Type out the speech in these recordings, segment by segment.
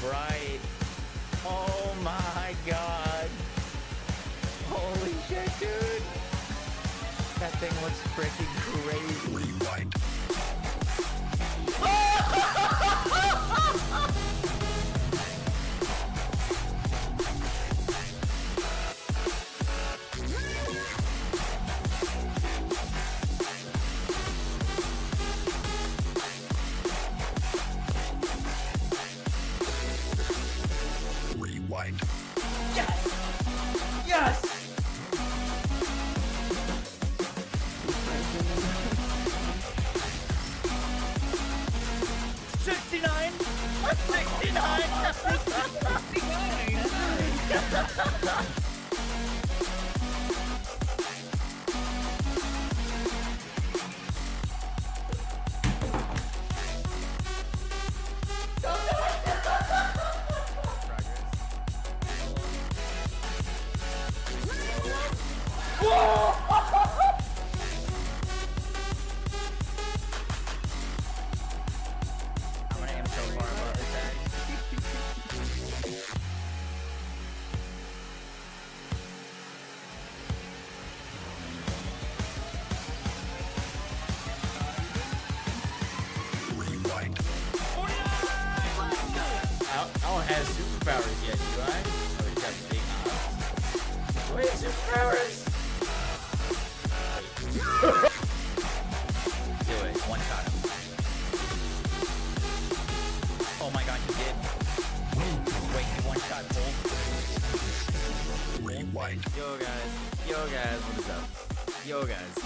bright. Oh my god. Holy shit, dude. That thing looks freaking crazy. Rewind. Rewind. Yes! Yes! $69! $69! I'm gonna aim so far above this thing. Rewind. I don't have superpowers yet, do I? Oh, he's got big eyes. Wait, superpowers? Do it. One shot him. Oh my god, he did. Wait, he one shot Bull. Rewind. Yo guys, what is up? Yo guys,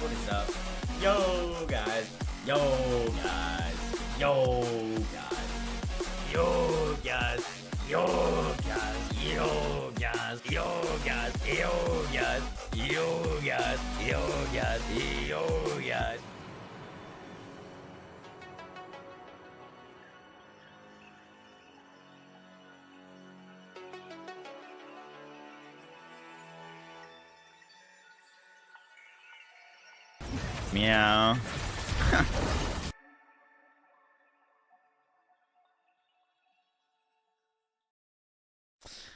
what is up? Yo guys, yo guys, yo guys, yo guys, yo guys, yo guys, yo guys, yo guys, yo guys, yo guys, yo guys. Meow.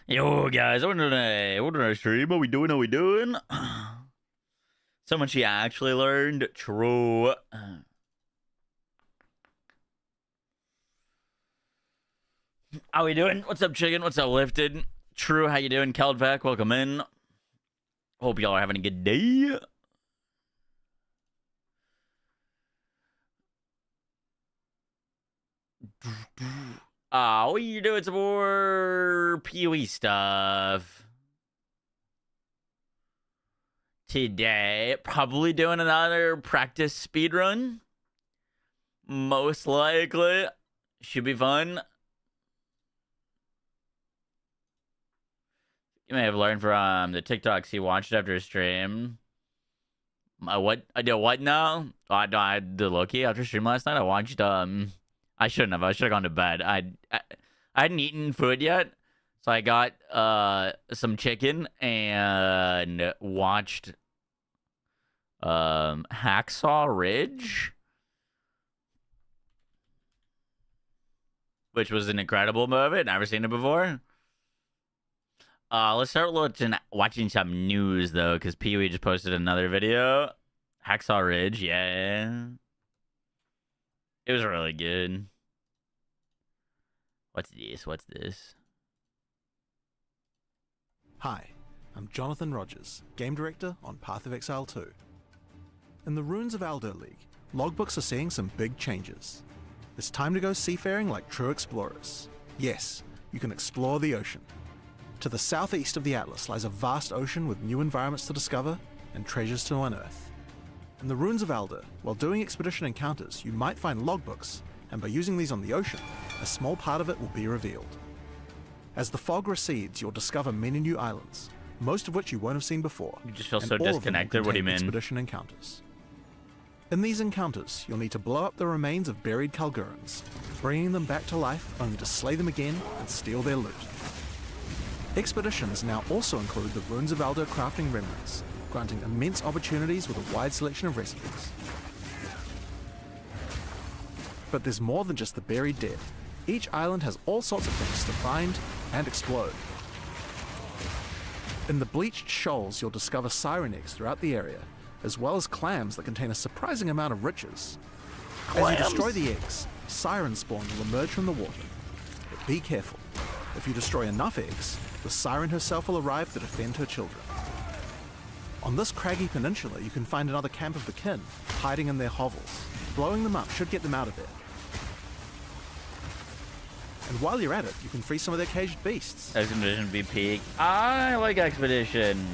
Yo guys, what did I stream? What we doing? So much he actually learned. True. How we doing? What's up, chicken? What's up, lifted? True, how you doing? Keldvac, welcome in. Hope y'all are having a good day. What are you doing? Some more PoE stuff today. Probably doing another practice speed run. Most likely. Should be fun. You may have learned from the TikToks he watched after his stream. What? I did what now? Oh, I did Loki after stream last night. I watched I shouldn't have. I should have gone to bed. I hadn't eaten food yet, so I got some chicken and watched Hacksaw Ridge, which was an incredible movie. Never seen it before. Let's start watching some news though, because Pee-wee just posted another video. Hacksaw Ridge, yeah. It was really good. What's this? Hi, I'm Jonathan Rogers, Game Director on Path of Exile 2. In the Runes of Alder League, logbooks are seeing some big changes. It's time to go seafaring like true explorers. Yes, you can explore the ocean. To the southeast of the Atlas lies a vast ocean with new environments to discover and treasures to unearth. In the Runes of Alder, while doing expedition encounters, you might find logbooks, and by using these on the ocean, a small part of it will be revealed. As the fog recedes, you'll discover many new islands, most of which you won't have seen before. You just feel and so all of them will disconnected. What do you contain mean? Expedition encounters. In these encounters, you'll need to blow up the remains of buried Kalgurans, bringing them back to life only to slay them again and steal their loot. Expeditions now also include the Runes of Alder crafting remnants, granting immense opportunities with a wide selection of recipes. But there's more than just the buried dead. Each island has all sorts of things to find and explode. In the bleached shoals, you'll discover siren eggs throughout the area, as well as clams that contain a surprising amount of riches. As you destroy the eggs, siren spawn will emerge from the water. But be careful. If you destroy enough eggs, the siren herself will arrive to defend her children. On this craggy peninsula, you can find another camp of the kin, hiding in their hovels. Blowing them up should get them out of there. And while you're at it, you can free some of their caged beasts. Expedition be peak. I like Expedition.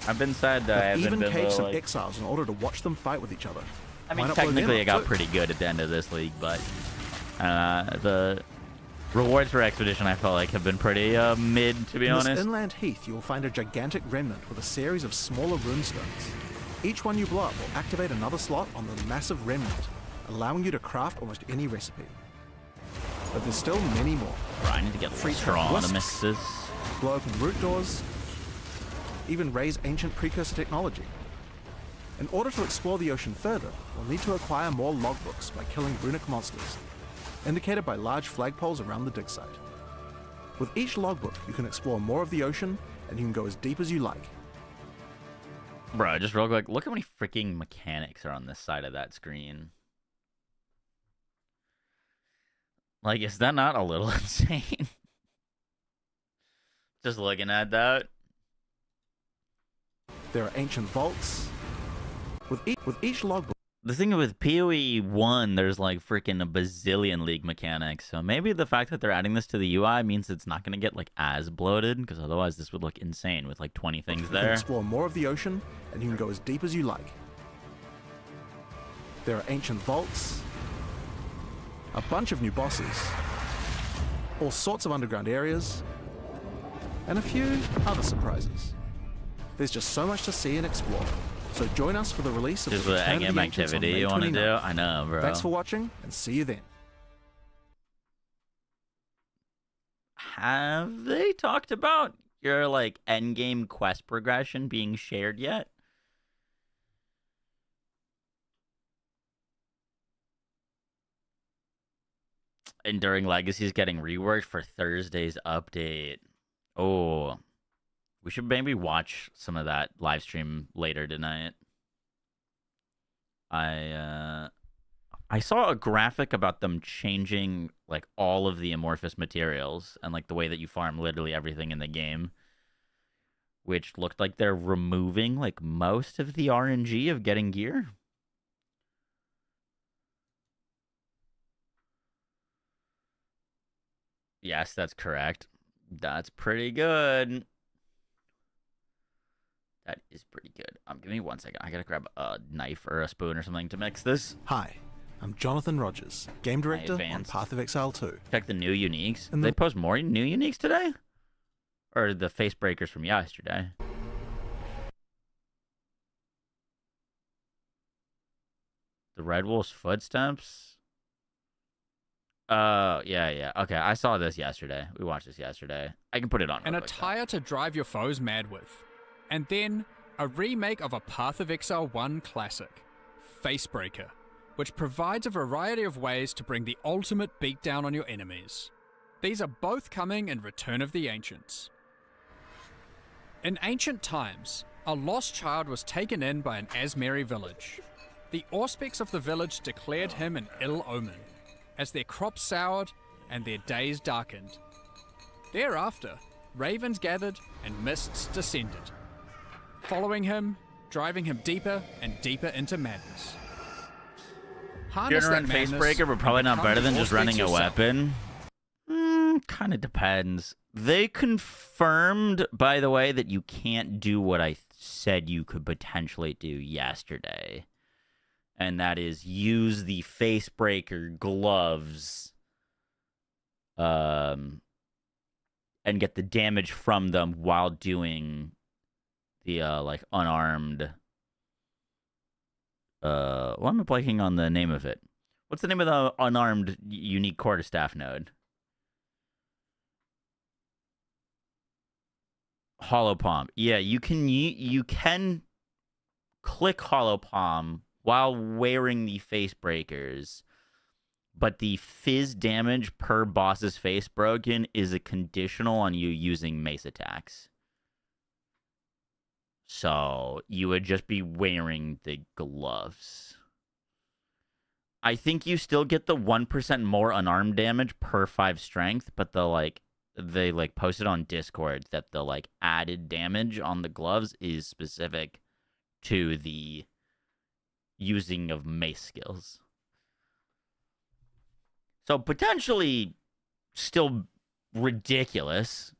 I've been sad that I haven't even been caged some like... exiles in order to watch them fight with each other. I mean, technically, it got pretty good at the end of this league, but the rewards for Expedition, I felt like, have been pretty mid, to be honest. In this inland heath, you will find a gigantic remnant with a series of smaller runestones. Each one you blow up will activate another slot on the massive remnant, allowing you to craft almost any recipe. But there's still many more. Right, I need to get strong on the misses. Blow open root doors, even raise ancient precursor technology. In order to explore the ocean further, you'll need to acquire more logbooks by killing runic monsters, indicated by large flagpoles around the dig site. With each logbook, you can explore more of the ocean, and you can go as deep as you like. Bro, just real quick, look how many freaking mechanics are on this side of that screen. Like, is that not a little insane? Just looking at that. There are ancient vaults. With each logbook. The thing with PoE 1, there's like freaking a bazillion league mechanics. So maybe the fact that they're adding this to the UI means it's not going to get like as bloated, because otherwise this would look insane with like 20 things there. You can explore more of the ocean, and you can go as deep as you like. There are ancient vaults, a bunch of new bosses, all sorts of underground areas, and a few other surprises. There's just so much to see and explore. So join us for the release of just the the Return of the Ancients on activity May you want to 29th. do? I know, bro. Thanks for watching, and see you then. Have they talked about your like endgame quest progression being shared yet? Enduring Legacies getting reworked for Thursday's update. Oh, we should maybe watch some of that live stream later tonight. I saw a graphic about them changing like all of the amorphous materials and like the way that you farm literally everything in the game, which looked like they're removing like most of the RNG of getting gear. Yes, that's correct. That's pretty good. That is pretty good. Give me 1 second. I gotta grab a knife or a spoon or something to mix this. Hi, I'm Jonathan Rogers, Game Director on Path of Exile 2. Check the new uniques. Did they post more new uniques today? Or the face breakers from yesterday? The Red Wolf's footsteps? Yeah. Okay, I saw this yesterday. We watched this yesterday. I can put it on. An attire to drive your foes mad with. And then, a remake of a Path of Exile 1 classic, Facebreaker, which provides a variety of ways to bring the ultimate beatdown on your enemies. These are both coming in Return of the Ancients. In ancient times, a lost child was taken in by an Asmeri village. The auspics of the village declared him an ill omen, as their crops soured and their days darkened. Thereafter, ravens gathered and mists descended, following him, driving him deeper and deeper into madness. You're gonna run Facebreaker, but probably not better than just running a weapon. Kind of depends. They confirmed, by the way, that you can't do what I said you could potentially do yesterday. And that is use the Facebreaker gloves and get the damage from them while doing the like unarmed why am I blanking on the name of it? What's the name of the unarmed unique quarterstaff node? Hollow Palm. Yeah, you can click Hollow Palm while wearing the face breakers, but the fizz damage per boss's face broken is a conditional on you using mace attacks. So you would just be wearing the gloves. I think you still get the 1% more unarmed damage per 5 strength, but they posted on Discord that the added damage on the gloves is specific to the using of mace skills. So potentially still ridiculous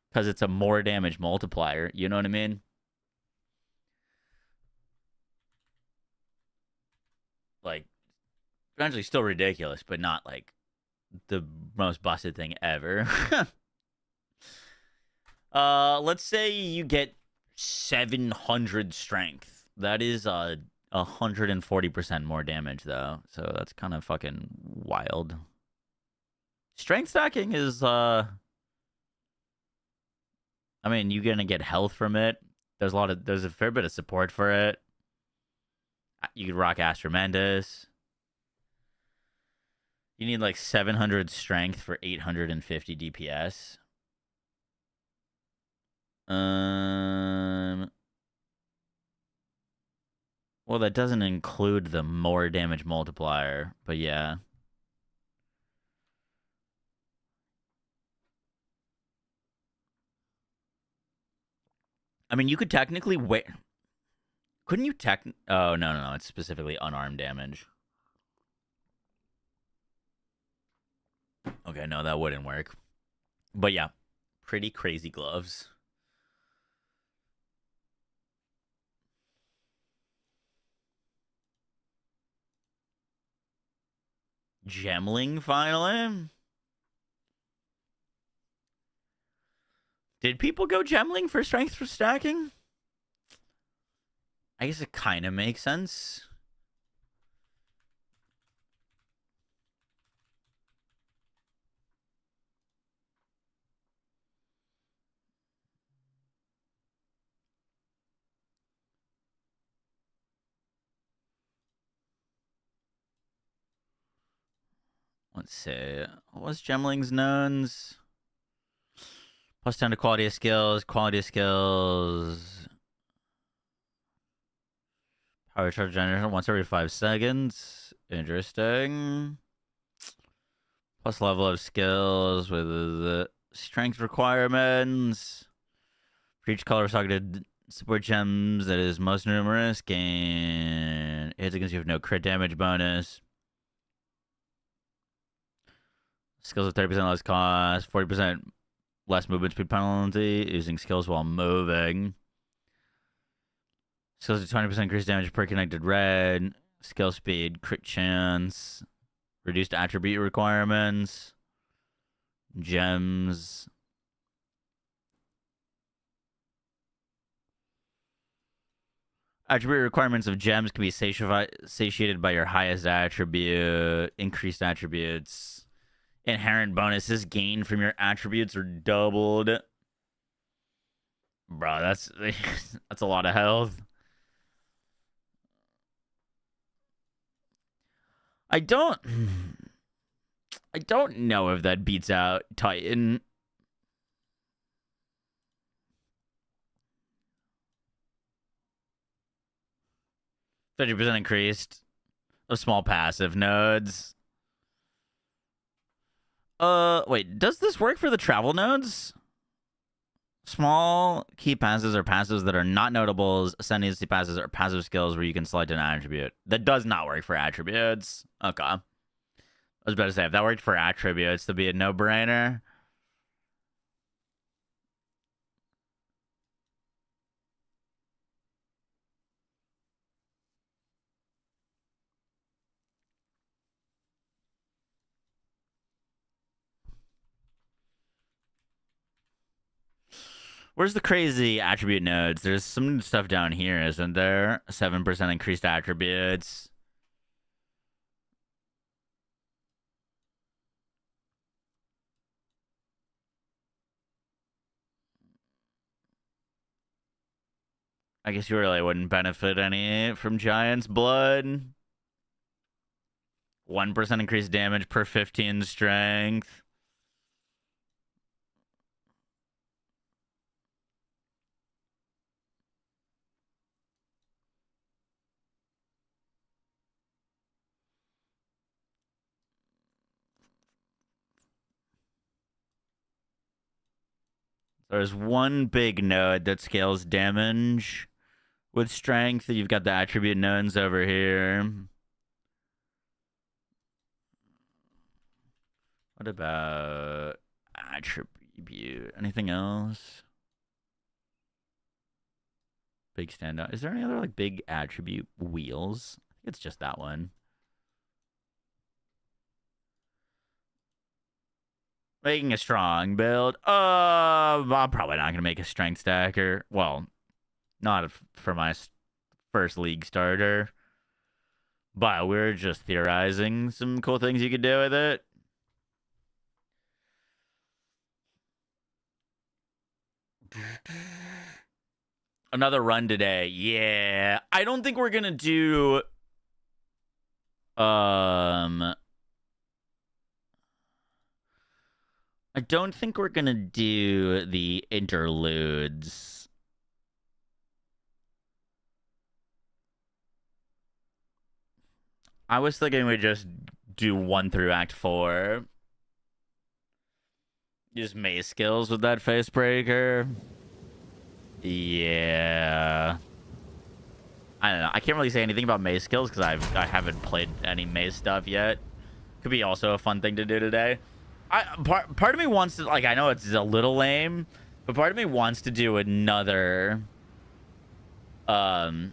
because it's a more damage multiplier, you know what I mean? Potentially still ridiculous, but not the most busted thing ever. Let's say you get 700 strength. That is 140% more damage, though. So that's kind of fucking wild. Strength stacking is, I mean, you're gonna get health from it. There's a fair bit of support for it. You could rock Astromendus. You need 700 strength for 850 DPS. Well, that doesn't include the more damage multiplier, but yeah. I mean, you could technically wait. Couldn't you Oh, no. It's specifically unarmed damage. Okay, no, that wouldn't work. But yeah, pretty crazy gloves. Gemling finally? Did people go Gemling for strength for stacking? I guess it kind of makes sense. Let's see. What's Gemling's knowns? Plus 10 to quality of skills. Quality of skills. Power charge generation once every 5 seconds. Interesting. Plus level of skills with the strength requirements. For each color targeted support gems that is most numerous, gain hits against you have no crit damage bonus. Skills of 30% less cost, 40% less movement speed penalty, using skills while moving. Skills of 20% increased damage per connected red. Skill speed, crit chance, reduced attribute requirements, gems. Attribute requirements of gems can be satiated by your highest attribute. Increased attributes. Inherent bonuses gained from your attributes are doubled. Bro, that's a lot of health. I don't know if that beats out Titan. %50 increased of small passive nodes. Wait, does this work for the travel nodes? Small key passes are passives that are not notables. Ascendancy passes are passive skills where you can select an attribute. That does not work for attributes. Okay. I was about to say, if that worked for attributes, that'd be a no-brainer. Where's the crazy attribute nodes? There's some stuff down here, isn't there? 7% increased attributes. I guess you really wouldn't benefit any from Giant's Blood. 1% increased damage per 15 strength. There's one big node that scales damage with strength. You've got the attribute nodes over here. What about attribute? Anything else? Big standout. Is there any other like big attribute wheels? I think it's just that one. Making a strong build. I'm probably not gonna make a strength stacker. Well, not for my first league starter. But we're just theorizing some cool things you could do with it. Another run today. Yeah. I don't think we're gonna do I don't think we're gonna do the interludes. I was thinking we just do 1 through Act 4. Use maze skills with that face breaker. Yeah. I don't know. I can't really say anything about maze skills because I haven't played any maze stuff yet. Could be also a fun thing to do today. Part of me wants to, like, I know it's a little lame, but part of me wants to do another Ice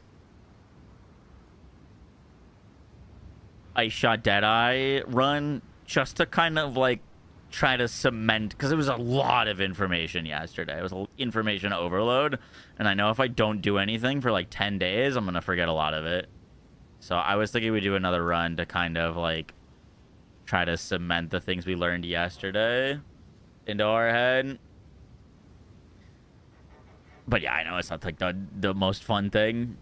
Shot Deadeye run just to kind of like try to cement, because it was a lot of information yesterday. It was an information overload, and I know if I don't do anything for like 10 days, I'm gonna forget a lot of it. So I was thinking we'd do another run to kind of like try to cement the things we learned yesterday into our head. But yeah, I know it's not like the most fun thing.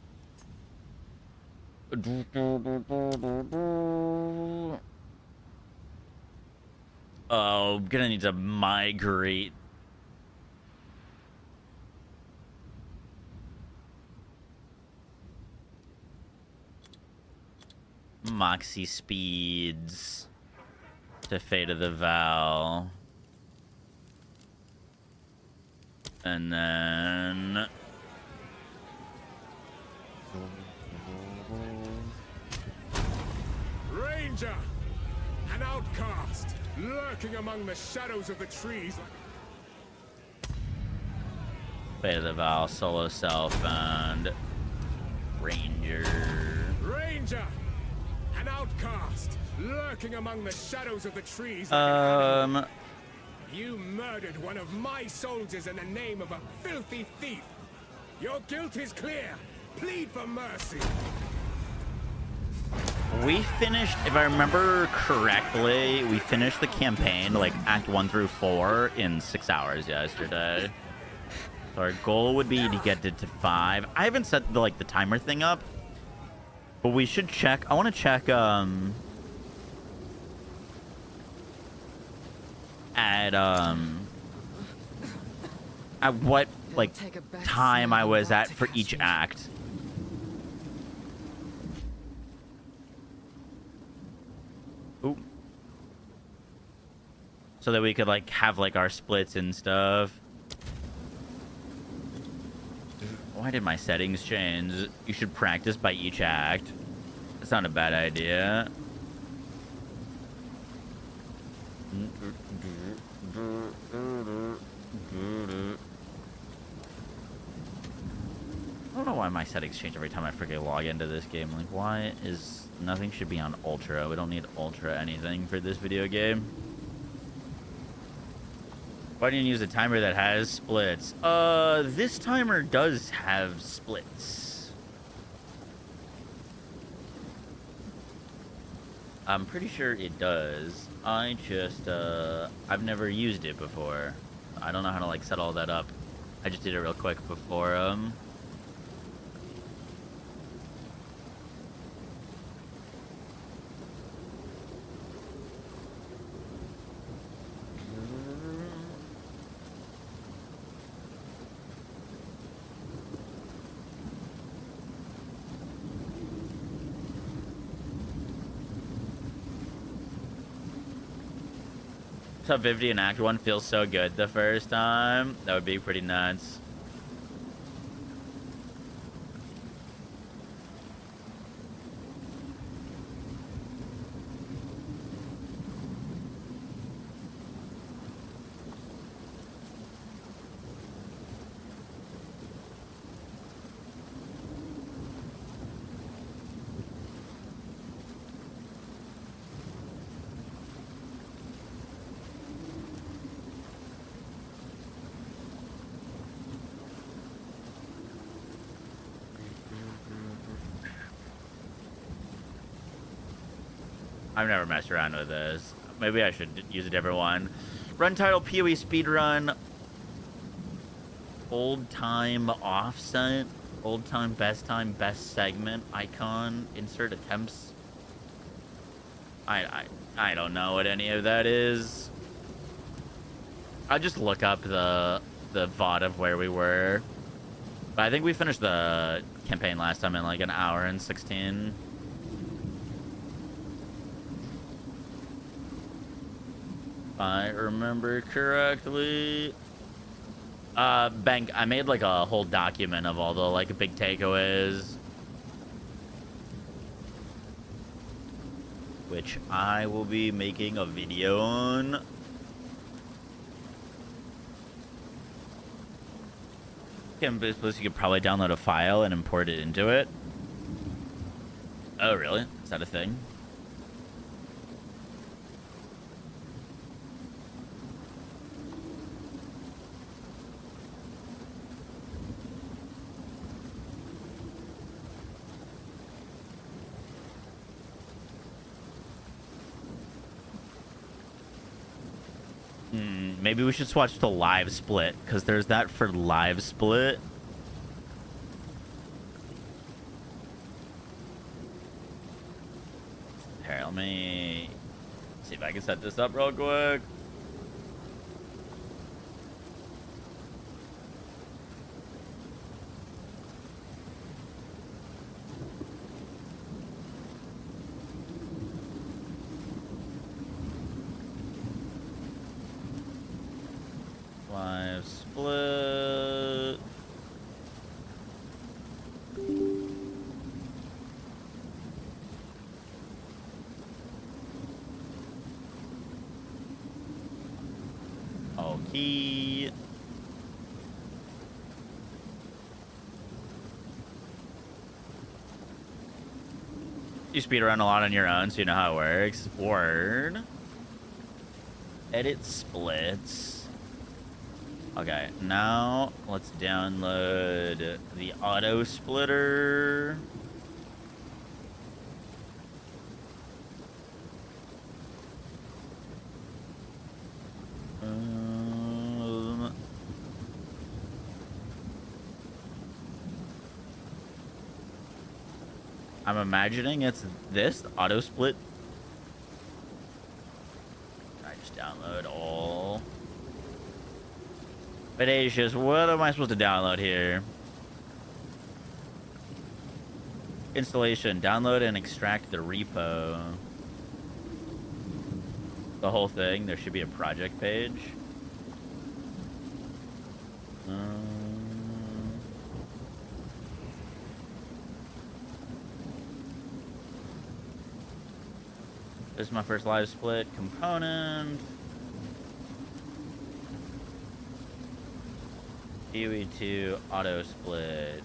Oh, I'm gonna need to migrate. Moxie speeds to Fate of the Val. And then Ranger, an outcast, lurking among the shadows of the trees. Fate of the Val, solo self, and Ranger. Ranger, an outcast, lurking among the shadows of the trees. You murdered one of my soldiers in the name of a filthy thief. Your guilt is clear. Plead for mercy. We finished, if I remember correctly, we finished the campaign, like Act 1 through 4, in 6 hours yesterday. So our goal would be to get it to 5. I haven't set the timer thing up, but we should check. I want to check at what time I was at for each act. Ooh. So that we could have our splits and stuff. Why did my settings change? You should practice by each act. That's not a bad idea. I don't know why my settings change every time I freaking log into this game. Why is nothing should be on ultra? We don't need ultra anything for this video game. Why didn't you use a timer that has splits? This timer does have splits. I'm pretty sure it does. I just, I've never used it before. I don't know how to, set all that up. I just did it real quick before, Sub 50 in Act 1 feels so good the first time. That would be pretty nuts. I've never messed around with this. Maybe I should use a different one. Run title PoE speedrun. Old time offset. Old time, best segment icon. Insert attempts. I don't know what any of that is. I'll just look up the VOD of where we were. But I think we finished the campaign last time in like an hour and 16. I remember correctly. Bank, I made like a whole document of all the like big takeaways, which I will be making a video on. You could probably download a file and import it into it. Oh, really? Is that a thing? Maybe we should swatch the live split, because there's that for live split. Here, let me see if I can set this up real quick. Live split. Okay. You speed around a lot on your own, so you know how it works. Word. Edit splits. Okay, now let's download the auto splitter. I'm imagining it's this auto split. I just download all. Audacious, what am I supposed to download here? Installation, download and extract the repo. The whole thing, there should be a project page. This is my first live split component. PoE2 auto split.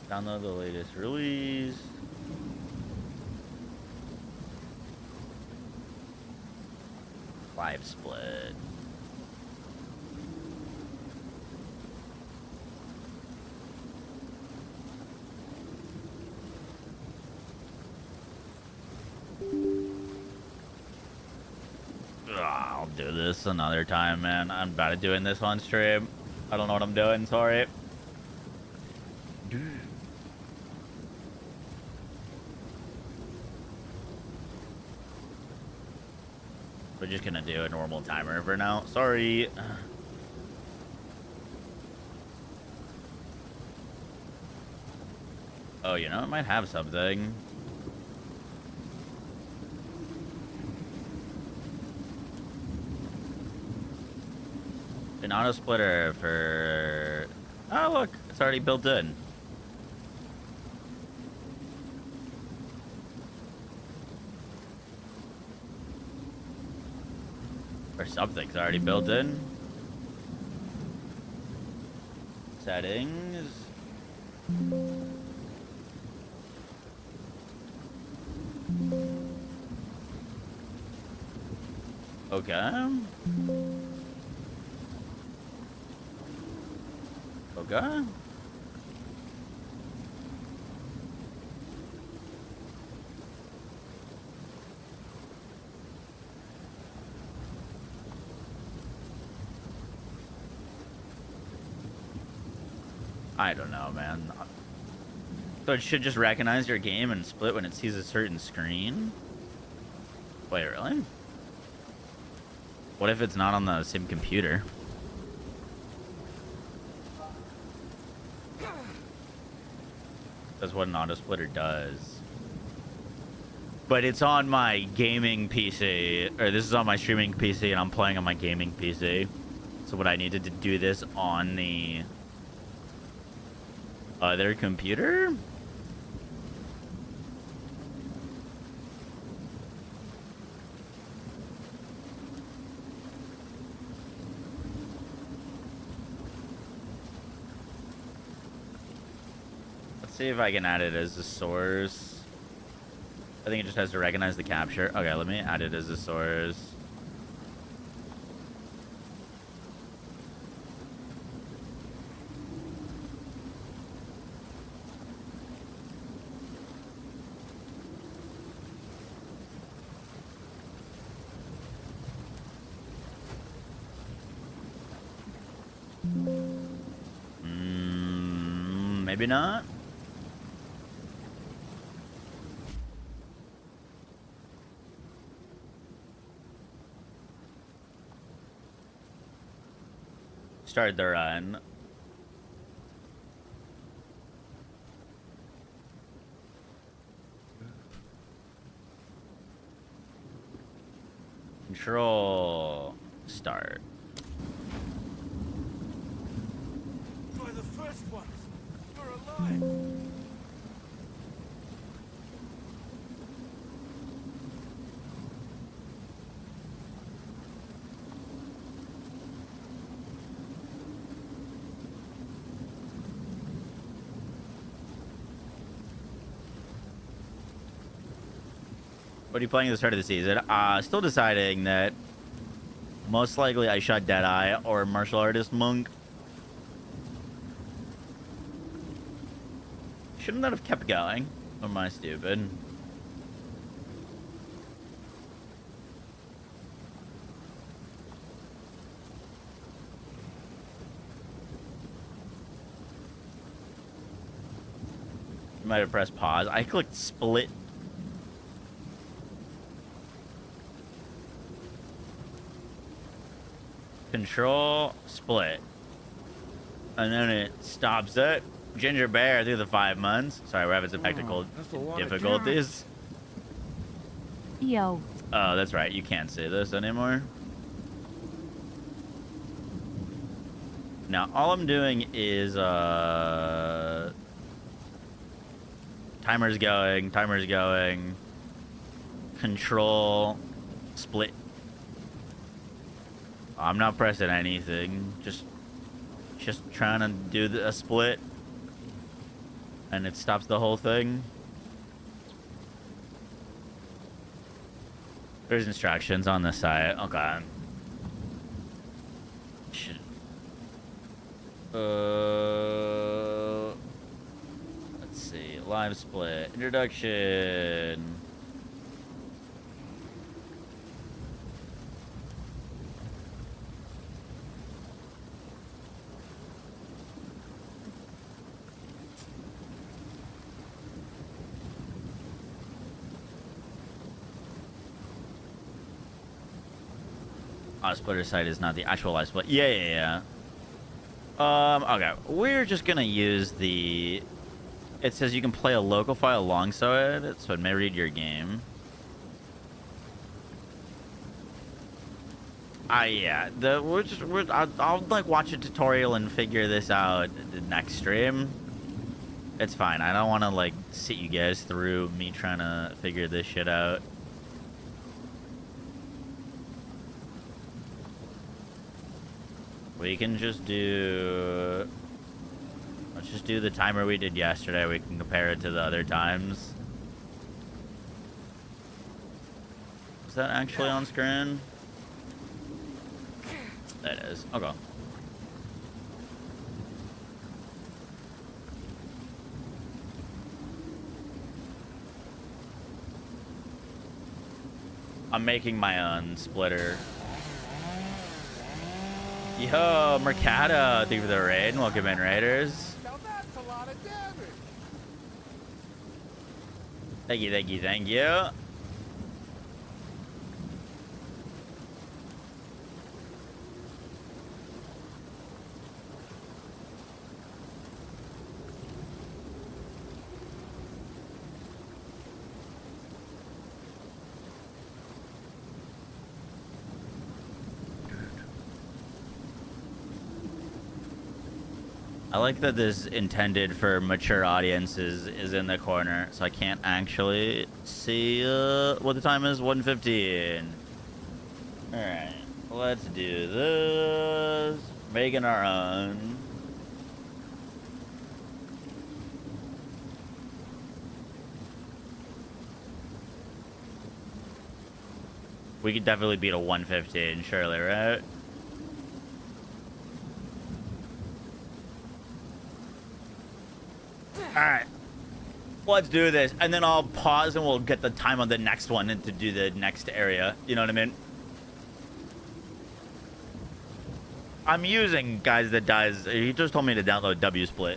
Download the latest release. Live split. I'll do this another time, man. I'm bad at doing this on stream. I don't know what I'm doing, sorry. We're just gonna do a normal timer for now. Sorry. Oh, you know, it might have something. an auto splitter for... Oh, look. It's already built in. Or something's already built in. Settings. Okay. Okay. I don't know, man. So it should just recognize your game and split when it sees a certain screen? Wait, really? What if it's not on the same computer? That's what an auto splitter does. But it's on my gaming PC, or this is on my streaming PC, and I'm playing on my gaming PC. So what I needed to do this on the other computer? Let's see if I can add it as a source. I think it just has to recognize the capture. Okay, let me add it as a source. Maybe not. Start the run. Control. Start. You're the first ones. You're alive. What are you playing at the start of the season? Still deciding that most likely I shot Deadeye or Martial Artist Monk. Shouldn't that have kept going? Or am I stupid? Might have pressed pause. I clicked split. Control, split. And then it stops it. Ginger Bear through the 5 months. Sorry, we're having some technical difficulties. Yo. Oh, that's right. You can't say this anymore. Now, all I'm doing is, timer's going. Control, split. I'm not pressing anything. Just trying to do a split. And it stops the whole thing. There's instructions on the site. Okay. Shit. Let's see. Live split. Introduction. Splitter site is not the actual live split. Yeah. Okay. We're just gonna use the... It says you can play a local file alongside it, so it may read your game. Yeah, I'll like watch a tutorial and figure this out the next stream. It's fine. I don't want to like sit you guys through me trying to figure this shit out. We can just do... Let's just do the timer we did yesterday. We can compare it to the other times. Is that actually on screen? That is. Okay. I'm making my own splitter. Yo, Mercado, thank you for the raid. Welcome in, Raiders. Now that's a lot of damage. Thank you, thank you, thank you. I like that this intended for mature audiences is in the corner, so I can't actually see what the time is. 1:15. All right, let's do this. Making our own. We could definitely beat a 1:15, surely, right? Alright. Let's do this. And then I'll pause and we'll get the time on the next one and to do the next area. You know what I mean? I'm using Guys That Dies. He just told me to download WSplit.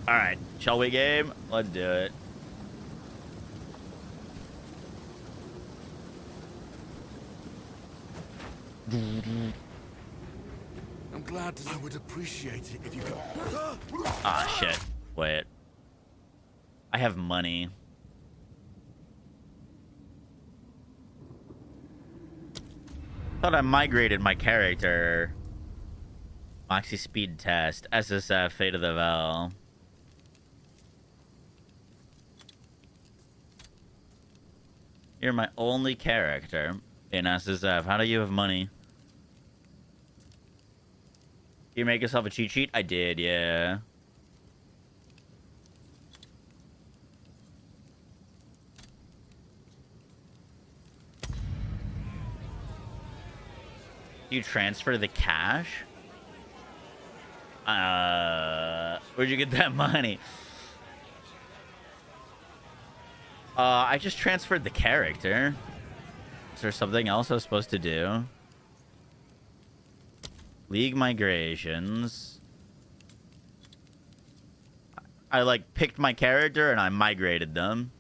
Alright. Shall we game? Let's do it. I'm glad I would appreciate it if you could. Ah, shit. Wait. I have money. Thought I migrated my character. Moxie speed test. SSF, Fate of the Vel. You're my only character in SSF. How do you have money? You make yourself a cheat sheet? I did, yeah. You transfer the cash? Where'd you get that money? I just transferred the character. Is there something else I was supposed to do? League migrations. I like picked my character and I migrated them.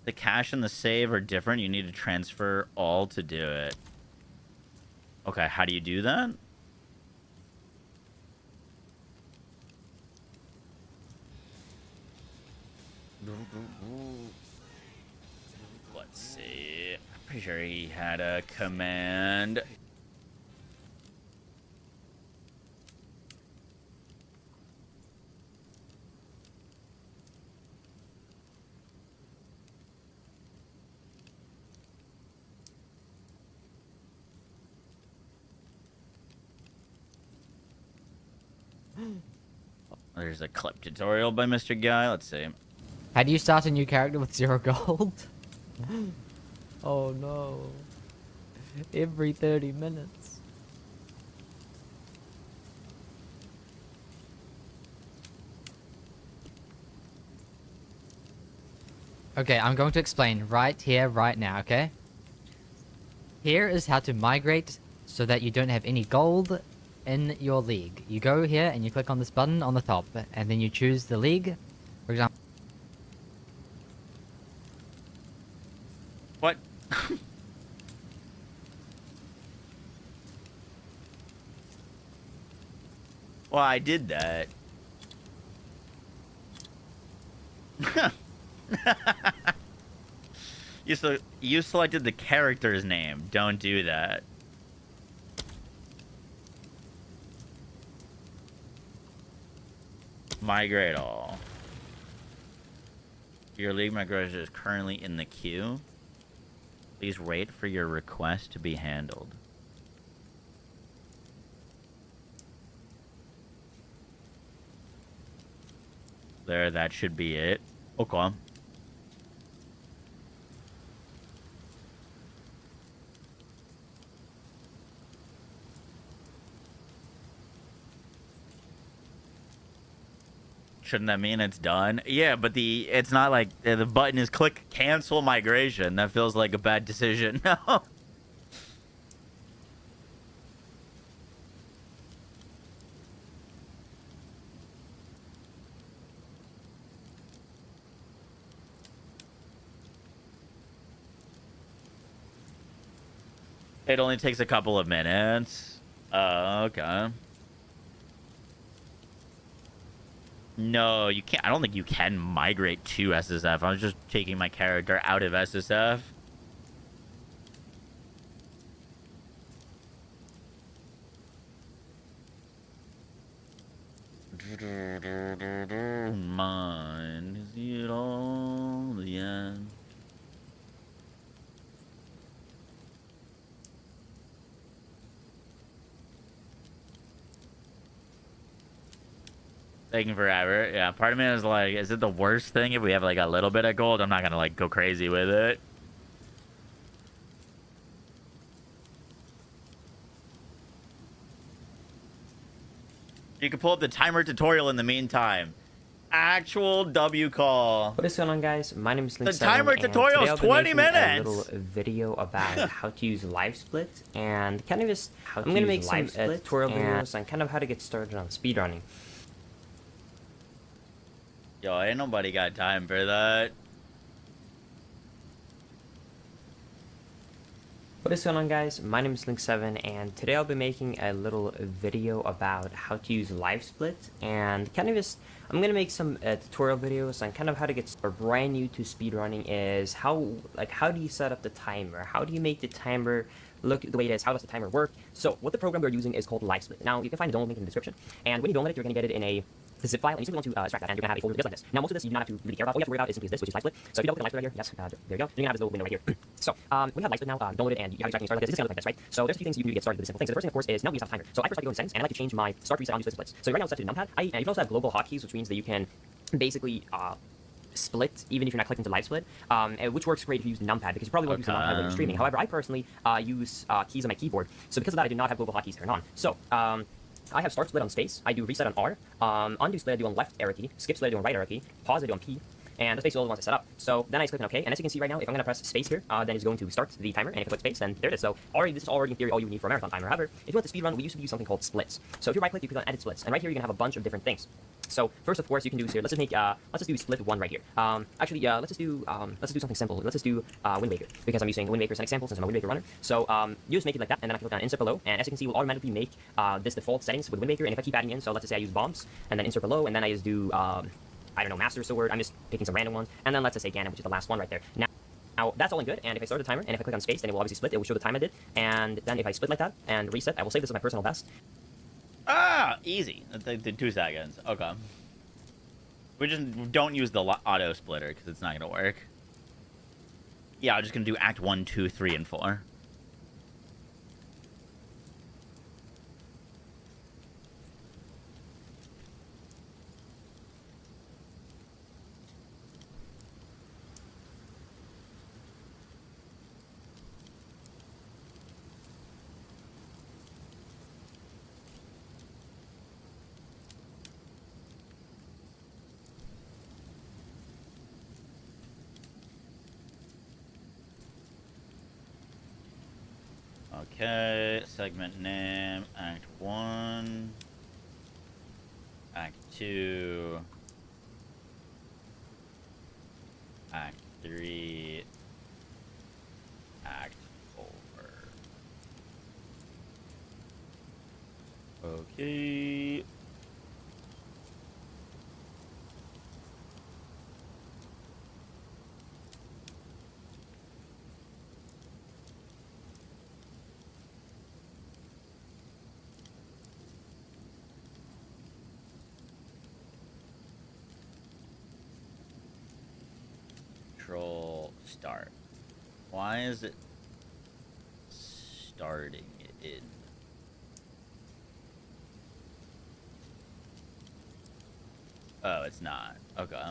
The cash and the save are different. You need to transfer all to do it. Okay, how do you do that? Let's see. I'm pretty sure he had a command. There's a clip tutorial by Mr. Guy. Let's see. How do you start a new character with 0 gold? Oh no. Every 30 minutes. Okay, I'm going to explain right here, right now, okay? Here is how to migrate so that you don't have any gold in your league. You go here and you click on this button on the top, and then you choose the league. For example, What? Well, I did that. You selected the character's name. Don't do that. Migrate all. Your league migration is currently in the queue. Please wait for your request to be handled. There, that should be it. Okay. Shouldn't that mean it's done? Yeah, but it's not like the button is click cancel migration. That feels like a bad decision. No. It only takes a couple of minutes. Okay. No, you can't. I don't think you can migrate to SSF. I was just taking my character out of SSF. Mine is it all the end. Taking forever. Yeah, part of me is like, is it the worst thing if we have like a little bit of gold? I'm not gonna like go crazy with it. You can pull up the timer tutorial in the meantime. Actual W call. What is going on, guys? My name is Link. The timer tutorial is 20 minutes. A little video about how to use live split and kind of just I'm gonna make some tutorial videos on kind of how to get started on speedrunning. Yo, ain't nobody got time for that. What is going on, guys? My name is Link7, and today I'll be making a little video about how to use live split and kind of just I'm gonna make some tutorial videos on kind of how to get started. Brand new to speedrunning is how do you set up the timer? How do you make the timer look the way it is? How does the timer work? So what the program we're using is called live split. Now you can find the download link in the description, and when you download it, you're gonna get it in a zip file, and you simply want to extract that, and you're gonna have a folder just like this. Now most of this you do not have to really care about. All you have to worry about is simply this, which is live split. So if you double click on live split right here, yes, there you go. You're gonna have this little window right here. So when you have live split now, download it, and you have extracting started like this. It's gonna look like this, right? So there's a few things you can do to get started with this simple thing. So the first thing, of course, is now we use timer. So I first like to go in settings, and I like to change my start reset on use split splits. So right now it's set to numpad. And you can also have global hotkeys, which means that you can basically split even if you're not clicking to live split, which works great if you use numpad because you probably won't use the numpad when you're streaming. However, I personally use keys on my keyboard, so because of that I do not have global hotkeys turned on. So I have start split on space, I do reset on R, undo split I do on left arrow key, skip split I do on right arrow key, pause I do on P, and that's basically all I want to set up. So then I just click on OK, and as you can see right now, if I'm going to press space here, then it's going to start the timer, and if I click space, then there it is. So this is already in theory all you need for a marathon timer. However, if you want to speedrun, we used to use something called splits. So if you right click, you click on edit splits, and right here you're going to have a bunch of different things. So first, of course, you can do here. Let's just do split 1 right here. Let's just do something simple. Let's just do Wind Waker because I'm using Wind Waker as an example since I'm a Wind Waker runner. So you just make it like that, and then I can click on insert below, and as you can see, we'll automatically make this default settings with Wind Waker. And if I keep adding in, so let's just say I use bombs, and then insert below, and then I just do I don't know, Master Sword. I'm just picking some random ones, and then let's just say Ganon, which is the last one right there. Now that's all in good, and if I start the timer, and if I click on space, then it will obviously split. It will show the time I did, and then if I split like that and reset, I will save this as my personal best. Ah, easy. That did 2 seconds. Okay. We just don't use the auto splitter because it's not gonna work. Yeah, I'm just gonna do act 1, 2, 3, and 4. Okay, segment name, Act 1, Act 2, Act 3, Act 4. Okay. Control start. Why is it starting it in? Oh, it's not. Okay.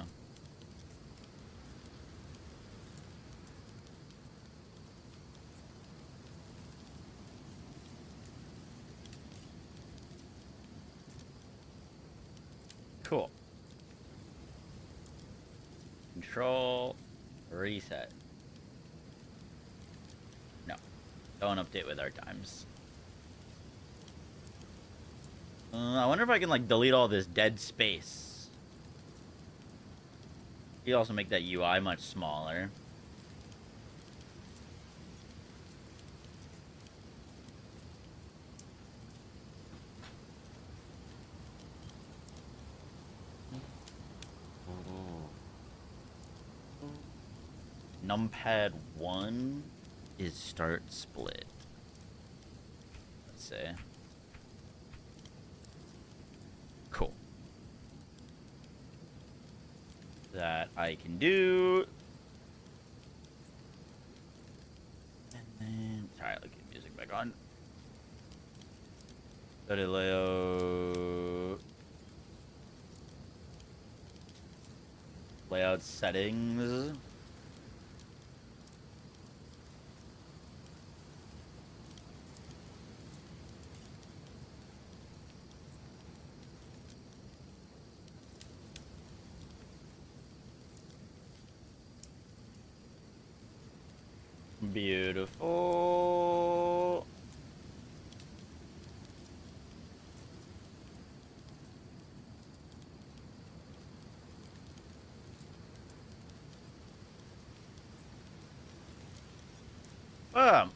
Cool. Control reset. No. Don't update with our times. I wonder if I can like delete all this dead space. You also make that UI much smaller. Numpad 1 is start split. Let's see. Cool. That I can do. And then, sorry, I'll get music back on. Go to layout settings. Beautiful.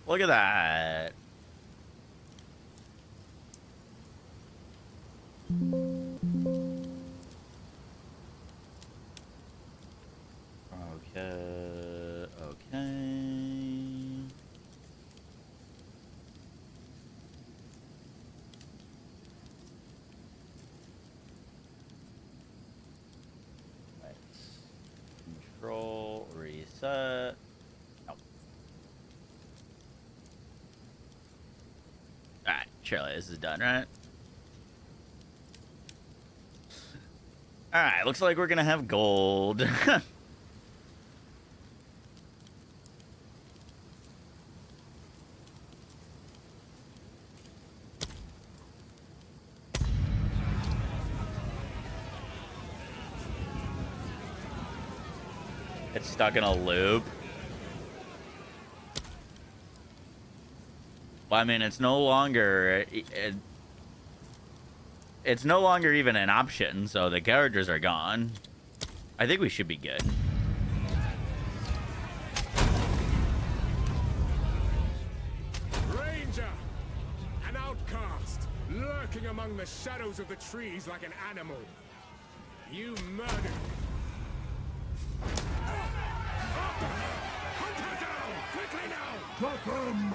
Look at that. Okay. Control reset. Nope. Alright, surely this is done, right? Alright, looks like we're gonna have gold. It's stuck in a loop. Well, I mean, it's no longer... It's no longer even an option, so the characters are gone. I think we should be good. Ranger! An outcast, lurking among the shadows of the trees like an animal. You murdered me. Hunt her down! Quickly now! Drop him!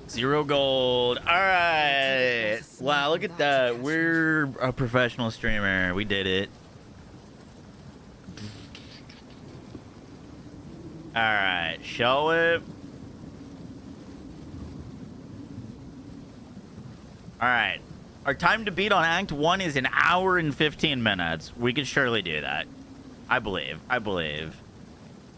Zero gold. All right. Wow, look at that. We're a professional streamer. We did it. All right. Show it. All right. Our time to beat on Act 1 is 1 hour and 15 minutes. We can surely do that. I believe.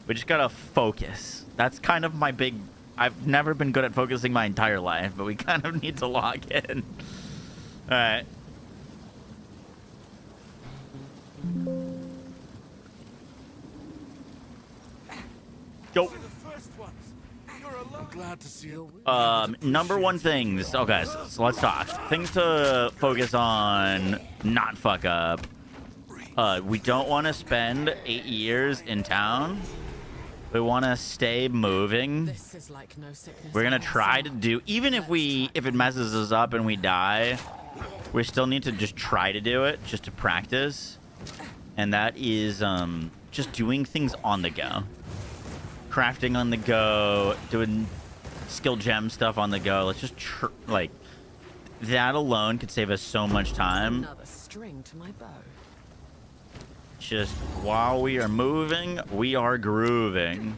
We just gotta focus. That's kind of my big... I've never been good at focusing my entire life, but we kind of need to lock in. All right. Go. I'm glad to see you. Number one things. Okay, so let's talk. Things to focus on, not fuck up. We don't want to spend 8 years in town. We want to stay moving. This is like no sickness. We're gonna try to do, even if it messes us up and we die, we still need to just try to do it, just to practice. And that is just doing things on the go. Crafting on the go, doing skill gem stuff on the go. Let's just like that alone could save us so much time. Another string to my bow. Just while we are moving, we are grooving.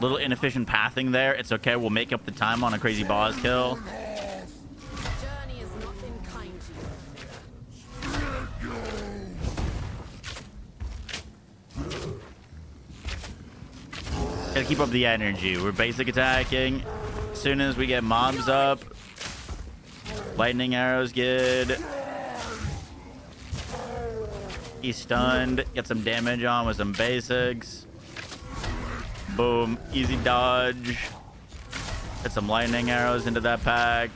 Little inefficient pathing there. It's okay. We'll make up the time on a crazy boss kill. Journey has not been kind to you. Gotta keep up the energy. We're basic attacking. As soon as we get mobs up, lightning arrows good. He's stunned. Get some damage on with some basics. Boom. Easy dodge. Get some lightning arrows into that pack.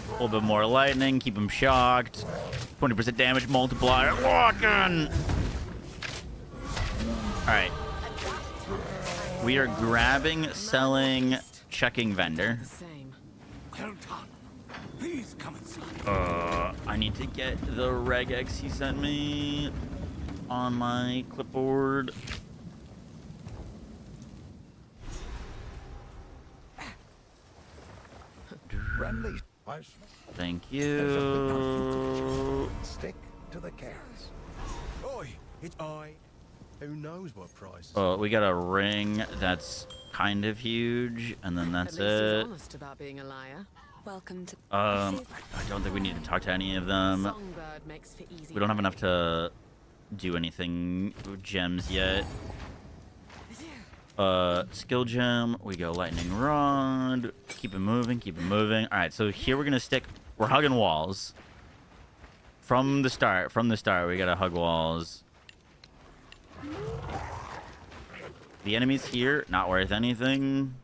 A little bit more lightning. Keep him shocked. 20% damage multiplier. Walking. Alright. We are grabbing, selling, checking vendor. Same. Well done. Please come inside. I need to get the regex he sent me on my clipboard. Friendly. Thank you. Stick to the carrots. Oi, it's I. Who knows what price? Oh, we got a ring that's kind of huge, and then that's At least he's it. honest about being a liar. Welcome to. I don't think we need to talk to any of them. Songbird makes for easy. We don't have enough to do anything with gems yet. Skill gem. We go lightning rod. Keep it moving. Keep it moving. All right. So here we're gonna stick. We're hugging walls. From the start. From the start, we gotta hug walls. The enemies here, not worth anything.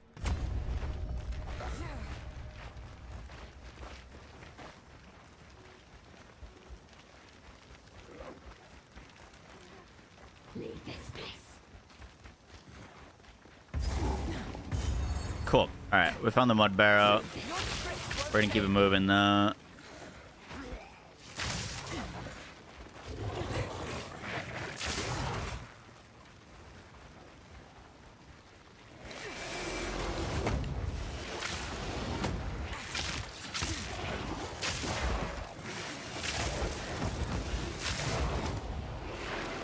Cool. All right, we found the mud barrow. We're gonna keep it moving though.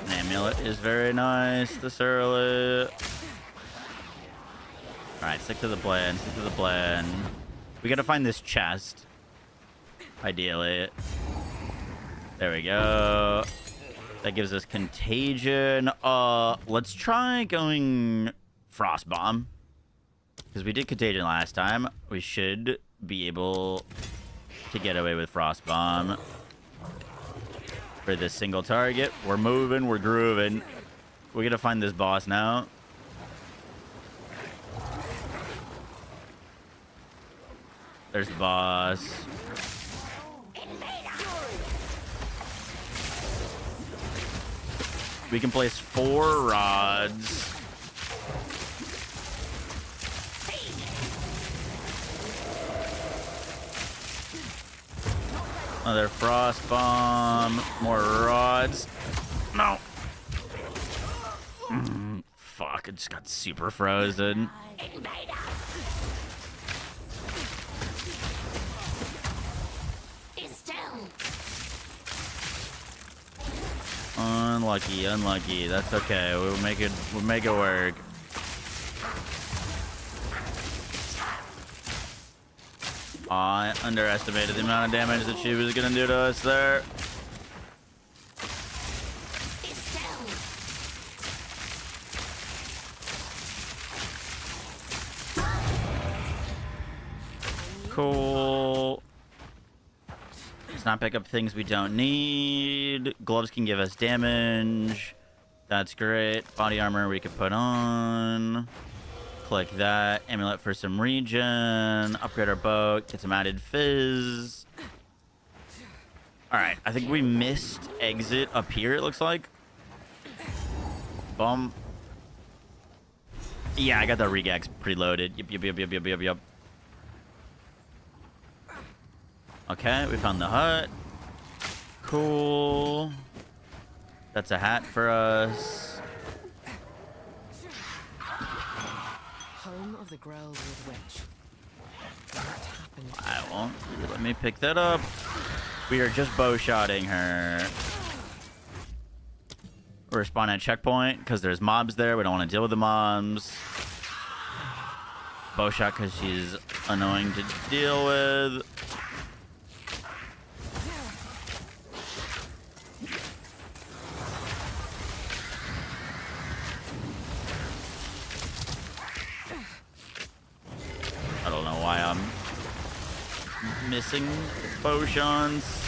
An amulet is very nice this early. Alright, stick to the plan, stick to the plan. We gotta find this chest. Ideally. There we go. That gives us contagion. Let's try going frost bomb. Because we did contagion last time. We should be able to get away with frost bomb. For this single target. We're moving, we're grooving. We gotta find this boss now. There's the boss. We can place 4 rods. Another frost bomb. More rods. No. Fuck, it just got super frozen. Unlucky, unlucky. That's okay. We'll make it work. I underestimated the amount of damage that she was gonna do to us there. Cool. Let's not pick up things we don't need. Gloves can give us damage. That's great. Body armor we could put on. Click that. Amulet for some regen. Upgrade our boat. Get some added fizz. All right, I think we missed exit up here, it looks like. Bum. Yeah, I got the regax preloaded. Yep. Okay, we found the hut. Cool. That's a hat for us. Home of the Grellwood Witch. What happened? I won't. Let me pick that up. We are just bow-shotting her. We're spawning at checkpoint because there's mobs there. We don't want to deal with the mobs. Bow-shot because she's annoying to deal with. I don't know why I'm missing potions.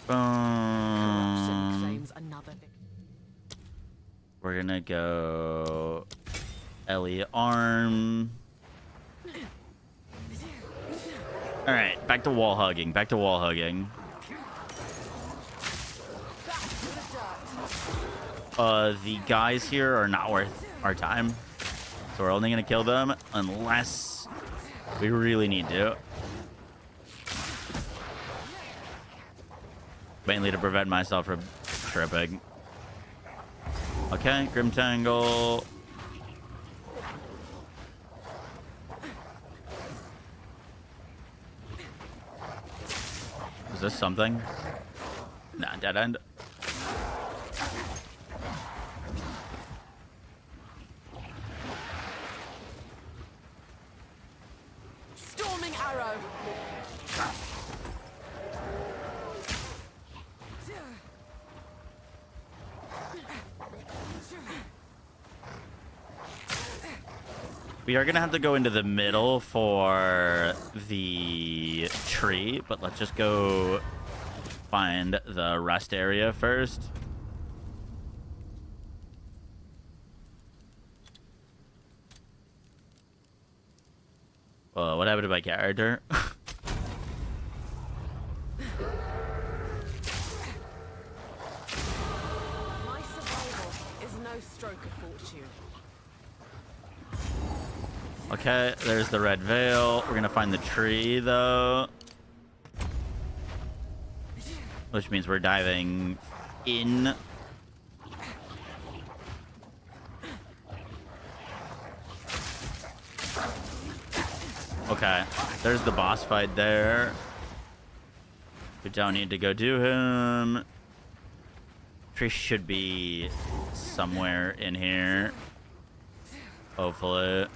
Claims another We're gonna go Ellie arm. All right, back to wall hugging. Back to wall hugging. The guys here are not worth our time, so we're only gonna kill them unless we really need to. Mainly to prevent myself from tripping. Okay, Grim Tangle. Is this something? Nah, dead end. storming arrow. We are gonna have to go into the middle for the tree, but let's just go find the rest area first. What happened to my character? My survival is no stroke of fortune. Okay, there's the red veil. We're gonna find the tree though, which means we're diving in. Okay, there's the boss fight there. We don't need to go do him. Tree should be somewhere in here. Hopefully.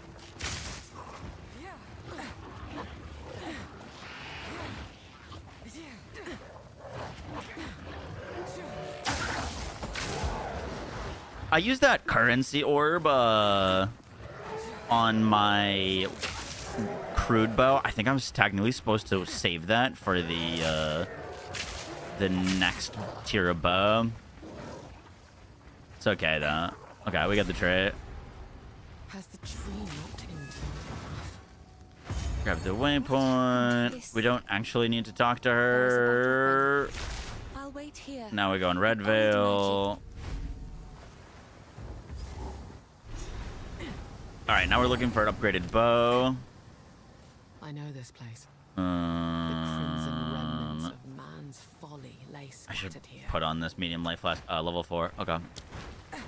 I used that currency orb on my crude bow. I think I was technically supposed to save that for the next tier of bow. It's okay though. Okay, we got the trait. Has the tree not ended? Grab the waypoint. We don't actually need to talk to her. I'll wait here. Now we go in red veil. All right, now we're looking for an upgraded bow. I know this place. The crimson remnants of man's folly lay I should scattered here. put on this medium life flask. Level 4. Okay.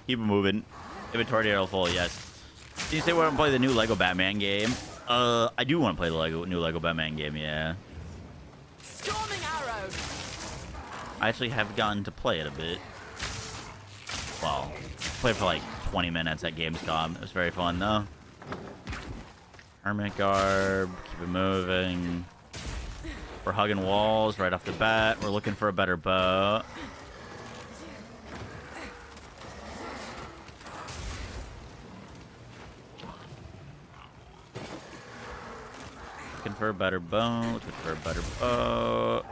Keep it moving. Inventory arrow full. Yes. Did you say we want to play the new Lego Batman game? I do want to play the new Lego Batman game. Yeah. Storming arrow. I actually have gotten to play it a bit. Well, played for like 20 minutes at Gamescom. It was very fun though. Hermit garb. Keep it moving. We're hugging walls right off the bat. We're looking for a better bow. Looking for a better bow. Looking for a better bow.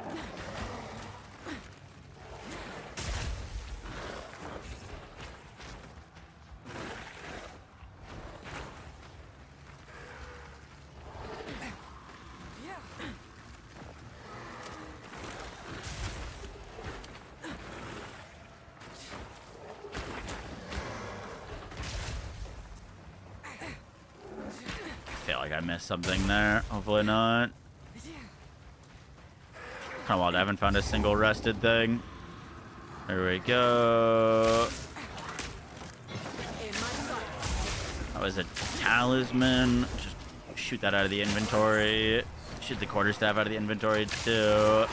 I feel like I missed something there. Hopefully not. Kind of wild. I haven't found a single rested thing. There we go. That was a talisman. Just shoot that out of the inventory. Shoot the quarterstaff out of the inventory too.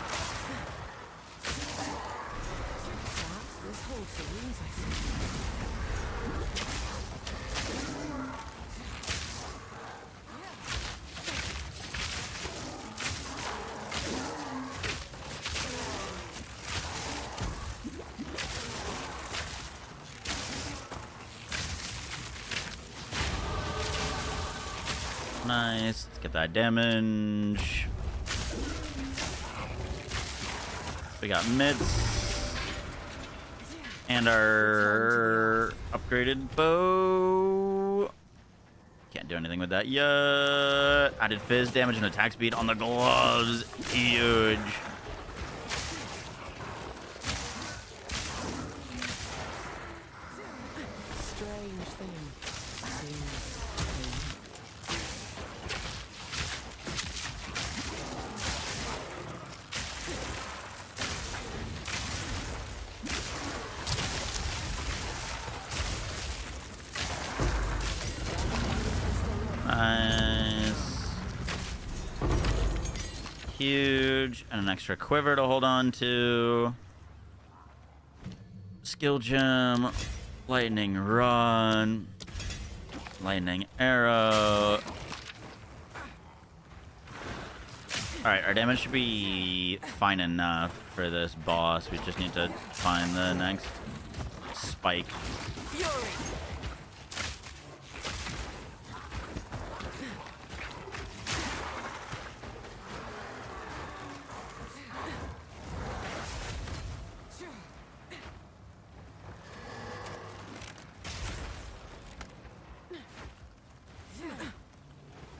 Nice. Let's get that damage. We got mitts. And our upgraded bow. Can't do anything with that yet. Added fizz damage and attack speed on the gloves. Huge. Strange thing. Nice. Huge. And an extra quiver to hold on to. Skill gem. Lightning run. Lightning arrow. Alright, our damage should be fine enough for this boss. We just need to find the next spike.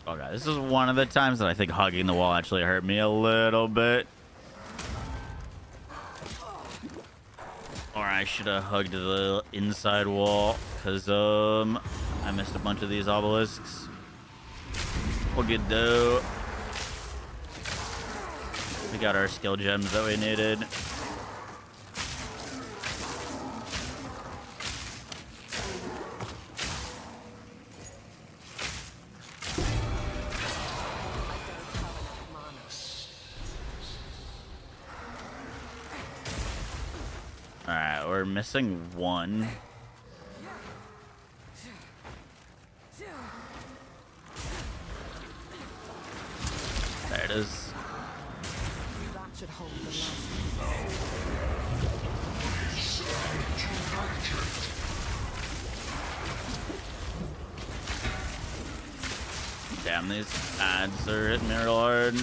Okay, this is one of the times that I think hugging the wall actually hurt me a little bit. Or I should have hugged the inside wall, because I missed a bunch of these obelisks. We'll get though. We got our skill gems that we needed. Alright, we're missing one. There it is. That should hold the last. Damn, these ads are hitting me real hard.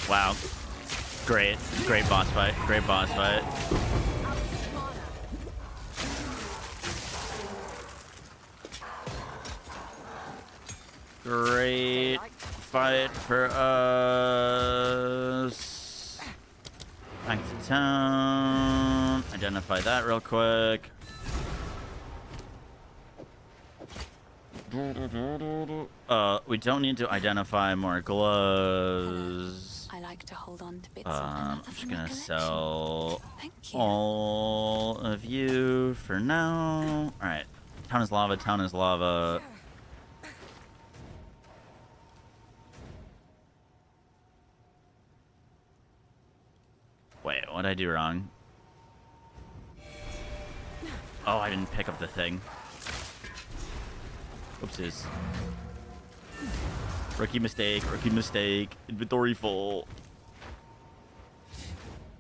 Wow. Great boss fight. Great boss fight. Great fight for us. Back to town. Identify that real quick. We don't need to identify more gloves. I like to hold on to bits I'm just gonna sell all of you for now. All right, town is lava. Town is lava. Wait, what did I do wrong? Oh, I didn't pick up the thing. Oopsies. Rookie mistake, rookie mistake. Inventory full.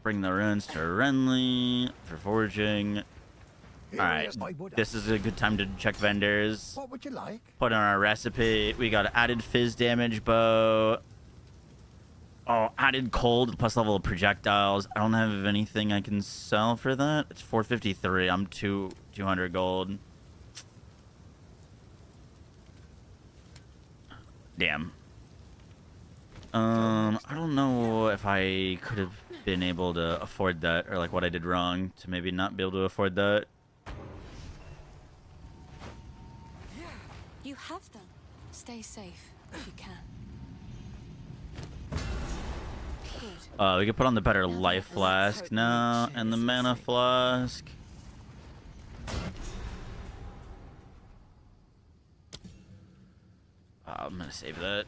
Bring the runes to Renly for forging. Alright, this is a good time to check vendors. What would you like? Put on our recipe. We got added fizz damage bow. Oh, added cold plus level of projectiles. I don't have anything I can sell for that. It's 453. I'm 200 gold. Damn. I don't know if I could have been able to afford that, or like what I did wrong to maybe not be able to afford that. You have them. Stay safe if you can. Good. We could put on the better life flask now, and the mana flask. I'm gonna save that.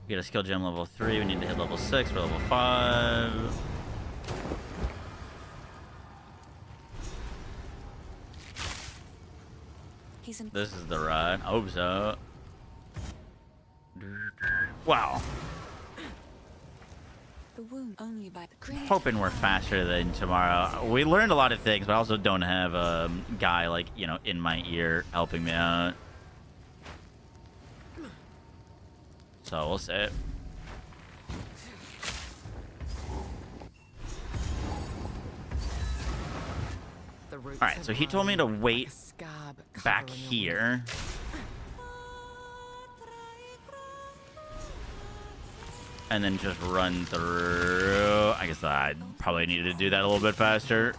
Get a skill gem level 3. We need to hit level 6 for level 5. This is the ride. I hope so. Wow. The wound only by the green. Hoping we're faster than tomorrow. We learned a lot of things, but I also don't have a guy like, you know, in my ear helping me out. So we'll see. Alright, so he told me to wait back here. And then just run through. I guess I probably needed to do that a little bit faster.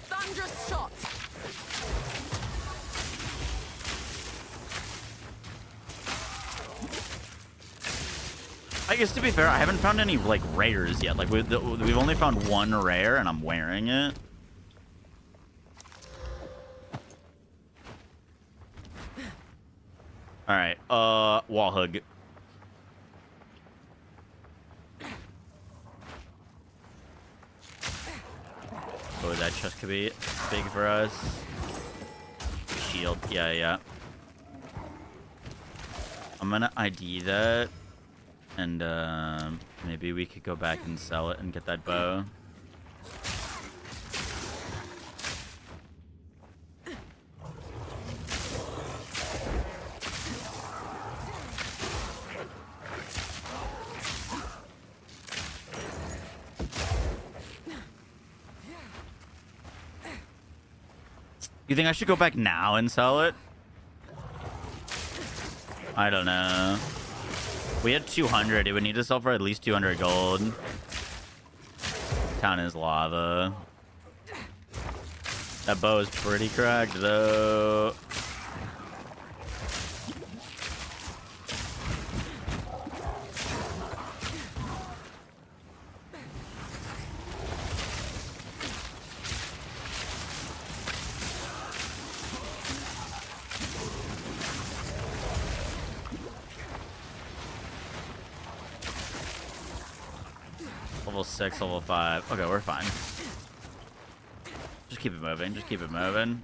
Thunderous shot. I guess to be fair, I haven't found any like rares yet. Like we've only found one rare, and I'm wearing it. All right, wall hug. Oh, that chest could be big for us. Shield, yeah. I'm gonna ID that, and maybe we could go back and sell it and get that bow. You think I should go back now and sell it? I don't know. We had 200. It would need to sell for at least 200 gold. Town is lava. That bow is pretty cracked, though. Level 6, level 5. Okay, we're fine. Just keep it moving. Just keep it moving.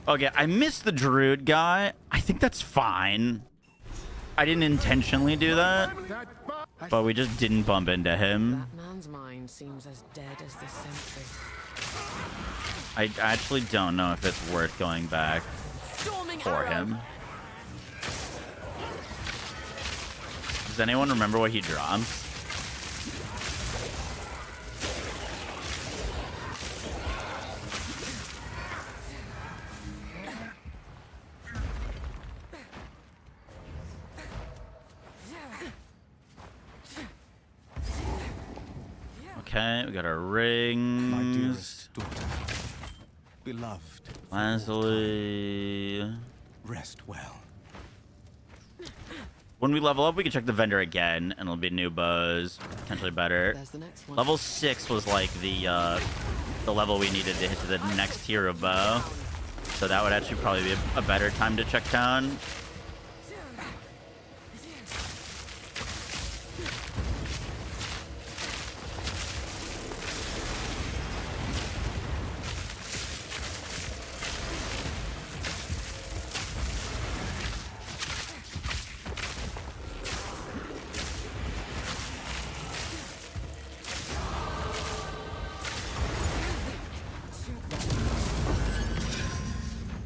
Okay, I missed the druid guy. I think that's fine. I didn't intentionally do that, but we just didn't bump into him. That man's mind seems as dead as the sentry. I actually don't know if it's worth going back for him. Does anyone remember what he drops? Okay, we got our rings. My dearest daughter, beloved, Leslie. rest well. When we level up, we can check the vendor again, and it'll be new bows, potentially better. There's the next one. Level 6 was like the level we needed to hit to the next tier of bow. So that would actually probably be a better time to check down.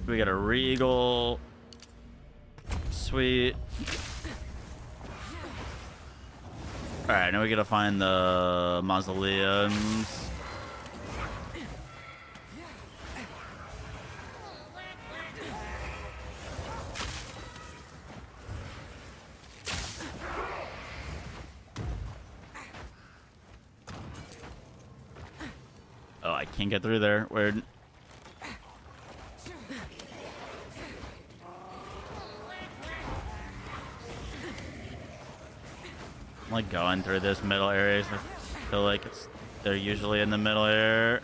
We got a regal. Sweet. Alright, now we gotta find the mausoleums. Oh, I can't get through there. Weird. I'm like going through this middle area. So I feel like they're usually in the middle area.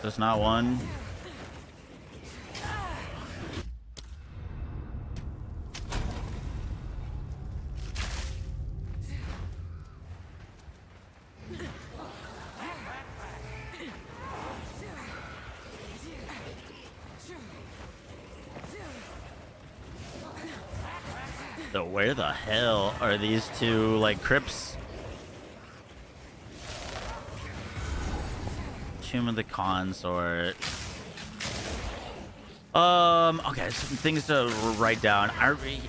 There's not one. So where the hell are these two, like, crypts? Tomb of the Consort. Okay, some things to write down.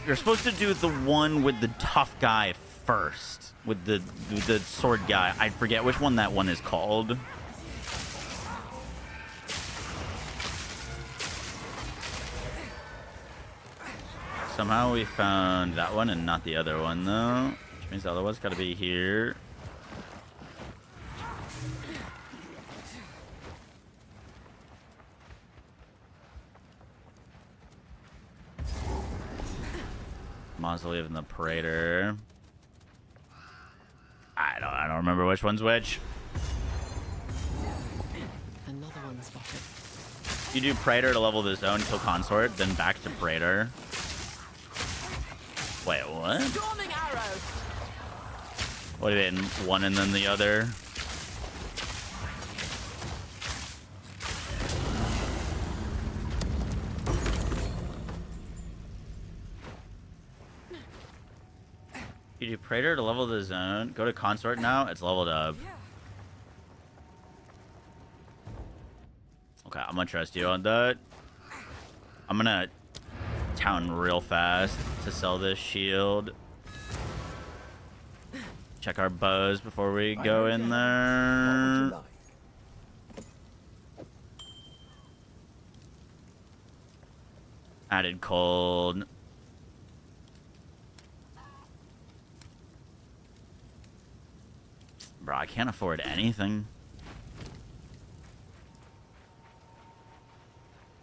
You're supposed to do the one with the tough guy first. With the sword guy. I forget which one that one is called. Somehow we found that one and not the other one, though. Which means the other one's got to be here. Mausoleum of the Praetor. I don't remember which one's which. Another one spotted. You do Praetor to level the zone, kill Consort, then back to Praetor. Wait, what? Storming arrow. What do you mean, one and then the other? You do Praetor to level the zone. Go to Consort now. It's leveled up. Okay, I'm gonna trust you on that. I'm gonna town real fast to sell this shield. Check our bows before we go in there. Added cold. Bro, I can't afford anything.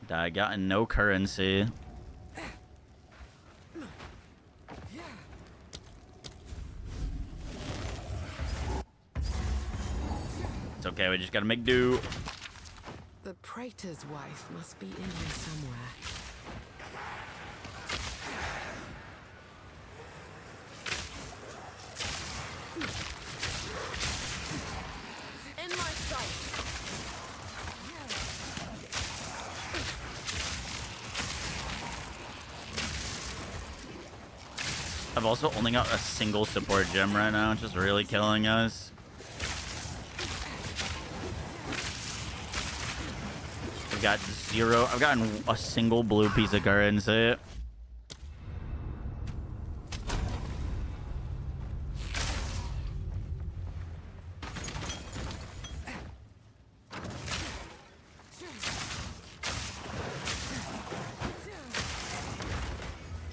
I got no currency. It's okay, we just gotta make do. The Praetor's wife must be in here somewhere. In my sight. I've also only got a single support gem right now, which is really killing us. I've got zero. I've gotten a single blue piece of currency.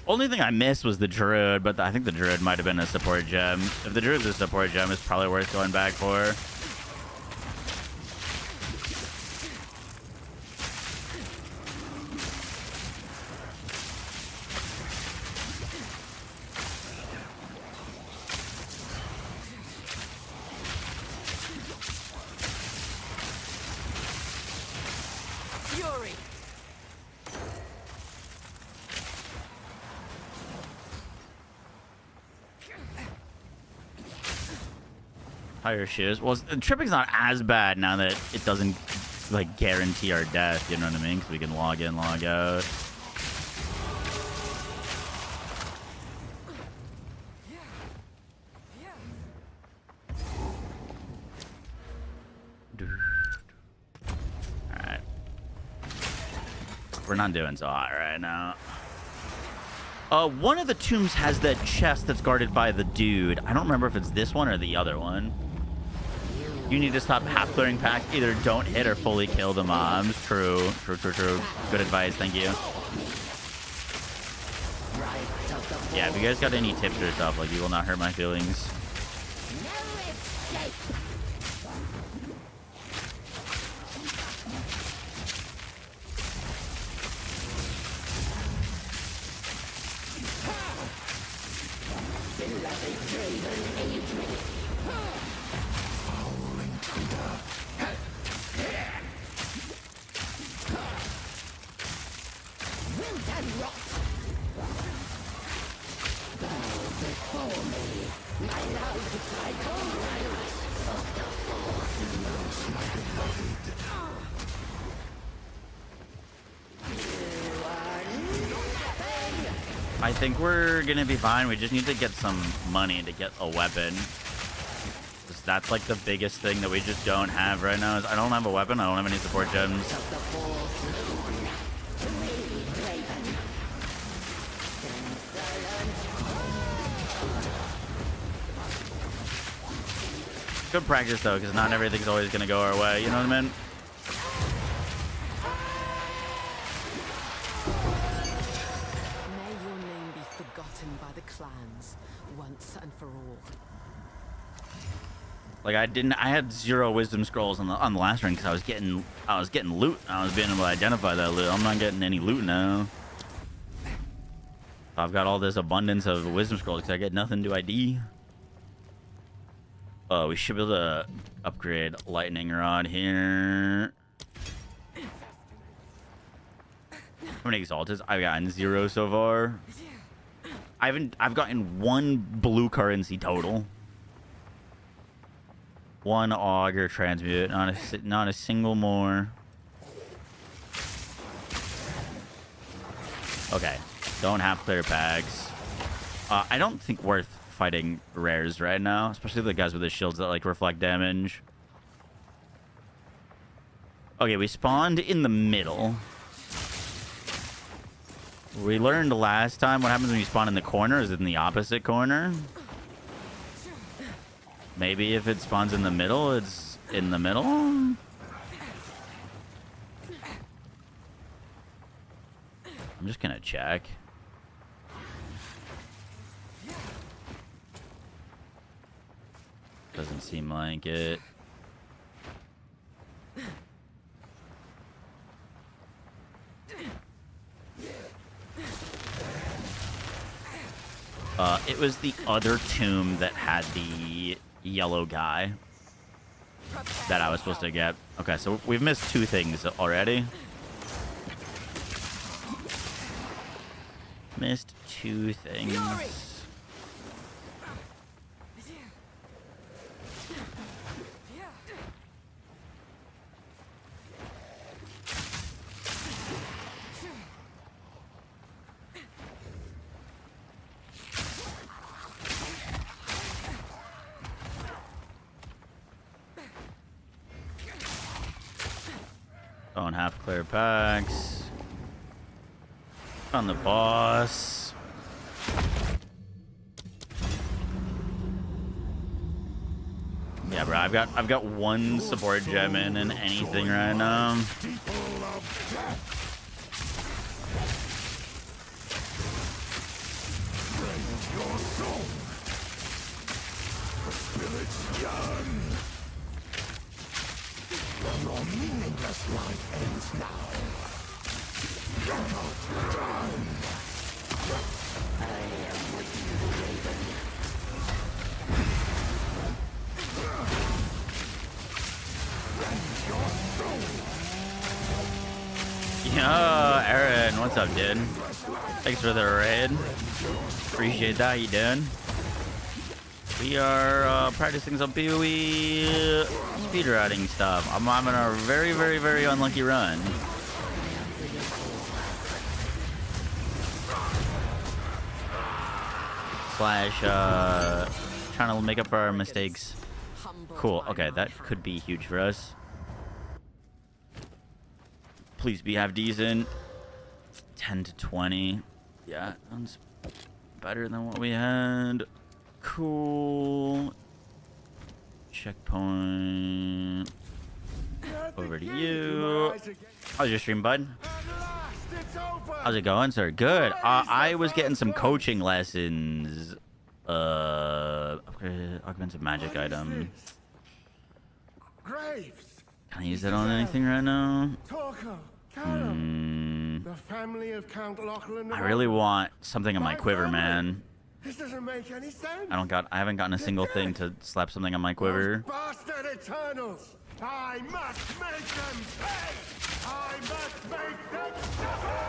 Only thing I missed was the Druid, but I think the Druid might have been a support gem. If the Druid's a support gem, it's probably worth going back for. Higher shoes. Well, tripping's not as bad now that it doesn't like guarantee our death. You know what I mean? Because we can log in, log out. All right. We're not doing so hot right now. One of the tombs has that chest that's guarded by the dude. I don't remember if it's this one or the other one. You need to stop half clearing packs. Either don't hit or fully kill the mobs. True. Good advice. Thank you. Yeah, if you guys got any tips or stuff, like, you will not hurt my feelings. I think we're gonna be fine. We just need to get some money to get a weapon. That's like the biggest thing that we just don't have right now. Is I don't have a weapon. I don't have any support gems. Good practice though, because not everything's always gonna go our way. You know what I mean? Like I had 0 wisdom scrolls on the last run because I was getting loot. I was being able to identify that loot. I'm not getting any loot now. I've got all this abundance of wisdom scrolls because I get nothing to ID. Oh, we should be able to upgrade lightning rod here. How many exalted? I've gotten 0 so far. I've gotten 1 blue currency total. 1 auger transmute, not a single more. Okay, don't have clear packs. I don't think worth fighting rares right now, especially the guys with the shields that like reflect damage. Okay, we spawned in the middle. We learned last time what happens when you spawn in the corner is in the opposite corner. Maybe if it spawns in the middle, it's in the middle. I'm just gonna check. Doesn't seem like it. It was the other tomb that had the yellow guy that I was supposed to get. Okay, so we've missed 2 things already. Missed 2 things. Don't have clear packs. On the boss. Yeah, bro, I've got 1 support gem in anything right now. Your meaningless life ends now. You're not done. I am with you, Raven. Rend your soul. Yo, Aaron, what's up, dude? Thanks for the raid. Appreciate that, you doing? We are practicing some PoE speedrunning stuff. I'm in a very, very, very unlucky run. Slash, trying to make up for our mistakes. Cool. Okay, that could be huge for us. Please be half decent. 10 to 20. Yeah, that's better than what we had. Cool. Checkpoint. Over to you. How's your stream, bud? How's it going, sir? Good. I was getting some coaching lessons. Augmented magic item. Can I use that on anything right now? I really want something on my quiver, man. This doesn't make any sense. I haven't gotten a single thing to slap something on my quiver. Bastard Eternals! I must make them pay! I must make them suffer!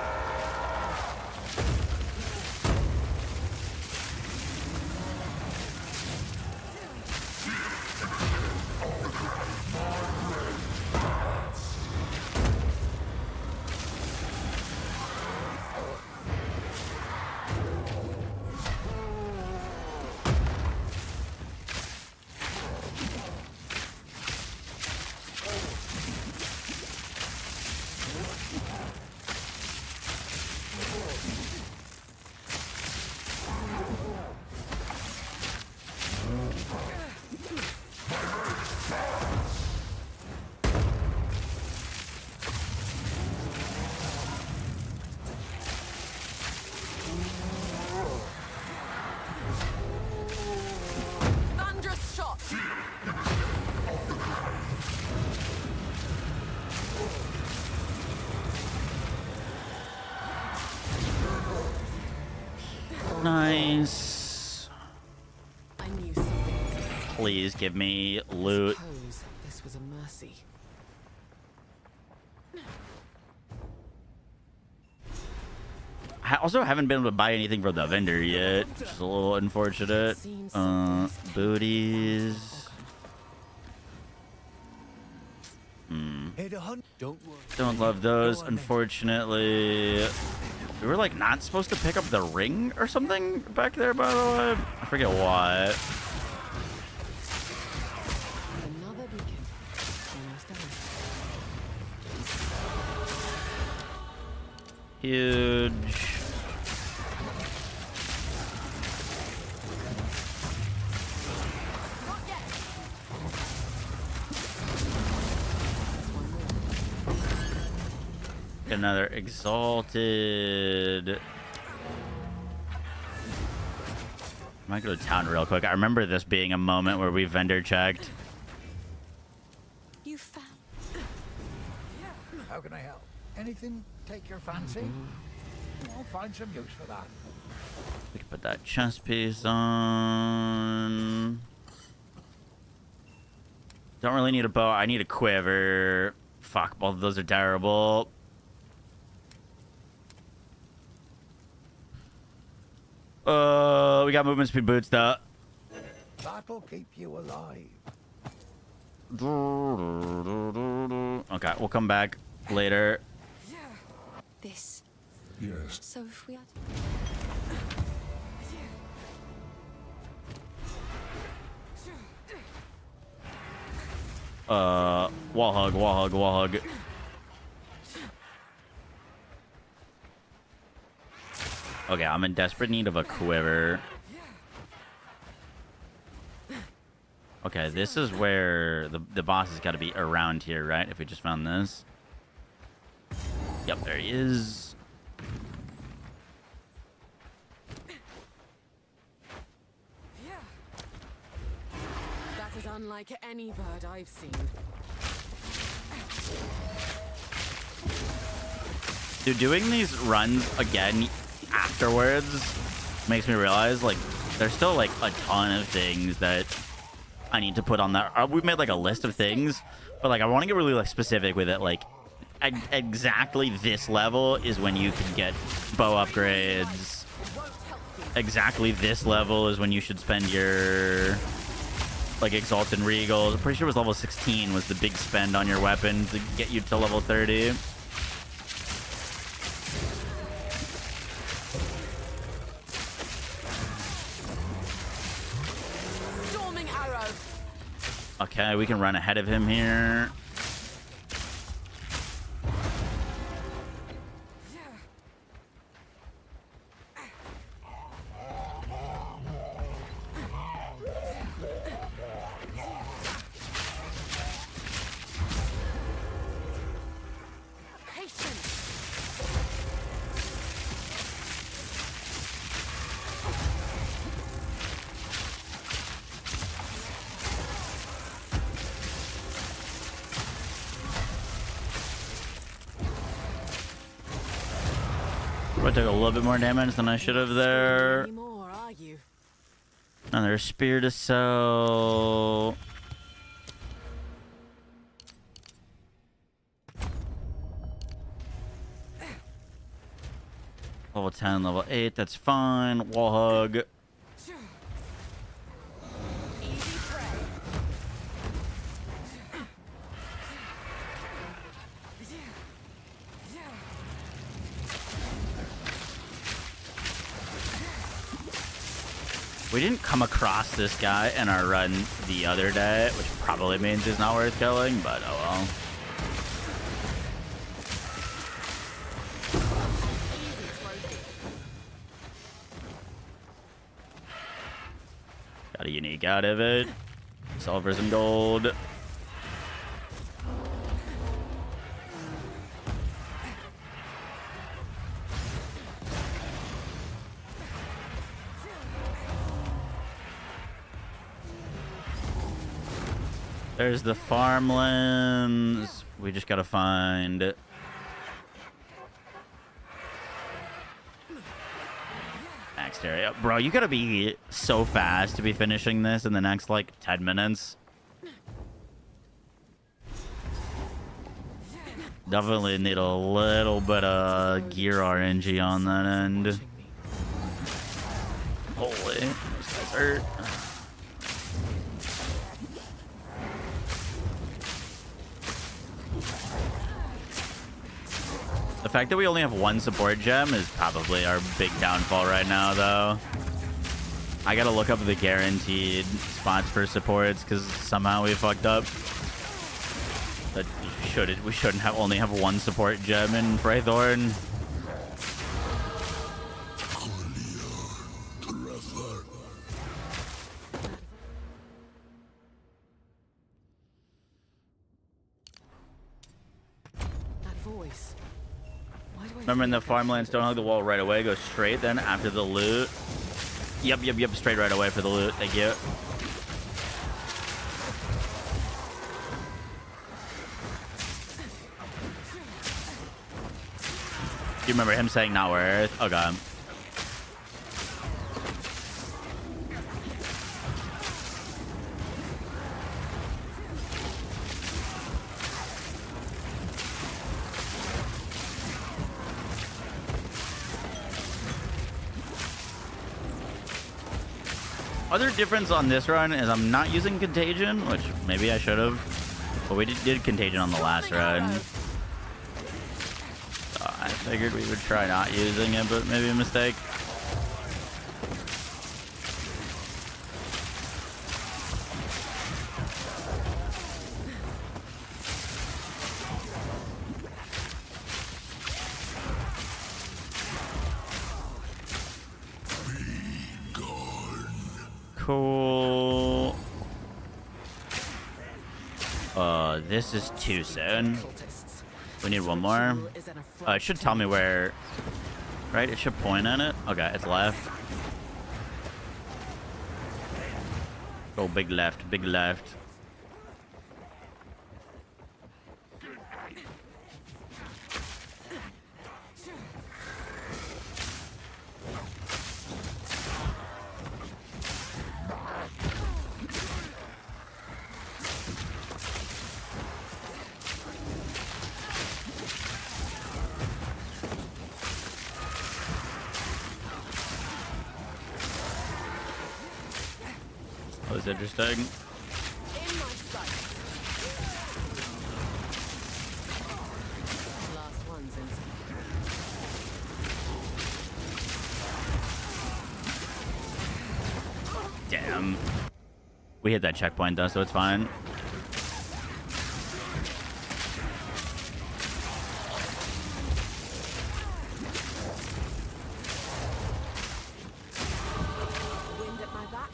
Nice. I knew something. Please give me loot. Hoze, this was a mercy. I also haven't been able to buy anything from the vendor yet, which is a little unfortunate. Booties. Don't love those, unfortunately. We were like not supposed to pick up the ring or something back there, by the way. I forget what. Another beacon. Almost done. Huge. Another exalted. I might go to town real quick. I remember this being a moment where we vendor checked. You found. How can I help? Anything take your fancy? I'll find some use for that. We can put that chest piece on. Don't really need a bow. I need a quiver. Fuck, both of those are terrible. We got movement speed boots though. That'll keep you alive. Okay, we'll come back later. This. Yes. So if we had. Wall hug, wall hug, wall hug. Okay, I'm in desperate need of a quiver. Okay, this is where the boss has got to be around here, right? If we just found this. Yep, there he is. That is unlike any bird I've seen. Dude, doing these runs again afterwards makes me realize, like, there's still, like, a ton of things that I need to put on that. We've made, like, a list of things, but, like, I want to get really, like, specific with it. Like, exactly this level is when you can get bow upgrades. exactly this level is when you should spend your like Exalted Regals. I'm pretty sure it was level 16 was the big spend on your weapon to get you to level 30. Storming arrow. Okay, we can run ahead of him here. I took a little bit more damage than I should have there. Anymore, are you? Another spear to sell. Level 10, level 8, that's fine. Wall hug. Easy prey. We didn't come across this guy in our run the other day, which probably means he's not worth killing, but oh well. Got a unique out of it. Sell for some gold. There's the farmlands. We just gotta find maxed area. Bro, you gotta be so fast to be finishing this in the next like 10 minutes. Definitely need a little bit of gear RNG on that end. Holy, this guy's hurt. The fact that we only have one support gem is probably our big downfall right now, though. I gotta look up the guaranteed spots for supports because somehow we fucked up. But we shouldn't have only have one support gem in Freythorn. That voice. Why do I Remember in the feel farmlands, don't hug the wall right away. Go straight then after the loot. Yep. Straight right away for the loot. Thank you. Do you remember him saying not worth? Oh god. Other difference on this run is I'm not using Contagion, which maybe I should have. But we did Contagion on the last run. So I figured we would try not using it, but maybe a mistake. Cool. This is too soon. We need one more. It should tell me where, right? It should point at it. Okay, it's left. Oh, big left, big left. was interesting. In my sight. Last one's in. Damn. We hit that checkpoint though, so it's fine. Wind at my back.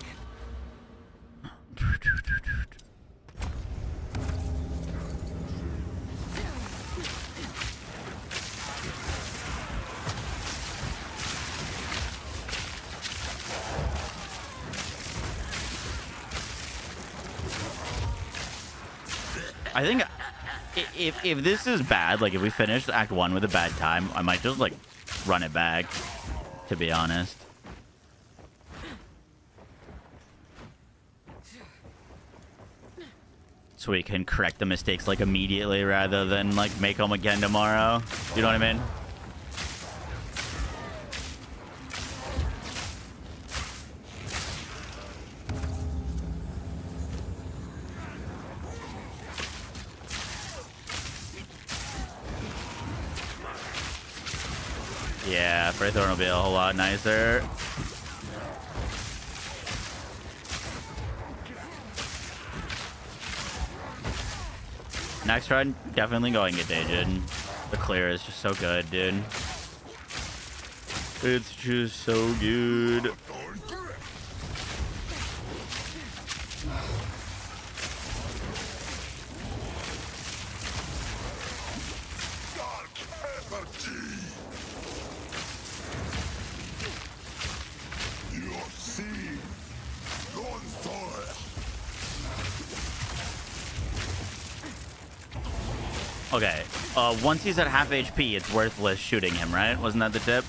I think if this is bad, like if we finish Act 1 with a bad time, I might just like run it back, to be honest. So we can correct the mistakes like immediately rather than like make them again tomorrow. You know what I mean? Yeah, Fraythorn will be a whole lot nicer. Next run, definitely going Contagion. The clear is just so good, dude. It's just so good. Okay, once he's at half HP, it's worthless shooting him, right? Wasn't that the tip?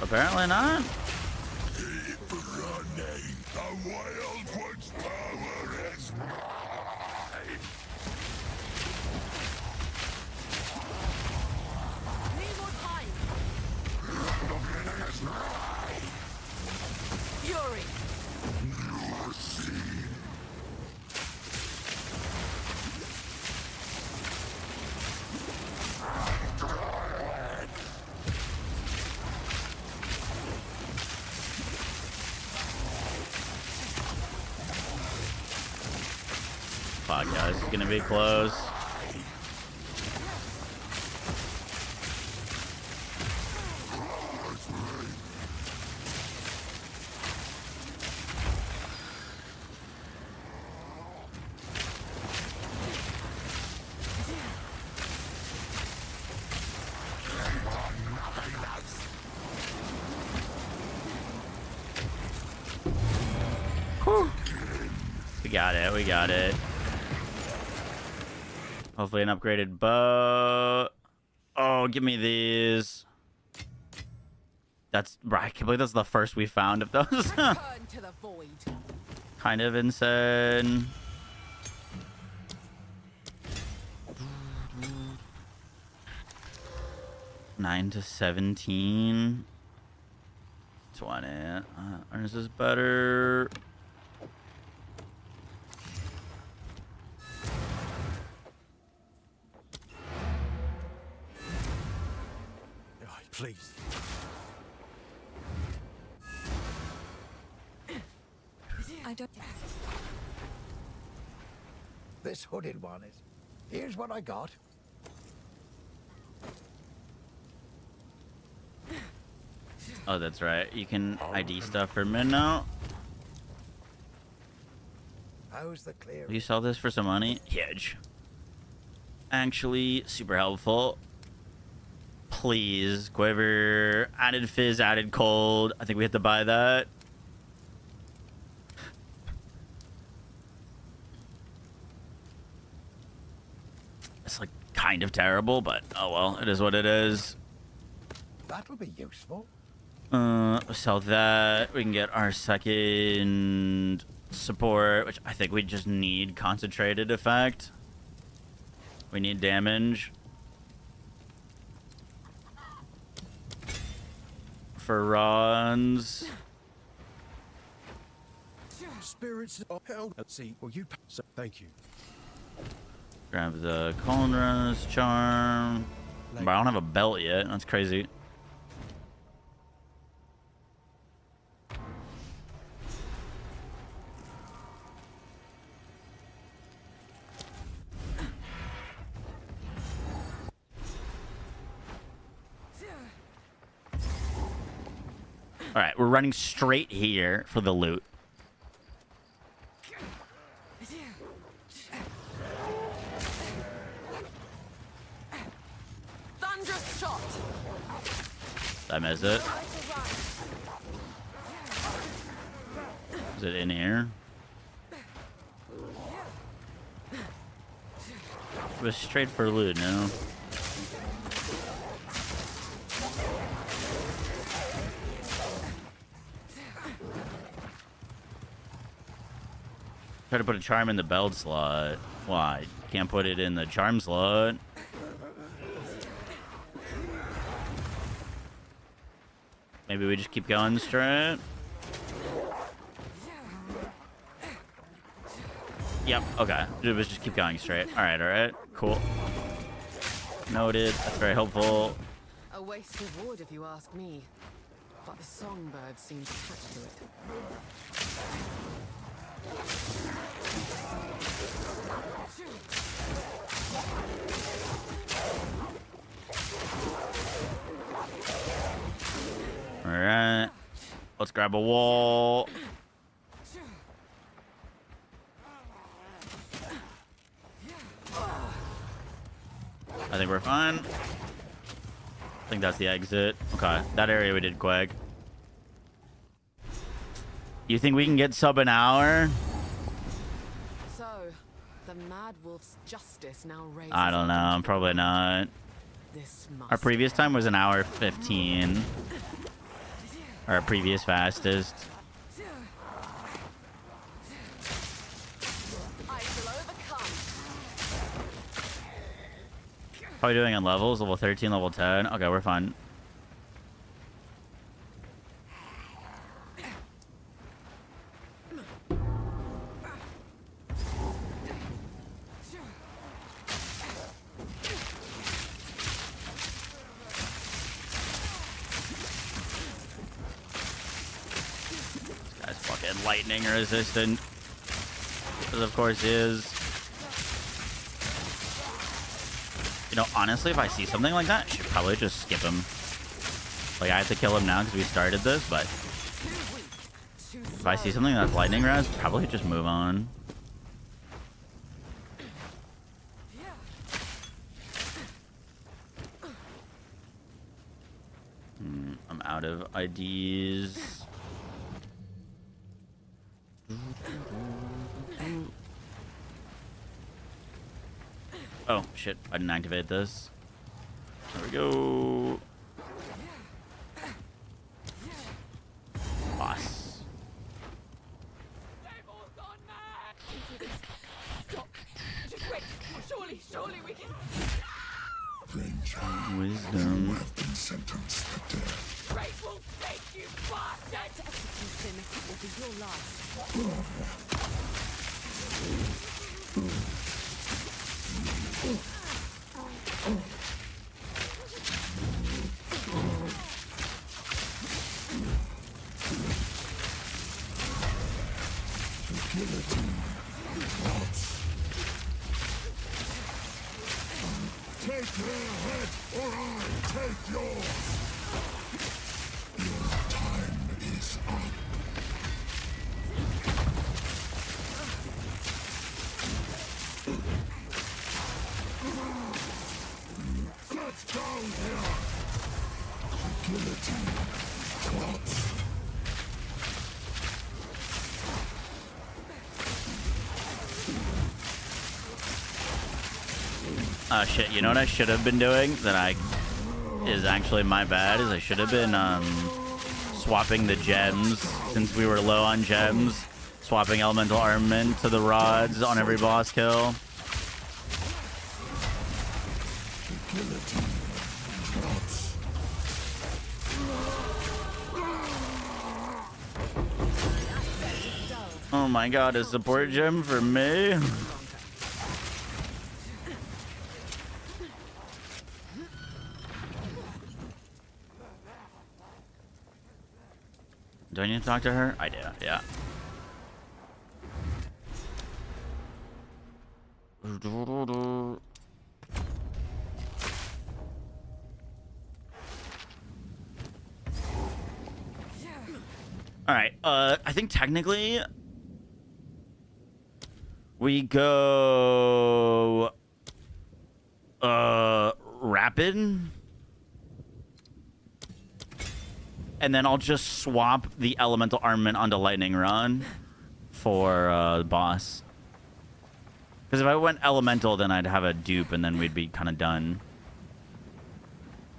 Apparently not. Fury. Fuck, guys, it's gonna be close. Whew. We got it, we got it. Hopefully an upgraded bow. Oh, give me these. That's right. I can't believe that's the first we found of those. Turn to the void. Kind of insane. Nine to 17. 20. Ours is better. Please. I don't. This hooded one is. Here's what I got. Oh, that's right. You can ID stuff for mid now. How's the clear? Will you sell this for some money? Huge. Actually, super helpful. Please, Quiver. Added fizz, added cold. I think we have to buy that. It's like kind of terrible, but oh well, it is what it is. That'll be useful. Sell that. We can get our second support, which I think we just need concentrated effect. We need damage. For runs. Spirits of hell at sea. Well, you. So, thank you. Grab the Conra's charm. But I don't have a belt yet. That's crazy. All right, we're running straight here for the loot. Thunderous shot. Did I miss it? Is it in here? It was straight for loot, no? Try to put a charm in the belt slot. Why? Can't put it in the charm slot. Maybe we just keep going straight. Yep, okay. Let's just keep going straight. Alright, cool. Noted. That's very helpful. A waste of wood, if you ask me. But the songbird seems attached to it. Alright. Let's grab a wall. I think we're fine. I think that's the exit. Okay, that area we did quick. You think we can get sub an hour? So, the Mad Wolf's justice now raises. I don't know. Probably not. This Our previous time was an hour 15. Our previous fastest. I shall overcome. How are we doing on levels? Level 13, level 10. Okay, we're fine. Lightning resistant, as of course is. You know, honestly, if I see something like that, I should probably just skip him. Like, I have to kill him now because we started this, but if I see something that's lightning res, probably just move on. I'm out of IDs. Oh, shit. I didn't activate this. There we go. Boss. They've all gone mad. Stop. Just wait. Surely we can. Wisdom. Great will take you, bastard. To execution will be your last. Take their head, or I take yours. Your time is up. Let's go here. Guillotine. Clots. Oh shit, you know what I should have been doing that is actually my bad, is I should have been swapping the gems since we were low on gems. Swapping elemental armament to the rods on every boss kill. Oh my god, a support gem for me? Do I need to talk to her? I do, yeah. Alright, I think technically we go rapid, and then I'll just swap the elemental armament onto lightning run for the boss. Because if I went elemental, then I'd have a dupe, and then we'd be kind of done.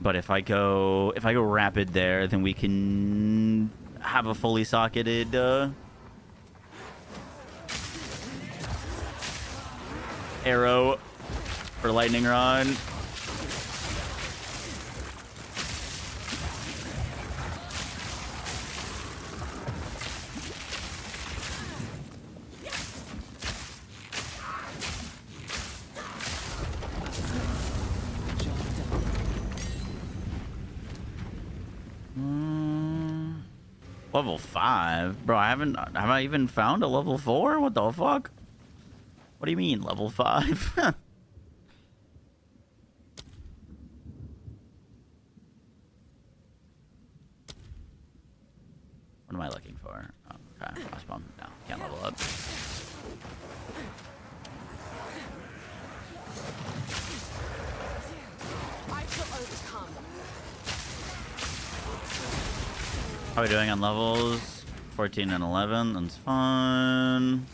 But if I go rapid there, then we can have a fully socketed arrow for lightning run. Level 5? Bro, have I even found a level 4? What the fuck? What do you mean, level 5? What am I looking for? Oh, okay, boss bomb. No, can't level up. How are we doing on levels? 14 and 11. That's fun.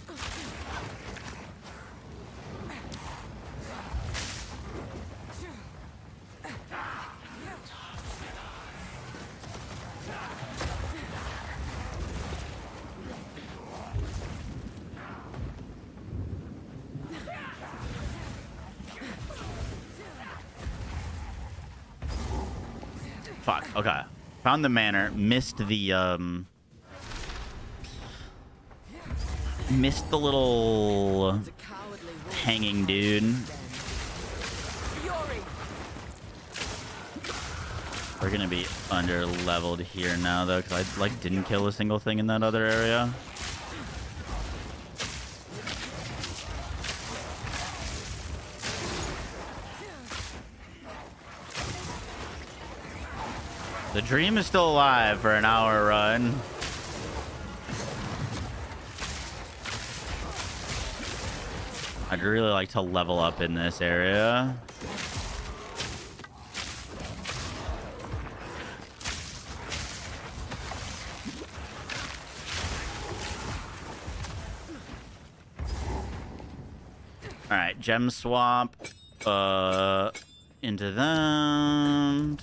Fuck. Okay. Found the manor, missed the little hanging dude. We're gonna be under leveled here now though, because I didn't kill a single thing in that other area. The dream is still alive for an hour run. I'd really like to level up in this area. Alright, gem swap into that.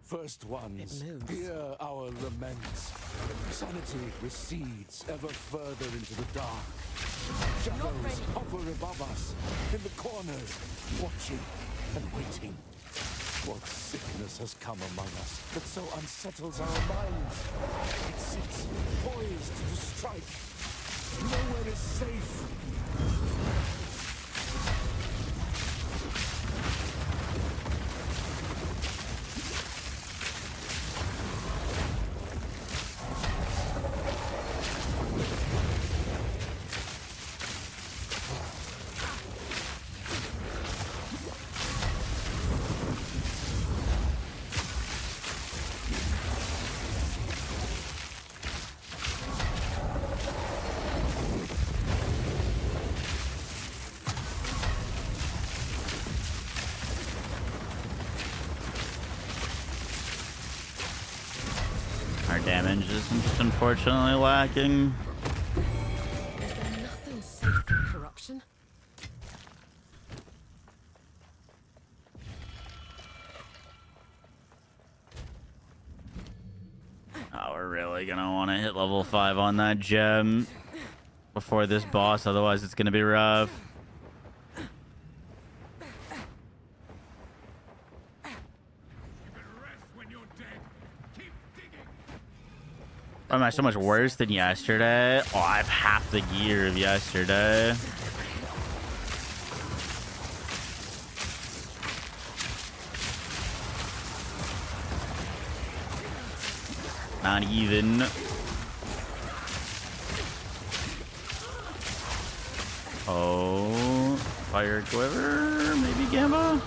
First ones, hear our laments. Sanity recedes ever further into the dark. Shadows hover above us, in the corners, watching and waiting. What sickness has come among us that so unsettles our minds? It sits poised to strike. Nowhere is safe. Damage is just unfortunately lacking. Is there nothing safe from corruption? Oh, we're really really gonna want to hit level 5 on that gem before this boss, otherwise it's gonna be rough. Why am I so much worse than yesterday? Oh, I have half the gear of yesterday. Not even. Oh, fire quiver, maybe Gamba.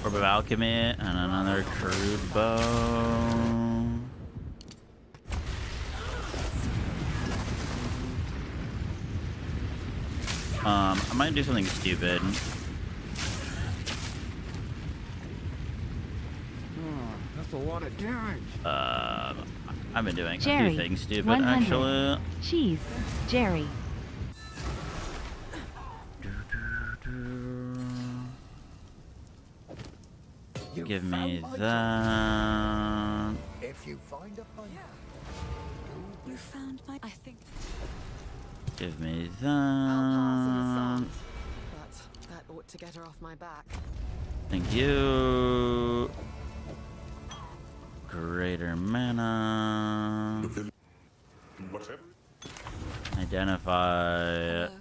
Orb of Alchemy and another crude bow. I might do something stupid. That's a lot of damage. I've been doing Jerry, a few things stupid 100. actually. Cheese, Jerry. Give me that. If you find a pipe, You found my. I think. Give me I'll pass it as that. song, but that ought to get her off my back. Thank you. Greater mana. Identify. Hello.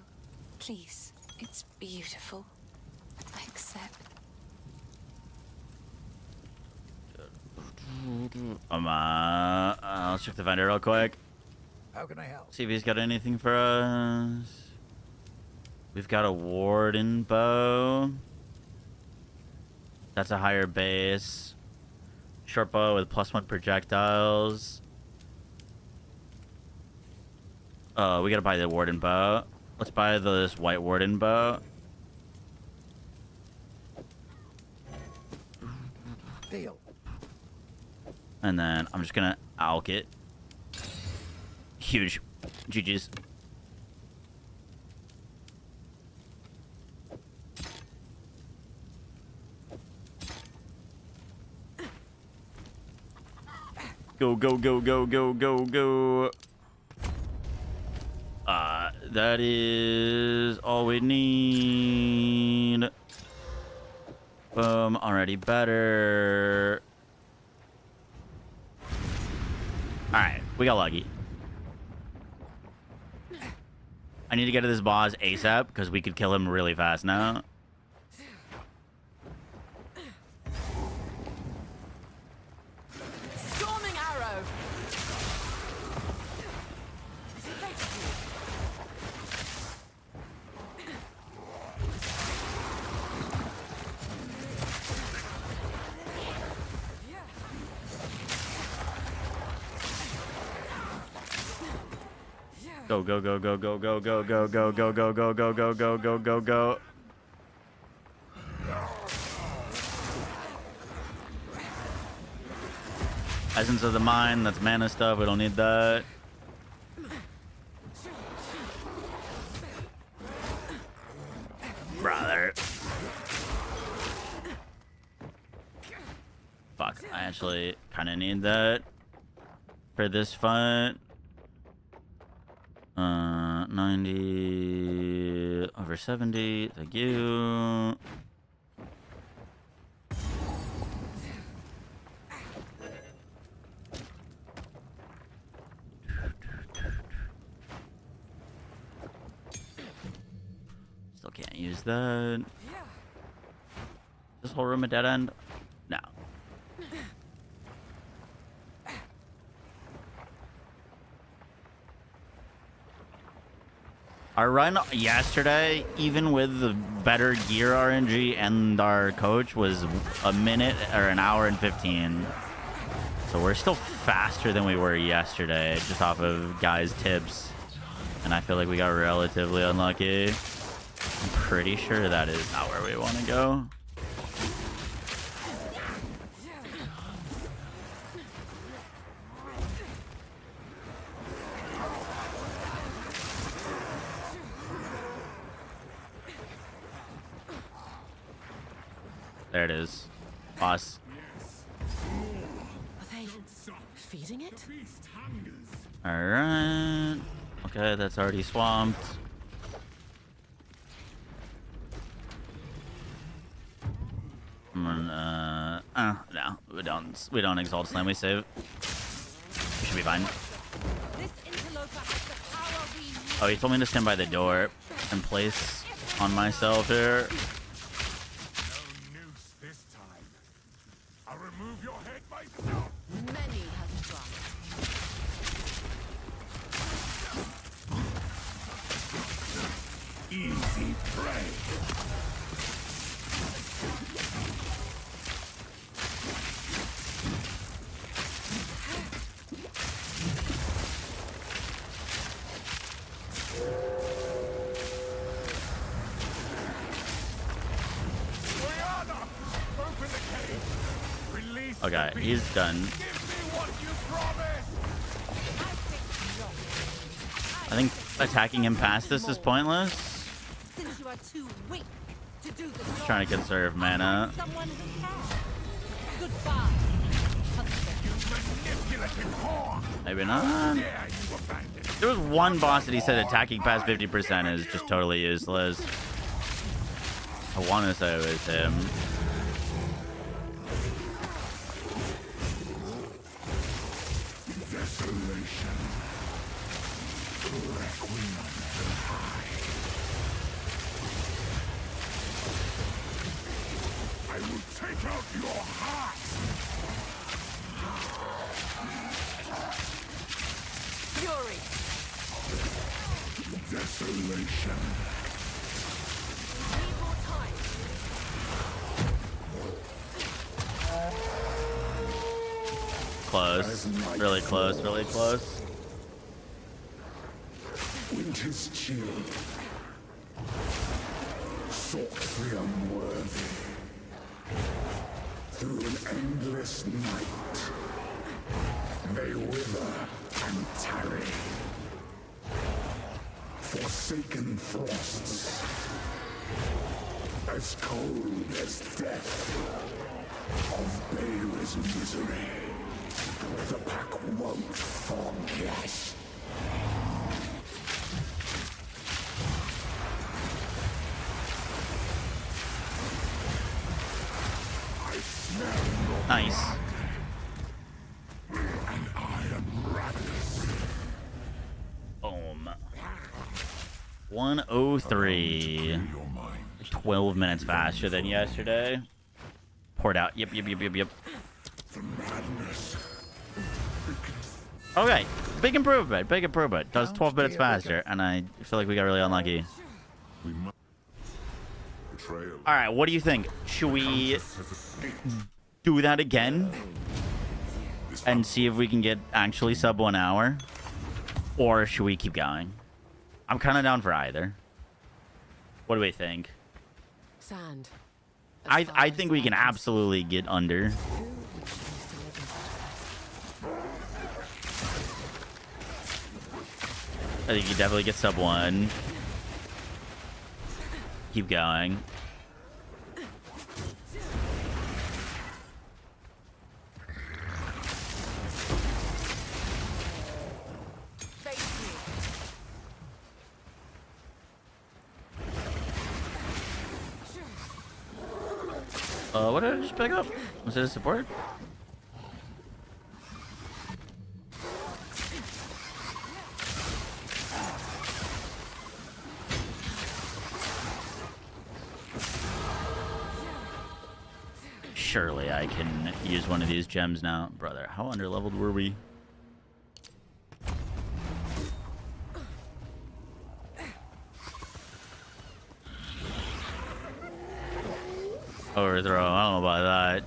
Please, it's beautiful. I accept. Let's check the vendor real quick. how can I help? See if he's got anything for us. We've got a warden bow. That's a higher base. Short bow with +1 projectiles. Oh, we gotta buy the warden bow. Let's buy this white warden bow. Deal. And then I'm just gonna alk it. Huge. GG's. Go, go, go, go, go, go, go. That is all we need. Boom, already better. Alright, we got lucky. I need to get to this boss ASAP because we could kill him really fast now. Storming arrow. Go, go, go, go, go, go, go, go, go, go, go, go, go, go, go, go, go, go. Essence of the Mind, that's mana stuff, we don't need that. Brother. Fuck, I actually kind of need that for this fight. 90 over 70, thank you. Still can't use that. This whole room a dead end? No. Our run yesterday, even with the better gear RNG and our coach, was a minute or an hour and 15. So we're still faster than we were yesterday, just off of guys' tips. And I feel like we got relatively unlucky. I'm pretty sure that is not where we want to go. There it is. Boss. Are they feeding it? Alright. Okay, that's already swamped. No, we don't exalt slam, we save. We should be fine. Oh, he told me to stand by the door and place on myself here. No noose this time. I'll remove your head myself. Many have tried. Easy prey. Okay, he's done. I think attacking him past this is pointless. Since you are too weak to do the Just trying to conserve mana. someone who can. Goodbye. Maybe not. There was one boss that he said attacking past 50% is just totally useless. I want to say it was him. Desolation. I will take out your heart. Fury. Desolation. Need more time. Close. Really close, really close. Winter's chill. Sought the unworthy. Through an endless night. They wither and tarry. Forsaken frosts. As cold as death. Of Bael's misery. The pack won't forget. I smell your Nice. and I am ravenous. Boom. 103. Your mind. 12 minutes faster than yesterday. Poured out. Yep. The madness. Okay. Big improvement. Big improvement. Does 12 minutes faster. And I feel like we got really unlucky. We must. Betrayal. Alright, what do you think? Should we do that again? And see if we can get actually sub 1 hour? Or should we keep going? I'm kind of down for either. What do we think? Sand. I think we can absolutely get under. I think you definitely get sub 1. Keep going. What did I just pick up? Was it a support? Surely I can use one of these gems now. Brother, how underleveled were we? Overthrow. I don't know about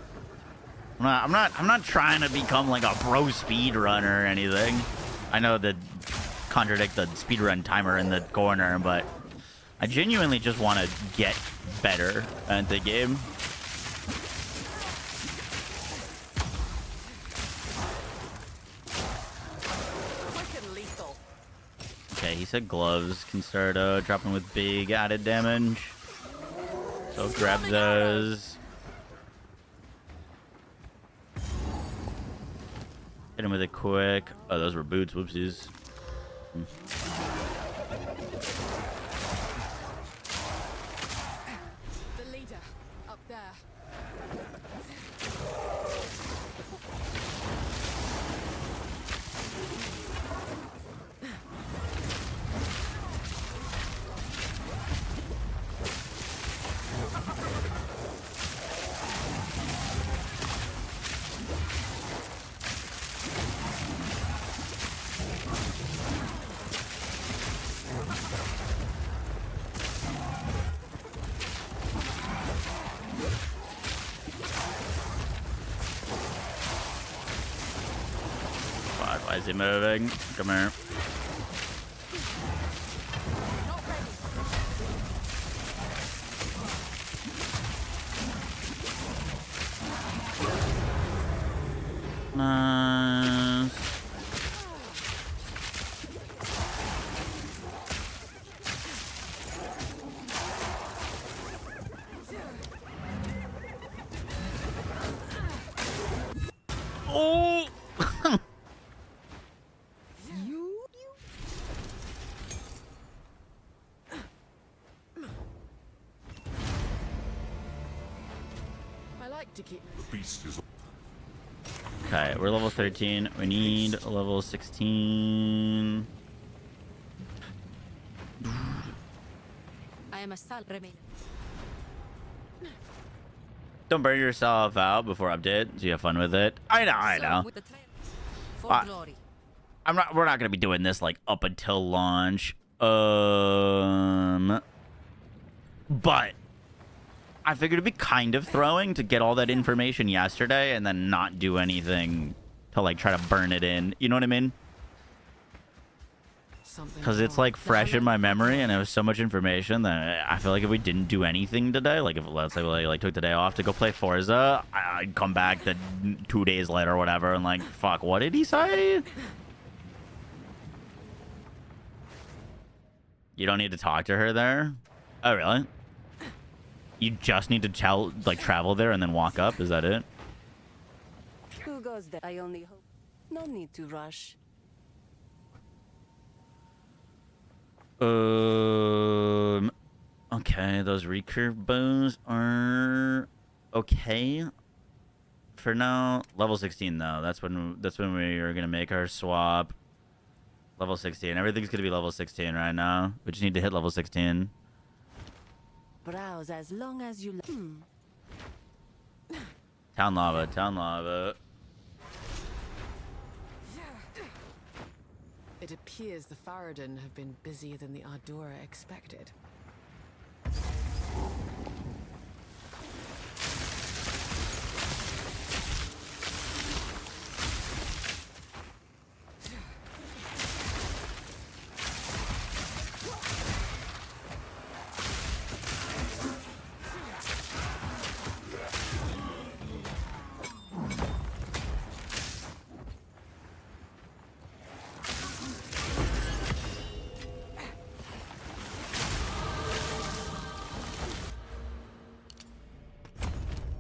that. I'm not trying to become like a pro speedrunner or anything. I know that contradict the speedrun timer in the corner, but I genuinely just want to get better at the game. Okay, he said gloves can start dropping with big added damage. So grab those. Hit him with it quick. Oh, those were boots. Whoopsies. The leader, up there. God, why is he moving? Come here. Nice. Oh! I like to keep. Okay, we're level 13. We need a level 16. I am a sal remain. Don't burn yourself out before update, so you have fun with it. I know. With the trail for glory. We're not gonna be doing this like up until launch. But I figured it'd be kind of throwing to get all that information yesterday and then not do anything to like try to burn it in. You know what I mean? Because it's like fresh in my memory and it was so much information that I feel like if we didn't do anything today, like if let's say we like took the day off to go play Forza, I'd come back 2 days later or whatever and like, fuck, what did he say? You don't need to talk to her there? Oh, really? You just need to travel there and then walk up? Is that it? Who goes there? I only hope. No need to rush. Okay, those recurve bows are okay for now. Level 16 though. That's when we are gonna make our swap. Level 16. Everything's gonna be level 16 right now. We just need to hit level 16. Browse as long as you like. Town lava, town lava. It appears the Faradin have been busier than the Ardora expected.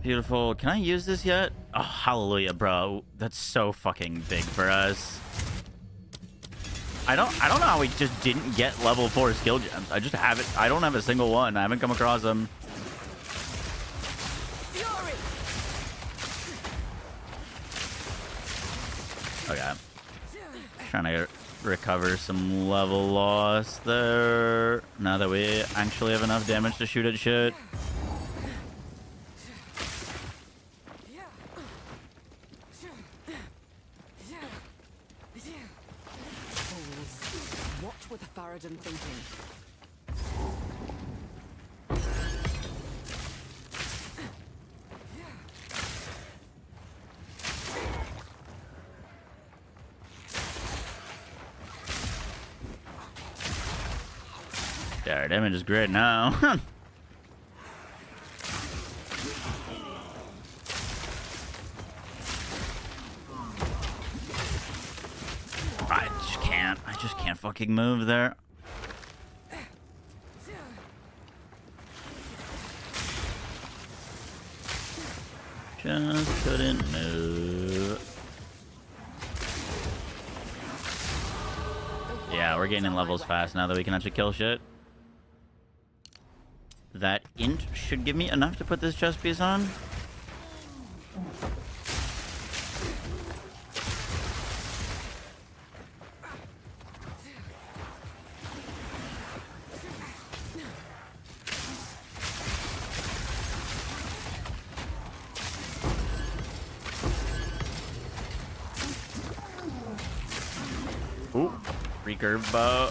Beautiful. Can I use this yet? Oh, hallelujah, bro. That's so fucking big for us. I don't know how we just didn't get level 4 skill gems. I just haven't. I don't have a single one. I haven't come across them. Okay. Trying to recover some level loss there. Now that we actually have enough damage to shoot at shit. What were the Faradin thinking? Yeah, our damage is great now. I just can't fucking move there. Just couldn't move. Yeah, we're gaining levels fast now that we can actually kill shit. That int should give me enough to put this chest piece on. Ooh, recurve bow.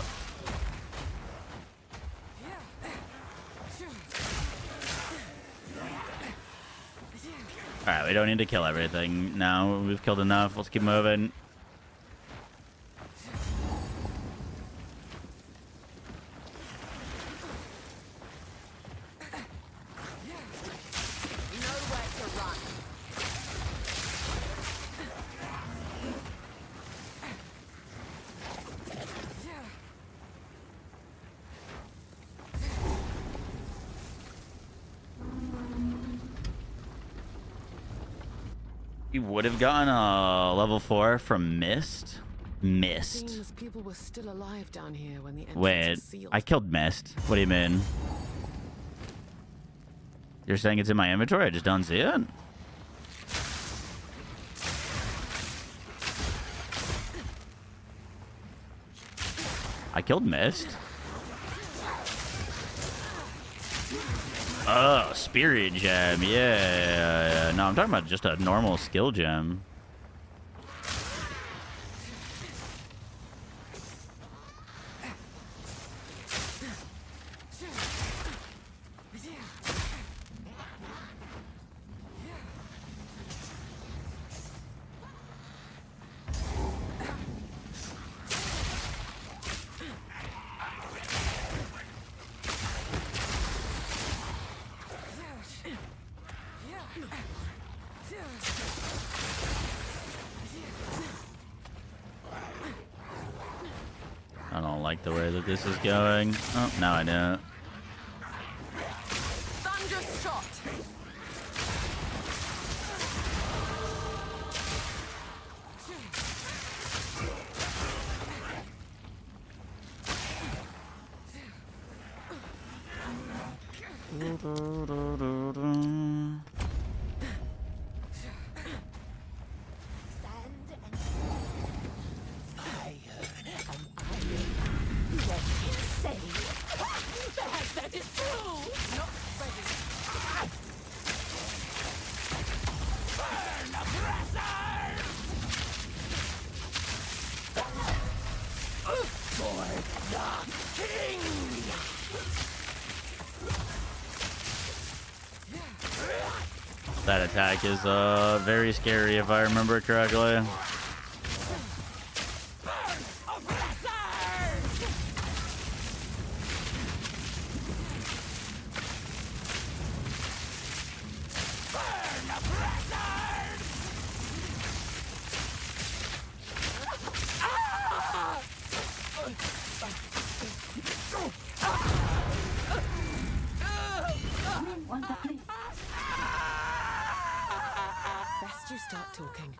Alright, we don't need to kill everything now. We've killed enough. Let's keep moving. We would have gotten a level 4 from Mist. Mist. Seems people were still alive down here when the entrance Wait, was sealed. I killed Mist. What do you mean? You're saying it's in my inventory? I just don't see it? I killed Mist. Oh, spirit gem. Yeah. No, I'm talking about just a normal skill gem. I don't like the way that this is going. Oh, now I know. Thunder shot. That attack is very scary if I remember correctly. Best you start talking.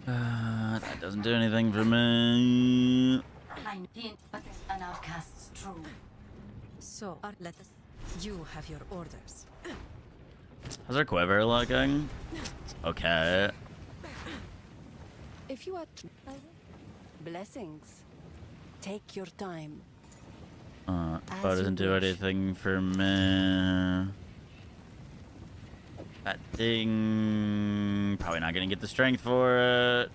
That doesn't do anything for me. An outcast's true. So, let us. You have your orders. How's our quiver looking? Okay. If you are blessings, take your time. Bow doesn't do anything for me. That thing, probably not gonna get the strength for it.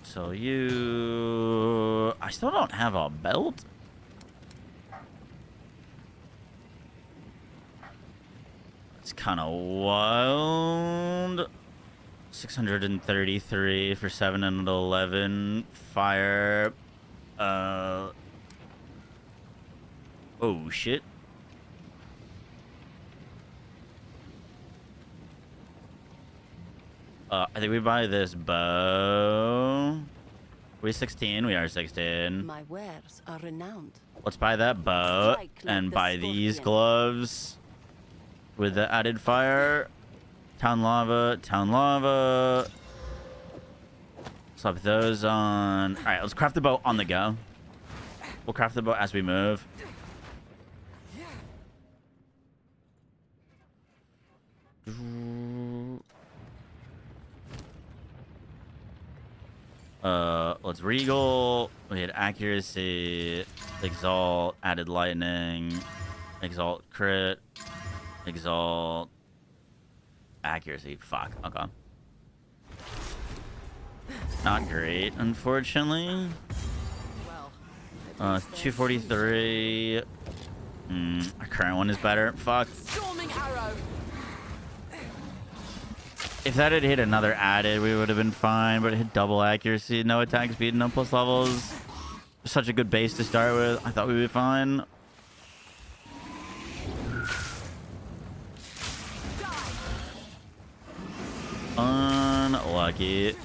So you, I still don't have a belt. It's kind of wild. 633 for 7 and 11 fire. Oh shit. I think we buy this bow. We 16? We are 16. My wares are renowned. Let's buy that bow and buy these gloves with the added fire. Town lava, town lava. Slap those on. All right, let's craft the bow on the go. We'll craft the bow as we move. Let's regal. We had accuracy, exalt, added lightning, exalt crit, exalt accuracy. Fuck. Okay. Not great, unfortunately. 243. Our current one is better. Fuck. Storming arrow. If that had hit another added, we would have been fine, but it hit double accuracy, no attack speed, no plus levels. Such a good base to start with. I thought we'd be fine. Unlucky.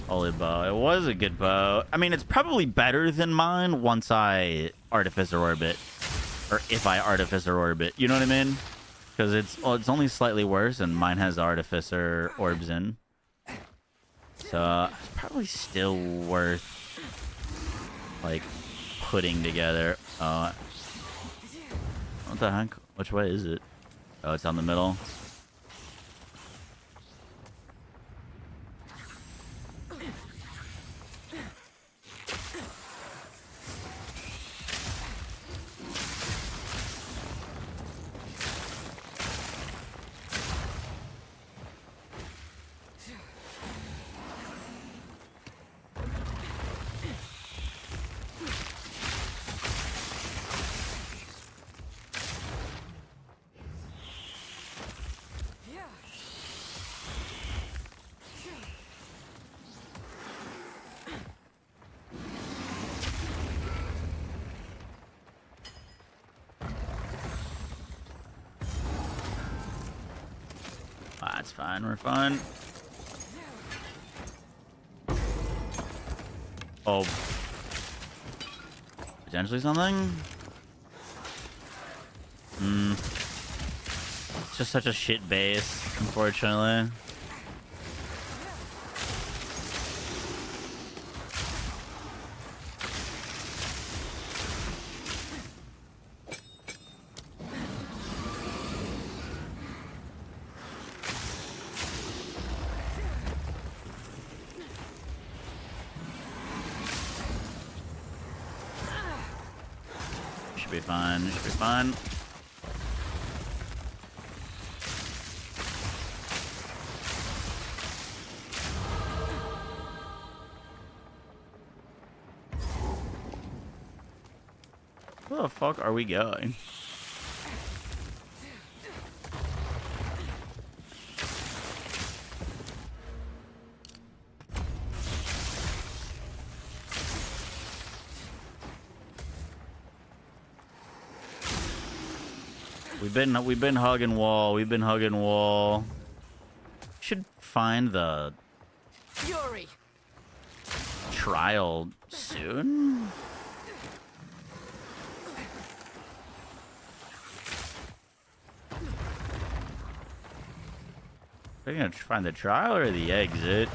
Holy bow. It was a good bow. I mean, it's probably better than mine once I Artificer Orbit. Or if I Artificer Orbit. You know what I mean? Because it's only slightly worse, and mine has Artificer Orbs in. So, it's probably still worth, like, putting together. What the heck? Which way is it? Oh, it's on the middle. That's fine. We're fine. Oh. Potentially something? It's just such a shit base, unfortunately. Should be fine. Should be fine. Where the fuck are we going? We've been hugging wall. We've been hugging wall. Should find the Fury. trial soon. Are you gonna find the trial or the exit?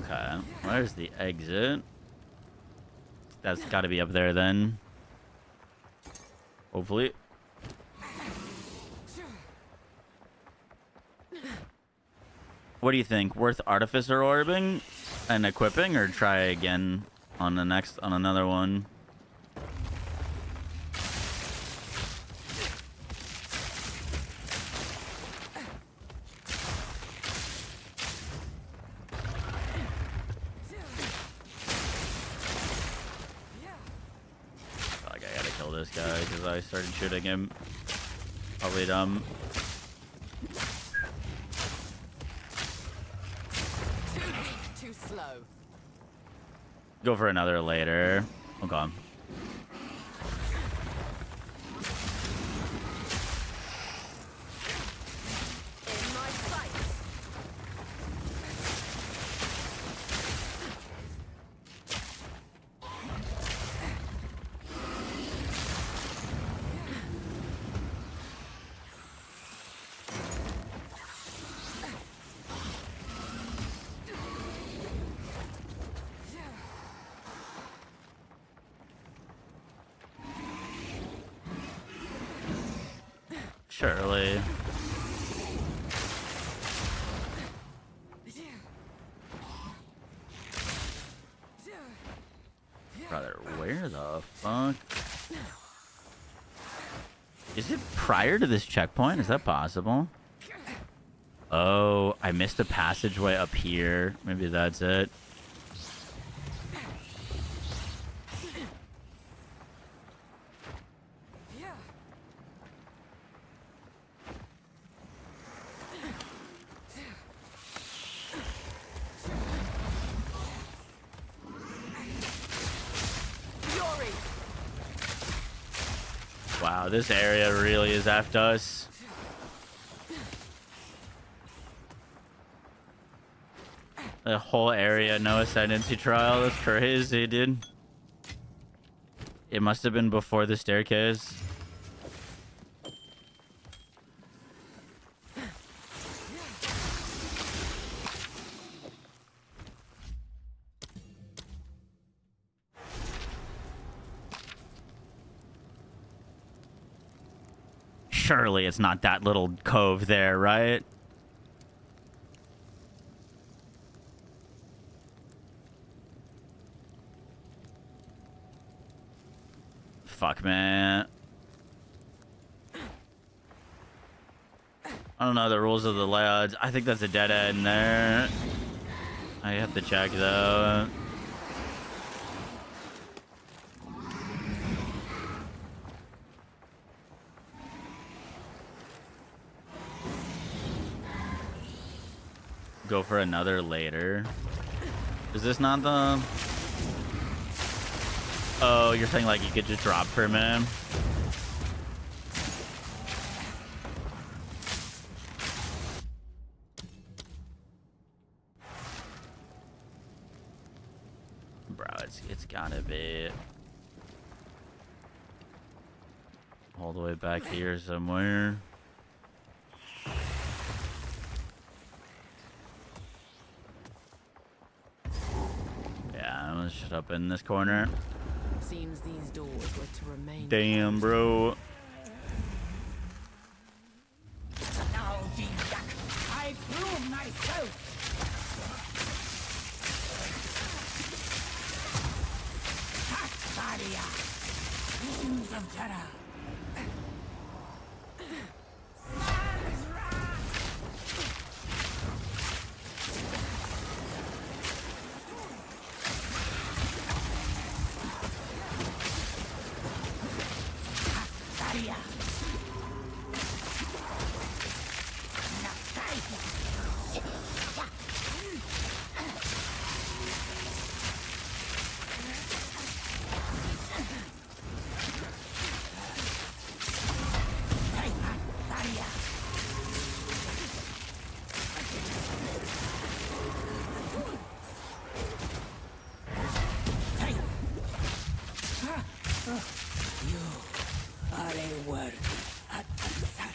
Okay, where's the exit? That's got to be up there then. Hopefully. What do you think? Worth Artificer Orbing and equipping, or try again on another one? this guy because I started shooting him. Probably dumb. Too slow. Go for another later. Okay. Surely. Brother, where the fuck? Is it prior to this checkpoint? Is that possible? Oh, I missed a passageway up here. Maybe that's it. Wow, this area really is after us. The whole area, no ascendancy trial. That's crazy, dude. It must have been before the staircase. Surely it's not that little cove there, right? Fuck, man. I don't know the rules of the layouts. I think that's a dead end there. I have to check, though. Go for another later. Is this not the... Oh, you're saying like you could just drop for a minute? Bro, it's gotta be all the way back here somewhere. Yeah, I'm gonna shut up in this corner. Seems these doors were to remain. Damn, bro. Now, I prove myself. Akbaria, Winds of Terror.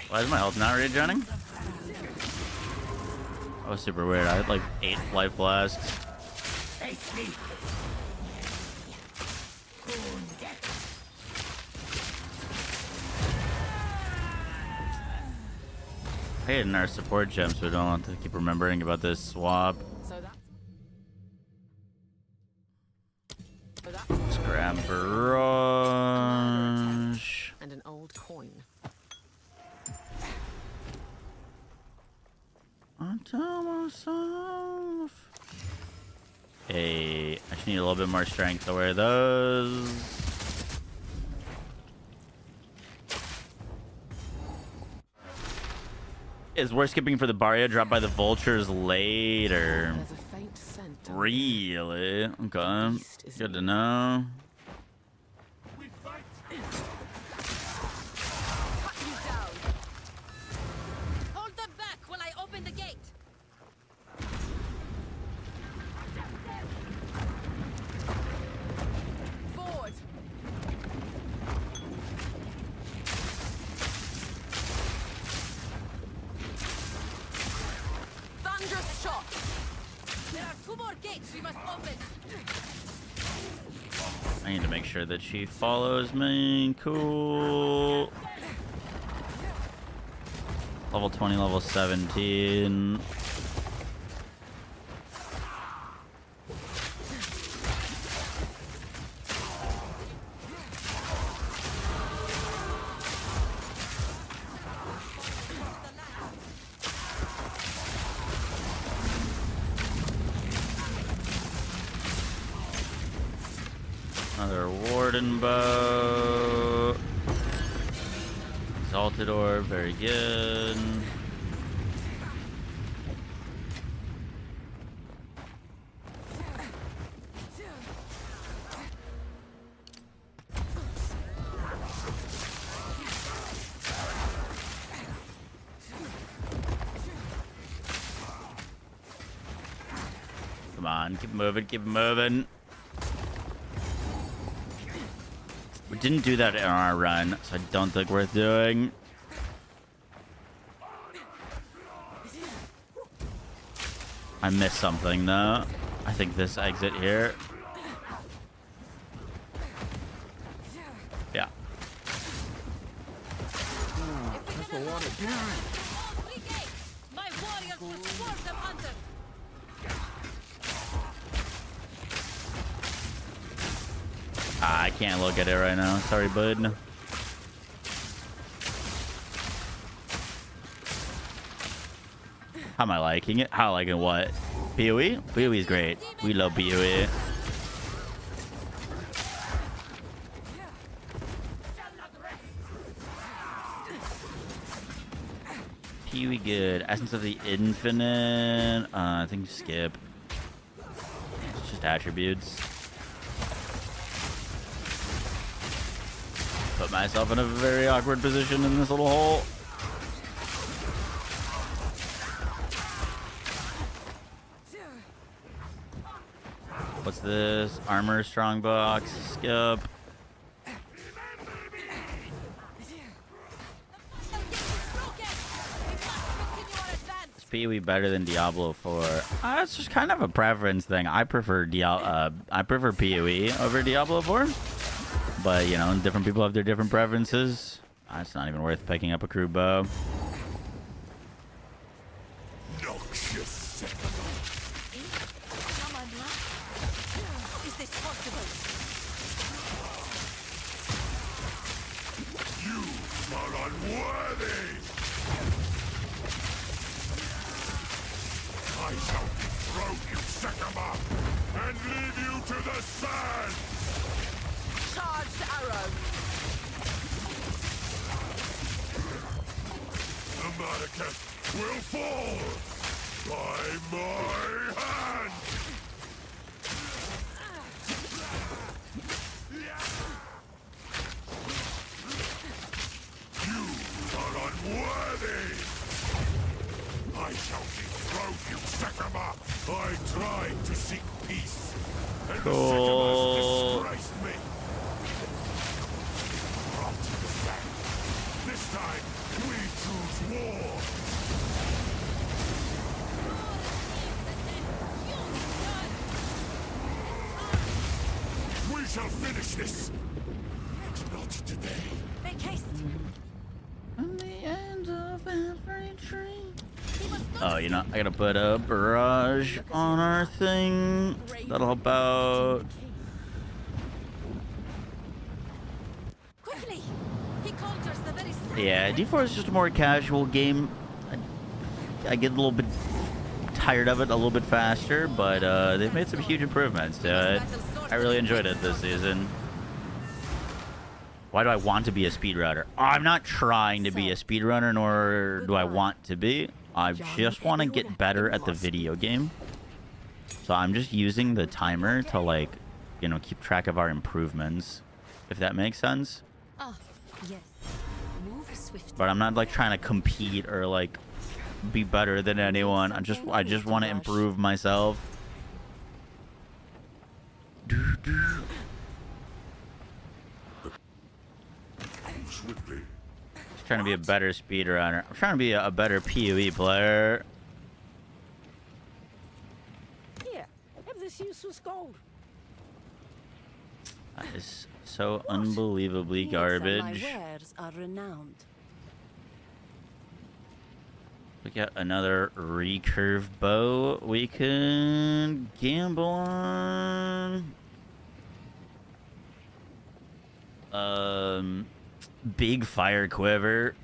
Why is my health not regenerating? That was super weird. I had like 8 life flasks. I hate in our support gems, so we don't want to keep remembering about this swap. Scram barrage. And an old coin. I tell myself. Hey, I just need a little bit more strength to wear those. Is we're skipping for the barrier dropped by the vultures later. There's a faint scent. Really? Okay. Good to know. Hold them back while I open the gate. Forward. Thunderous shot. There are 2 more gates we must open. I need to make sure that she follows me. Cool. Level 20, level 17. Another warden bow. Exalted orb, very good. Come on, keep moving, keep moving. We didn't do that in our run, so I don't think worth doing. I missed something though. I think this exit here. Yeah. My warriors will swarm them under. I can't look at it right now. Sorry, bud. How am I liking it? How liking what? PoE? PoE is great. We love PoE. PoE good. Essence of the Infinite. I think skip. It's just attributes. Put myself in a very awkward position in this little hole. What's this? Armor, strong box, skip. Is PoE better than Diablo 4? It's just kind of a preference thing. I prefer PoE over Diablo 4. But, you know, different people have their different preferences. It's not even worth picking up a crew bow. Is this possible? You are unworthy! I shall dethrone you, Sekama, and lead you to the sand! Charged arrow. The Mannequin will fall by my hand! You are unworthy! I shall dethrone you, Sekama! I tried to seek peace, and the Sekamas disgraced me! This time, we choose war! We shall finish this! But not today. Make haste. On the end of every tree. Oh, you know, I gotta put a barrage on our thing. That'll help out. Quickly! He conjures the very sound. Yeah, D4 is just a more casual game. I get a little bit tired of it a little bit faster, but they've made some huge improvements to it. I really enjoyed it this season. Why do I want to be a speedrunner? I'm not trying to be a speedrunner, nor do I want to be. I just want to get better at the video game. So I'm just using the timer to, like, you know, keep track of our improvements, if that makes sense. Ah, yes. Move swiftly. But I'm not, like, trying to compete or, like, be better than anyone. I just want to improve myself. Just trying to be a better speedrunner. I'm trying to be a better PoE player. Here, have this useless gold. That is so unbelievably garbage. My wares are renowned. We got another recurve bow we can gamble on. Big fire quiver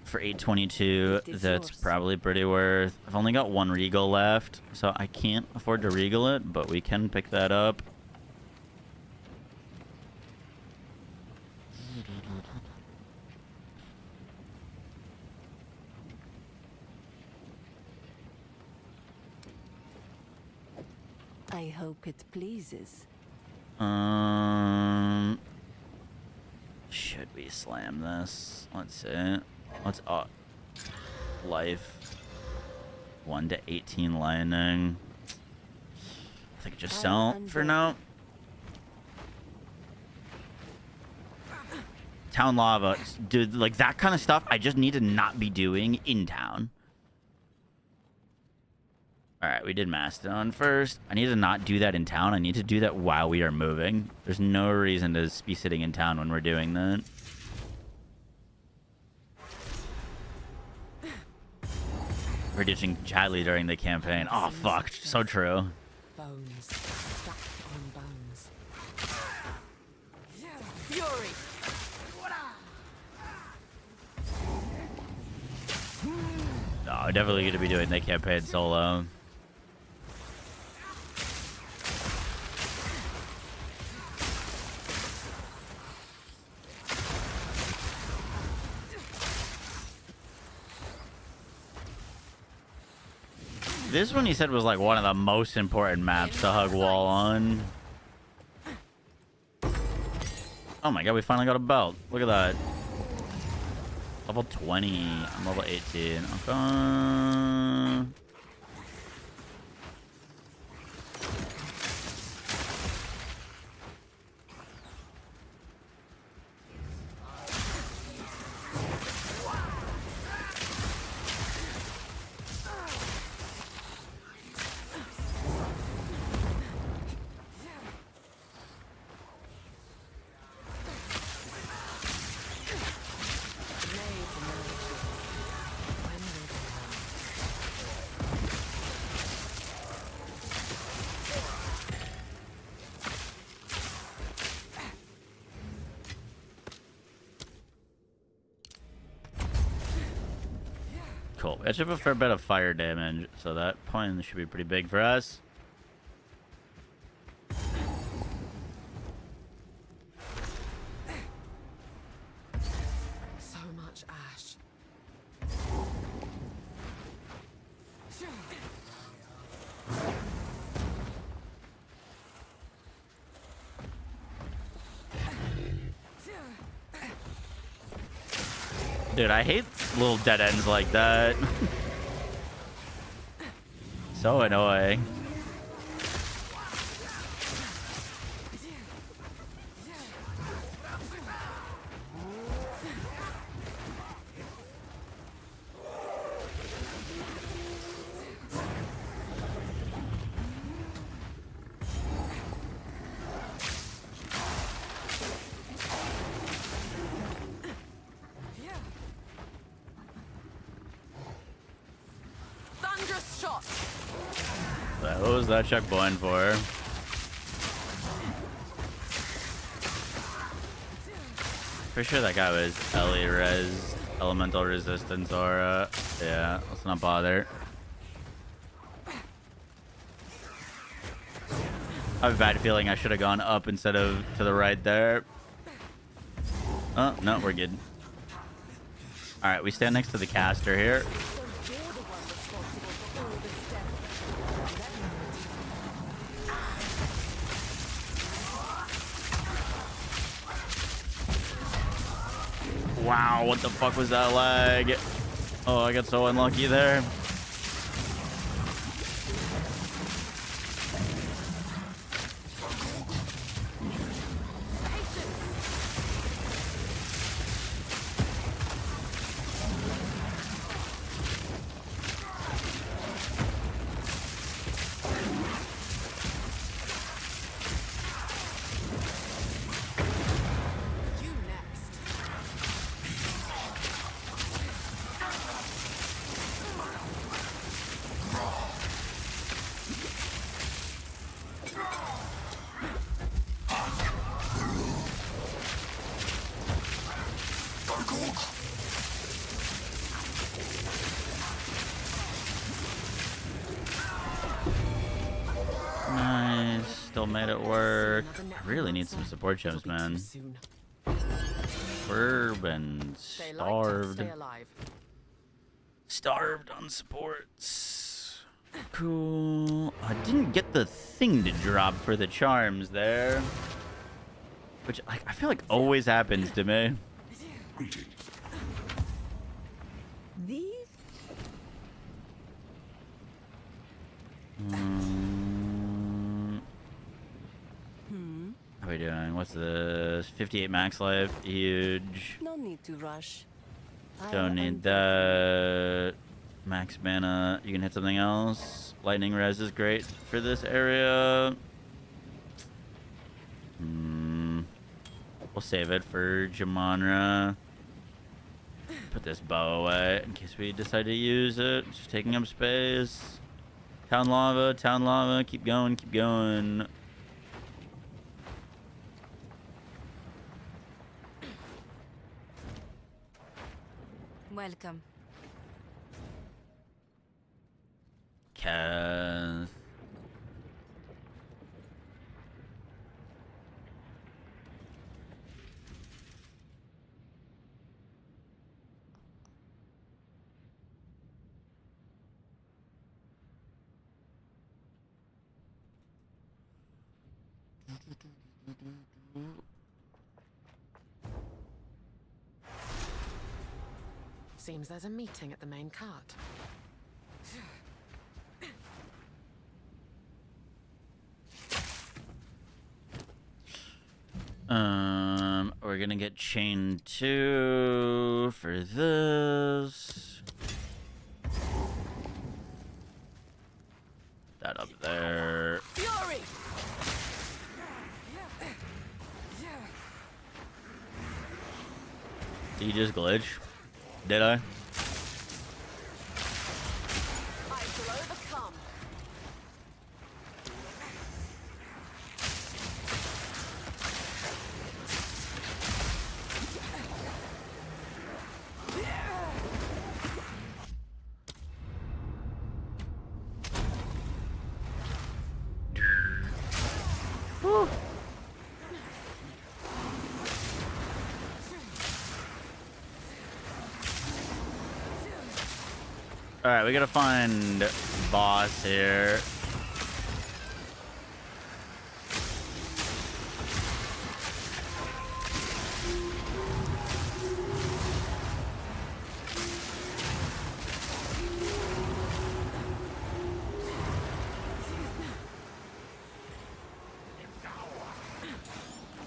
for 822. That's probably pretty worth. I've only got one regal left, so I can't afford to regal it, but we can pick that up. I hope it pleases. Should we slam this? Let's see. What's up? Life. 1 to 18 lightning. I think just sell for now. Town lava. Dude, like that kind of stuff I just need to not be doing in town. Alright, we did Mastodon first. I need to not do that in town. I need to do that while we are moving. There's no reason to be sitting in town when we're doing that. We're ditching Chadley during the campaign. Oh, fuck. So true. Bones stacked on bones. Fury. No, definitely going to be doing the campaign solo. This one he said was like one of the most important maps to hug wall on. Oh my god, we finally got a belt. Look at that. Level 20. I'm level 18. Okay. Cool. We actually have a fair bit of fire damage, so that point should be pretty big for us. So much ash. Dude, I hate little dead ends like that. So annoying. What was that checkpoint for? Pretty sure that guy was Ellie Res, Elemental Resistance Aura. Yeah, let's not bother. I have a bad feeling I should have gone up instead of to the right there. Oh, no, we're good. All right, we stand next to the caster here. Wow, what the fuck was that lag? Oh, I got so unlucky there. Nice. Still made it work. I really need some support gems, man. We're been starved. Starved on supports. Cool. I didn't get the thing to drop for the charms there. Which I feel like always happens to me. These? How are we doing? What's this? 58 max life. Huge. No need to rush. Don't need that. Max mana. You can hit something else. Lightning res is great for this area. We'll save it for Jamanra. Put this bow away in case we decide to use it. It's just taking up space. Town lava, town lava. Keep going, keep going. Welcome. Cass. Seems there's a meeting at the main cart. We're gonna get chain 2 for this. That up there. Fury! Did you just glitch? Did I? I shall overcome. Woo. All right, we gotta find boss here.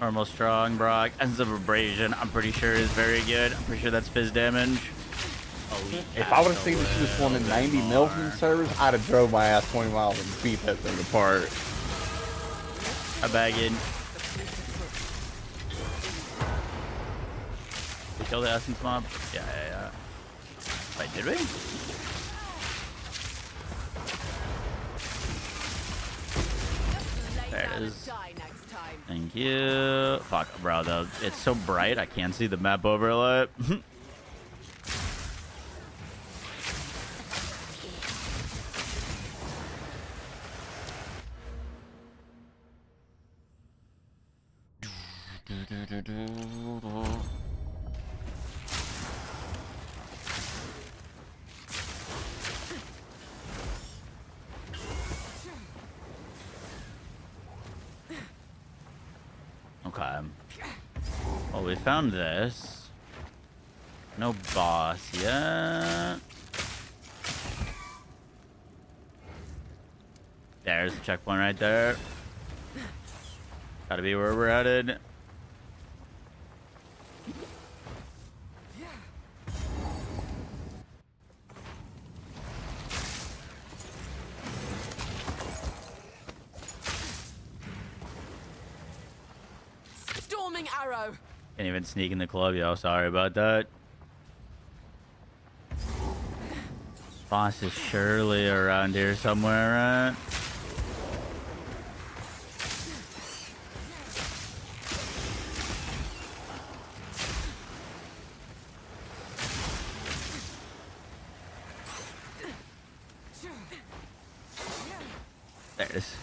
Normal strong, Brock. Ends of abrasion, I'm pretty sure is very good. I'm pretty sure that's fizz damage. If I would have seen that she was swimming 90 mil from the servers, I'd have drove my ass 20 miles and beat that thing apart. I bag in. We killed the essence mob? Yeah. Wait, did we? There it is. Thank you. Fuck, bro, though. It's so bright, I can't see the map overlay. Okay. Well, we found this. No boss yet. There's the checkpoint right there. Gotta be where we're headed. Storming arrow. Can't even sneak in the club, yo. Sorry about that. Boss is surely around here somewhere, right? There it is.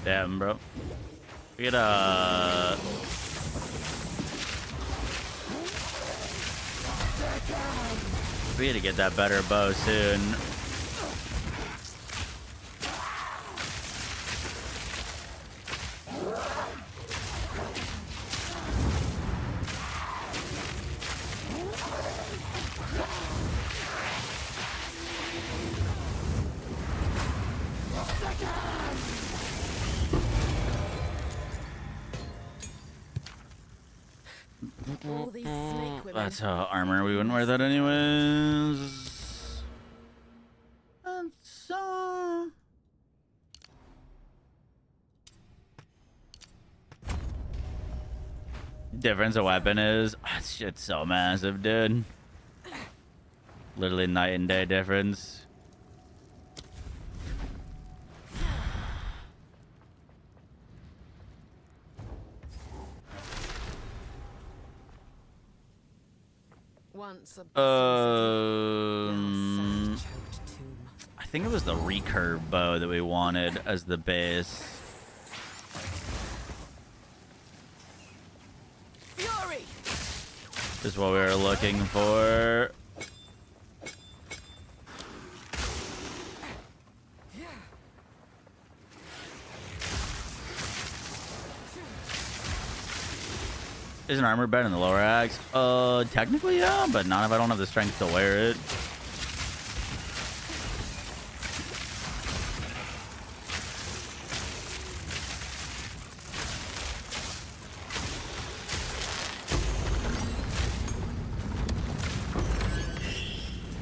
Damn, bro. We gotta... We gotta get that better bow soon. All these snake women. That's armor. We wouldn't wear that anyways. That's difference a weapon is. That shit's so massive, dude. Literally night and day difference. Once I think it was the recurve bow that we wanted as the base. Fury. Is what we were looking for. Isn't armor better than the lower axe? Technically, yeah, but not if I don't have the strength to wear it.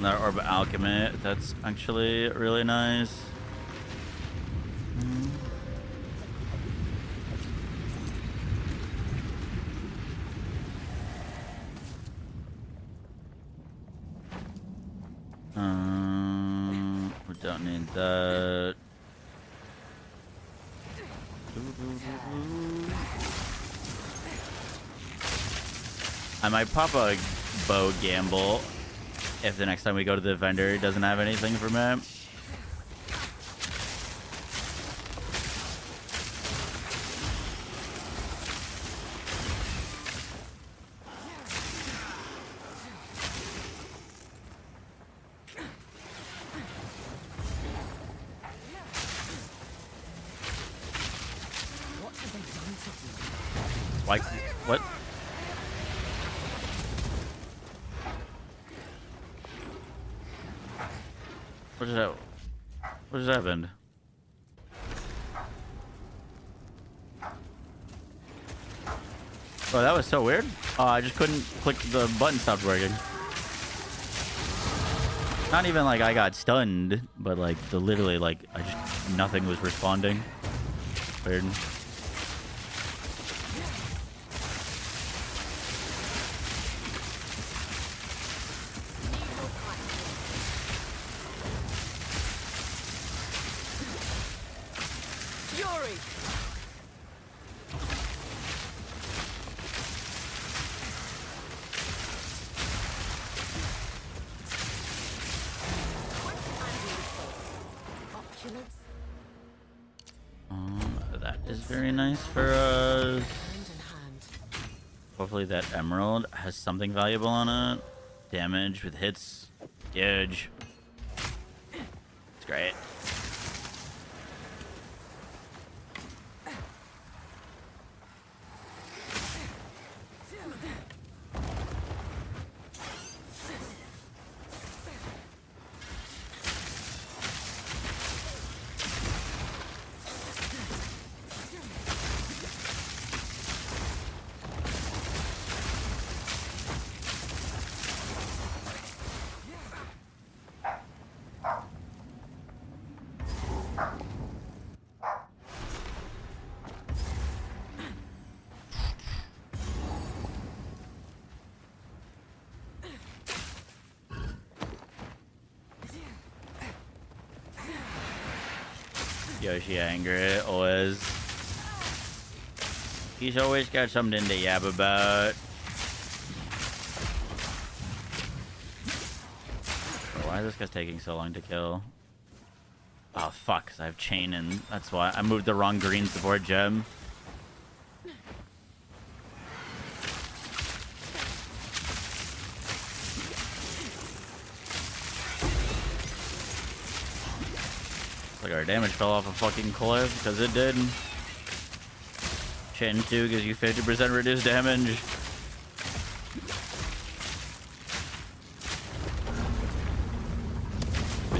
Another orb of alchemy. That's actually really nice. We don't need that. I might pop a bow gamble if the next time we go to the vendor he doesn't have anything for me. Like, what? What is that? What just happened? Oh, that was so weird. Oh, I just couldn't click the button, stopped working. Not even like I got stunned, but like the literally like I just nothing was responding. Weird. That is very nice for us. Hopefully that emerald has something valuable on it. Damage with hits. Huge. It's great. Yoshi angry, always. He's always got something to yab about. Bro, why is this guy taking so long to kill? Oh fuck, 'cause I have chain and that's why. I moved the wrong green support gem. Like our damage fell off a fucking cliff, because it did. Chain 2 gives you 50% reduced damage.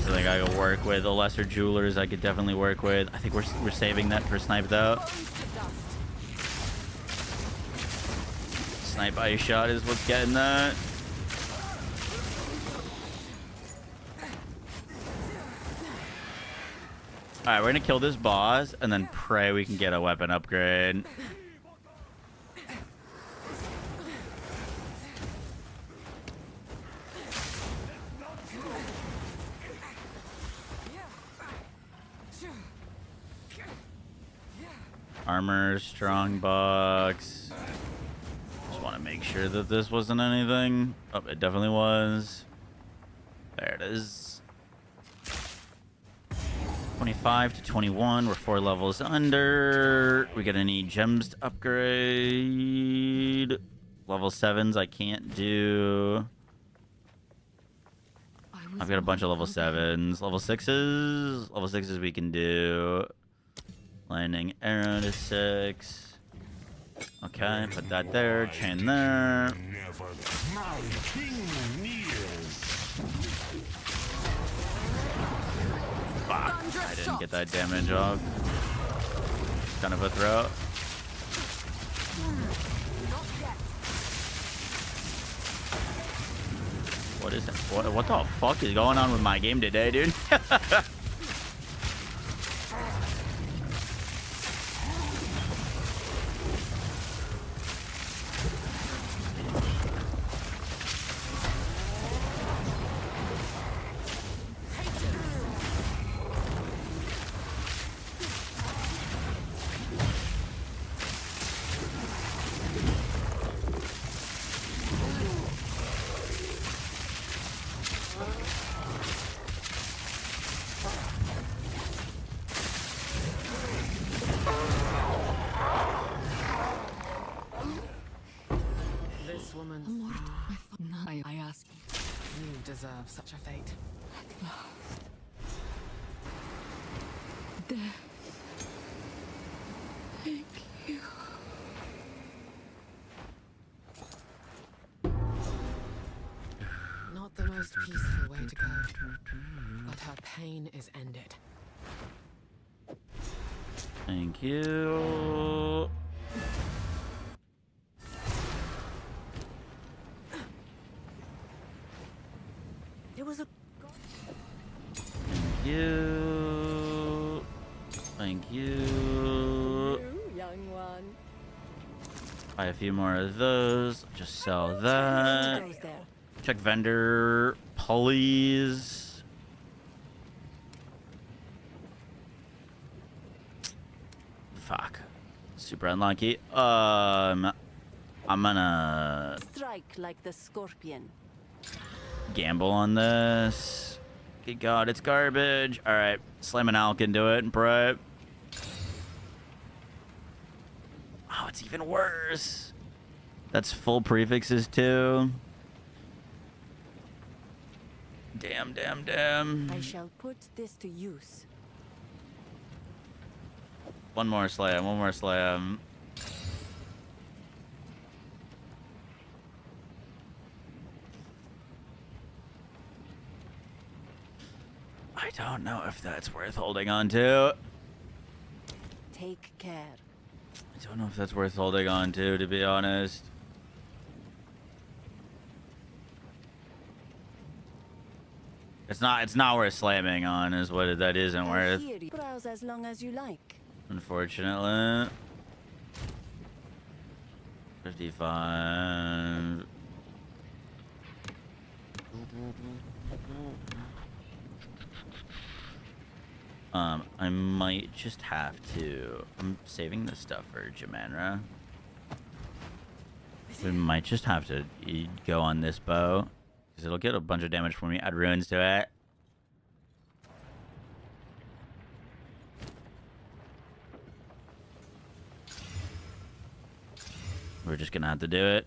Something I could work with. The lesser jewelers I could definitely work with. I think we're saving that for snipe though. Snipe ice shot is what's getting that. Alright, we're gonna kill this boss and then pray we can get a weapon upgrade. Armor, strong box. Just want to make sure that this wasn't anything. Oh, it definitely was. There it is. 25 to 21. We're 4 levels under. We're gonna need gems to upgrade. Level 7s I can't do. I've got a bunch of level 7s. Level 6s. Level 6s we can do. Landing arrow to 6. Okay, put that there. Chain there. Fuck, I didn't get that damage off. Kind of a throw. What is it? What the fuck is going on with my game today, dude? I ask you, you deserve such a fate. Thank you. Not the most peaceful way to go, but her pain is ended. Thank you. There was a you. Thank you. You, young one. Buy a few more of those. Just sell that. Who goes there? Check vendor pulleys. Fuck. Super unlucky. I'm gonna Strike like the scorpion. gamble on this. Good God, it's garbage. All right, Slam and Al can do it and prep. Oh, it's even worse. That's full prefixes too. Damn, damn, damn. I shall put this to use. One more slam, one more slam. I don't know if that's worth holding on to. Take care. I don't know if that's worth holding on to be honest. It's not worth slamming on, is what that isn't worth. Here you browse as long as you like. Unfortunately. 55. I might just have to. I'm saving this stuff for Jamanra. We might just have to go on this bow. Because it'll get a bunch of damage for me. Add runes to it. We're just gonna have to do it.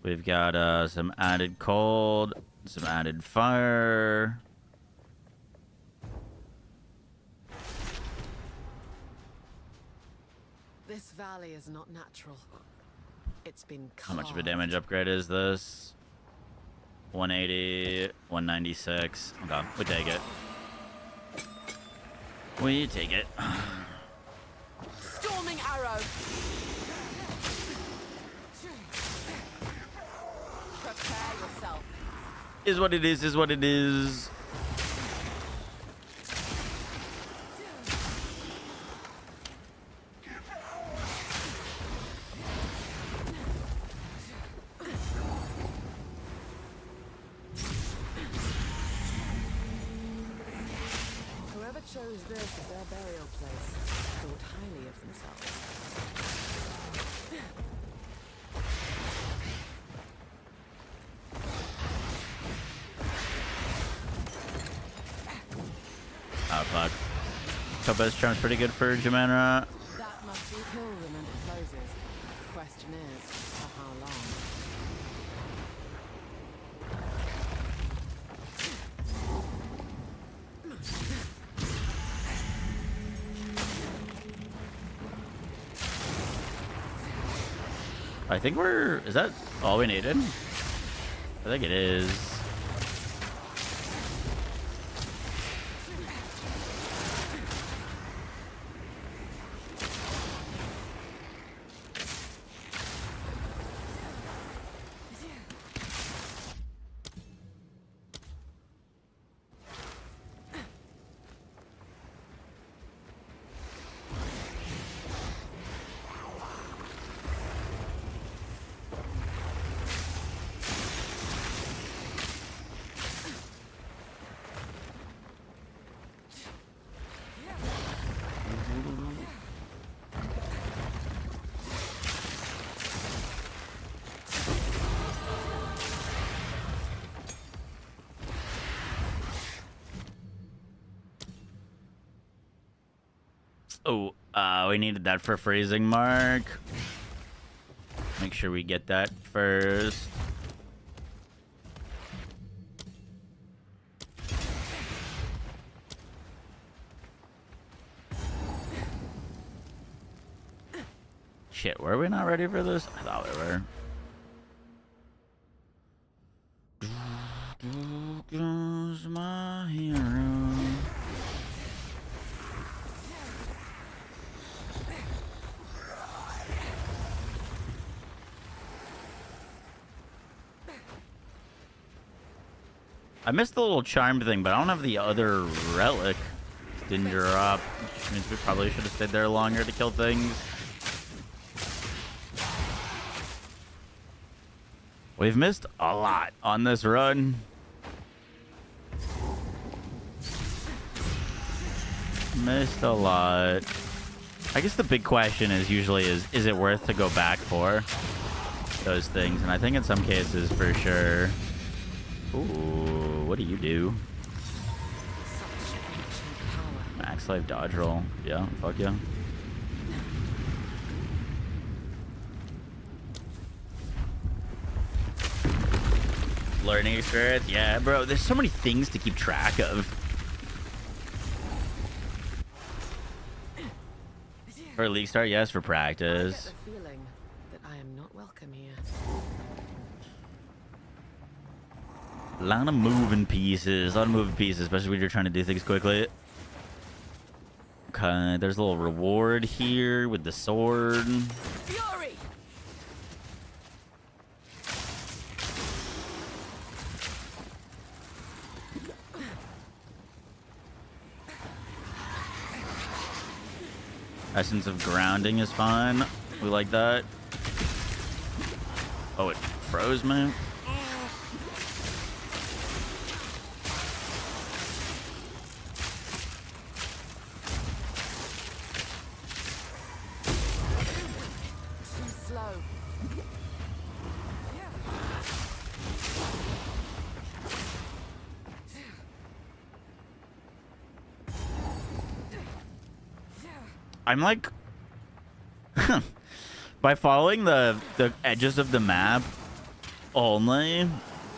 We've got some added cold, some added fire. This valley is not natural. It's been How much of a carved. damage upgrade is this? 180, 196. Okay, we take it. We take it. Storming arrow. Prepare yourself. Is what it is what it is. Whoever chose this as their burial place thought highly of themselves. Oh fuck. Topaz Charm's pretty good for Jamanra. That must be kill them and it closes. Question is, for how long? I think is that all we needed? I think it is. Oh, we needed that for freezing mark. Make sure we get that first. Shit, were we not ready for this? I thought we were. Goes my hero. I missed the little charm thing, but I don't have the other relic. Didn't drop, which means we probably should have stayed there longer to kill things. We've missed a lot on this run. Missed a lot. I guess the big question is usually is it worth to go back for those things? And I think in some cases for sure. Ooh, what do you do? Max life dodge roll. Yeah, fuck yeah. Learning experience. Yeah, bro, there's so many things to keep track of. For league start, yes, for practice. I get the feeling that I am not welcome here. A lot of moving pieces, especially when you're trying to do things quickly. Okay, there's a little reward here with the sword. Fury! Essence of grounding is fine. We like that. Oh, it froze me. Too slow. I'm like by following the edges of the map only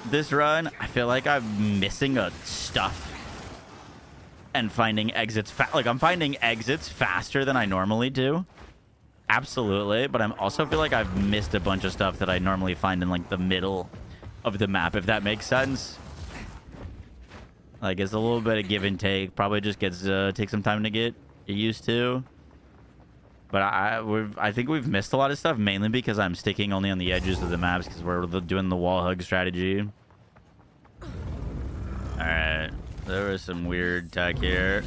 this run, I feel like I'm missing a stuff and finding exits like I'm finding exits faster than I normally do. Absolutely, but I'm also feel like I've missed a bunch of stuff that I normally find in like the middle of the map, if that makes sense. Like it's a little bit of give and take. Probably just gets take some time to get used to. But I think we've missed a lot of stuff, mainly because I'm sticking only on the edges of the maps because we're doing the wall hug strategy. Alright. There was some weird tech here.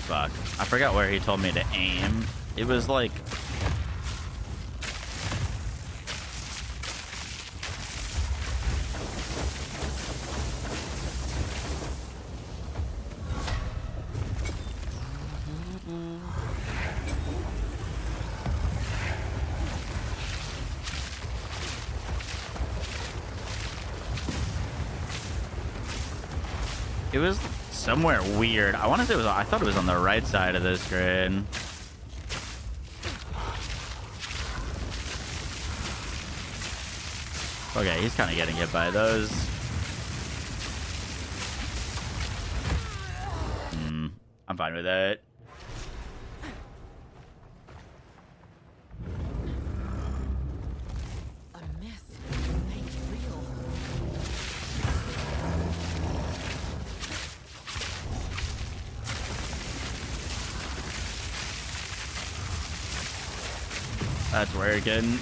Fuck. I forgot where he told me to aim. It was like... It was somewhere weird. I want to say it was. I thought it was on the right side of the screen. Okay, he's kind of getting hit by those. I'm fine with that. That's working.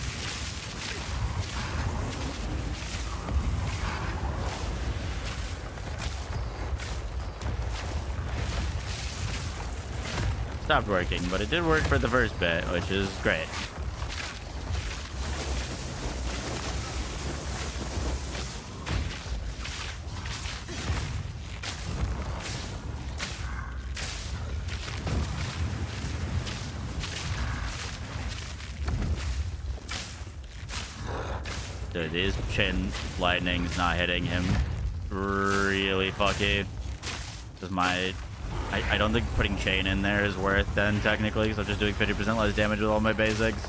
Stopped working, but it did work for the first bit, which is great. Dude, these chin lightning's not hitting him. Really fucky. Because I don't think putting chain in there is worth then technically, because I'm just doing 50% less damage with all my basics.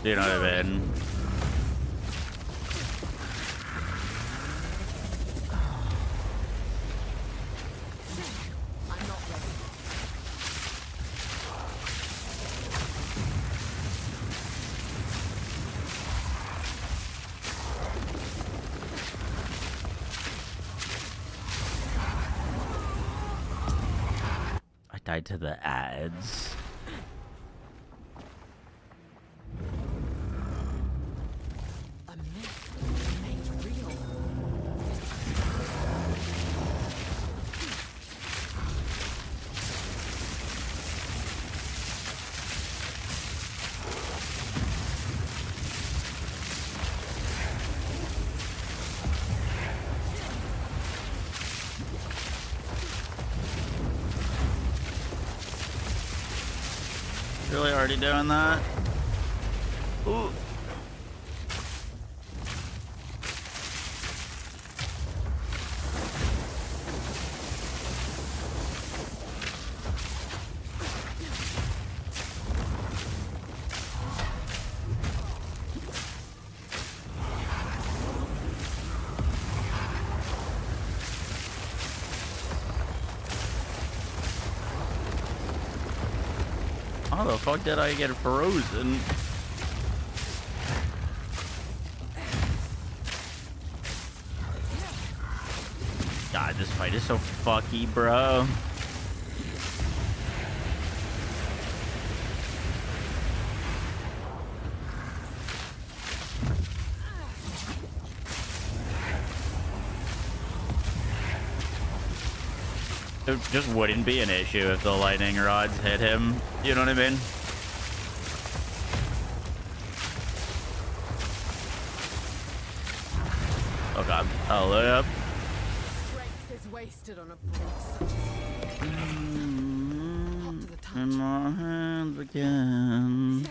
You know what I mean? died to the ads. A myth made real. Really already doing that? Ooh. How the fuck did I get frozen? God, this fight is so fucky, bro. It just wouldn't be an issue if the lightning rods hit him. You know what I mean? Oh god. Oh, look up. Strength is wasted on a brute. Hop to the touch. In my hands again.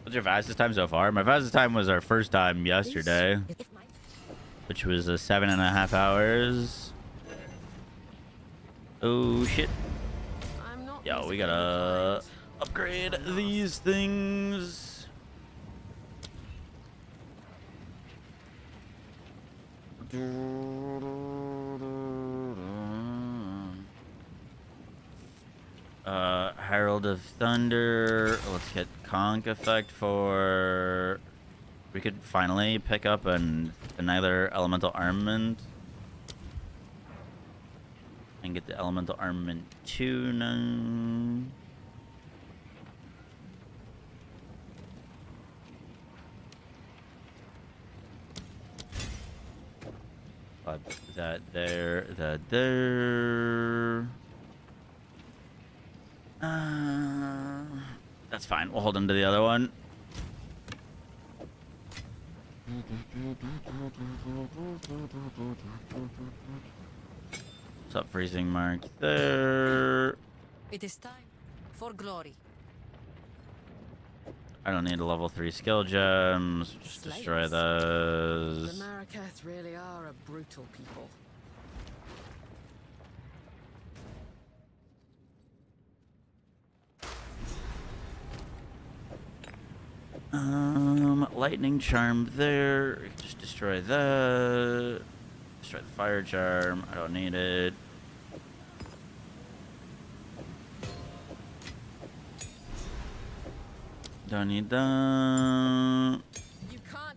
What's your fastest time so far? My fastest time was our first time yesterday, which was 7.5 hours. Oh shit. Yo, we gotta upgrade these things. Herald of Thunder. Let's get conch effect for. We could finally pick up another elemental armament and get the elemental armament 2 now. That there. That's fine. We'll hold him to the other one. What's up, freezing mark there? It is time for glory. I don't need a level 3 skill gems. Just destroy those. The Marraketh really are a brutal people. Lightning charm there. Just destroy that. Destroy the fire charm. I don't need it. Don't need that.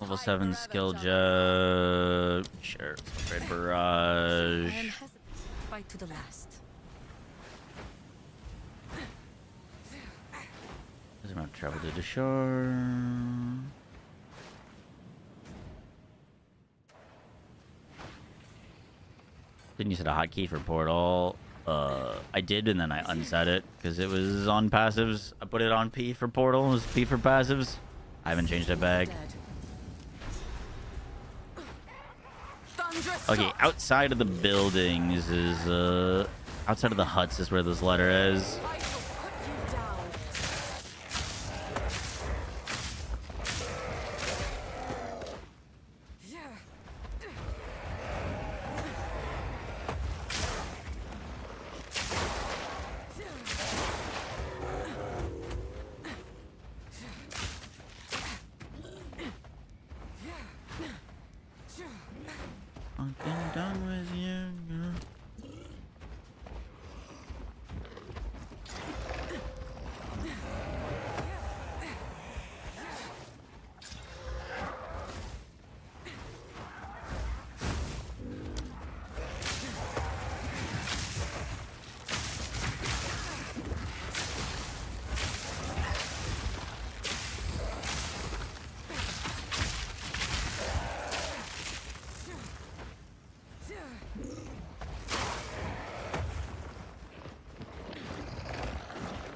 Level 7 skill gem. Sure. Red barrage. Fight to the last. Doesn't have to travel to the shore. Didn't you set a hotkey for portal? I did, and then I unset it because it was on passives. I put it on P for portal. It was P for passives. I haven't changed it back. Okay, outside of the buildings is outside of the huts is where this letter is.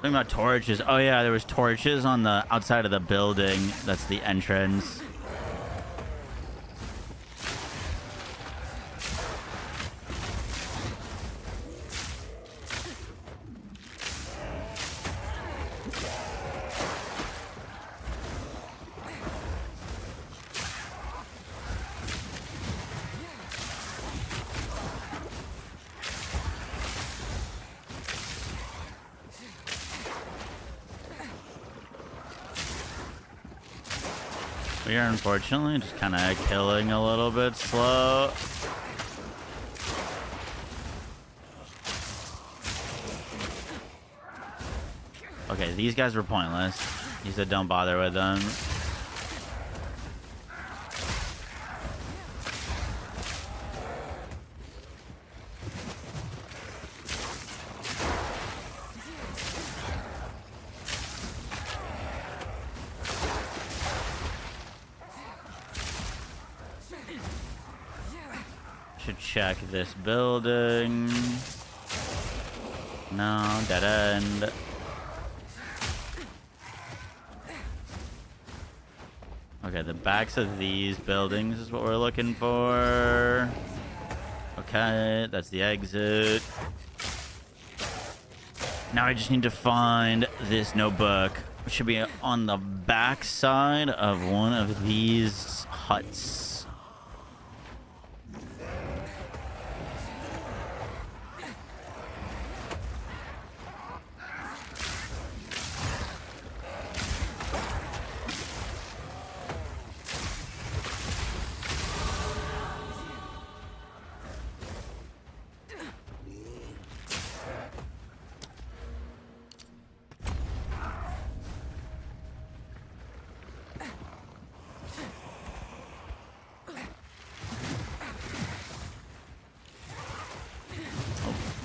Talking about torches. Oh yeah, there was torches on the outside of the building. That's the entrance. We are unfortunately just kind of killing a little bit slow. Okay, these guys were pointless. He said don't bother with them. Should check this building. No, dead end. Okay, the backs of these buildings is what we're looking for. Okay, that's the exit. Now I just need to find this notebook. It should be on the back side of one of these huts.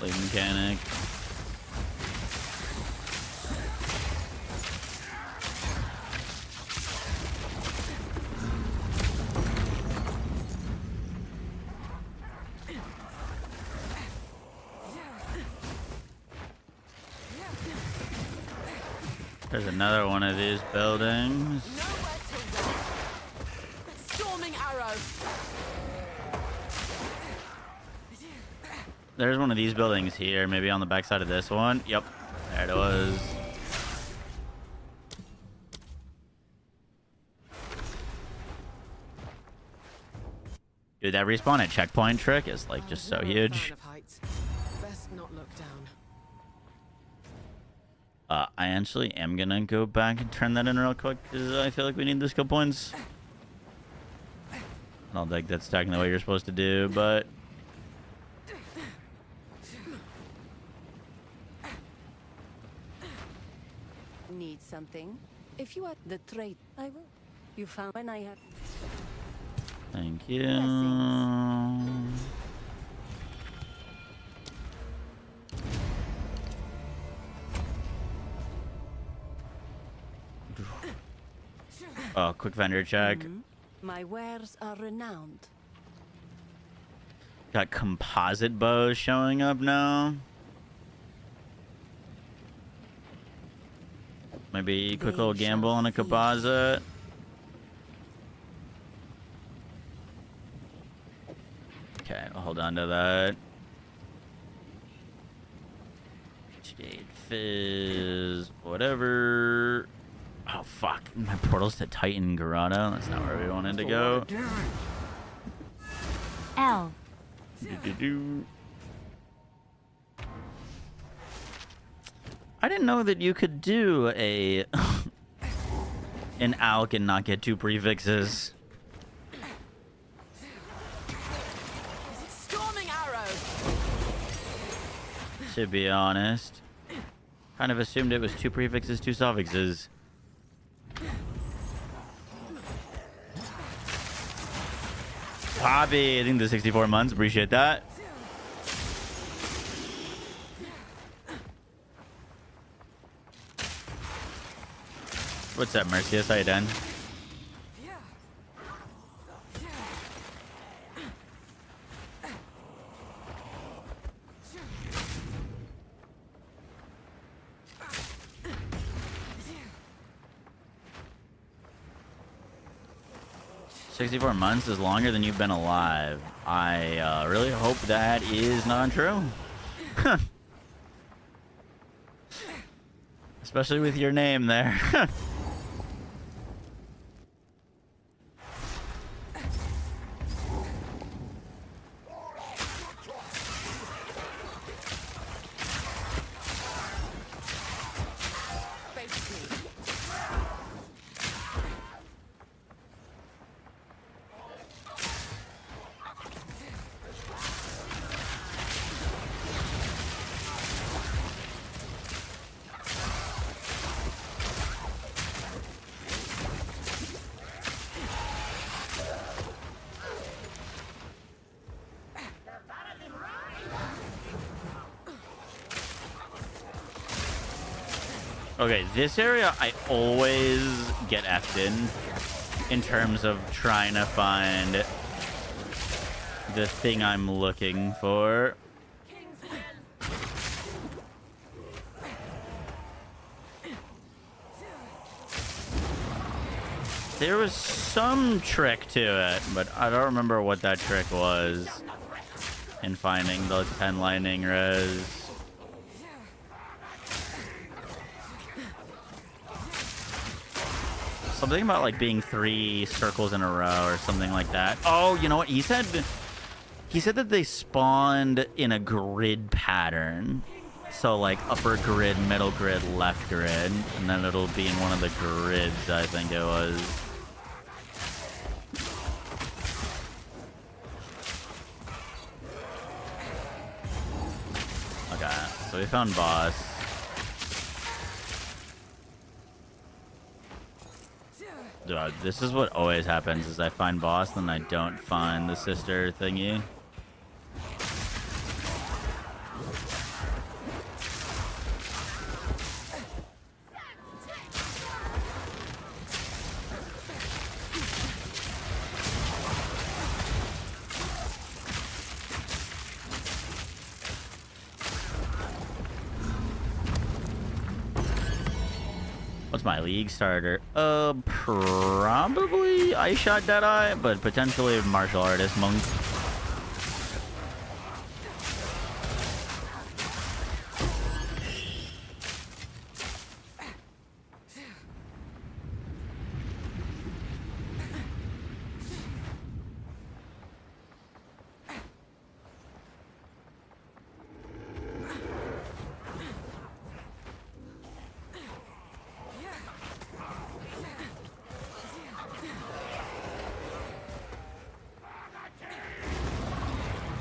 Mechanic. There's another one of these buildings. Storming arrow. There's one of these buildings here, maybe on the backside of this one. Yep, there it was. Dude, that respawn at checkpoint trick is like just so huge. Best not look down. I actually am gonna go back and turn that in real quick because I feel like we need the skill points. I don't think that's stacking the way you're supposed to do, but need something? If you are the trade, I will. You found when I have. thank you. Oh, quick vendor check. My wares are renowned. Got composite bows showing up now. Maybe quick little gamble on a composite. Okay, I'll hold on to that. Jade Fizz, whatever. Oh fuck, my portal's to Titan Grotto. That's not where we wanted to go. L. I didn't know that you could do a an alch and not get two prefixes. Storming arrow. To be honest, kind of assumed it was two prefixes, two suffixes. Poppy, I think the 64 months. Appreciate that. What's up, Mercius? How you doing? 64 months is longer than you've been alive. I really hope that is not true. Especially with your name there. Okay, this area I always get effed in terms of trying to find the thing I'm looking for. There was some trick to it, but I don't remember what that trick was in finding the 10 lightning res. Something about like being 3 circles in a row or something like that. Oh, you know what? He said that they spawned in a grid pattern. So like upper grid, middle grid, left grid, and then it'll be in one of the grids, I think it was. Okay, so we found boss. Dude, this is what always happens, is I find boss, then I don't find the sister thingy. What's my league starter? Probably Ice Shot Deadeye, but potentially Martial Artist Monk.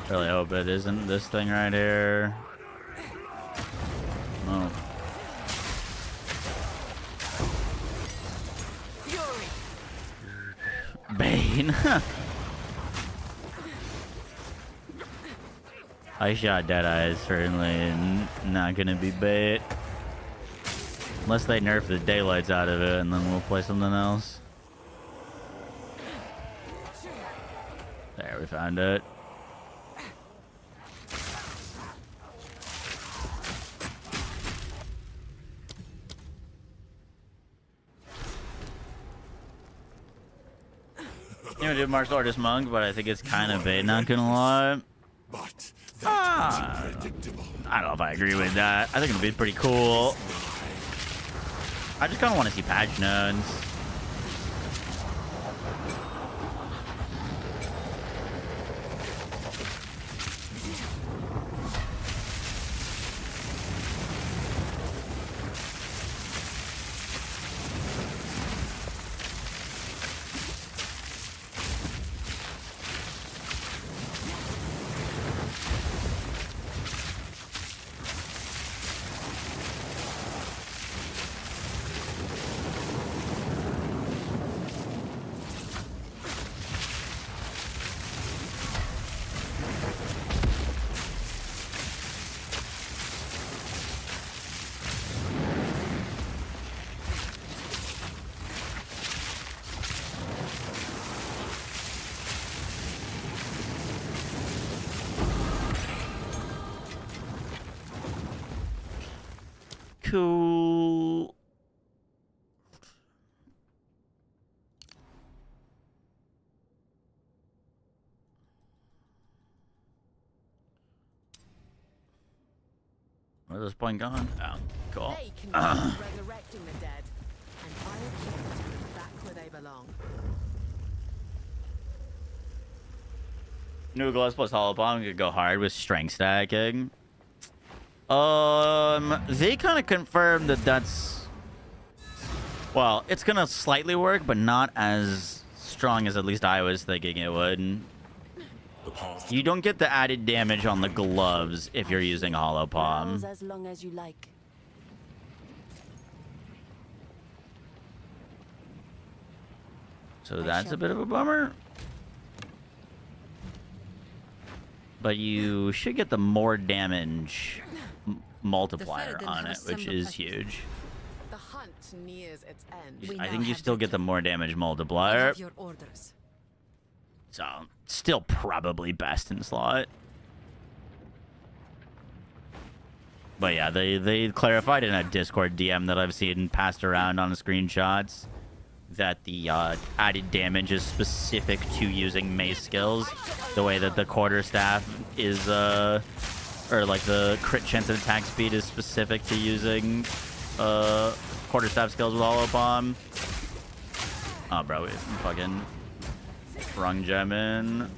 Really hope it isn't this thing right here. Oh. Bane. I shot Deadeye is certainly not gonna be bait. Unless they nerf the daylights out of it, and then we'll play something else. There, we found it. You know, do Martial Artist Monk, but I think it's kind of bait, not gonna lie. I don't know if I agree with that. I think it'll be pretty cool. I just kind of want to see patch nodes. Cool. Where's this point gone? Oh, cool. They can keep resurrecting the dead, and I'll keep them back where they belong. New gloves plus hollow bomb could go hard with strength stacking. They kind of confirmed that that's... Well, it's gonna slightly work, but not as strong as at least I was thinking it would. You don't get the added damage on the gloves if you're using hollow palm. As long as you like. So that's a bit of a bummer. But you should get the more damage multiplier on it, which is huge. The hunt nears its end. I think you still get the more damage multiplier. Your orders. So, still probably best in slot. But yeah, they clarified in a Discord DM that I've seen passed around on the screenshots that the added damage is specific to using mace skills. The way that the quarterstaff is, or like the crit chance and attack speed is specific to using quarterstaff skills with hollow bomb. Oh, bro, we fucking wrong gem in.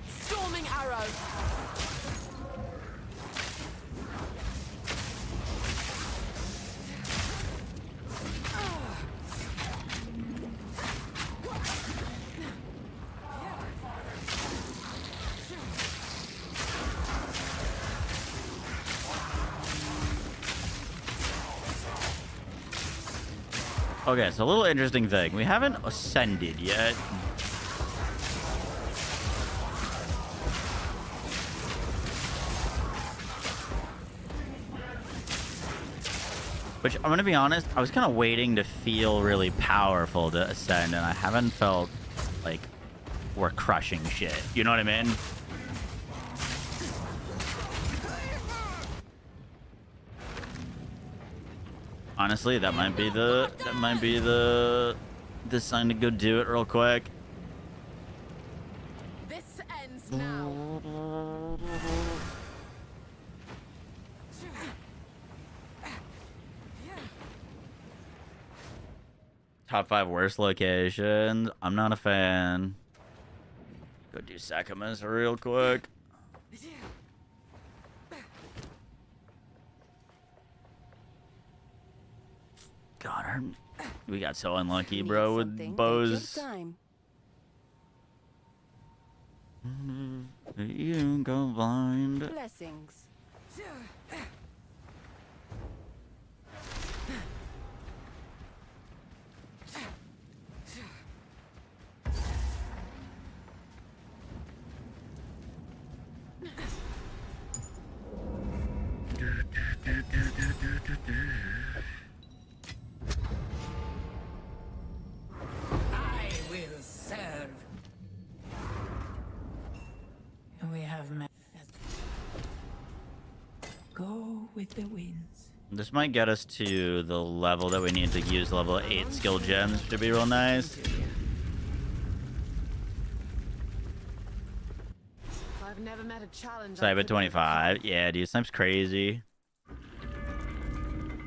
Storming arrow. Okay, so a little interesting thing. We haven't ascended yet. Which, I'm gonna be honest, I was kind of waiting to feel really powerful to ascend, and I haven't felt like we're crushing shit. You know what I mean? Honestly, that might be the sign to go do it real quick. This ends now. Top 5 worst locations. I'm not a fan. Go do Sakamas real quick. God, we got so unlucky, bro, with bows. You go blind. Blessings. I will serve. We have met. Go with the winds. This might get us to the level that we need to use level 8 skill gems, which would be real nice. I've never met a challenge. Cyber 25. Yeah, dude, Snipe's crazy.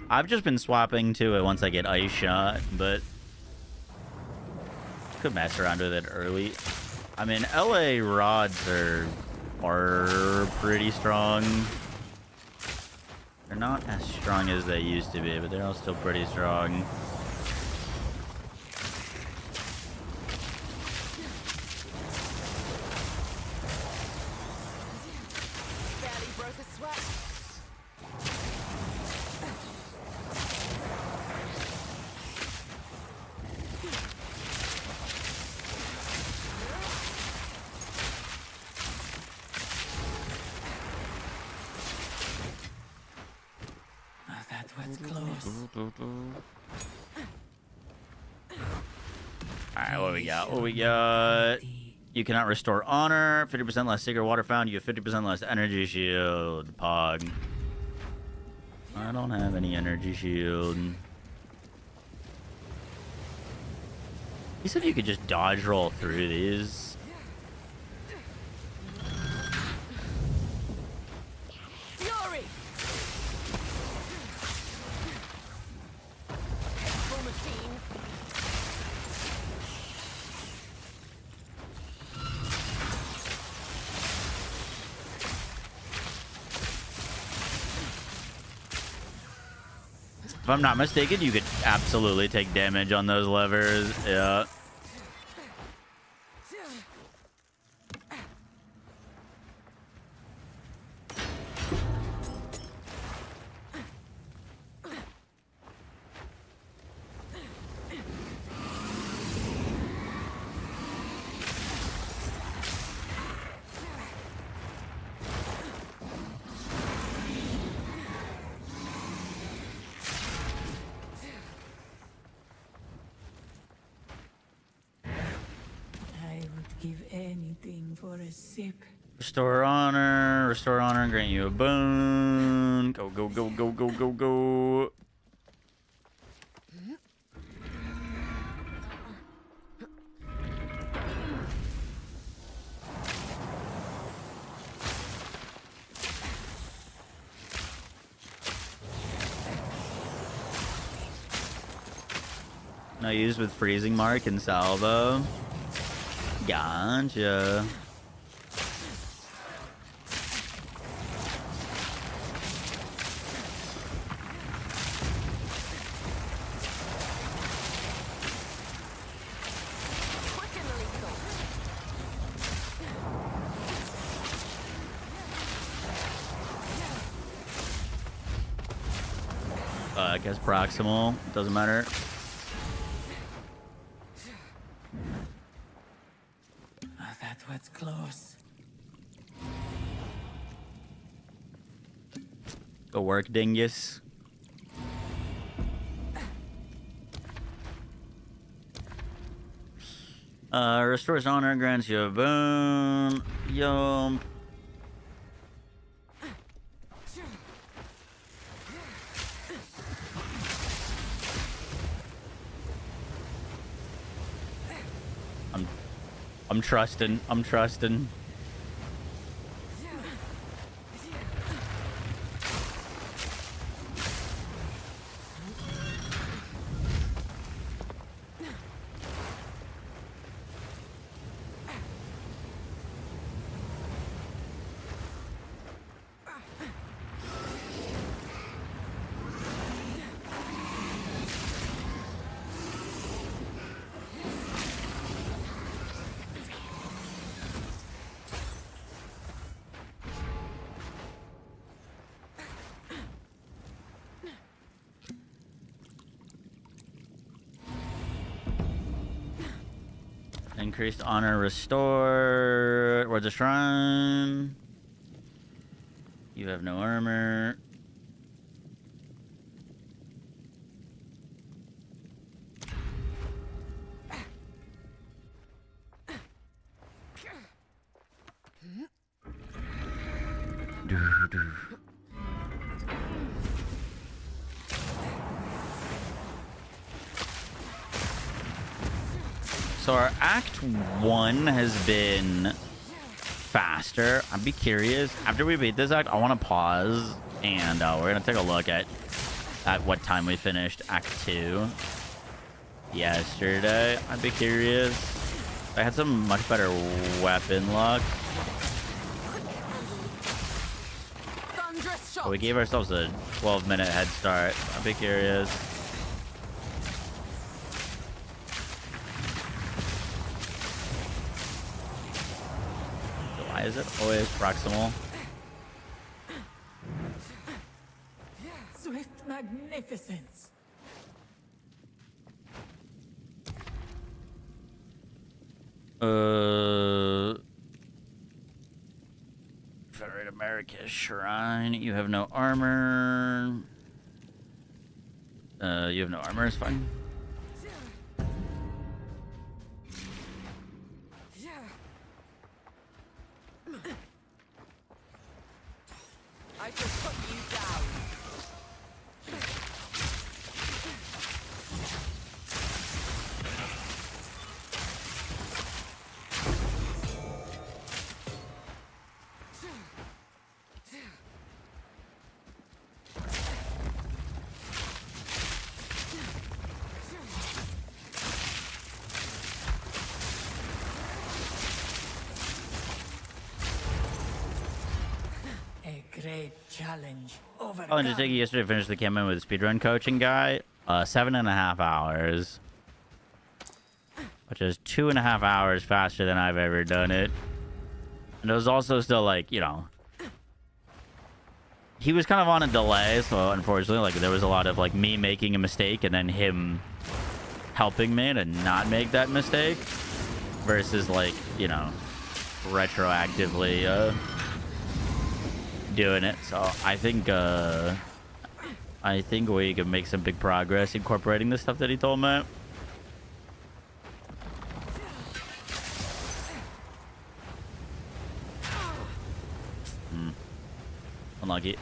I've just been swapping to it once I get Ice Shot, but could mess around with it early. I mean, LA rods are pretty strong. They're not as strong as they used to be, but they're all still pretty strong. Barely broke a sweat. That was close. Alright, what we got? What we got? You cannot restore honor. 50% less secret water found. You have 50% less energy shield. Pog. I don't have any energy shield. He said you could just dodge roll through these. If I'm not mistaken, you could absolutely take damage on those levers. Yeah. I would give anything for a sip. Restore honor, grant you a boon. Go, go, go, go, go, go, go. Now used with freezing mark and salvo. Gotcha. I guess proximal, doesn't matter. Oh, that was close. Go work, dingus. Restores honor, grants you a boon. Yump. I'm trusting. I'm trusting. Increased honor restored. Where's the shrine? You have no armor. So our Act 1 has been faster. I'd be curious. After we beat this act, I want to pause and we're going to take a look at what time we finished Act 2 yesterday. I'd be curious. I had some much better weapon luck. But we gave ourselves a 12-minute head start. I'd be curious. Why is it always proximal? Swift magnificence. Federate America Shrine. You have no armor. You have no armor, it's fine. I just put you down. Challenge Oh, overcome. and just taking yesterday to finish the campaign with the speedrun coaching guy. 7.5 hours. Which is 2.5 hours faster than I've ever done it. And it was also still like, you know, he was kind of on a delay, so unfortunately, like, there was a lot of like me making a mistake and then him helping me to not make that mistake versus like, you know, retroactively doing it. So I think we can make some big progress incorporating the stuff that he told me. Unlucky.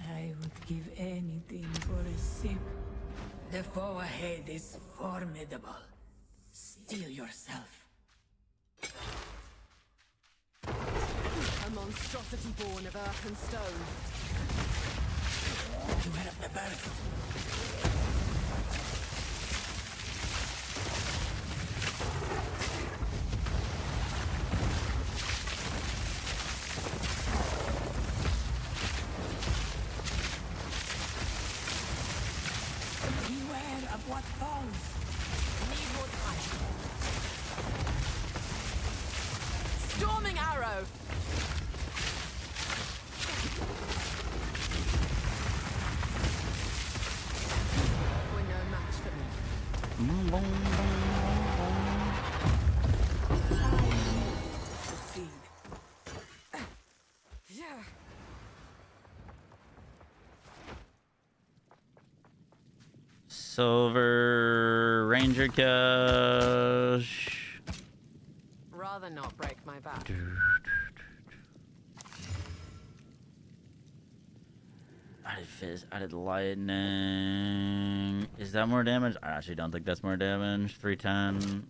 I would give anything for a sip. The foe ahead is formidable. Steel yourself. A monstrosity born of earth and stone. Beware of the birth. Beware of what falls. Need more time. Storming arrow. We're no match for me. Succeed. Yeah. Silver Ranger Cash. Rather not break my back. Added fizz, added lightning. Is that more damage? I actually don't think that's more damage. 310.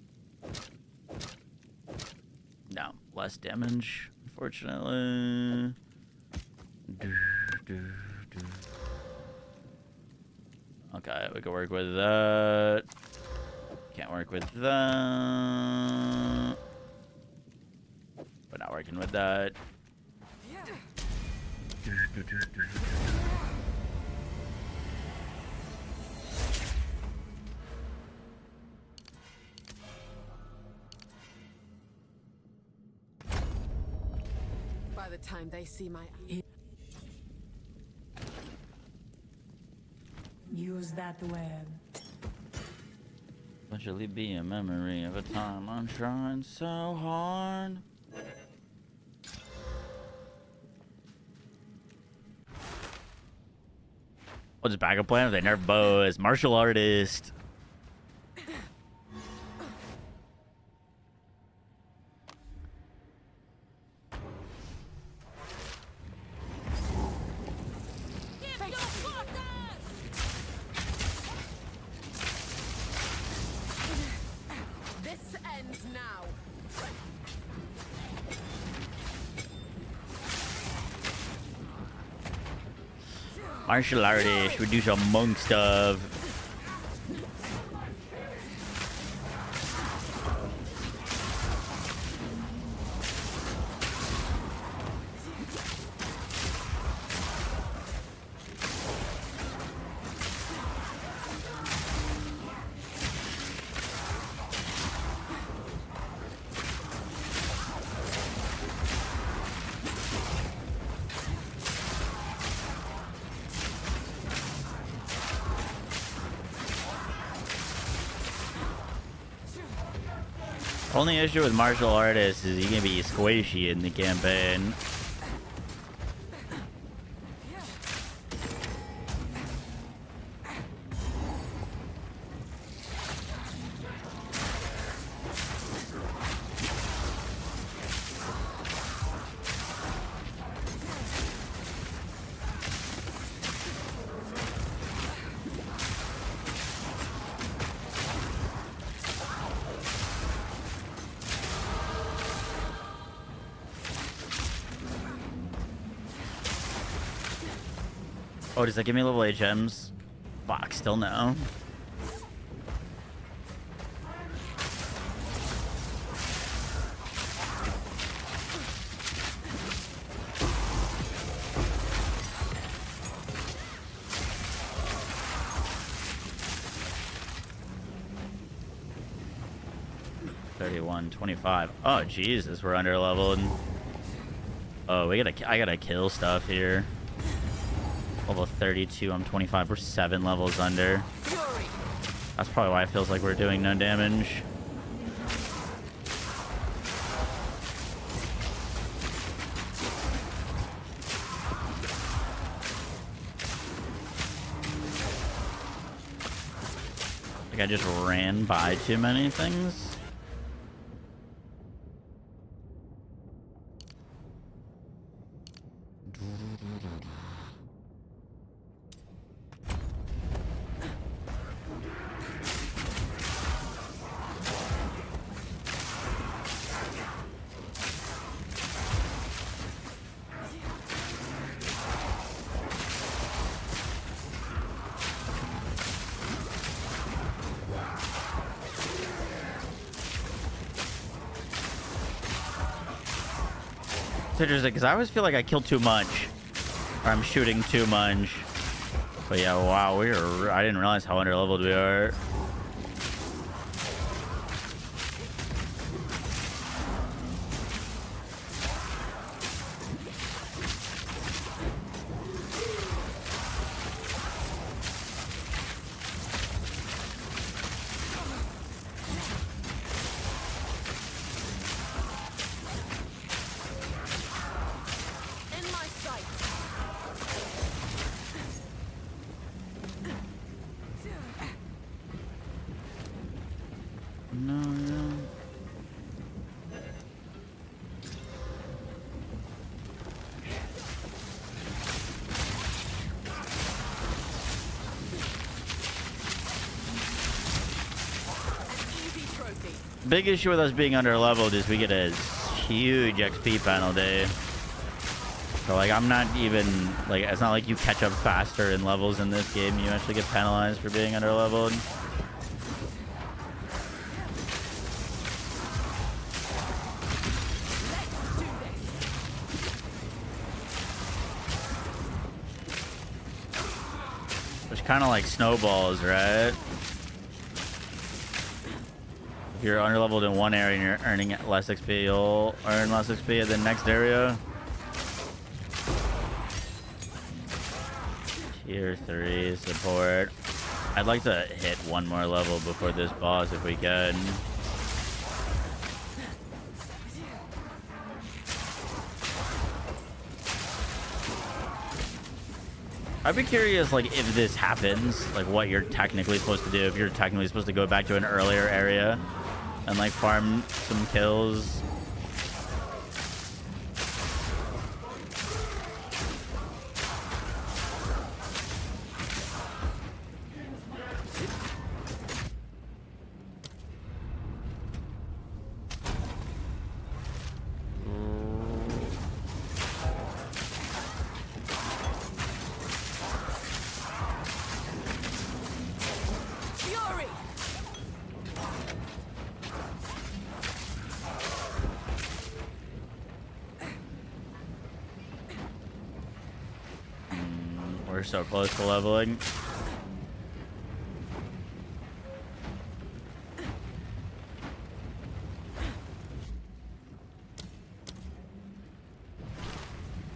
No, less damage, unfortunately. Okay, we can work with that. Can't work with that. We're not working with that. By the time they see my... Use that web. Eventually be a memory of a time I'm trying so hard. What's his backup plan if they nerf bows? Martial artist. This ends now. Martial artist. We do some monk stuff. Only issue with martial artists is he can be squishy in the campaign. Oh, does that give me level 8 gems? Fuck, still no. 31, 25. Oh, Jesus, we're under leveled. Oh, I gotta kill stuff here. Level 32, I'm 25. We're 7 levels under. That's probably why it feels like we're doing no damage. Like I just ran by too many things. It's interesting because I always feel like I kill too much, or I'm shooting too much. But yeah, wow, I didn't realize how underleveled we are. Big issue with us being underleveled is we get a huge XP penalty. So like I'm not even like it's not like you catch up faster in levels in this game. You actually get penalized for being underleveled. Which kind of like snowballs, right? If you're underleveled in one area and you're earning less XP, you'll earn less XP in the next area. Tier 3 support. I'd like to hit one more level before this boss if we can. I'd be curious, like, if this happens, like, what you're technically supposed to do. If you're technically supposed to go back to an earlier area and, like, farm some kills. We're so close to leveling.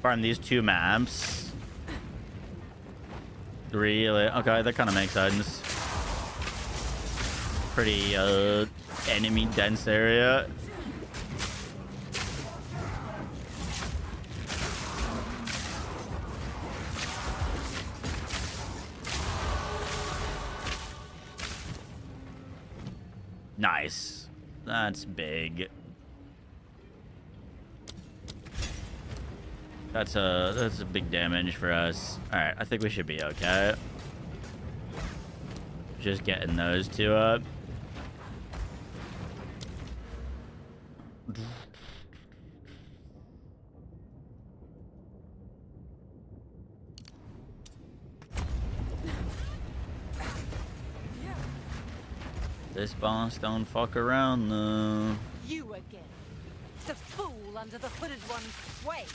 Farm these 2 maps. 3, okay, that kind of makes sense. Pretty enemy dense area. Nice. That's big. That's a big damage for us. All right, I think we should be okay. Just getting those 2 up. This boss don't fuck around though. You again. The fool under the hooded one's sway.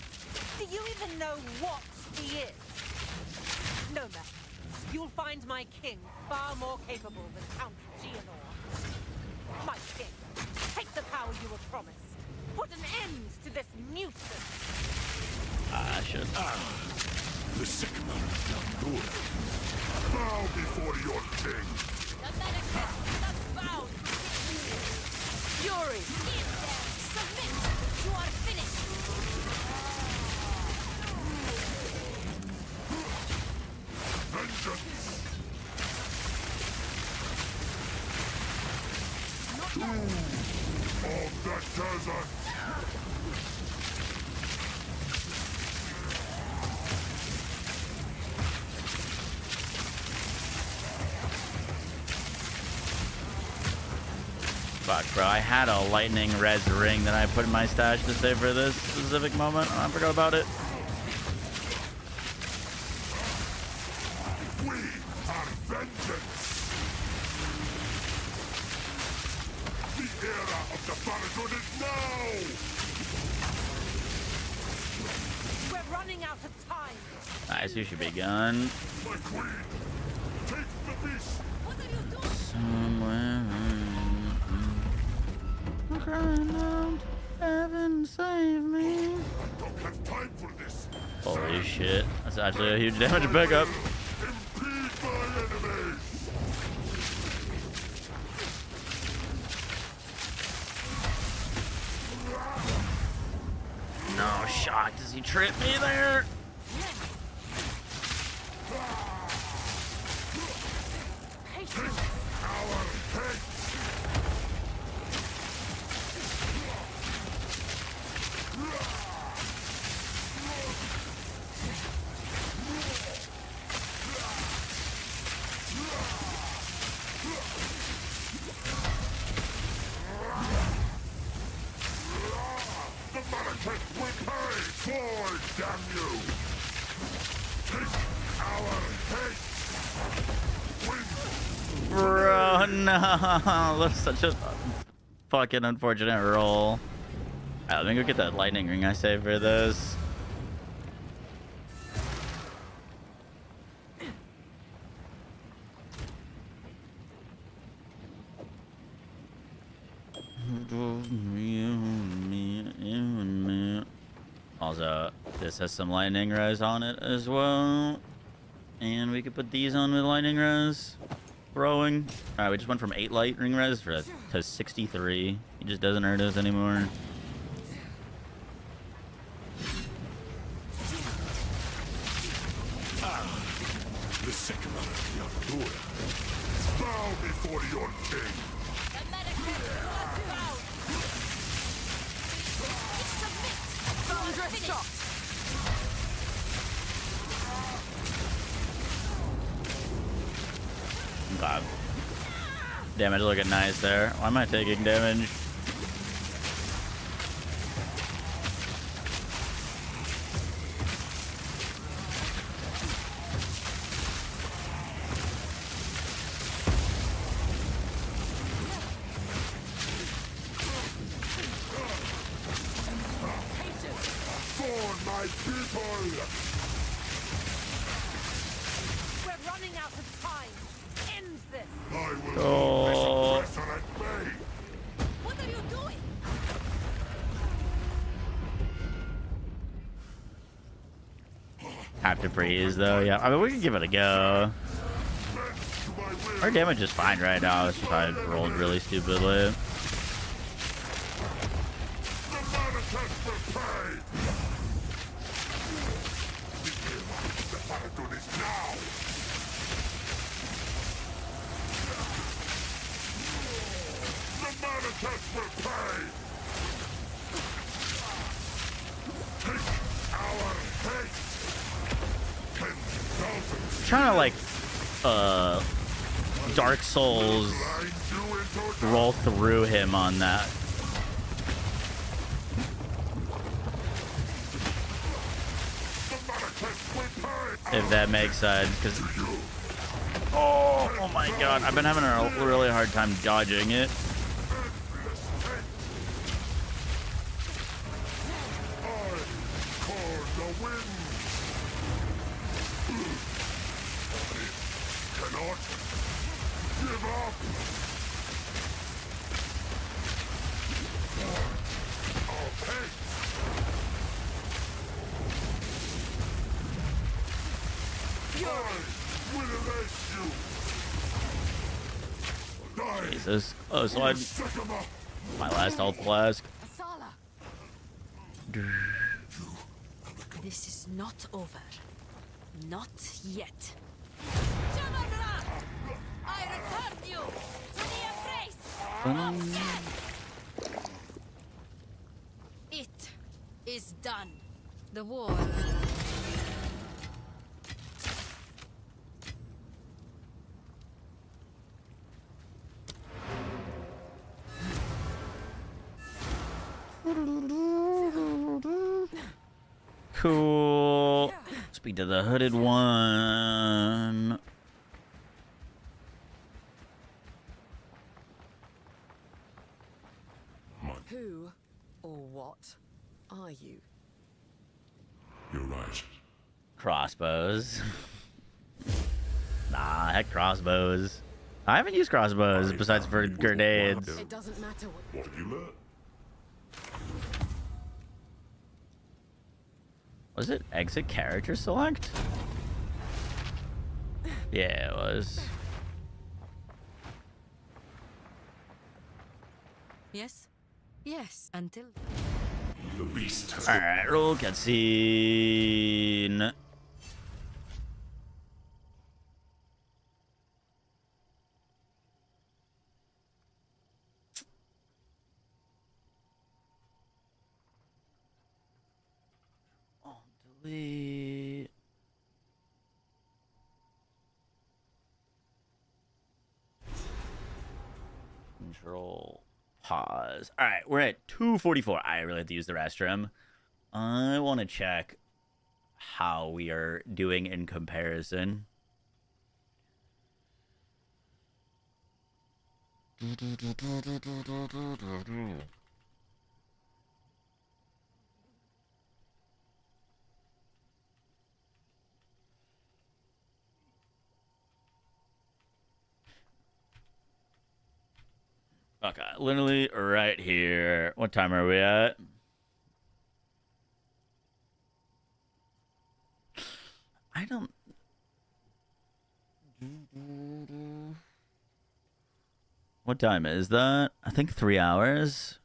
Do you even know what he is? No matter. You'll find my king far more capable than Count Geonor. My king. Take the how you were promised. Put an end to this nuisance. I should. The sycamore of Yamdura. Bow before your king. The manifest has vowed to fury. Submit. You are finished. Vengeance. Of the desert. Fuck, bro. I had a lightning res ring that I put in my stash to save for this specific moment. I forgot about it. We are vengeance. The era of the Baradun is now. We're running out of time. Nice, you should be gone. My queen, take the beast. What are you doing? Somewhere. I'm crying out, heaven save me. I don't have time for this. Holy shit. That's actually a huge damage pickup. Impede my enemies. No shot. Does he trip me there? Our heads. The Malachites will pay. Boy, damn you. Take our heads. Bro, no. That's such a fucking unfortunate roll. Alright, let me go get that lightning ring I saved for this. Also, this has some lightning res on it as well. And we could put these on with lightning res. Throwing. Alright, we just went from 8 lightning res to 63. He just doesn't hurt us anymore. The sycamore of Yamdura. Bow before your king. The manifest has vowed. Submit. Thunderous shot. God. Damage looking nice there. Why am I taking damage? For my people. We're running out of time. End this. I will Oh. wrestle at bay. What are you doing? Have to freeze though, yeah. I mean, we can give it a go. Our damage is fine right now. It's just I rolled really stupidly. The Malachites will pay. The Baradun is now. The Malachites will pay. Take our heads. 10,000 Trying to like Dark Souls roll through him on that. If that makes sense, because oh my god, I've been having a really hard time dodging it. Cannot give up. Jesus. Oh, so my last health flask. This is not over. Not yet. I return you to the embrace. It is done. The war. Cool. Speak to the hooded one. Who or what are you? You're right. Crossbows. Nah, heck crossbows. I haven't used crossbows besides for grenades. It doesn't matter What have you learned? Was it exit character select? Yeah, it was. Yes? Yes, until... The beast has... Alright, roll cutscene. Delete. Control. Pause. All right, we're at 2:44. I really have to use the restroom. I want to check how we are doing in comparison. Okay, literally right here. What time are we at? I don't... What time is that? I think 3 hours.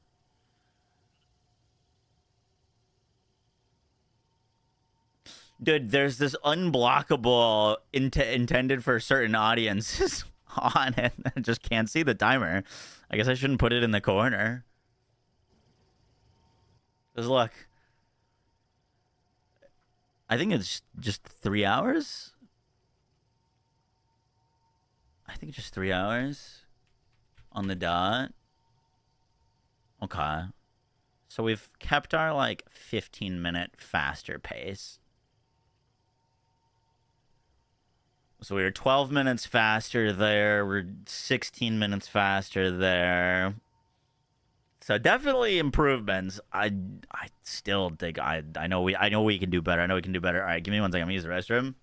Dude, there's this unblockable intended for certain audiences on it. I just can't see the timer. I guess I shouldn't put it in the corner. Because look. I think it's just 3 hours. I think just 3 hours on the dot. Okay. So we've kept our like 15-minute faster pace. So we were 12 minutes faster there. We're 16 minutes faster there. So definitely improvements. I still think I know we can do better. I know we can do better. All right, give me 1 second. I'm gonna use the restroom.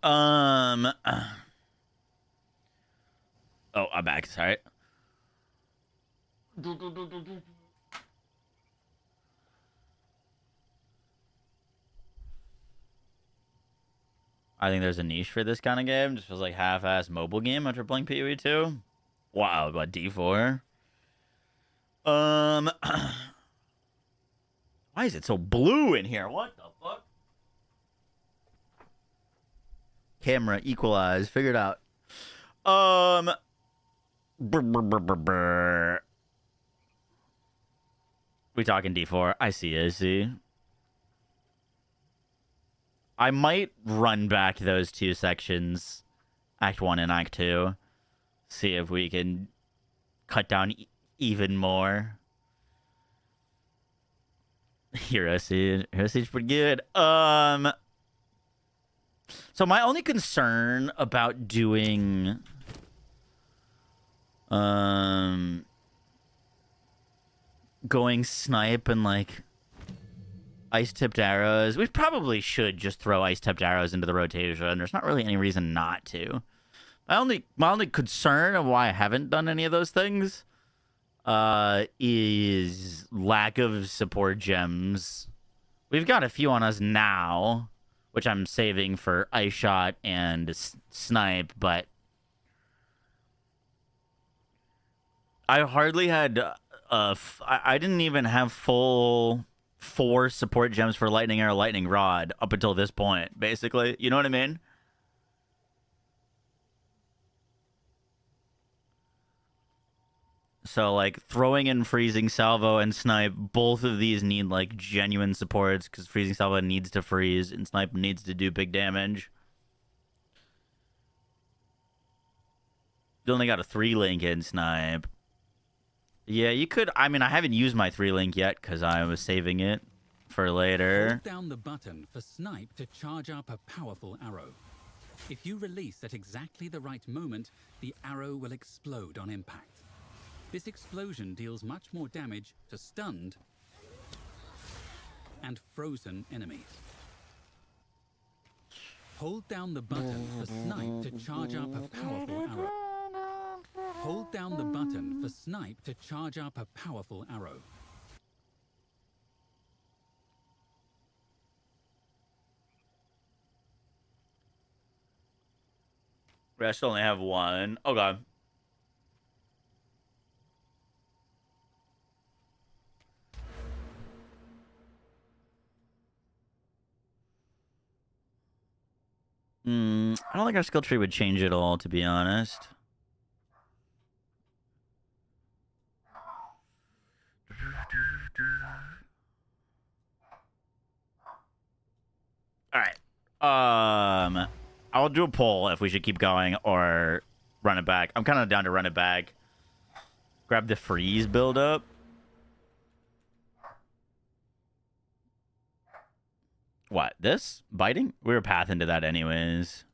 Oh, I'm back. Sorry. I think there's a niche for this kind of game. Just feels like half-ass mobile game after playing PoE 2. Wow, what D4? Why is it so blue in here? What the fuck? Camera equalize. Figured out. We talking D4? I see. I might run back those two sections, Act 1 and Act 2. See if we can cut down even more. Hero Siege pretty good. So my only concern about doing going snipe and like ice-tipped arrows. We probably should just throw ice-tipped arrows into the rotation. There's not really any reason not to. My only concern of why I haven't done any of those things is lack of support gems. We've got a few on us now, which I'm saving for ice shot and snipe, but I hardly had I didn't even have full 4 support gems for lightning arrow, lightning rod up until this point, basically. You know what I mean? So, like, throwing in freezing salvo and snipe, both of these need, like, genuine supports, because freezing salvo needs to freeze and snipe needs to do big damage. You only got a 3-link in snipe. Yeah, you could. I mean, I haven't used my 3-link yet because I was saving it for later. Hold down the button for snipe to charge up a powerful arrow. If you release at exactly the right moment, the arrow will explode on impact. This explosion deals much more damage to stunned and frozen enemies. Hold down the button for snipe to charge up a powerful arrow. Hold down the button for snipe to charge up a powerful arrow. Rest only have 1. Oh god. I don't think our skill tree would change at all, to be honest. All right. I'll do a poll if we should keep going or run it back. I'm kind of down to run it back. Grab the freeze build up. What? This? Biting? We were path into that anyways.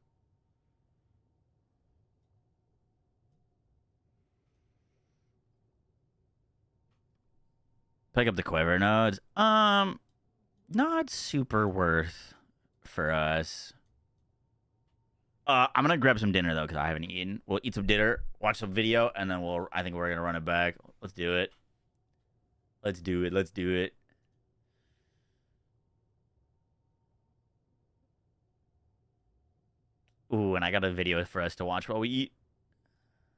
Pick up the quiver nodes. Not super worth for us. I'm gonna grab some dinner though because I haven't eaten. We'll eat some dinner, watch some video, and then I think we're gonna run it back. Let's do it. Let's do it. Ooh, and I got a video for us to watch while we eat.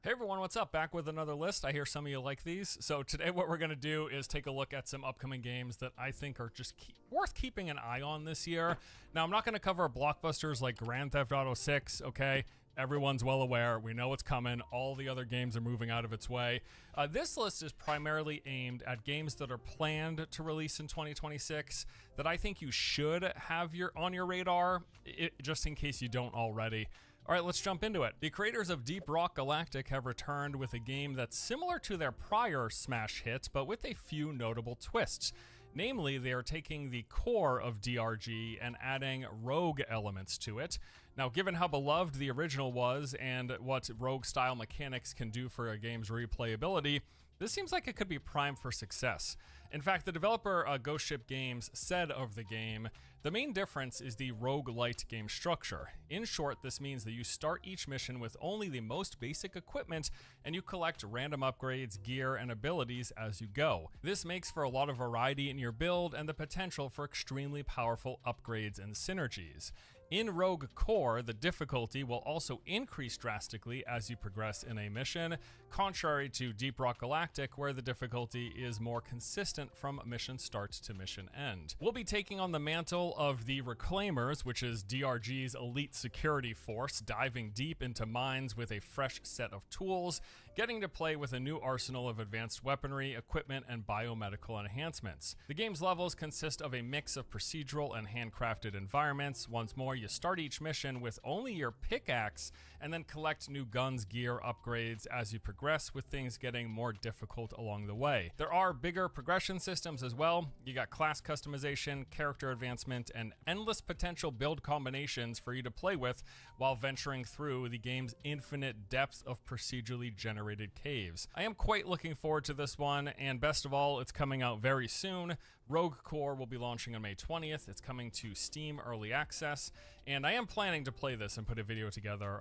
Hey everyone, what's up? Back with another list. I hear some of you like these. So today what we're going to do is take a look at some upcoming games that I think are just worth keeping an eye on this year. Now, I'm not going to cover blockbusters like Grand Theft Auto 6, okay? Everyone's well aware. We know it's coming. All the other games are moving out of its way. This list is primarily aimed at games that are planned to release in 2026 that I think you should have on your radar, just in case you don't already. All right, let's jump into it. The creators of Deep Rock Galactic have returned with a game that's similar to their prior smash hit, but with a few notable twists. Namely, they are taking the core of DRG and adding rogue elements to it. Now, given how beloved the original was and what rogue-style mechanics can do for a game's replayability, This seems like it could be primed for success. In fact, the developer Ghost Ship Games said of the game, the main difference is the roguelite game structure. In short, this means that you start each mission with only the most basic equipment and you collect random upgrades, gear, and abilities as you go. This makes for a lot of variety in your build and the potential for extremely powerful upgrades and synergies. In Rogue Core, the difficulty will also increase drastically as you progress in a mission, contrary to Deep Rock Galactic, where the difficulty is more consistent from mission start to mission end. We'll be taking on the mantle of the Reclaimers, which is DRG's elite security force, diving deep into mines with a fresh set of tools, getting to play with a new arsenal of advanced weaponry, equipment, and biomedical enhancements. The game's levels consist of a mix of procedural and handcrafted environments. Once more, you start each mission with only your pickaxe and then collect new guns, gear, upgrades as you progress, with things getting more difficult along the way. There are bigger progression systems as well. You got class customization, character advancement, and endless potential build combinations for you to play with while venturing through the game's infinite depth of procedurally generated caves. I am quite looking forward to this one, and best of all, it's coming out very soon. Rogue Core will be launching on May 20th. It's coming to Steam Early Access, and I am planning to play this and put a video together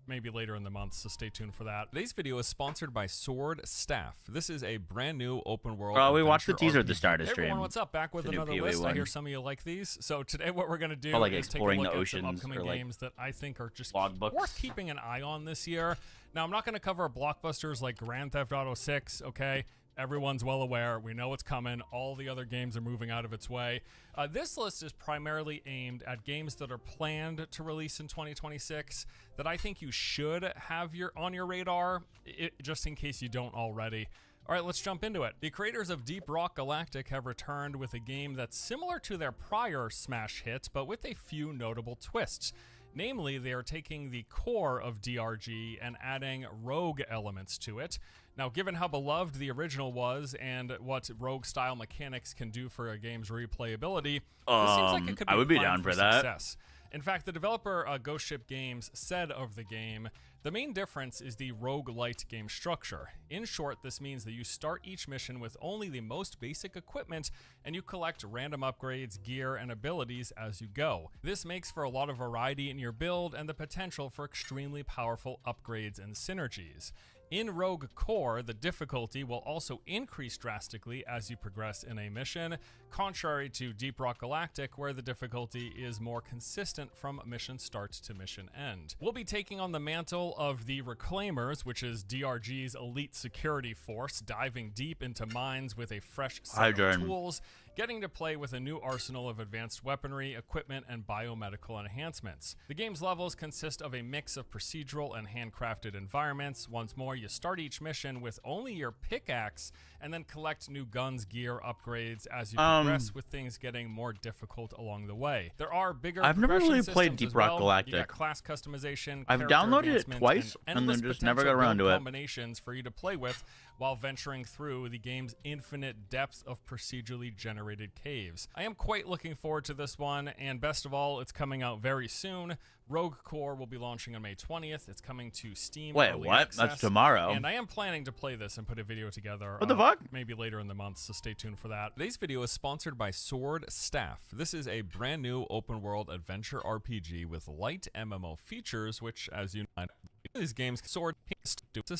maybe later in the month, so stay tuned for that. Today's video is sponsored by Sword Staff. This is a brand new open world. We watched the teaser at the start of Hey stream. everyone, what's up? Back with another list. I hear some of you like these. So today what we're going to do like is take a exploring look the at some oceans upcoming or like games that I think are just logbooks. worth keeping an eye on this year. Now, I'm not going to cover blockbusters like Grand Theft Auto 6, okay? Everyone's well aware. We know it's coming. All the other games are moving out of its way. This list is primarily aimed at games that are planned to release in 2026 that I think you should have on your radar, just in case you don't already. All right, let's jump into it. The creators of Deep Rock Galactic have returned with a game that's similar to their prior smash hit, but with a few notable twists. Namely, they are taking the core of DRG and adding rogue elements to it. Now, given how beloved the original was and what rogue-style mechanics can do for a game's replayability, this seems like it could be I would be primed down for success. In fact, the developer Ghost Ship Games said of the game, the main difference is the roguelite game structure. In short, this means that you start each mission with only the most basic equipment and you collect random upgrades, gear, and abilities as you go. This makes for a lot of variety in your build and the potential for extremely powerful upgrades and synergies. In Rogue Core, the difficulty will also increase drastically as you progress in a mission, contrary to Deep Rock Galactic, where the difficulty is more consistent from mission start to mission end. We'll be taking on the mantle of the Reclaimers, which is DRG's elite security force, diving deep into mines with a fresh set of tools, getting to play with a new arsenal of advanced weaponry, equipment, and biomedical enhancements. The game's levels consist of a mix of procedural and handcrafted environments. Once more, you start each mission with only your pickaxe and then collect new guns, gear, upgrades as you progress, with things getting more difficult along the way. There are bigger I've never really progression played systems Deep as Rock well. Galactic. You got class customization, I've character downloaded it advancement, twice and and then endless just never got around potential to it. combinations for you to play with while venturing through the game's infinite depth of procedurally generated caves. I am quite looking forward to this one, and best of all, it's coming out very soon. Rogue Core will be launching on May 20th. It's coming to Steam Early Access. That's tomorrow. And I am planning to play this and put a video together. What the fuck? Maybe later in the month, so stay tuned for that. Today's video is sponsored by Sword Staff. This is a brand new open world adventure RPG with light MMO features, which, as you know, these games Sword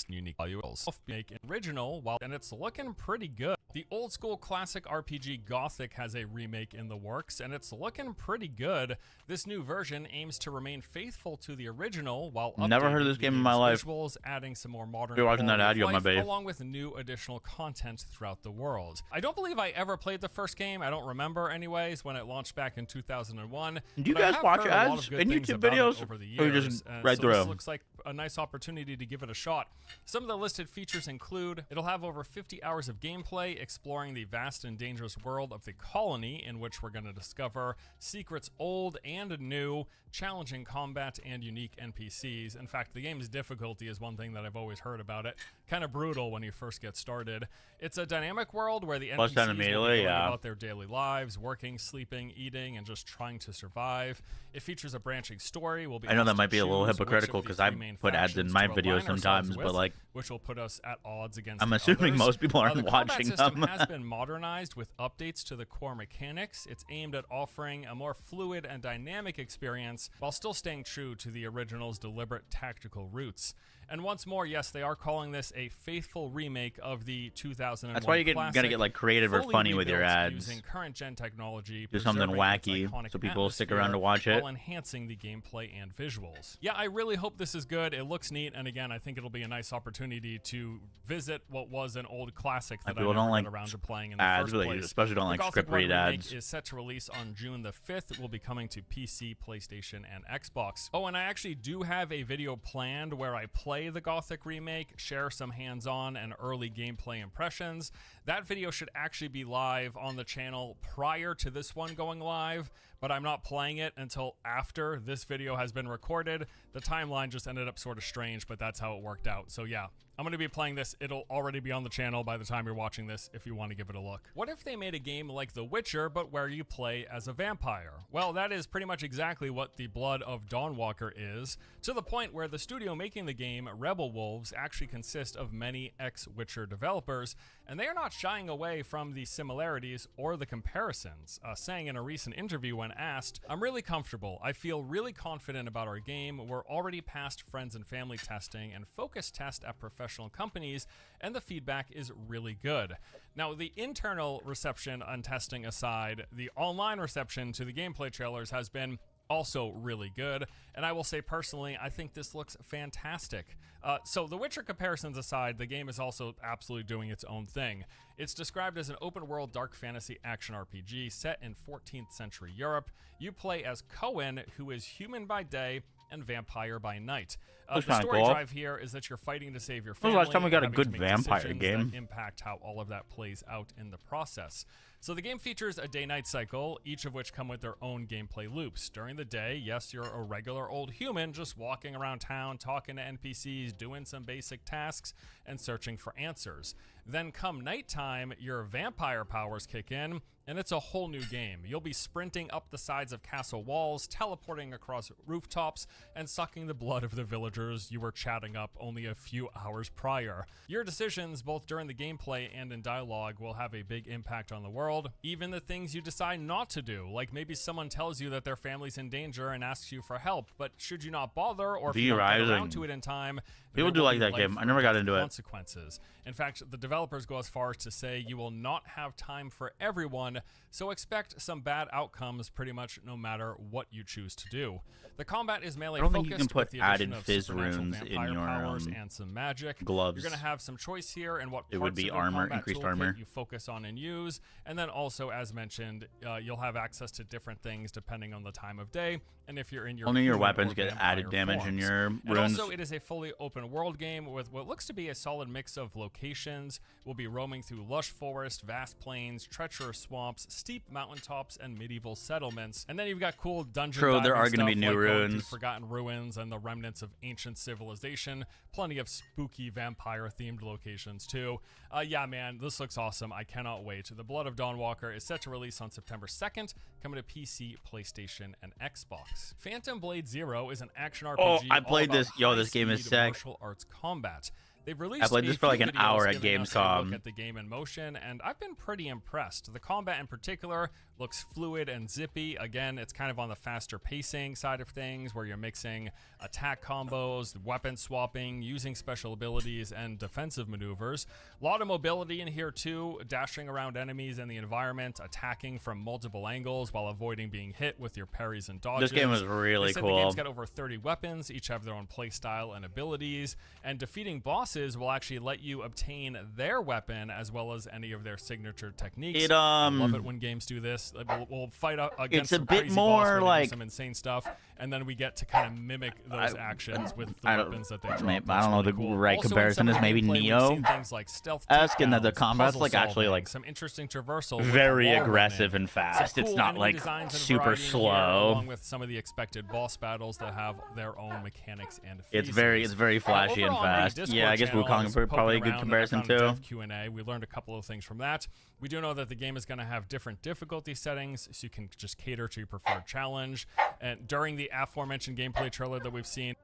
unique valuables make original, and it's looking pretty good. The old school classic RPG Gothic has a remake in the works, and it's looking pretty good. This new version aims to remain faithful to the original while never heard of this game in my life. Visuals, adding some more modern You're watching that quality ad, you of on my life, base. along with new additional content throughout the world. I don't believe I ever played the first game. I don't remember anyways when it launched back in 2001. Do you but I guys have watch heard a lot ads of good in things YouTube about it videos, over the or you years, just and read so through this them? looks like a nice opportunity to give it a shot. Some of the listed features include it'll have over 50 hours of gameplay, exploring the vast and dangerous world of the colony, in which we're going to discover secrets old and new, challenging combat, and unique NPCs. In fact, the game's difficulty is one thing that I've always heard about it. Kind of brutal when you first get started. It's a dynamic world where the NPCs will be going about their daily lives, working, sleeping, eating, and just trying to survive. It features a branching story. I know that might be a little hypocritical because I put ads in my videos sometimes, but like, which will put us at odds against I'm assuming most people aren't watching them. The combat system has been modernized with updates to the core mechanics. It's aimed at offering a more fluid and dynamic experience while still staying true to the original's deliberate tactical roots. And once more, yes, they are calling this a faithful remake of the 2001 That's why you're gonna get like creative or funny with your ads. Using current gen technology, do something wacky so people will stick around to watch it, while enhancing the gameplay and visuals. Yeah, I really hope this is good. It looks neat, and again, I think it'll be a nice opportunity to visit what was an old classic that I never got around to playing in the first place. Especially don't like script read ads. Is set to release on June the 5th. It will be coming to PC, PlayStation, and Xbox. Oh, and I actually do have a video planned where I play the Gothic remake, share some hands-on and early gameplay impressions. That video should actually be live on the channel prior to this one going live, but I'm not playing it until after this video has been recorded. The timeline just ended up sort of strange, but that's how it worked out. So yeah, I'm going to be playing this. It'll already be on the channel by the time you're watching this if you want to give it a look. What if they made a game like The Witcher, but where you play as a vampire? Well, that is pretty much exactly what The Blood of Dawnwalker is, to the point where the studio making the game, Rebel Wolves, actually consist of many ex-Witcher developers, and they are not shying away from the similarities or the comparisons, saying in a recent interview when asked, "I'm really comfortable. I feel really confident about our game. We're already past friends and family testing and focus test at professional companies, and the feedback is really good." Now, the internal reception and testing aside, the online reception to the gameplay trailers has been also really good, and I will say personally, I think this looks fantastic. So the Witcher comparisons aside, the game is also absolutely doing its own thing. It's described as an open-world dark fantasy action RPG set in 14th century Europe. You play as Cohen, who is human by day and vampire by night. The story drive here is that you're fighting to save your family. When was the last time we got a good vampire game? That impact how all of that plays out in the process. So the game features a day-night cycle, each of which come with their own gameplay loops. During the day, yes, you're a regular old human just walking around town, talking to NPCs, doing some basic tasks, and searching for answers. Then come nighttime, your vampire powers kick in, and it's a whole new game. You'll be sprinting up the sides of castle walls, teleporting across rooftops, and sucking the blood of the villagers you were chatting up only a few hours prior. Your decisions, both during the gameplay and in dialogue, will have a big impact on the world. Even the things you decide not to do, like maybe someone tells you that their family's in danger and asks you for help, but should you not bother, or if you don't get around to it in time, people do like that game. I never got into it. Consequences. In fact, the developers go as far as to say you will not have time for everyone, so expect some bad outcomes pretty much no matter what you choose to do. The combat is melee focused. I don't think you can put added fizz runes in your and some magic gloves. You're going to have some choice here in what it would be armor, increased armor you focus on and use, and then also, as mentioned, you'll have access to different things depending on the time of day, and if you're in your only your weapons get added damage forms. in your runes. And also, it is a fully open world game with what looks to be a solid mix of locations. We'll be roaming through lush forest, vast plains, treacherous swamps, steep mountaintops, and medieval settlements. And then you've got cool dungeon True, there are going to be new ruins, forgotten ruins, and the remnants of ancient civilization. Plenty of spooky vampire-themed locations too. Yeah, man, this looks awesome. I cannot wait. The Blood of Dawnwalker is set to release on September 2nd, coming to PC, PlayStation, and Xbox. Phantom Blade Zero is an action RPG. Oh, I played this. Yo, this game is sick. Martial arts combat. They've released I played this for like an hour at Gamescom. Look at the game in motion, and I've been pretty impressed. The combat in particular looks fluid and zippy. Again, it's kind of on the faster pacing side of things, where you're mixing attack combos, weapon swapping, using special abilities, and defensive maneuvers. A lot of mobility in here too, dashing around enemies and the environment, attacking from multiple angles while avoiding being hit with your parries and dodges. This game was really cool. The game's got over 30 weapons, each have their own play style and abilities, and defeating bosses bosses will actually let you obtain their weapon as well as any of their signature techniques. I love it when games do this. We'll fight against it's a some bit crazy more boss where they do like some insane stuff, and then we get to kind of mimic those actions with the weapons that they drop. I don't know, the right comparison is maybe Neo like stealth esque, and that the combat's like actually like some interesting traversal, very aggressive and fast. It's not like super slow. Along with some of the expected boss battles that have their own mechanics and phases. It's very flashy and fast. Yeah, I guess Wukong is probably a good comparison too. Q&A. We learned a couple of things from that. We do know that the game is going to have different difficulty settings, so you can just cater to your preferred challenge. And during the aforementioned gameplay trailer that we've seen,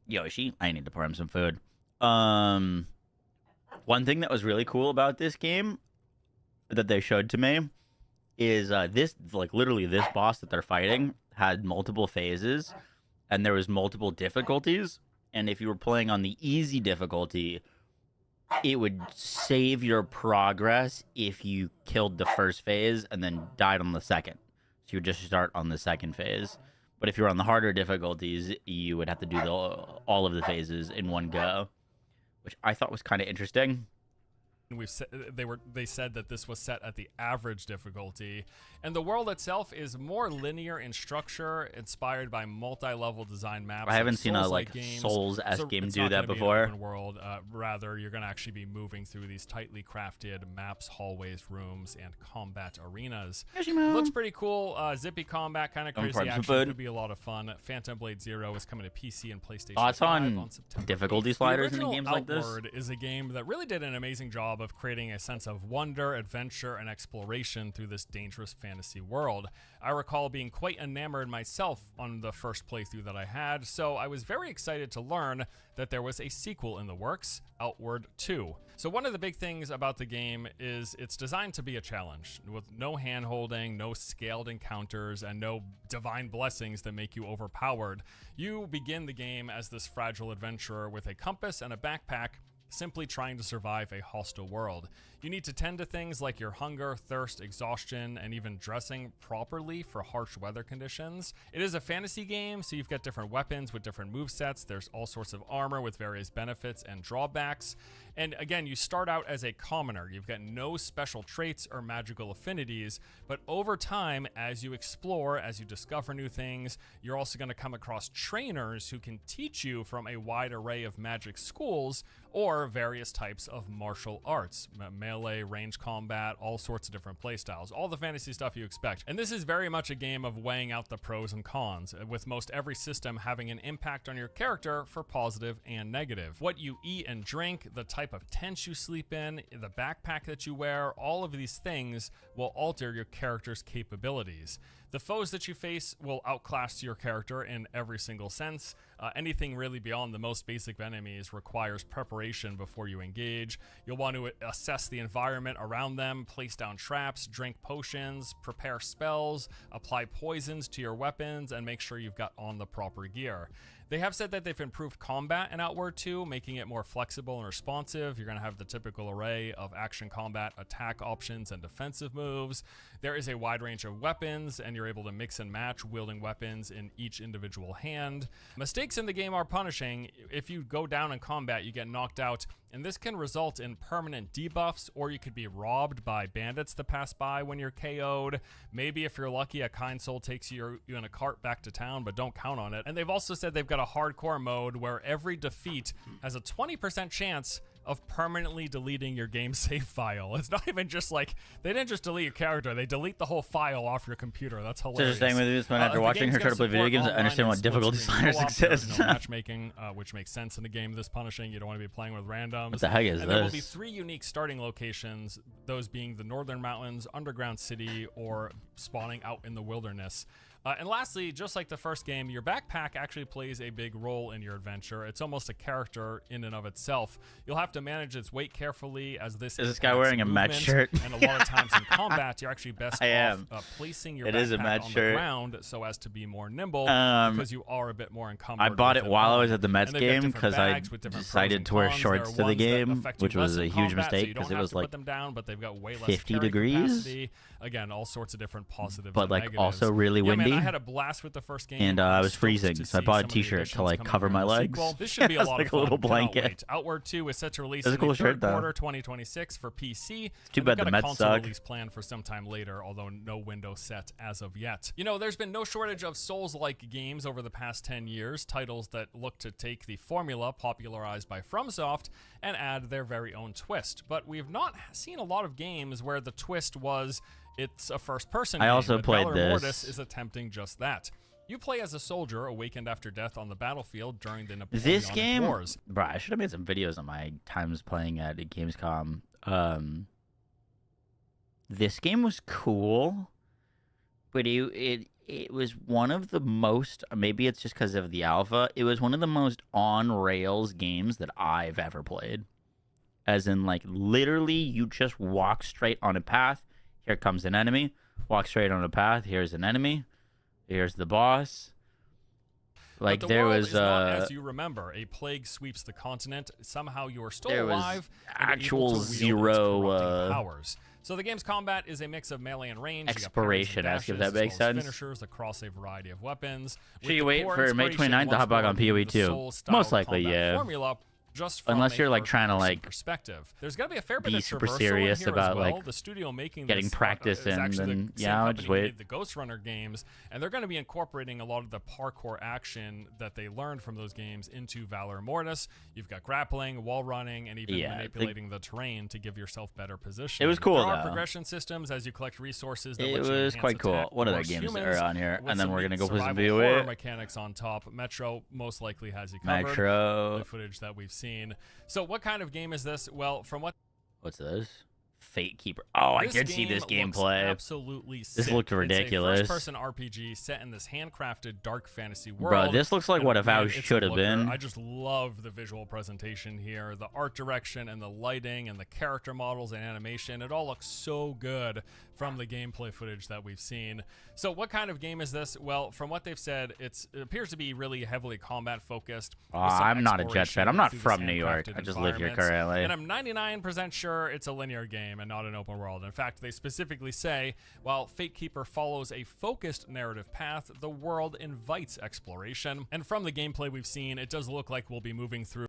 Yoshi, I need to pour him some food. One thing that was really cool about this game that they showed to me is this, like literally this boss that they're fighting had multiple phases, and there was multiple difficulties. And if you were playing on the easy difficulty, it would save your progress if you killed the first phase and then died on the second. So you would just start on the second phase. But if you were on the harder difficulties, you would have to do all of the phases in one go, which I thought was kind of interesting. They said that this was set at the average difficulty, and the world itself is more linear in structure, inspired by multi-level design maps. I haven't seen a Souls-esque game do that before. Open world, rather, you're going to actually be moving through these tightly crafted maps, hallways, rooms, and combat arenas. Looks pretty cool. Zippy combat, kind of crazy action. Could be a lot of fun. Phantom Blade Zero is coming to PC and PlayStation 5 on September difficulty 8th. sliders in games like this. Outward is a game that really did an amazing job of creating a sense of wonder, adventure, and exploration through this dangerous fantasy world. I recall being quite enamored myself on the first playthrough that I had, so I was very excited to learn that there was a sequel in the works, Outward 2. So one of the big things about the game is it's designed to be a challenge, with no hand-holding, no scaled encounters, and no divine blessings that make you overpowered. You begin the game as this fragile adventurer with a compass and a backpack, simply trying to survive a hostile world. You need to tend to things like your hunger, thirst, exhaustion, and even dressing properly for harsh weather conditions. It is a fantasy game, so you've got different weapons with different movesets. There's all sorts of armor with various benefits and drawbacks. And again, you start out as a commoner. You've got no special traits or magical affinities, but over time, as you explore, as you discover new things, you're also going to come across trainers who can teach you from a wide array of magic schools or various types of martial arts, melee, range combat, all sorts of different playstyles, all the fantasy stuff you expect. And this is very much a game of weighing out the pros and cons, with most every system having an impact on your character for positive and negative. What you eat and drink, the type of tent you sleep in, the backpack that you wear, all of these things will alter your character's capabilities. The foes that you face will outclass your character in every single sense. Anything really beyond the most basic of enemies requires preparation before you engage. You'll want to assess the environment around them, place down traps, drink potions, prepare spells, apply poisons to your weapons, and make sure you've got on the proper gear. They have said that they've improved combat in Outward 2, making it more flexible and responsive. You're going to have the typical array of action combat, attack options, and defensive moves. There is a wide range of weapons, and you're able to mix and match wielding weapons in each individual hand. Mistakes in the game are punishing. If you go down in combat, you get knocked out, and this can result in permanent debuffs, or you could be robbed by bandits that pass by when you're KO'd. Maybe if you're lucky, a kind soul takes you in a cart back to town, but don't count on it. And they've also said they've got a hardcore mode where every defeat has a 20% chance of permanently deleting your game save file. It's not even just like, they didn't just delete your character, they delete the whole file off your computer. That's hilarious. So just with this one, after watching her try to play video games, I understand what difficulty sliders exist. No matchmaking, which makes sense in a game this punishing. You don't want to be playing with randoms. What the heck is this? There will be 3 unique starting locations, those being the Northern Mountains, Underground City, or spawning out in the wilderness. And lastly, just like the first game, your backpack actually plays a big role in your adventure. It's almost a character in and of itself. You'll have to manage its weight carefully, as this Is this guy wearing a Mets shirt? And a lot of times in combat, you're actually best off placing your It is a backpack Mets on shirt. the ground so as to be more nimble, because you are a bit more encumbered. I bought with it while I was on. at the Mets And they've got game different because I bags with different pros decided and to wear cons. shorts There are to the ones that game, affect you which was less a in huge combat, so mistake you because don't it have was to like put them down, but they've got way less 50 carry degrees. capacity. Again, all sorts of different positives, But and like negatives. also really Yeah, windy. man, I had a blast with the first game. And I I'm was stoked freezing, to so I see bought a some of the t-shirt to additions like coming cover here in my the legs. sequel. This should be a It's lot like of a fun. little Cannot blanket. wait. Outward 2 is set to release It's a in cool the shirt, third though. quarter 2026 for PC. It's too and bad they've the got a Mets console suck. release planned for sometime later, although no window set as of yet. You know, there's been no shortage of Souls-like games over the past 10 years, titles that look to take the formula popularized by FromSoft and add their very own twist. But we've not seen a lot of games where the twist was it's a first-person game. I also but played Valor this. Mortis is attempting just that. You play as a soldier awakened after death on the battlefield during the Napoleonic This game, Wars. bro, I should have made some videos on my times playing at Gamescom. This game was cool, but it was one of the most, maybe it's just because of the alpha, it was one of the most on-rails games that I've ever played. As in, like, literally, you just walk straight on a path, here comes an enemy, walk straight on a path, here's an enemy, here's the boss. Like, but the there world was is not as you remember. A plague sweeps the continent. Somehow you are still there was alive. actual and able to wield its zero corrupting powers. So the game's combat is a mix of melee and range. exploration, ask if that makes sense. Finishers across a variety of weapons. Should you wait for May 29th to hop back on PoE 2? Most likely, yeah. Formula, just from unless a you're like trying to like perspective. There's got to be a fair bit be of super traversal serious in here about as well. like the studio making getting this, practice is in, actually then the same yeah, I'll company just who wait. made the Ghost Runner games, and they're going to be incorporating a lot of the parkour action that they learned from those games into Valor Mortis. You've got grappling, wall running, and even manipulating the terrain to give yourself better position. It was cool, There are though. progression systems as you collect resources. That It let you was enhance quite cool. attack What other towards games humans, are on here? with And then some we're neat gonna go play some survival PoE. horror mechanics on top. Metro most likely has you covered. Metro. The footage that we've seen. So what kind of game is this? Well, from what... What's this? Fate Keeper. Oh, I This did see this game looks gameplay. absolutely This sick. looked ridiculous. It's a first-person RPG set in this handcrafted dark fantasy world. Bro, this looks like And what man, Avowed it's a should have looker. been. I just love the visual presentation here, the art direction and the lighting and the character models and animation. It all looks so good from the gameplay footage that we've seen. So what kind of game is this? Well, from what they've said, it appears to be really heavily combat focused. I'm not a Jet fan. I'm not through this from New York. handcrafted I just live here environments. currently. And I'm 99% sure it's a linear game and not an open world. In fact, they specifically say, while Fate Keeper follows a focused narrative path, the world invites exploration. And from the gameplay we've seen, it does look like we'll be moving through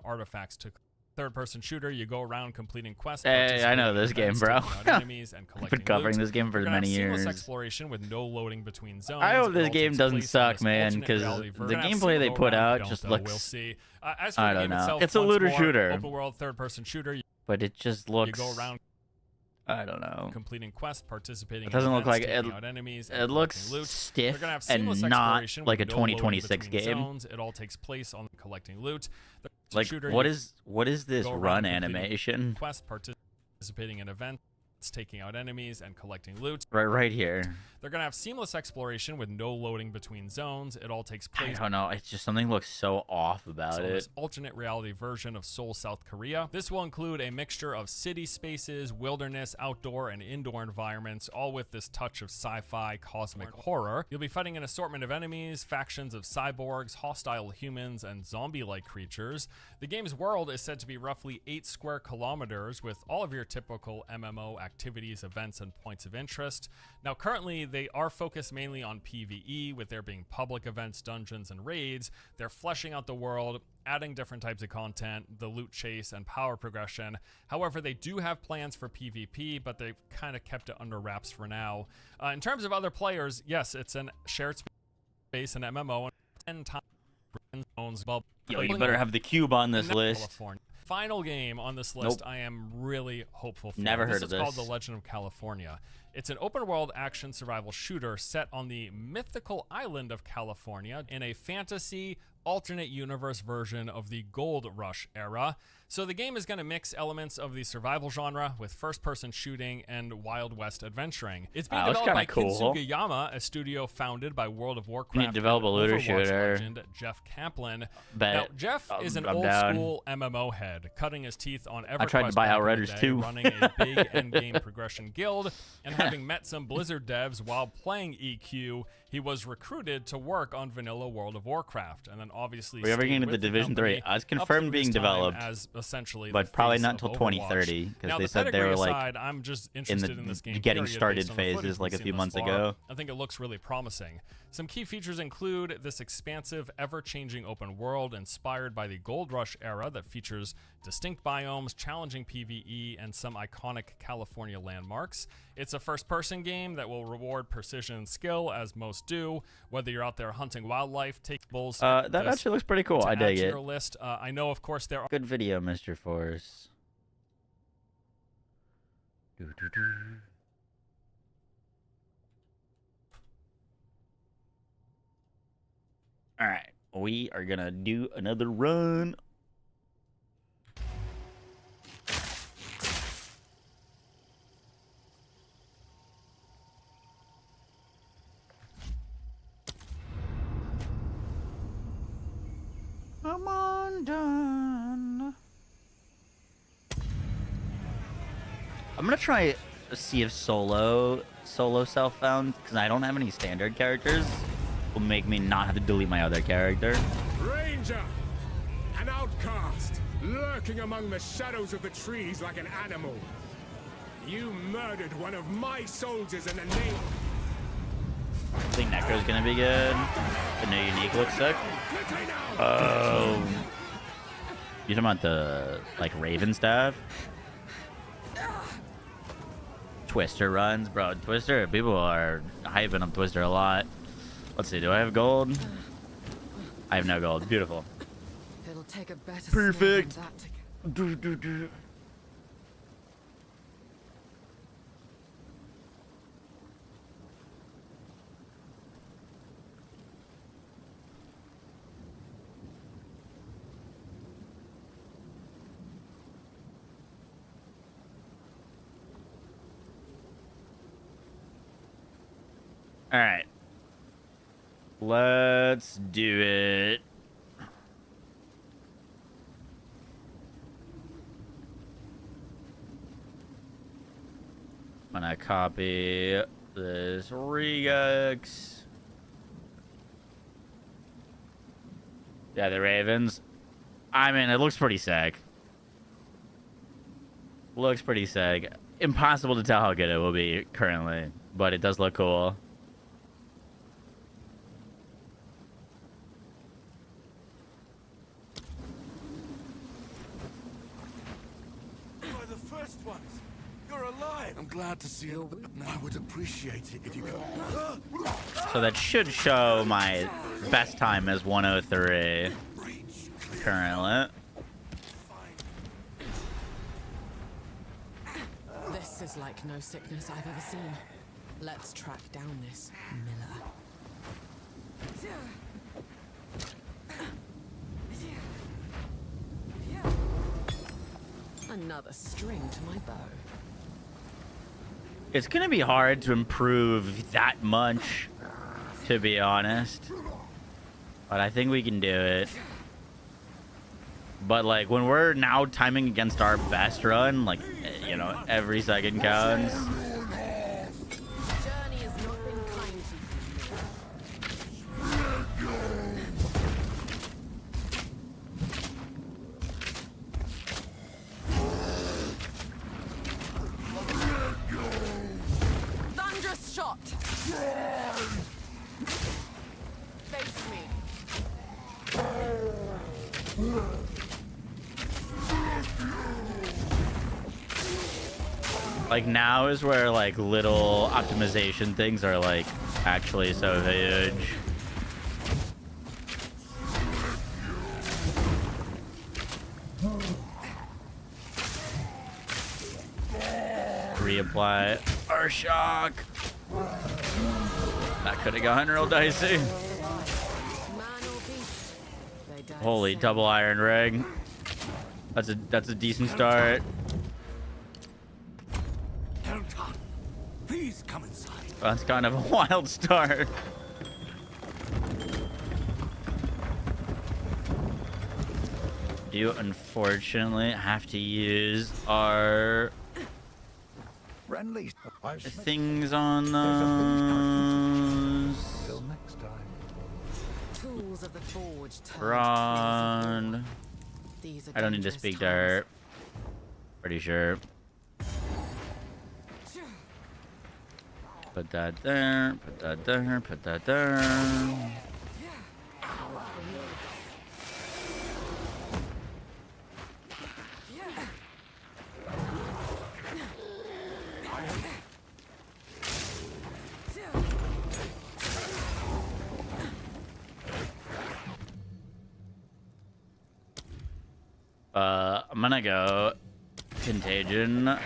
artifacts to third-person shooter. You go around completing quests. Hey, I know this game, bro. Enemies and I've been covering this game for many years. Exploration with no loading between zones. I hope It this all game takes doesn't place suck, in this man, alternate because reality the version. I've gameplay seen they go put around, out don't, just though. looks. We'll see. As for I the don't game know. itself, It's a once looter more, shooter, open world third-person shooter. but it just You looks. go around. I don't know. Completing quests, participating. It doesn't in look like events, it. taking out enemies, It looks loot. stiff They're gonna have and seamless not exploration like a with no loading 2026 between game. zones. It all takes place on collecting loot. The Like shooter, what you is this go around run completing animation? Quests, participating in events, taking out enemies, and collecting loot. Right here. They're gonna have seamless exploration with no loading between zones. It all takes I place. don't know. It's just something looks so off about So it. this alternate reality version of Seoul, South Korea. This will include a mixture of city spaces, wilderness, outdoor, and indoor environments, all with this touch of sci-fi cosmic horror. You'll be fighting an assortment of enemies, factions of cyborgs, hostile humans, and zombie-like creatures. The game's world is said to be roughly 8 square kilometers, with all of your typical MMO activities, events, and points of interest. Now, currently, they are focused mainly on PvE, with there being public events, dungeons, and raids. They're fleshing out the world, adding different types of content, the loot chase, and power progression. However, they do have plans for PvP, but they've kind of kept it under wraps for now. In terms of other players, yes, it's an shared space, an MMO, and 10 times zones. Yo, you better have the cube on this list. California. Final game on this list, I am really hopeful for. Never heard of This is called this. The Legend of California. It's an open-world action survival shooter set on the mythical island of California in a fantasy alternate universe version of the Gold Rush era. So the game is going to mix elements of the survival genre with first-person shooting and Wild West adventuring. It's being developed by Kintsugi, a studio founded by World of Warcraft develop a looter shooter. legend Jeff Kaplan. Bet. Now, Jeff is an old-school MMO head, cutting his teeth on EverQuest. I tried to buy Outriders too. Running a big endgame progression guild, and having met some Blizzard devs while playing EQ, he was recruited to work on vanilla World of Warcraft, and then obviously we're ever getting into the Division 3. It's confirmed being developed, as essentially but probably not until 2030 because they said they were like aside, I'm just interested in this game getting started phases like a few months ago. I think it looks really promising. Some key features include this expansive, ever-changing open world inspired by the Gold Rush era that features distinct biomes, challenging PvE, and some iconic California landmarks. It's a first-person game that will reward precision and skill, as most do, whether you're out there hunting wildlife, taking bulls. That actually looks pretty cool. I dig it. Your list. I know, of course, there are good video, Mr. Force. All right, we are gonna do another run. I'm undone. I'm gonna try see if solo self-found because I don't have any standard characters. Will make me not have to delete my other character. Ranger, an outcast, lurking among the shadows of the trees like an animal. You murdered one of my soldiers in the name. I think Necro's gonna be good. The new unique looks sick. Oh, you talking about the like Raven staff? Twister runs, bro. Twister, people are hyping up Twister a lot. Let's see, do I have gold? I have no gold. Beautiful. It'll take a better perfect. All right. Let's do it. I'm gonna copy this Regex. Yeah, the Ravens. I mean, it looks pretty sick. Looks pretty sick. Impossible to tell how good it will be currently, but it does look cool. I'm glad to see it. I would appreciate it if you could. So that should show my best time as 103 currently. This is like no sickness I've ever seen. Let's track down this Miller. Another string to my bow. It's gonna be hard to improve that much, to be honest. But I think we can do it. But like when we're now timing against our best run, like, you know, every second counts. Like now is where like little optimization things are like actually so huge. Reapply our shock. That could have gone real dicey. Holy double iron ring. That's a decent start. Elton, please come inside. That's kind of a wild start. Do unfortunately have to use our Friendly. things on those. Till next time. Tools of the forge turned Rod. These are I don't need to dangerous speak to times. her. Pretty sure. Put that there. Put that there. Put that there. I'm gonna go Contagion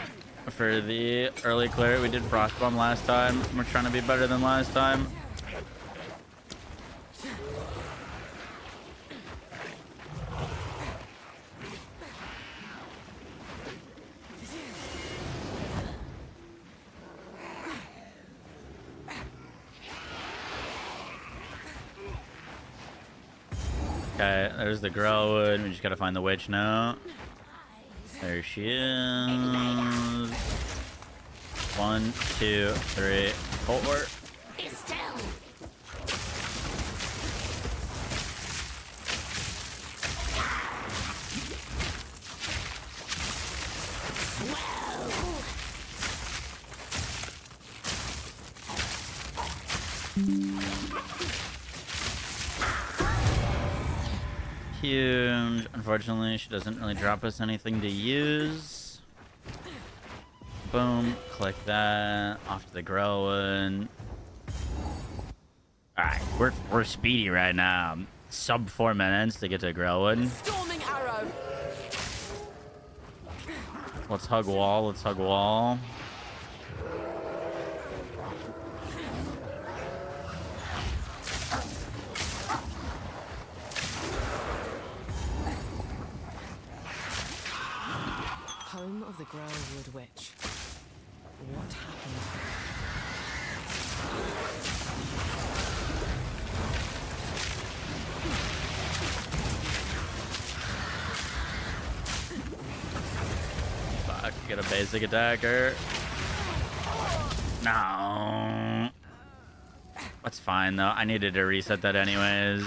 for the early clear. We did Frostbomb last time. We're trying to be better than last time. Okay, there's the Grellwood. We just gotta find the witch now. There she is. 1, 2, 3, 4. Huge. Unfortunately, she doesn't really drop us anything to use. Boom. Click that. Off to the Grellwood. Alright, we're speedy right now. Sub 4 minutes to get to Grellwood. Storming arrow. Let's hug wall. Let's hug wall. Home of the Grellwood Witch. What happened? Fuck, get a basic attacker. No. That's fine though. I needed to reset that anyways.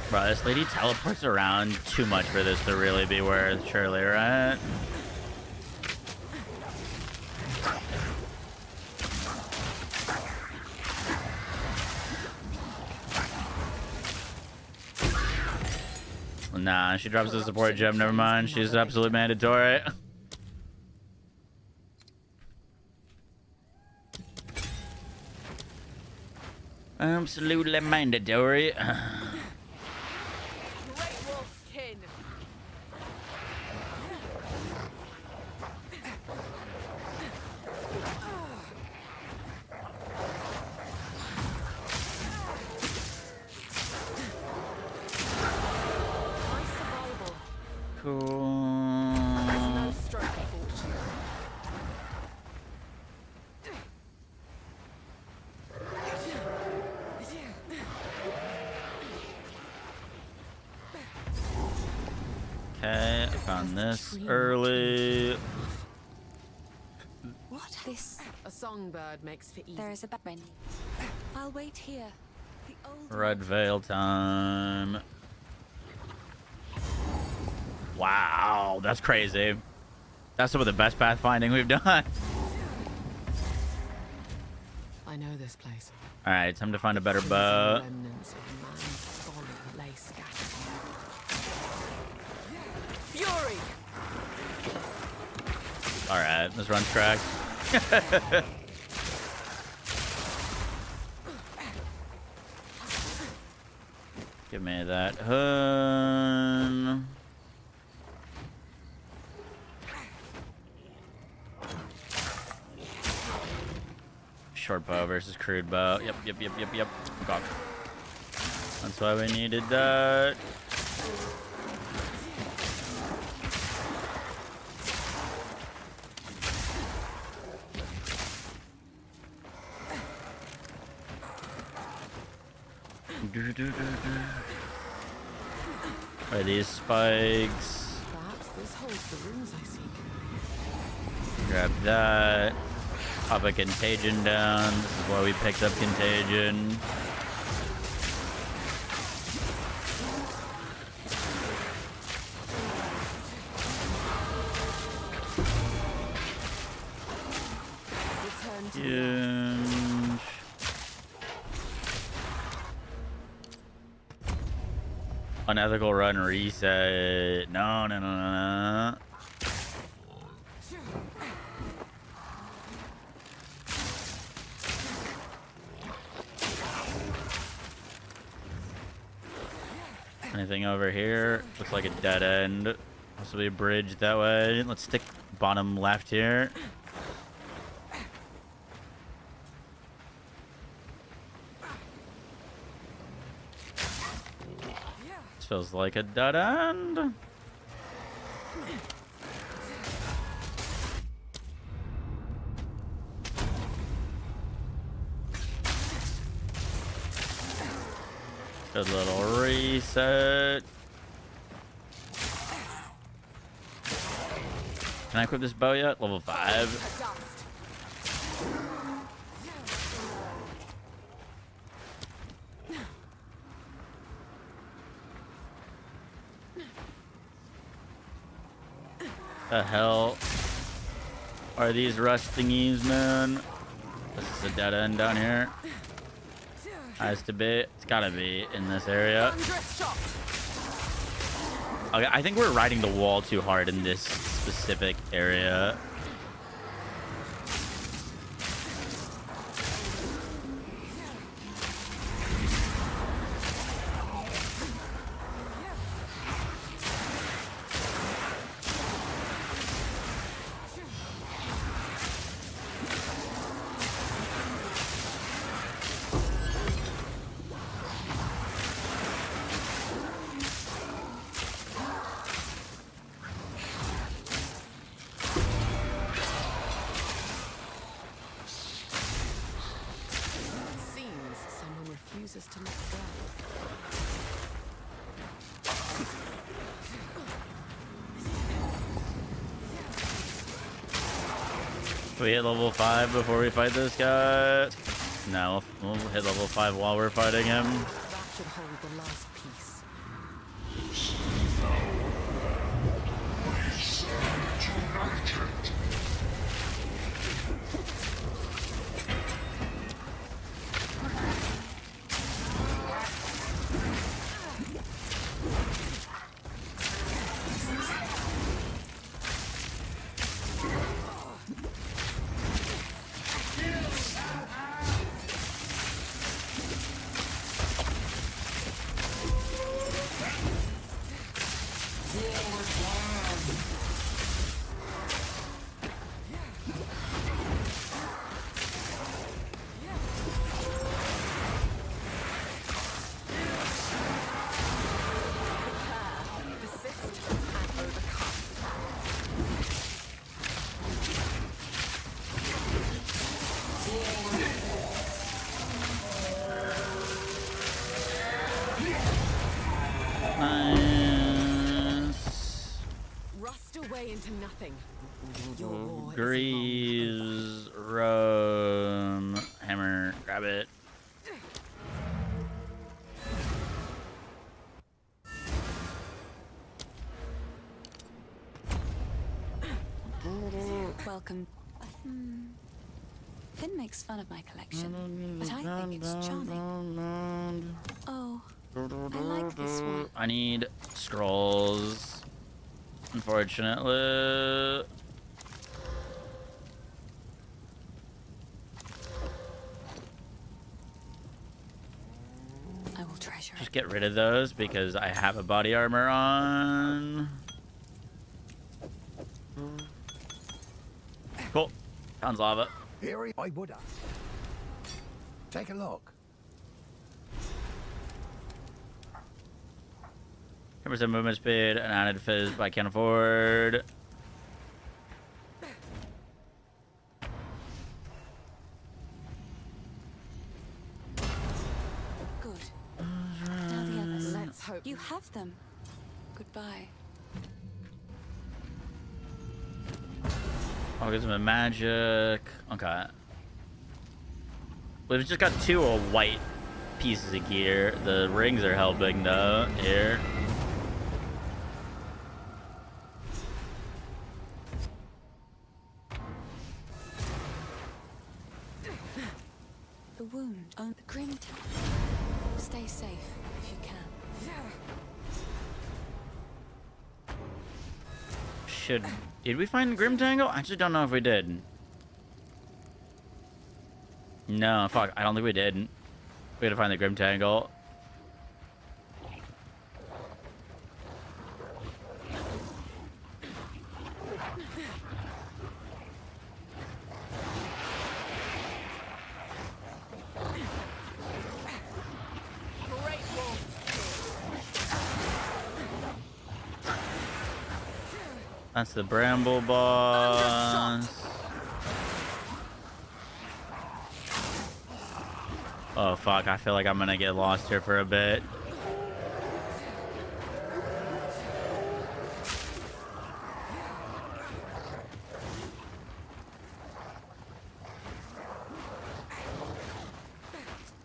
Bro, this lady teleports around too much for this to really be worth, surely, right? Nah, she drops the support gem, never mind. She's absolute mandatory. Absolutely mandatory. Okay, I found this early. What? This. A songbird makes for easy. There is a Batman. I'll wait here. The old Red Veil time. Wow, that's crazy. That's some of the best pathfinding we've done. I know this place. Alright, time to find a better bow. Remnants of man's folly fury. Alright, this run's cracked. Give me that hun. Short bow versus crude bow. Yep. Fuck. That's why we needed that. Are these spikes? Perhaps this holds the runes I seek. Grab that. Pop a contagion down. This is why we picked up contagion. Huge. Unethical run reset. No. Anything over here? Looks like a dead end. Possibly a bridge that way. Let's stick bottom left here. This feels like a dead end. Good little reset. Can I equip this bow yet? Level 5. The hell are these rust thingies, man? This is a dead end down here. Has to be. It's gotta be in this area. Okay, I think we're riding the wall too hard in this specific area. To let go. We hit level 5 before we fight this guy. No, we'll hit level 5 while we're fighting him. That should hold the last piece. Into nothing. Greaves, Rome, hammer, grab it. Welcome. Finn makes fun of my collection, but I think it's charming. Oh, I like this one. I need scrolls. Unfortunately. I will treasure Just get rid of those because I have a body armor on. Cool. Found lava. Here I would have. Take a look. 10% movement speed, an added fizz, but I can't afford. good. Now the others. Let's hope you have them. Goodbye. Oh, get some magic. Okay. We've just got 2 white pieces of gear. The rings are helping though. Here. The wound on the grim tower. Stay safe if you can. Did we find the Grim Tangle? I actually don't know if we did. No, fuck. I don't think we did. We had to find the Grim Tangle. That's the Bramble boss. Oh fuck, I feel like I'm gonna get lost here for a bit.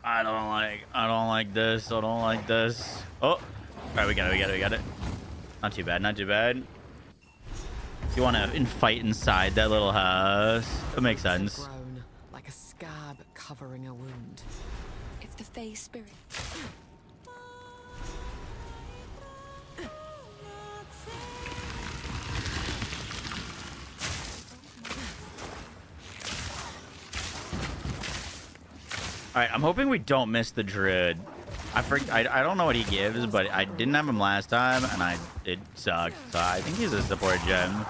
I don't like this. I don't like this. Oh, alright, we got it. Not too bad, not too bad. You want to fight inside that little house? It makes sense. Grown, like a scab covering a wound. If the Fae spirit. All right, I'm hoping we don't miss the Druid. I don't know what he gives, but I didn't have him last time, and it sucked. So I think he's a support gem.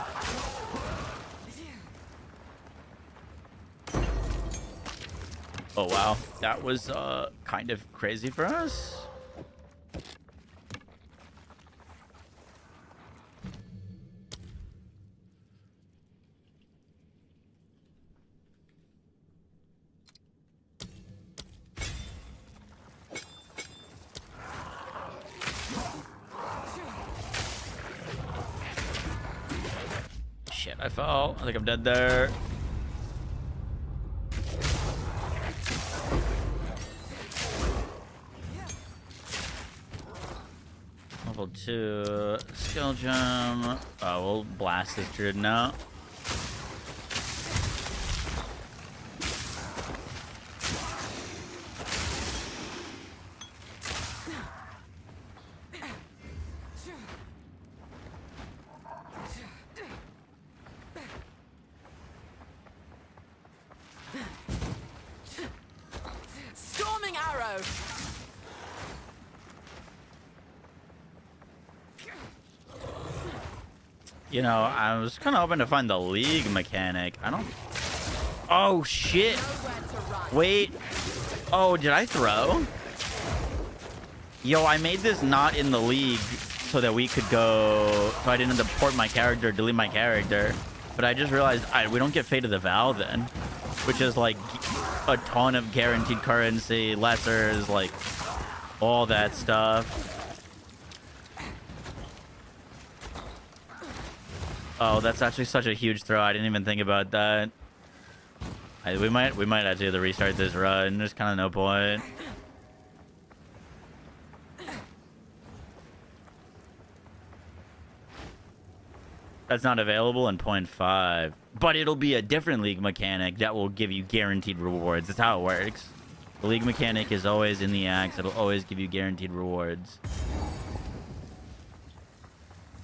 Oh wow, that was kind of crazy for us. Shit, I fell. I think I'm dead there. Level 2 skill gem. Oh, we'll blast this druid now. Storming arrow. You know, I was kind of hoping to find the league mechanic. I don't... Oh, shit. Wait. Oh, did I throw? Yo, I made this not in the league so that we could go... So I didn't have to port my character, delete my character. But I just realized we don't get Fate of the Vow then. Which is, like, a ton of guaranteed currency, lessers, like, all that stuff. Oh, that's actually such a huge throw. I didn't even think about that. We might actually have to restart this run. There's kind of no point. That's not available in 0.5. But it'll be a different league mechanic that will give you guaranteed rewards. That's how it works. The league mechanic is always in the axe. It'll always give you guaranteed rewards.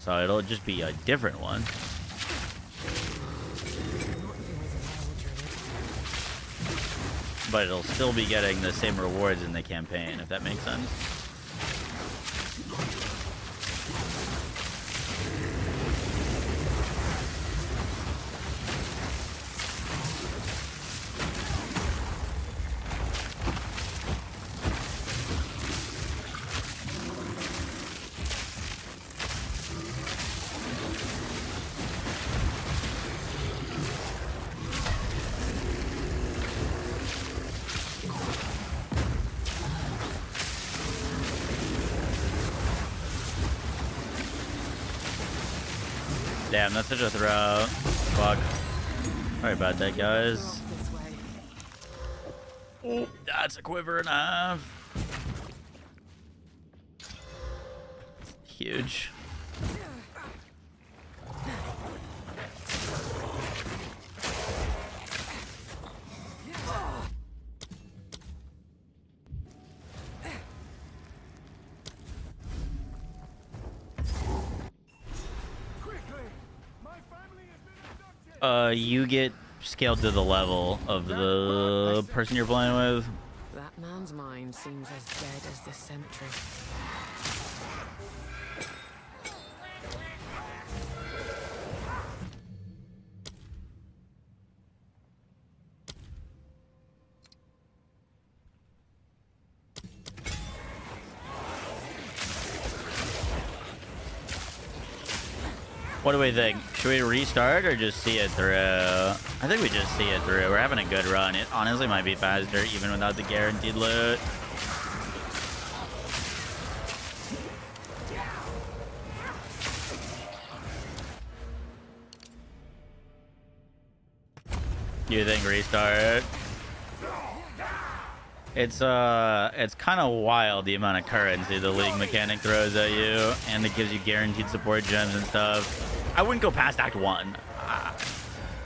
So it'll just be a different one. But it'll still be getting the same rewards in the campaign, if that makes sense. Damn, that's such a throw. Fuck. Sorry about that, guys. That's a quiver and a half. Huge. You get scaled to the level of the person you're playing with. That man's mind seems as dead as the cemetery. What do we think? Should we restart or just see it through? I think we just see it through. We're having a good run. It honestly might be faster even without the guaranteed loot. You think restart? It's kind of wild the amount of currency the league mechanic throws at you, and it gives you guaranteed support gems and stuff. I wouldn't go past Act 1,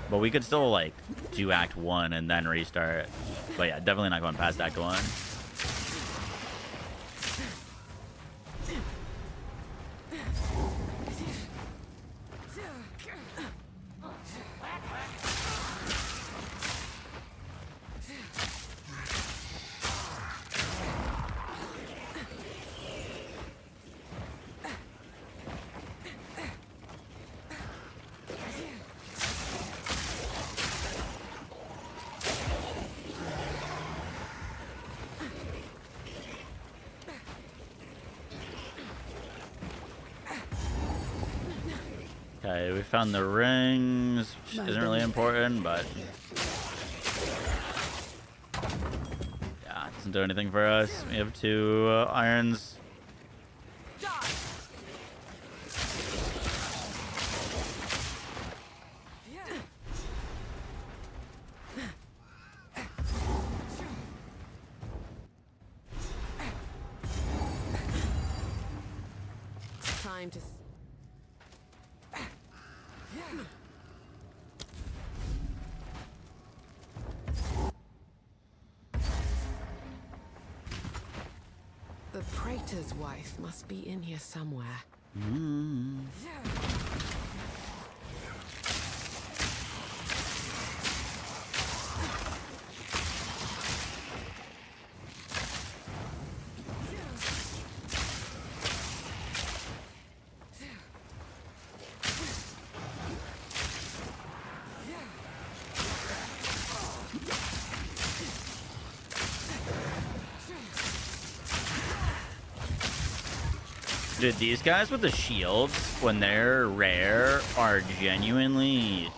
but we could still like do Act 1 and then restart. But yeah, definitely not going past Act 1. Okay, we found the rings, which isn't really important, but yeah, it doesn't do anything for us. We have 2 irons. Time to. The praetor's wife must be in here somewhere. Dude, these guys with the shields, when they're rare, are genuinely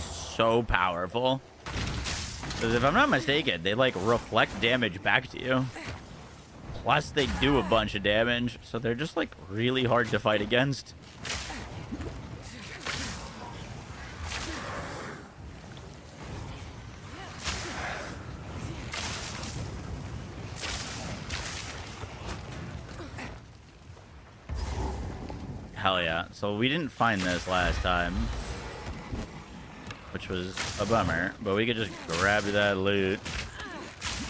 so powerful. Because if I'm not mistaken, they like reflect damage back to you. Plus, they do a bunch of damage, so they're just like really hard to fight against. Hell yeah. So we didn't find this last time, which was a bummer, but we could just grab that loot.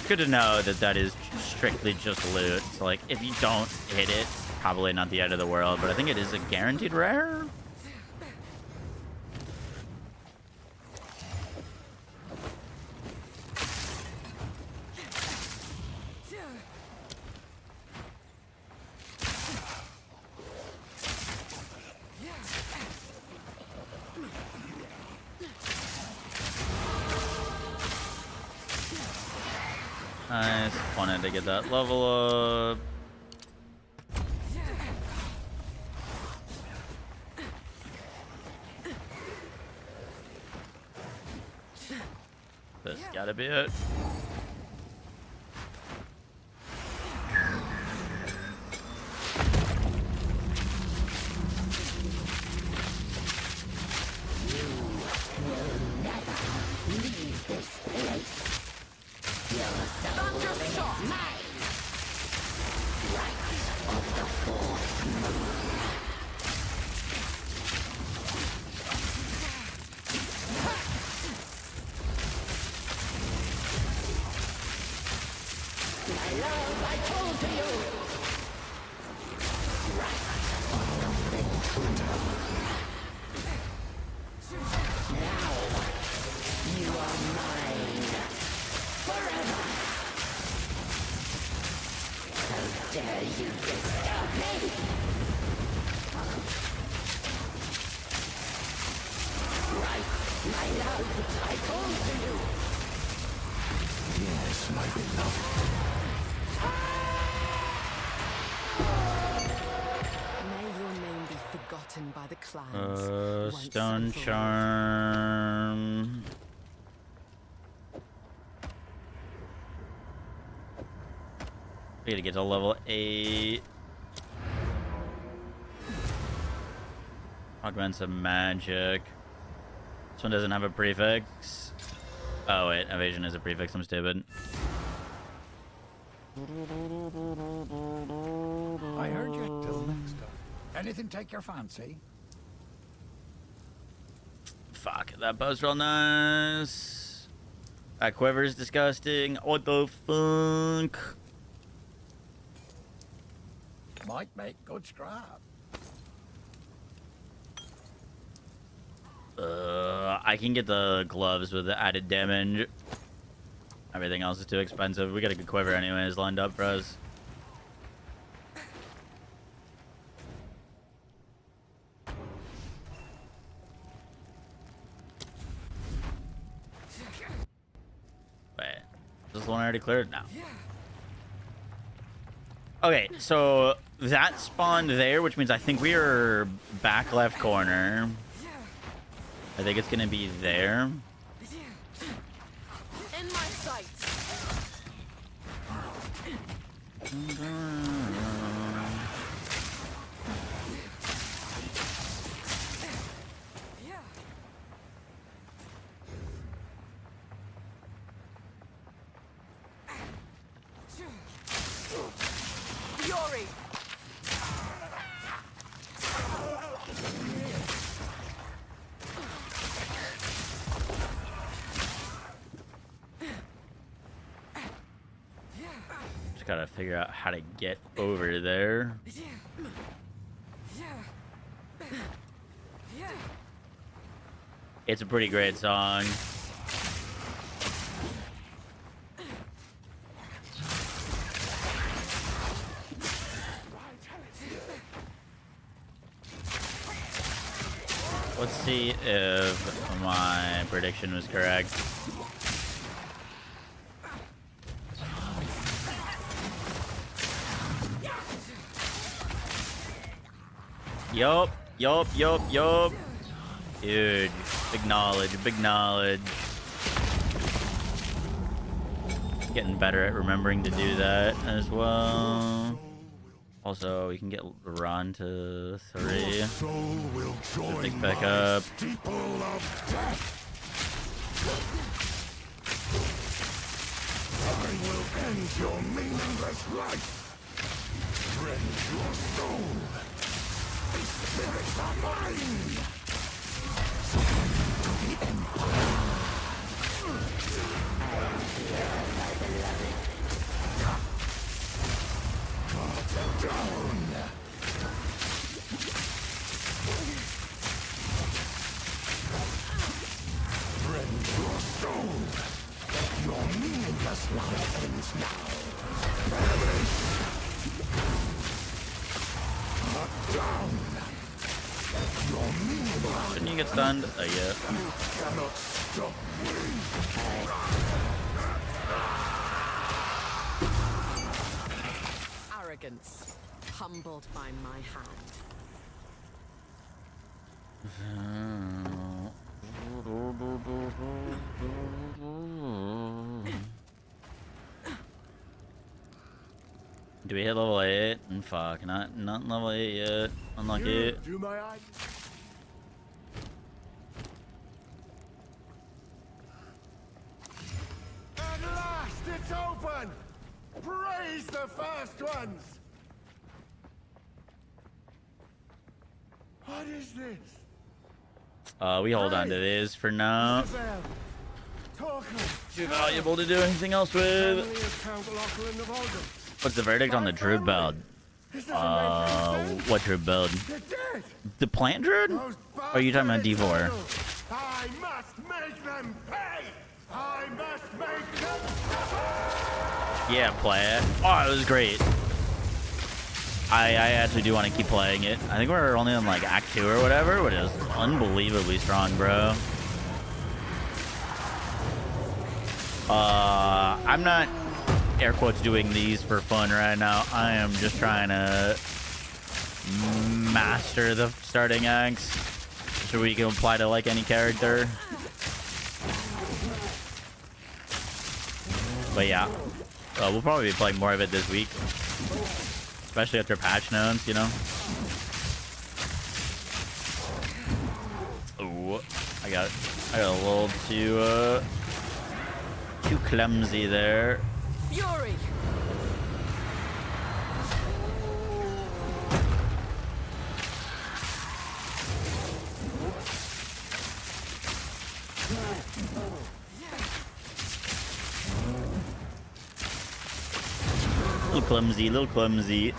Good to know that that is strictly just loot. So like if you don't hit it, probably not the end of the world, but I think it is a guaranteed rare. Nice. Wanted to get that level up. This gotta be it. By the clans. Stone charm. We gotta get to level 8. Augments of magic. This one doesn't have a prefix. Oh wait, evasion is a prefix. I'm stupid. I heard you. Till next time. Anything take your fancy? Fuck, that bow's real nice. That quiver's disgusting. What the fuck? Might make good scrap. I can get the gloves with the added damage. Everything else is too expensive. We got a good quiver anyways lined up for us. Wait, is this one already cleared? No. Okay, so that spawned there, which means I think we are back left corner. I think it's gonna be there. In my sights. Fury. Just gotta figure out how to get over there. It's a pretty great song. Let's see if my prediction was correct. Yup. Dude, big knowledge. Getting better at remembering to do that as well. Also, we can get Ron to 3. Big pickup. I will end your meaningless life. Rend your soul. These spirits are mine. To the Empire. I am here, my beloved. Cut down. Shouldn't you get stunned? Yeah. Arrogance, humbled by my hand. Do we hit level 8? Fuck, not level 8 yet. Unlucky. Do my eye. At last, it's open! Praise the first ones! What is this? We hold on to this for now. Too valuable to do anything else with. What's the verdict on the Druid build? What Druid build? The plant Druid? Or are you talking about D4? I must make them pay! I must make them Yeah, play it. Oh, it was great. I actually do want to keep playing it. I think we're only on like Act 2 or whatever, but it was unbelievably strong, bro. I'm not air quotes doing these for fun right now. I am just trying to master the starting acts so we can apply to like any character. But yeah, we'll probably be playing more of it this week. Especially after patch notes, you know. Oh, I got a little too clumsy there. Fury. Little clumsy.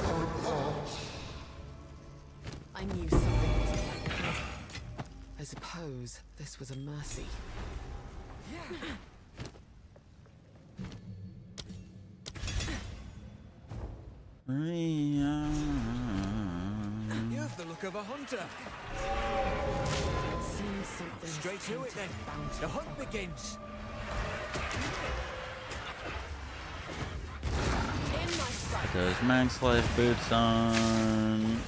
I knew something wasn't right. I suppose this was a mercy. You have the look of a hunter. It seems something. Straight to it then. The hunt begins. Those max life boots on.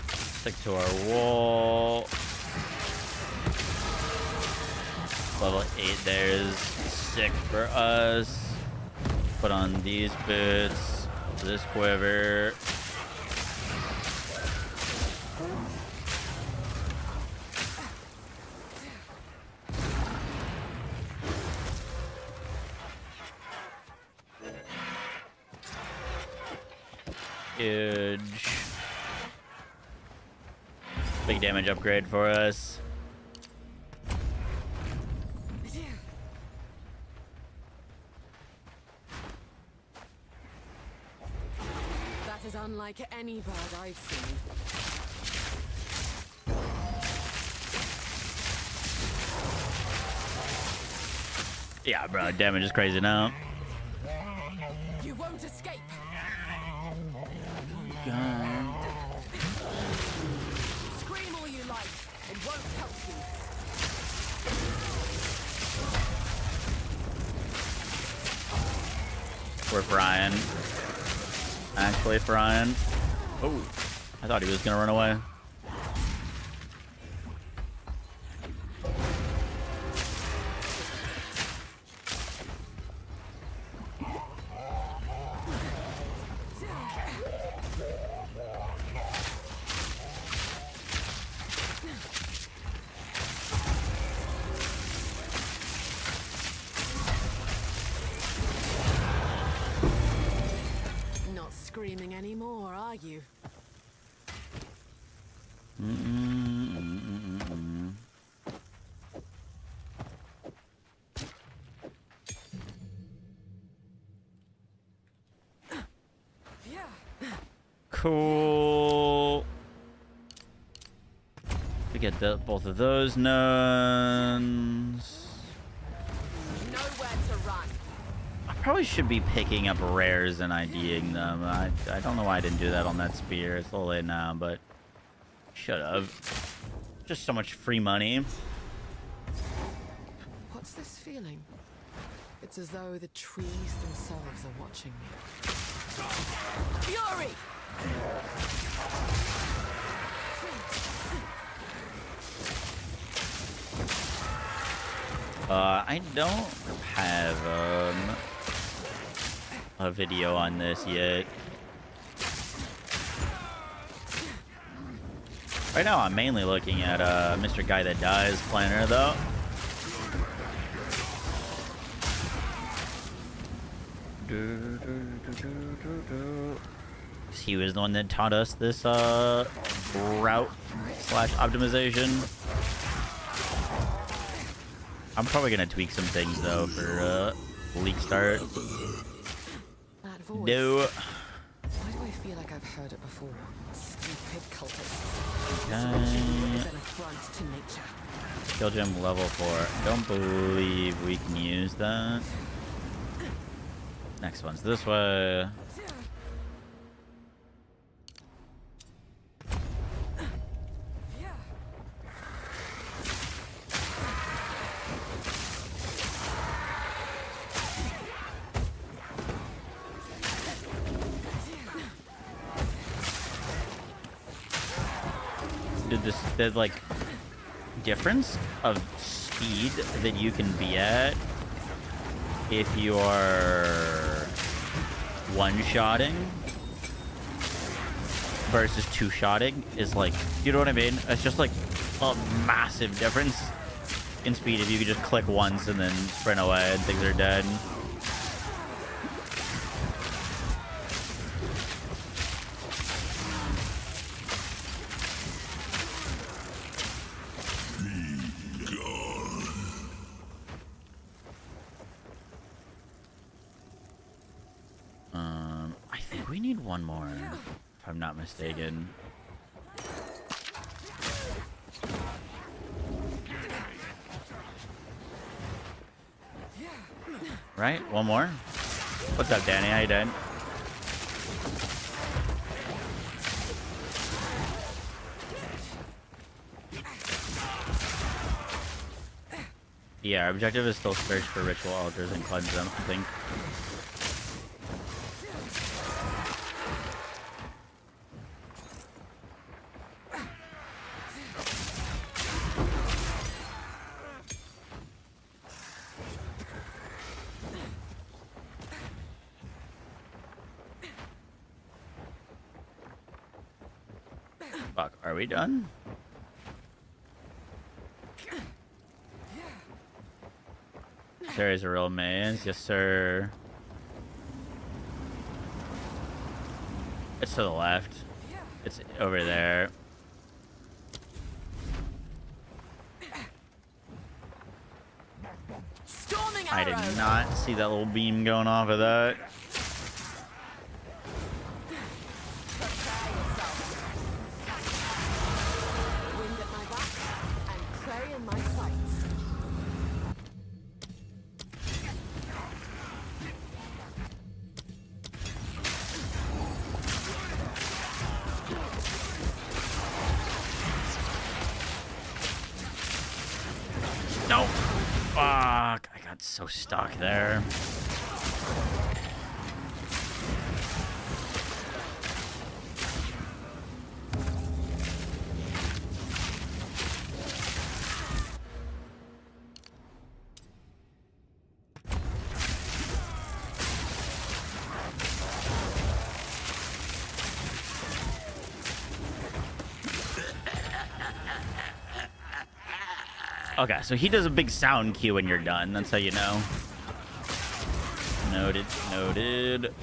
Stick to our wall. Level 8 there is sick for us. Put on these boots. This quiver. Huge. Big damage upgrade for us. That is unlike any bird I've seen. Yeah, bro, damage is crazy now. You won't escape. God. Scream all you like. It won't help you. We're frying. Actually frying. Oh, I thought he was gonna run away. Not screaming anymore, are you? Cool. We get both of those nuns. Nowhere to run. I probably should be picking up rares and IDing them. I don't know why I didn't do that on that spear. It's a little late now, but should have. Just so much free money. What's this feeling? It's as though the trees themselves are watching me. Fury! I don't have a video on this yet. Right now, I'm mainly looking at Mr. Guy That Dies planner, though. He was the one that taught us this route slash optimization. I'm probably gonna tweak some things though for league start. That voice. No. Why do I feel like I've heard it before? Stupid cultists. Okay. Is an affront to nature. Kill gem level 4. Don't believe we can use that. Next one's this way. Dude, there's like difference of speed that you can be at if you are one-shotting versus two-shotting is like, you know what I mean? It's just like a massive difference in speed if you could just click once and then sprint away and things are dead. I think we need one more, if I'm not mistaken. Right? One more? What's up, Danny? How you doing? Yeah, our objective is still search for ritual altars and cleanse them, I think. Fuck, are we done? There is a real maze, yes sir. It's to the left. It's over there. I did not see that little beam going off of that. Wind at my back and prey in my sights. No. Fuck. I got so stuck there. Okay, so he does a big sound cue when you're done. That's how you know. Noted, noted.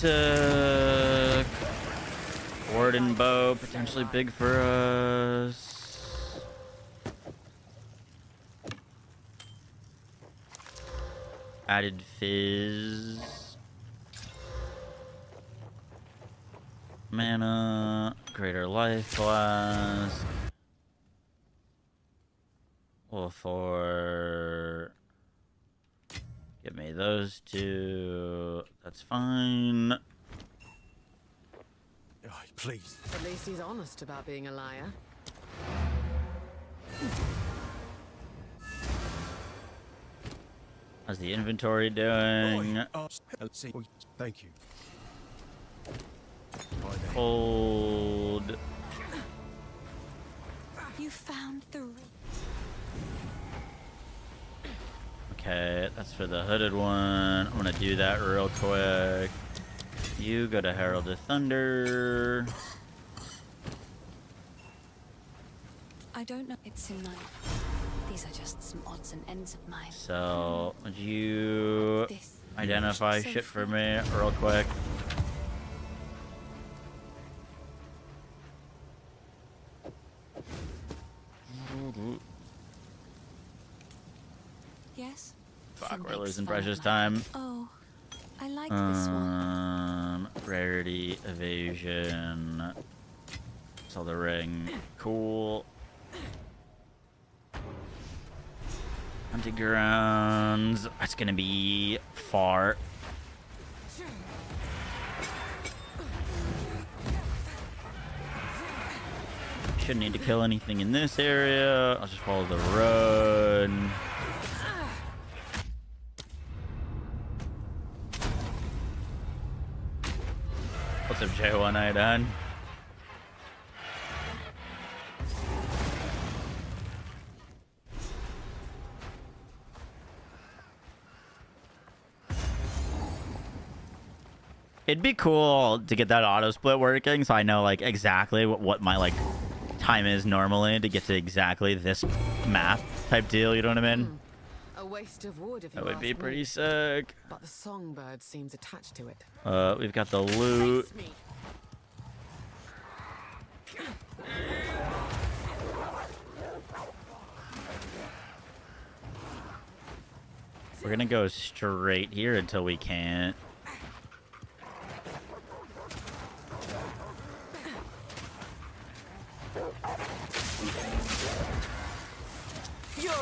sick. Warden bow, potentially big for us. Added fizz. Mana, greater life flask. Well, for give me those two. That's fine. Oh, please. At least he's honest about being a liar. How's the inventory doing? Let's see. Thank you. Hold. You found the ring. Okay, that's for the hooded one. I'm gonna do that real quick. You go to Herald of Thunder. I don't know. It's in mine. These are just some odds and ends of mine. So, would you identify shit for me real quick? Yes? Fuck, we're losing precious time. Oh, I like this one. Rarity, evasion. Saw the ring. Cool. Hunting grounds. That's gonna be far. Shouldn't need to kill anything in this area. I'll just follow the road. What's up, J1 done? It'd be cool to get that auto split working, so I know like exactly what my like time is normally to get to exactly this map type deal. You know what I mean? A waste of wood if you That would be ask pretty me. sick. But the songbird seems attached to it. We've got the loot. We're gonna go straight here until we can't.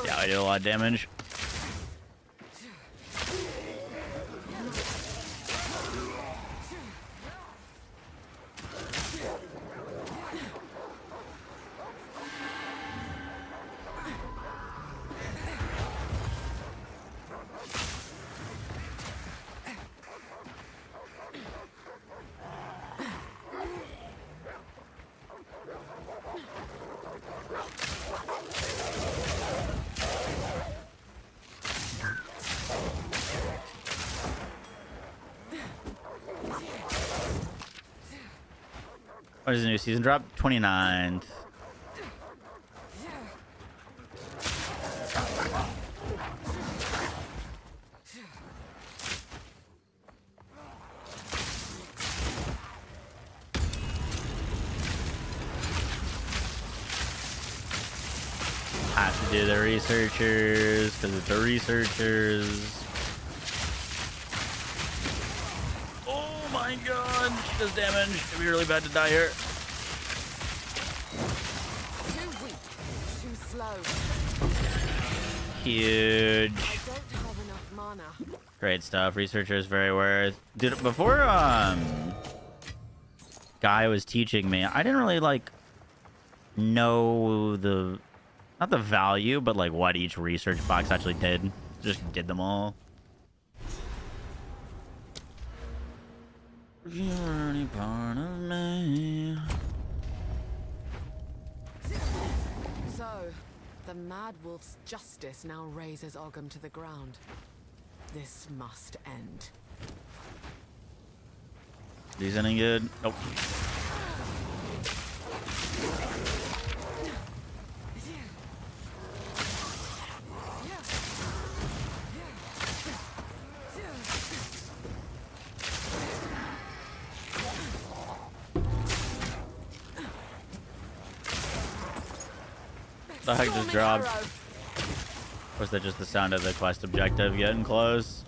Yeah, I did a lot of damage. What is the new season drop? 29th. Have to do the researchers because it's the researchers. Oh my god, she does damage. It'd be really bad to die here. Too weak, too slow. Huge. I don't have enough mana. Great stuff. Researchers very worth. Dude, before Guy was teaching me, I didn't really like know the not the value, but like what each research box actually did. Just did them all. You're any part of me. So, the Mad Wolf's justice now raises Ogham to the ground. This must end. These any good? Nope. The heck just dropped? Was that just the sound of the quest objective getting close?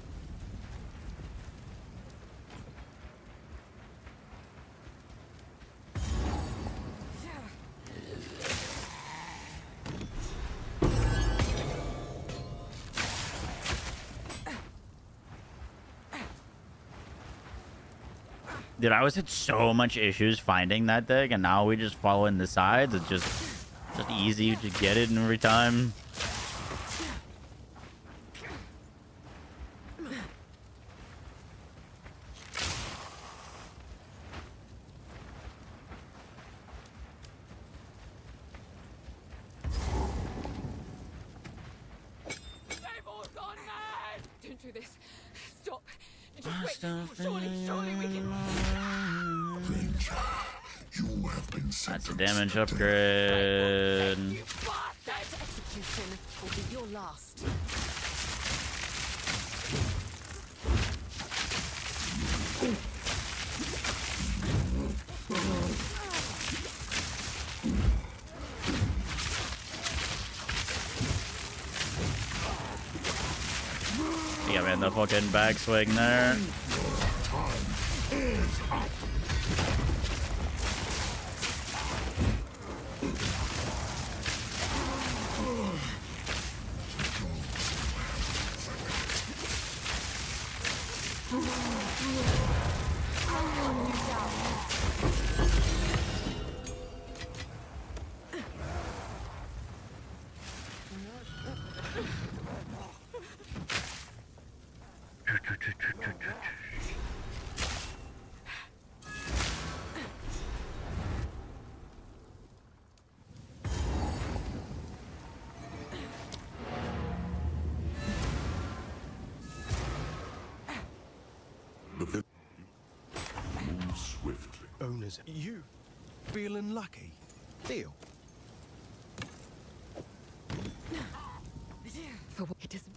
Dude, I always had so much issues finding that thing, and now we just follow in the sides. It's just easy to get it every time. Don't do this. Stop. Just wait. Surely we can. That's a damage upgrade. Execution will be your last. Yeah, man, the fucking backswing there. Move swiftly. Owners, you feeling lucky? Deal. For what it isn't.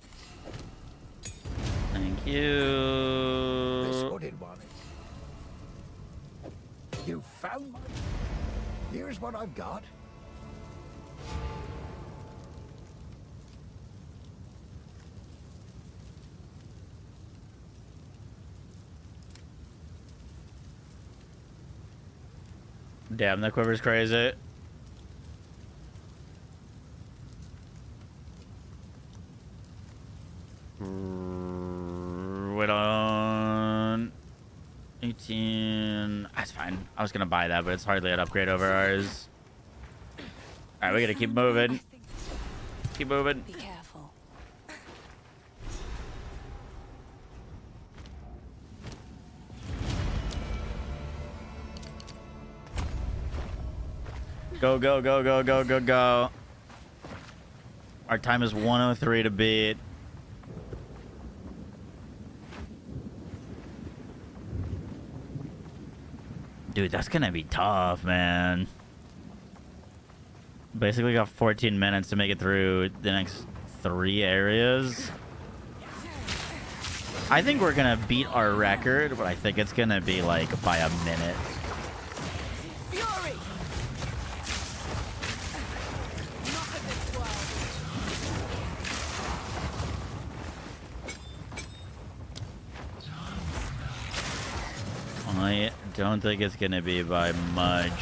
Thank you. This hooded one. You found my... Here's what I've got. Damn, the quiver's crazy. Wait on 18. That's fine. I was gonna buy that, but it's hardly an upgrade over ours. All right, we gotta keep moving. Keep moving. Be careful. Go, go, go, go, go, go, go. Our time is 103 to beat. Dude, that's gonna be tough, man. Basically got 14 minutes to make it through the next 3 areas. I think we're gonna beat our record, but I think it's gonna be like by a minute. Fury! Not of this world. I don't think it's gonna be by much.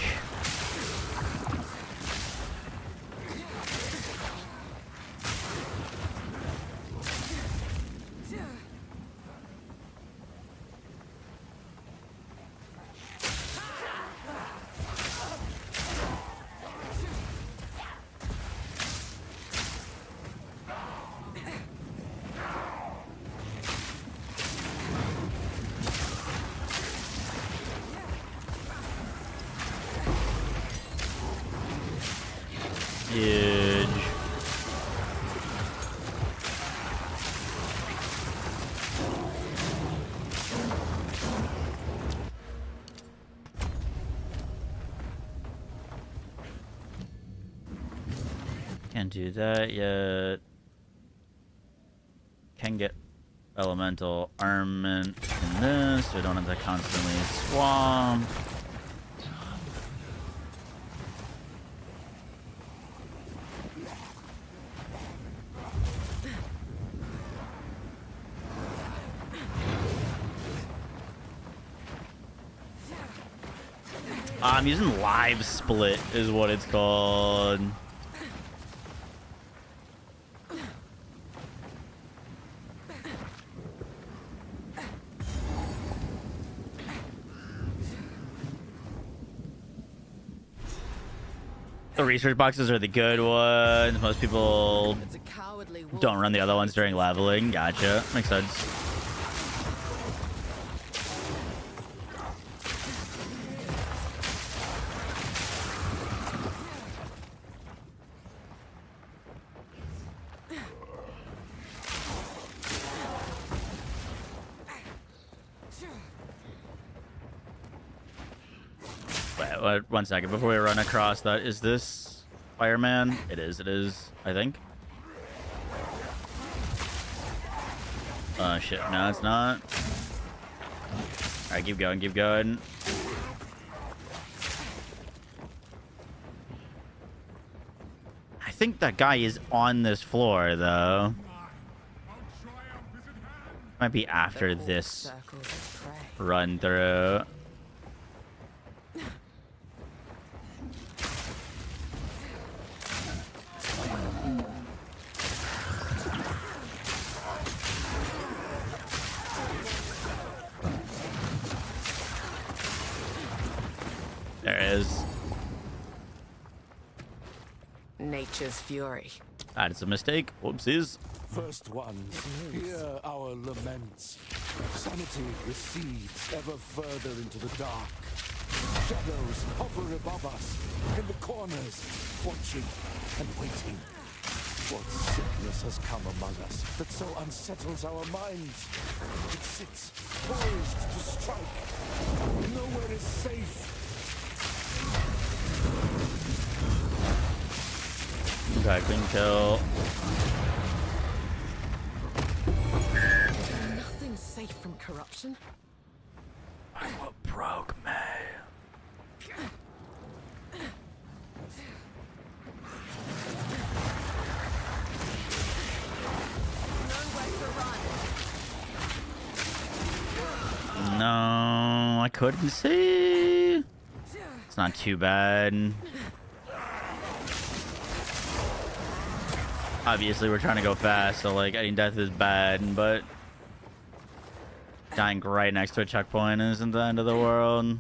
Huge. Can't do that yet. Can get elemental armament in this, so we don't have to constantly swamp. I'm using live split is what it's called. The research boxes are the good ones. Most people don't run the other ones during leveling. Gotcha. Makes sense. Wait, 1 second before we run across that. Is this Fireman? It is, I think. Oh shit, no it's not. Alright, keep going, keep going. I think that guy is on this floor though. Might be after this run through. There it is. Nature's fury. That's a mistake. Whoopsies. First ones, hear our laments. Sanity recedes ever further into the dark. Shadows hover above us, in the corners, watching and waiting. What sickness has come among us that so unsettles our minds? It sits poised to strike. Nowhere is safe. Okay, clean kill. Nothing safe from corruption. I will broke me. No, I couldn't see. It's not too bad. Obviously, we're trying to go fast, so like any death is bad, but dying right next to a checkpoint isn't the end of the world.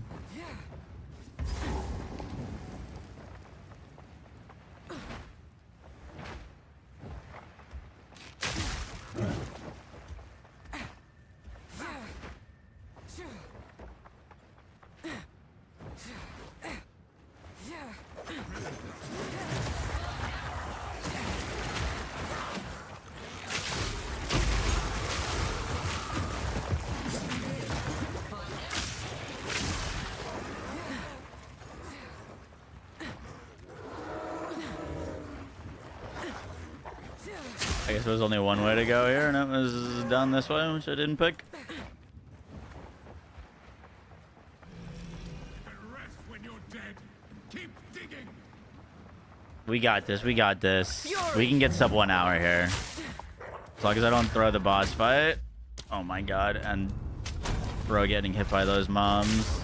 I guess there was only one way to go here, and it was down this way, which I didn't pick. We got this, we got this. We can get sub 1 hour here. As long as I don't throw the boss fight. Oh my god, and bro getting hit by those moms.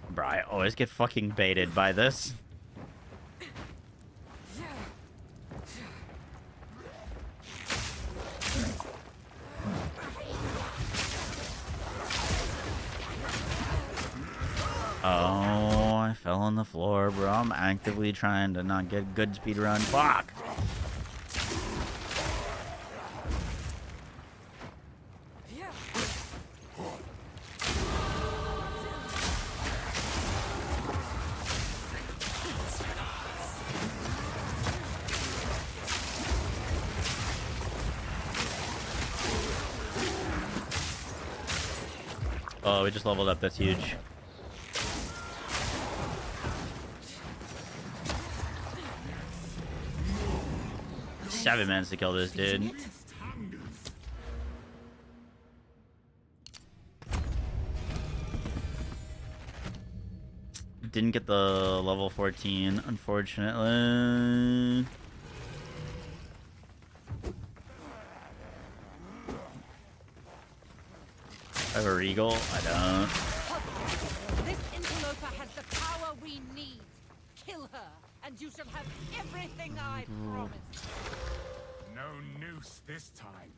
Bro, I always get fucking baited by this. Oh, I fell on the floor, bro. I'm actively trying to not get good speed run. Fuck. Oh, we just leveled up. That's huge. Seven minutes to kill this dude. didn't get the level 14, unfortunately. I have a regal. I don't. This interloper has the power we need. Kill her, and you shall have everything I promised. No noose this time.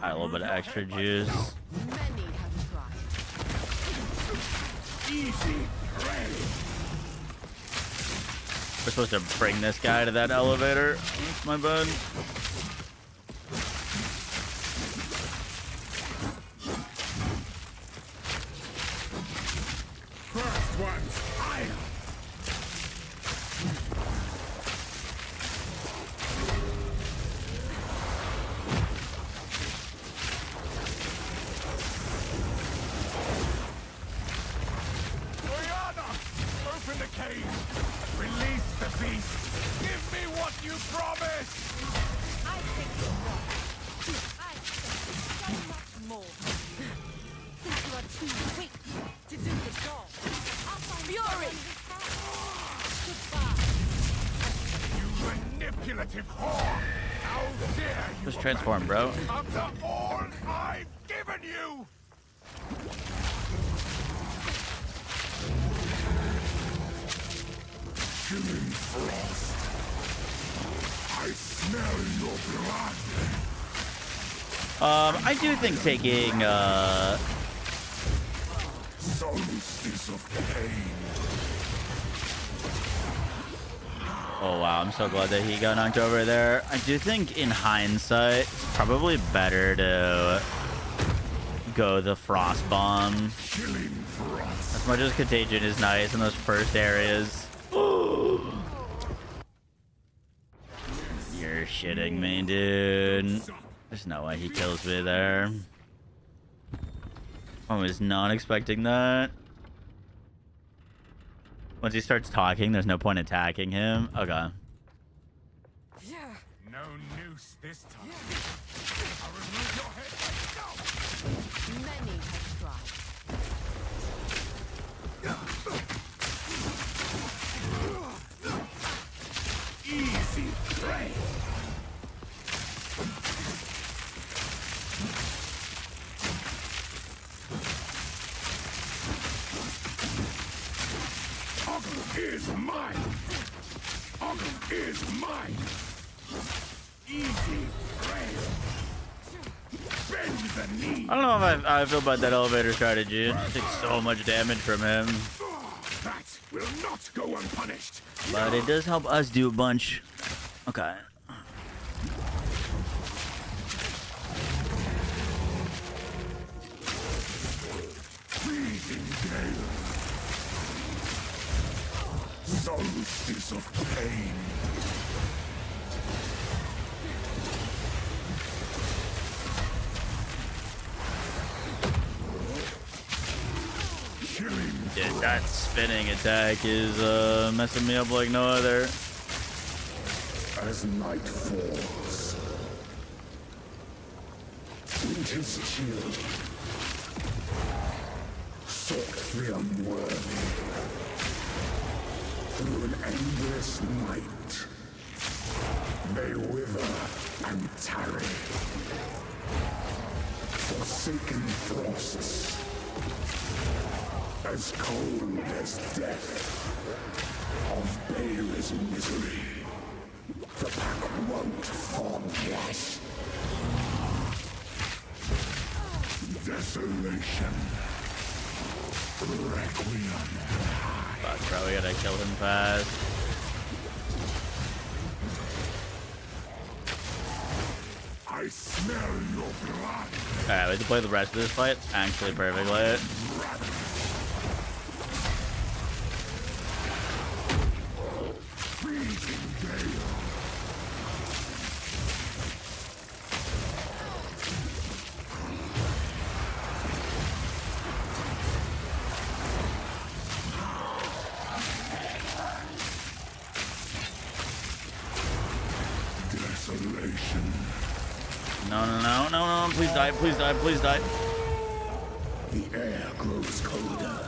A little bit of extra juice. Many have tried. Easy prey. We're supposed to bring this guy to that elevator. That's my bad. First one's higher. Open the cage! Release the beast! Give me what you promised! I think you're wrong. I expect so much more from you. Since you are too weak to do the job, I'll find Fury! Goodbye. You manipulative whore! How dare you! Just transform, bro. After all I've given you! Killing frost. I smell your blood. I do think taking Solstice of pain. oh wow, I'm so glad that he got knocked over there. I do think in hindsight it's probably better to go the frost bomb. As much as contagion is nice in those first areas. You're shitting me, dude. There's no way he kills me there. I was not expecting that. Once he starts talking, there's no point attacking him. Okay. No noose this time. I'll remove your head myself. Many have tried. Easy prey. Ogre is mine. Ogre is mine. Easy prey. Bend the knee. I don't know if I feel about that elevator strategy. It just takes so much damage from him. That will not go unpunished. But it does help us do a bunch. Okay. Freezing gale. Solstice of pain. Dude, that spinning attack is messing me up like no other. As night falls, winter's chill, sought the unworthy, through an endless night, they wither and tarry, forsaken frosts, as cold as death, of baleless misery. The pack won't forget. Desolation. Requiem. Fuck, bro, we gotta kill him fast. I smell your blood. Alright, we have to play the rest of this fight actually perfectly. Freezing gale. Desolation. No, no, no, no, no, please die, please die, please die. The air grows colder.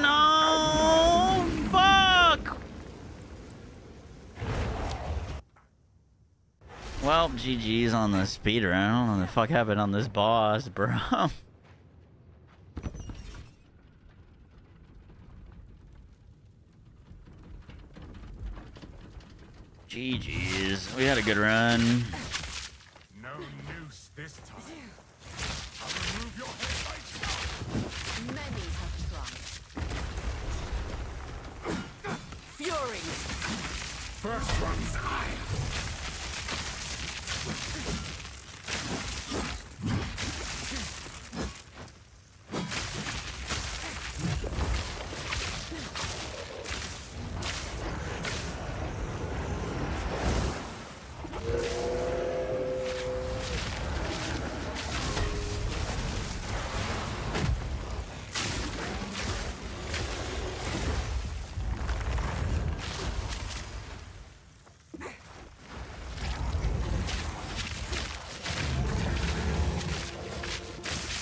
No! Fuck! Well, GG's on the speedrun. I don't know what the fuck happened on this boss, bro. GG's. We had a good run. No noose this time. I'll remove your head myself. Many have tried. Fury! First one's eye.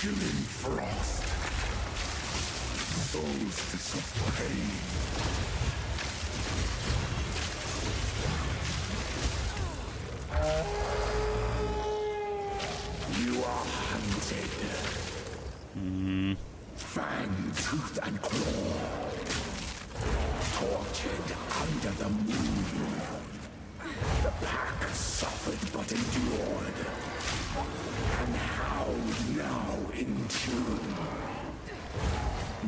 Killing frost. Solstice of pain. You are hunted. Fang, tooth, and claw. Tortured under the moon. The pack suffered but endured. And how now in tune.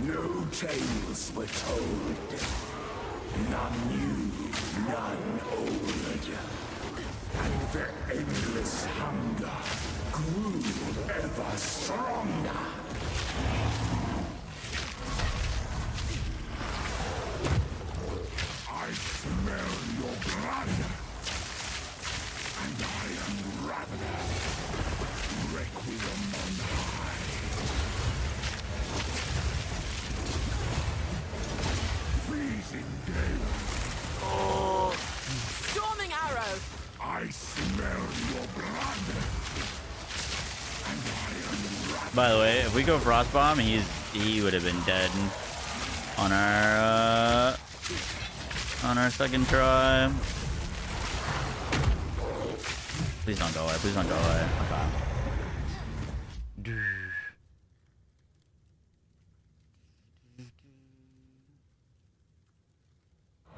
No tales were told. None new, none old. And their endless hunger grew ever stronger. I smell your blood. And I am Ravener. Requiem on high. Freezing gale. Oh. Storming arrow. I smell your blood. And I am Ravener. By the way, if we go Frostbomb, he would have been dead on our second try. Please don't go away. Please don't go away. Okay.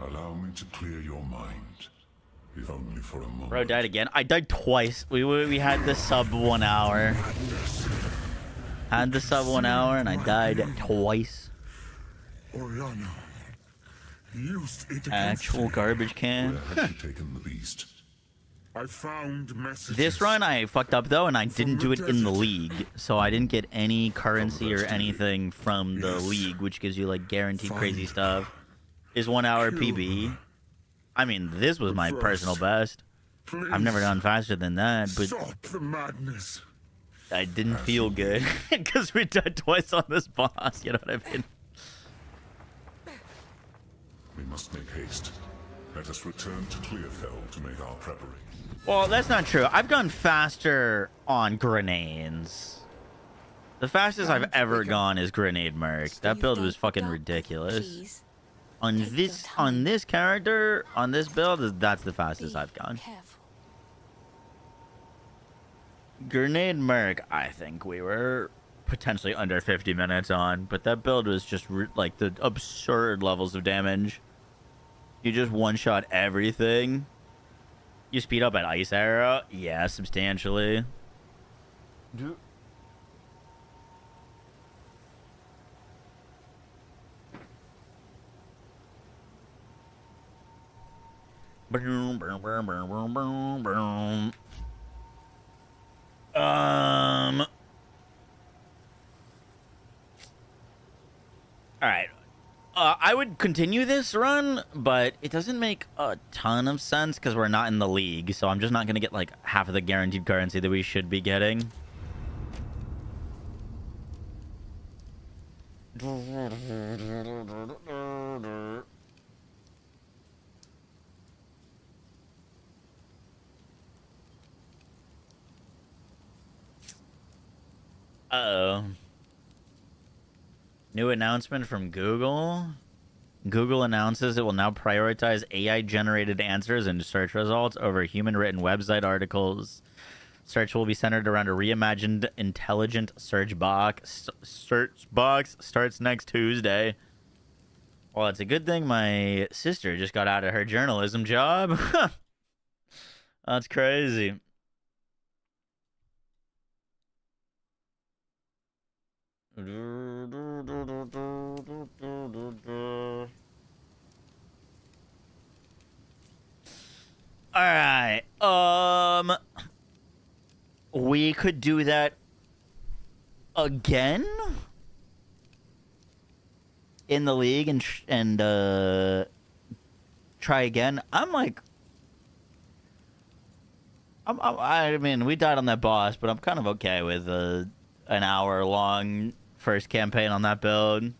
Allow me to clear your mind, if only for a moment. Bro died again. I died twice. We had the sub 1 hour. Had the sub 1 hour and I died twice. Oriana used it Actual garbage can. Where has she taken the beast? I found messages. This run I fucked up though, and I didn't do it in the league, so I didn't get any currency or anything from the league, which gives you like guaranteed crazy stuff. Is 1 hour PB. I mean, this was my personal best. I've never done faster than that, but Stop the madness. I didn't feel good because we died twice on this boss. You know what I mean? We must make haste. Let us return to Clearfell to make our preparation. Well, that's not true. I've gone faster on grenades. The fastest I've ever gone is grenade merc. That build was fucking ridiculous. On this character, on this build, that's the fastest I've gone. Grenade merc, I think we were potentially under 50 minutes on, but that build was just like the absurd levels of damage. You just one-shot everything. You speed up at Ice Arrow? Yeah, substantially. Boom, boom, boom, boom, boom, boom, boom. Alright. I would continue this run, but it doesn't make a ton of sense because we're not in the league, so I'm just not going to get like half of the guaranteed currency that we should be getting. Uh-oh. New announcement from Google. Google announces it will now prioritize AI-generated answers and search results over human-written website articles. Search will be centered around a reimagined intelligent search box. Search box starts next Tuesday. Well, it's a good thing my sister just got out of her journalism job. That's crazy. All right. We could do that again in the league and try again. I mean, we died on that boss, but I'm kind of okay with an hour-long first campaign on that build.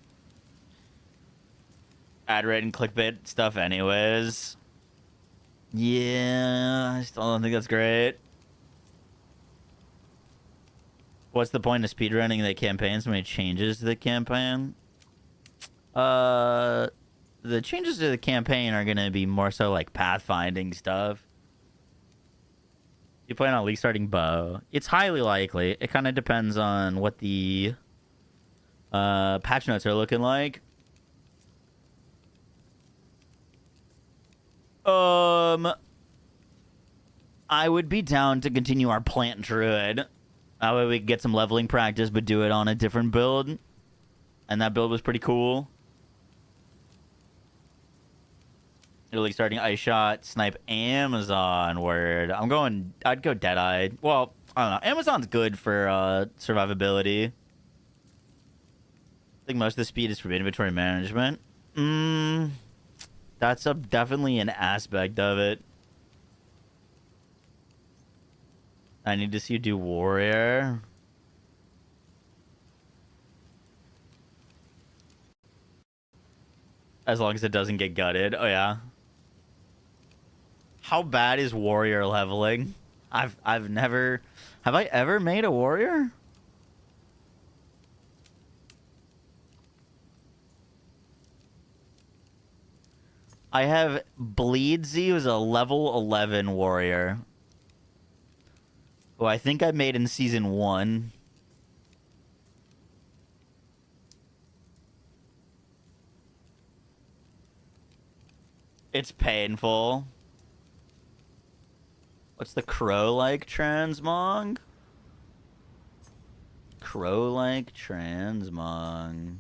Ad rate and clickbait stuff anyways. Yeah, I still don't think that's great. What's the point of speedrunning the campaign? So many changes to the campaign? The changes to the campaign are going to be more so like pathfinding stuff. You plan on league starting bow? It's highly likely. It kind of depends on what the patch notes are looking like. I would be down to continue our plant druid. That way we can get some leveling practice, but do it on a different build. And that build was pretty cool. Early starting ice shot, snipe Amazon. Word. I'd go Deadeye. Well, I don't know. Amazon's good for survivability. I think most of the speed is from inventory management. That's definitely an aspect of it. I need to see you do warrior. As long as it doesn't get gutted. Oh yeah. How bad is warrior leveling? I've never... Have I ever made a warrior? I have Bleedsy, who's a level 11 warrior. Who I think I made in season 1. It's painful. What's the crow-like transmog? Crow-like transmog.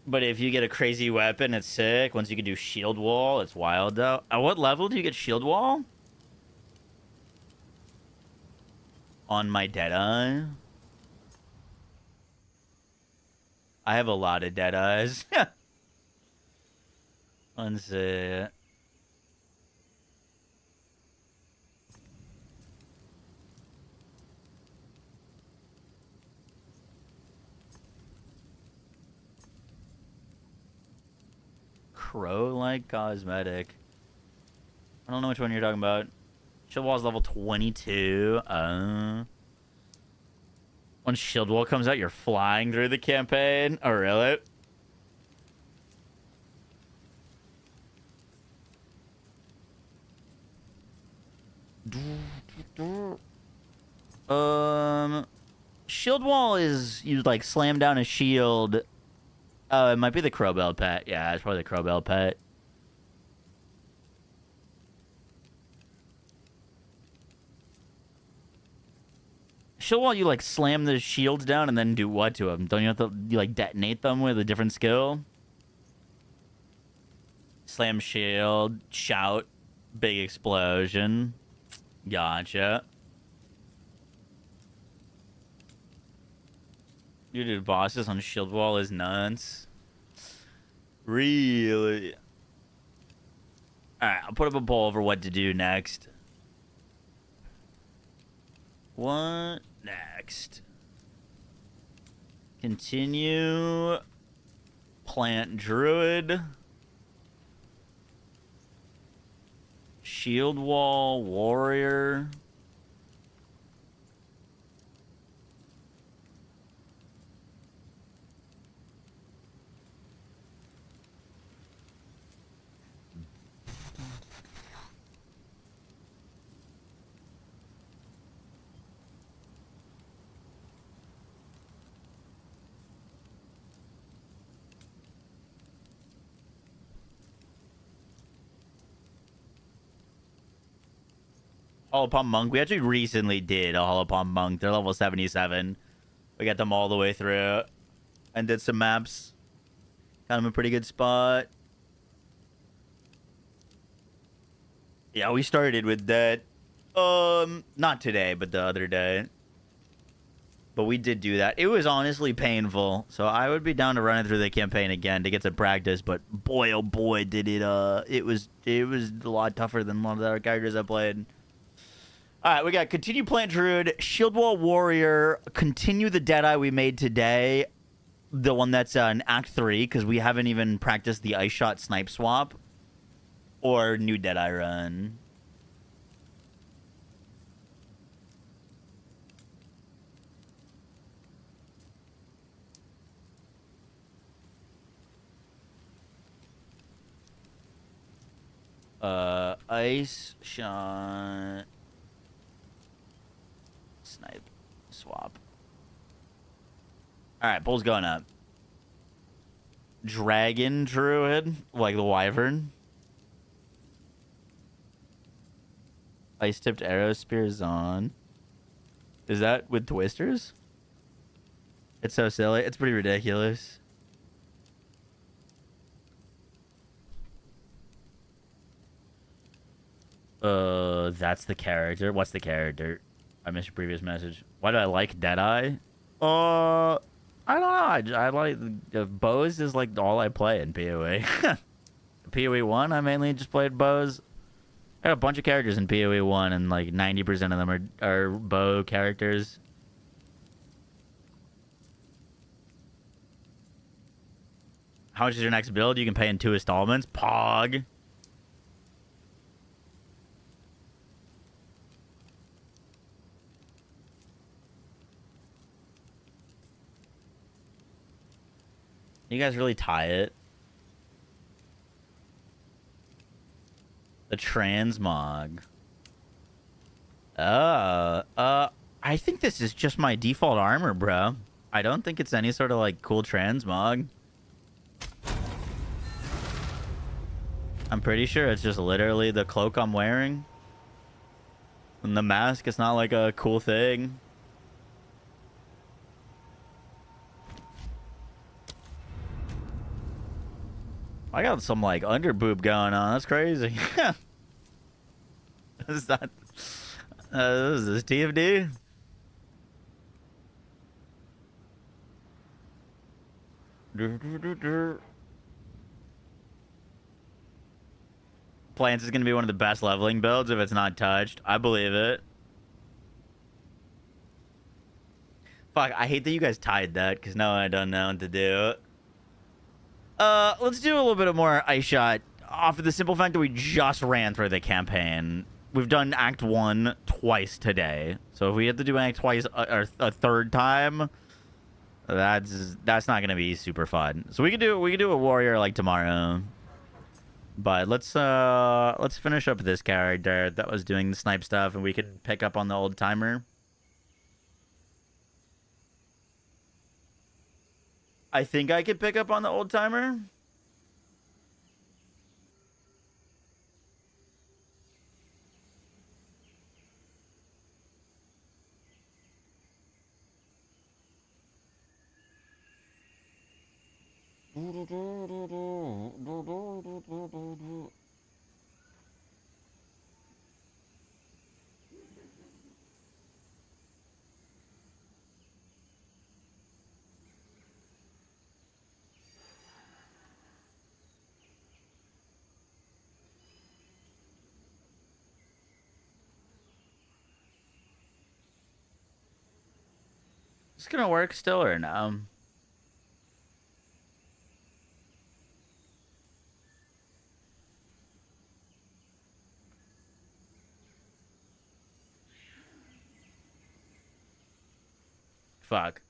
But if you get a crazy weapon, it's sick. Once you can do shield wall, it's wild though. At what level do you get shield wall? On my Deadeye? I have a lot of Deadeyes. Let's see. Crow-like cosmetic. I don't know which one you're talking about. Shield Wall's level 22. When Shield Wall comes out, you're flying through the campaign. Oh, really? Shield Wall is you like slam down a shield. Oh, it might be the Crowbell pet. Yeah, it's probably the Crowbell pet. Shield Wall, you like slam the shields down and then do what to them? Don't you have to like detonate them with a different skill? Slam shield, shout, big explosion. Gotcha. You do bosses on Shield Wall is nuts. Really? Alright, I'll put up a poll for what to do next. What next? Continue. Plant Druid. Shield Wall Warrior. Holopalm Monk. We actually recently did a Holopalm Monk. They're level 77. We got them all the way through and did some maps. Got them in a pretty good spot. Yeah, we started with that. Not today, but the other day. But we did do that. It was honestly painful. So I would be down to running through the campaign again to get some practice. But boy, oh boy, did it. It was a lot tougher than a lot of the other characters I played. All right, we got continue Plant Druid, Shield Wall Warrior, continue the Deadeye we made today, the one that's in Act 3, because we haven't even practiced the Ice Shot Snipe Swap, or new Deadeye run. Ice Shot... Snipe swap. All right, bull's going up. Dragon Druid, like the Wyvern. Ice tipped arrow spears on. Is that with twisters? It's so silly. It's pretty ridiculous. That's the character. What's the character? I missed your previous message. Why do I like Deadeye? I don't know. I like bows is like all I play in PoE. PoE 1, I mainly just played bows. I got a bunch of characters in PoE 1, and like 90% of them are bow characters. How much is your next build? You can pay in 2 installments. Pog. You guys really tie it. The transmog. I think this is just my default armor, bro. I don't think it's any sort of like cool transmog. I'm pretty sure it's just literally the cloak I'm wearing. And the mask, it's not like a cool thing. I got some like under boob going on. That's crazy. Is that? Is this TFD? Plants is gonna be one of the best leveling builds if it's not touched. I believe it. Fuck, I hate that you guys tied that because now I don't know what to do. Let's do a little bit of more Ice Shot off of the simple fact that we just ran through the campaign. We've done Act 1 twice today. So if we have to do Act twice or a third time, that's not gonna be super fun. So we could do a warrior like tomorrow. But let's finish up this character that was doing the snipe stuff, and we can pick up on the old timer. I think I could pick up on the old timer. Is this gonna work still or no? Fuck.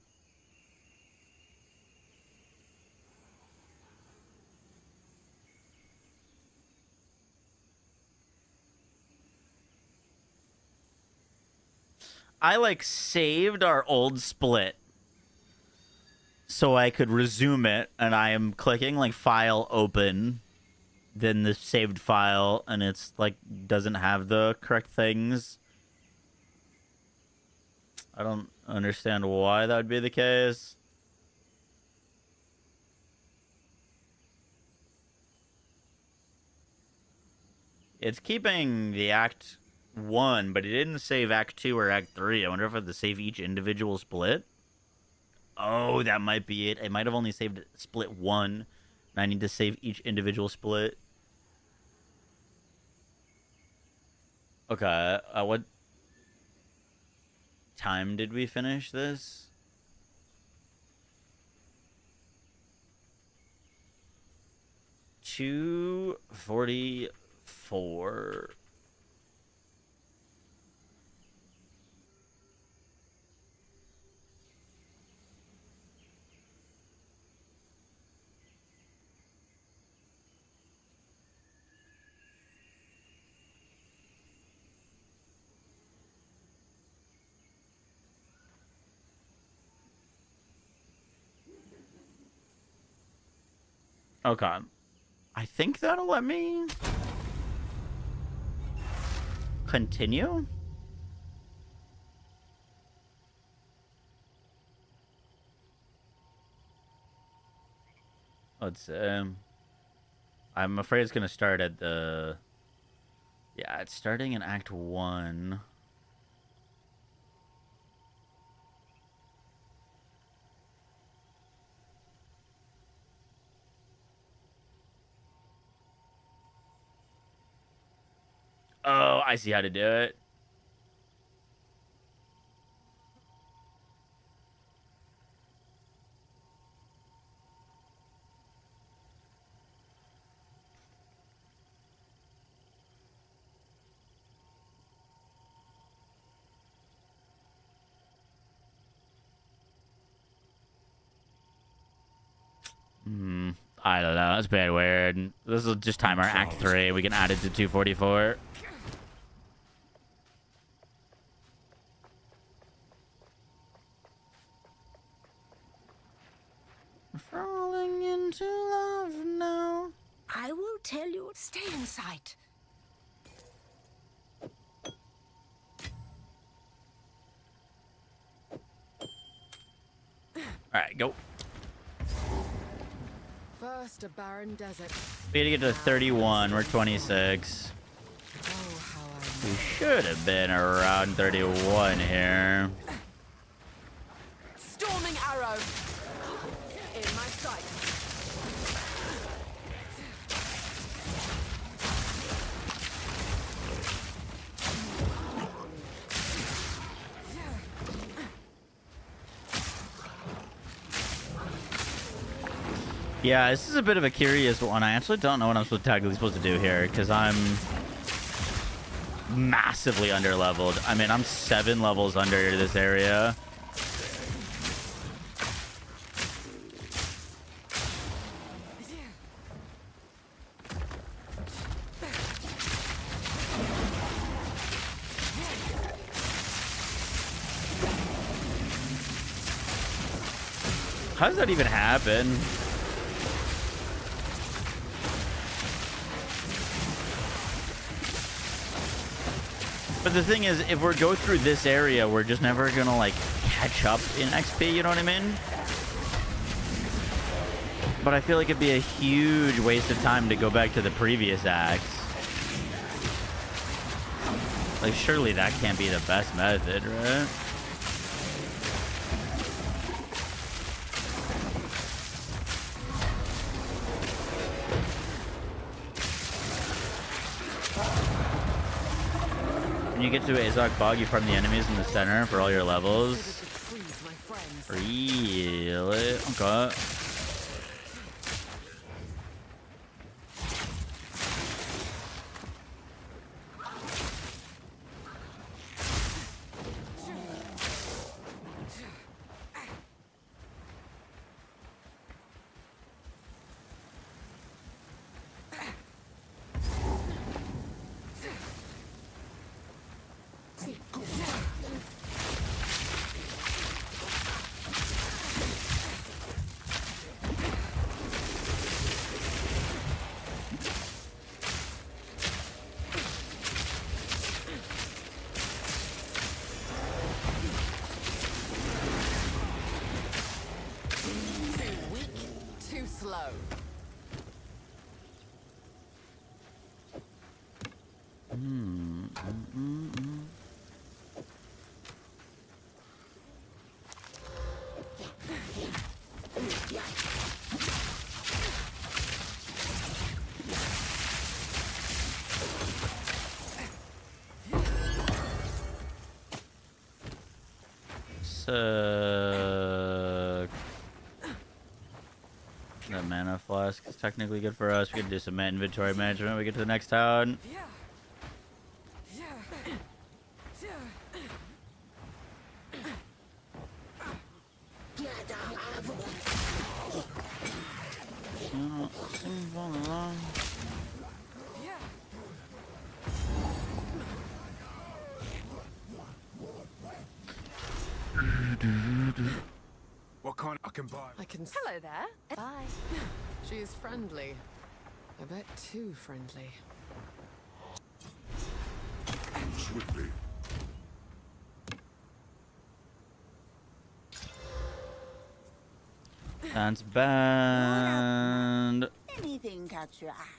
I like saved our old split so I could resume it, and I am clicking like file open, then the saved file, and it's like doesn't have the correct things. I don't understand why that would be the case. It's keeping the Act 1, but it didn't save Act 2 or Act 3. I wonder if I have to save each individual split. Oh, that might be it. I might have only saved split 1, and I need to save each individual split. Okay, what time did we finish this? 2:44. Okay. I think that'll let me continue. Let's I'm afraid it's gonna start at the... Yeah, it's starting in Act 1. Oh, I see how to do it. I don't know. That's very weird. This will just time our Act 3. We can add it to 244. Falling into love now. I will tell you. Stay in sight. Alright, go. First, a barren desert. We gotta get to 31. We're 26. We should have been around 31 here. Storming arrow. In my sight. Yeah, this is a bit of a curious one. I actually don't know what I'm technically supposed to do here, because I'm massively under-leveled. I mean, I'm 7 levels under this area. How does that even happen? But the thing is, if we go through this area, we're just never gonna, like, catch up in XP, you know what I mean? But I feel like it'd be a huge waste of time to go back to the previous acts. Like, surely that can't be the best method, right? When you get to Azog Bog, you farm the enemies in the center for all your levels. Really? Okay. That mana flask is technically good for us. We can do some inventory management when we get to the next town. What kind I can buy? I can. Hello there. Bye. She's friendly. A bit too friendly. Swiftly. That's bad. Anything catch your eye?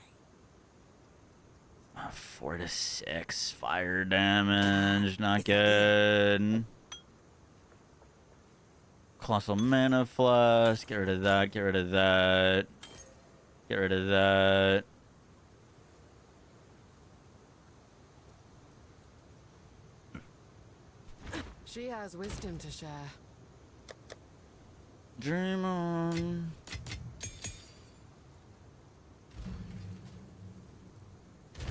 4 to 6 fire damage, not good. Colossal mana flask, get rid of that, get rid of that. Get rid of that. She has wisdom to share. Dream on.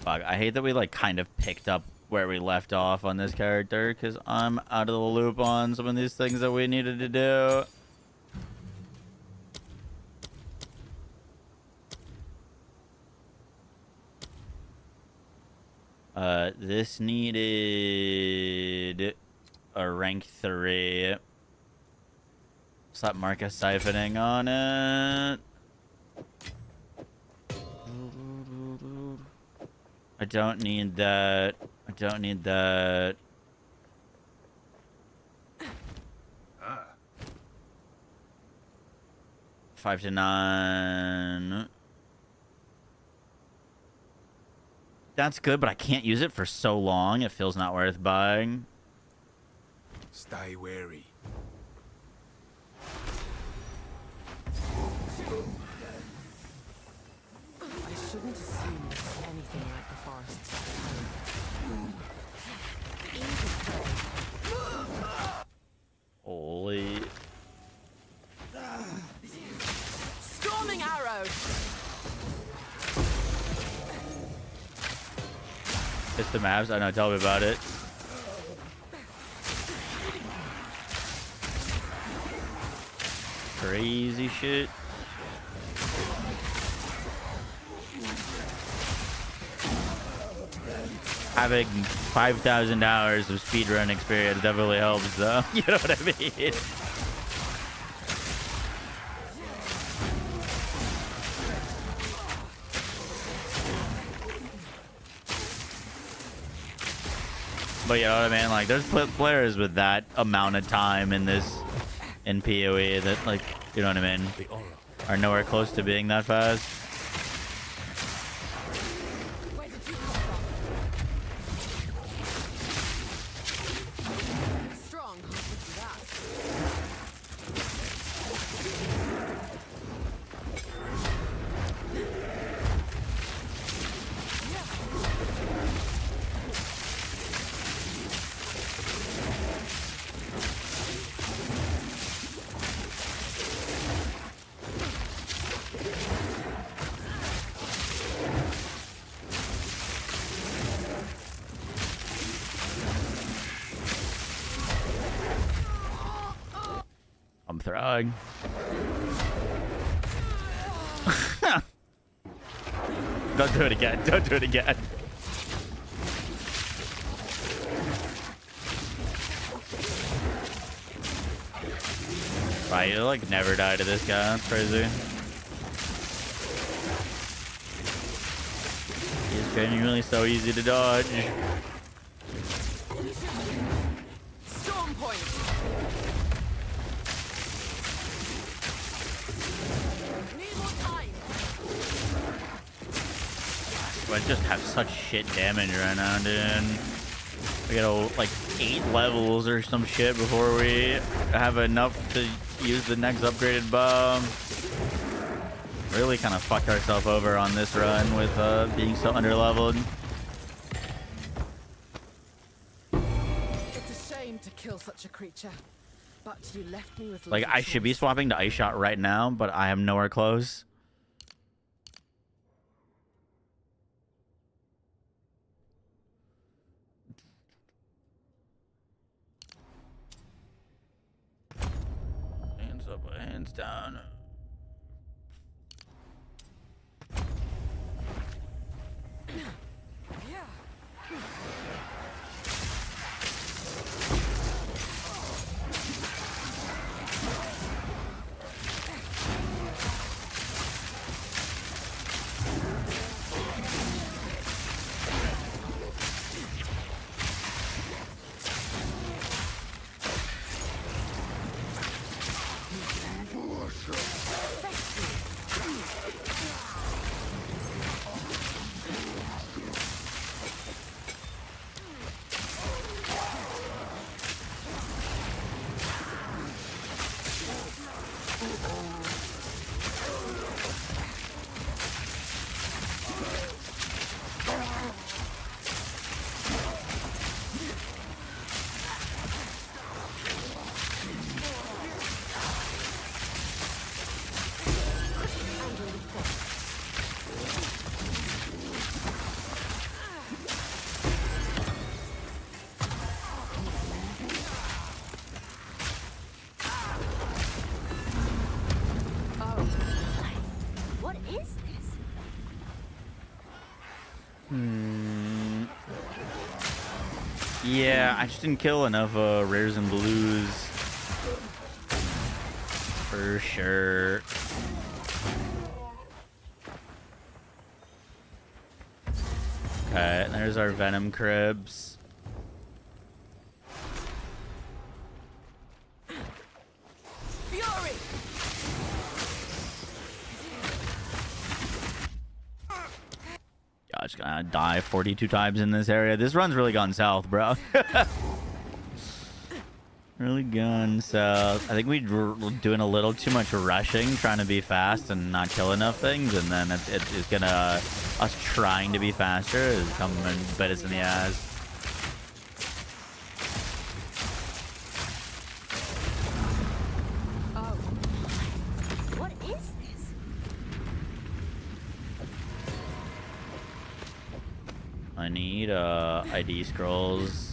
Fuck, I hate that we like kind of picked up where we left off on this character because I'm out of the loop on some of these things that we needed to do. This needed a rank 3. Slap Marcus siphoning on it. I don't need that. I don't need that. Ah. 5 to 9. That's good, but I can't use it for so long. It feels not worth buying. Stay wary. I shouldn't assume this is anything like the forest's Holy. Storming arrow! It's the maps. I know. Tell me about it. Crazy shit. Having 5,000 hours of speedrun experience definitely helps, though. You know what I mean? But you know what I mean? Like, there's players with that amount of time in PoE that, like, you know what I mean, are nowhere close to being that fast. Strong. I'm throwing. Don't do it again. Don't do it again. Right, you like never die to this guy. That's crazy. He's genuinely so easy to dodge. Storm point. Need more time. I just have such shit damage right now, dude. We got like 8 levels or some shit before we have enough to use the next upgraded bow. Really kind of fucked ourselves over on this run with being so underleveled. It's a shame to kill such a creature. But you left me with Like, little I should be choice. swapping to Ice Shot right now, but I am nowhere close. Hands up, hands down. What is this? Yeah, I just didn't kill enough rares and blues. For sure. Okay, there's our Venom Cribs. Fury! Gosh, gonna die 42 times in this area. This run's really gone south, bro. Really gone south. I think we're doing a little too much rushing, trying to be fast and not kill enough things, and then it's gonna us trying to be faster is come and bite us in the ass. Oh. What is this? I need ID scrolls.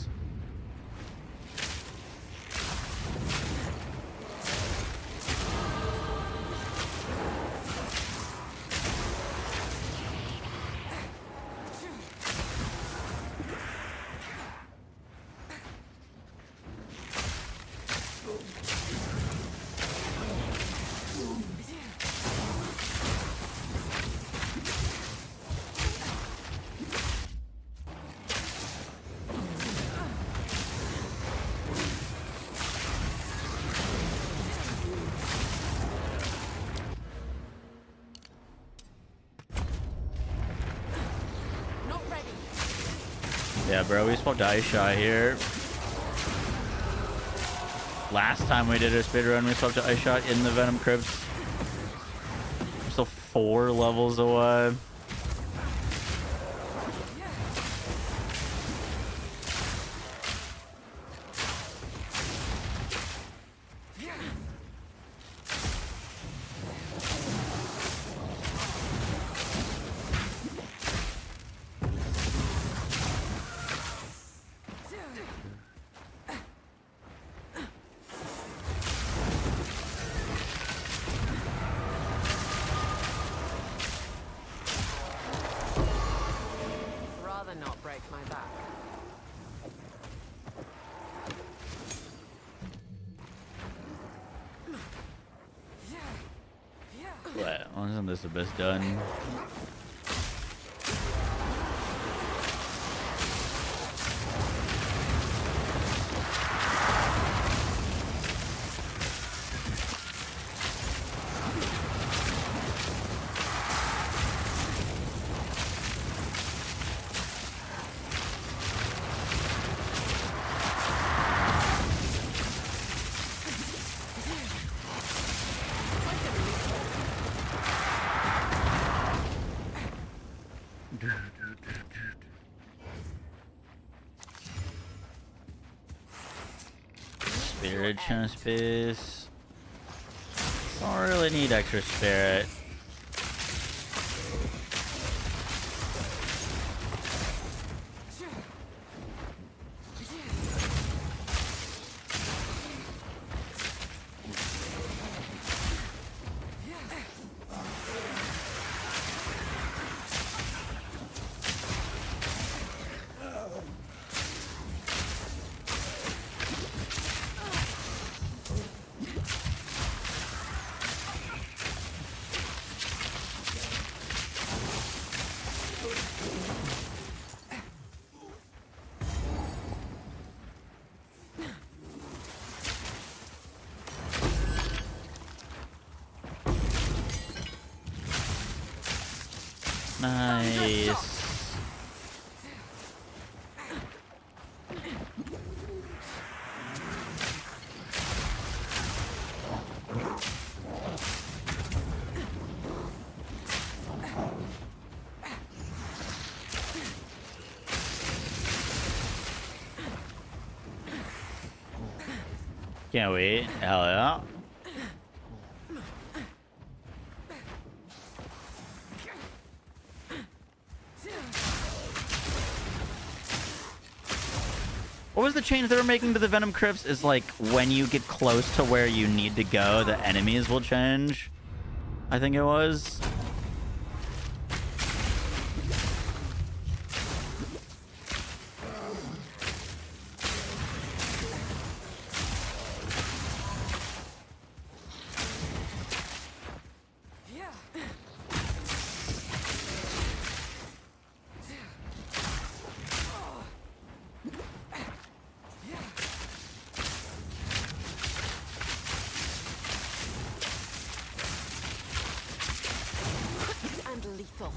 Not ready. Yeah, bro, we swapped Ice Shot here. Last time we did a speedrun, we swapped to Ice Shot in the Venom Crypts. I'm still 4 levels away. Rather not break my back. What? Wasn't this abyss done? Spirit chest space. Don't really need extra spirit. Nice. Can't wait. Hell yeah. What was the change they were making to the Venom Crypts? Is like when you get close to where you need to go, the enemies will change. I think it was. Lethal.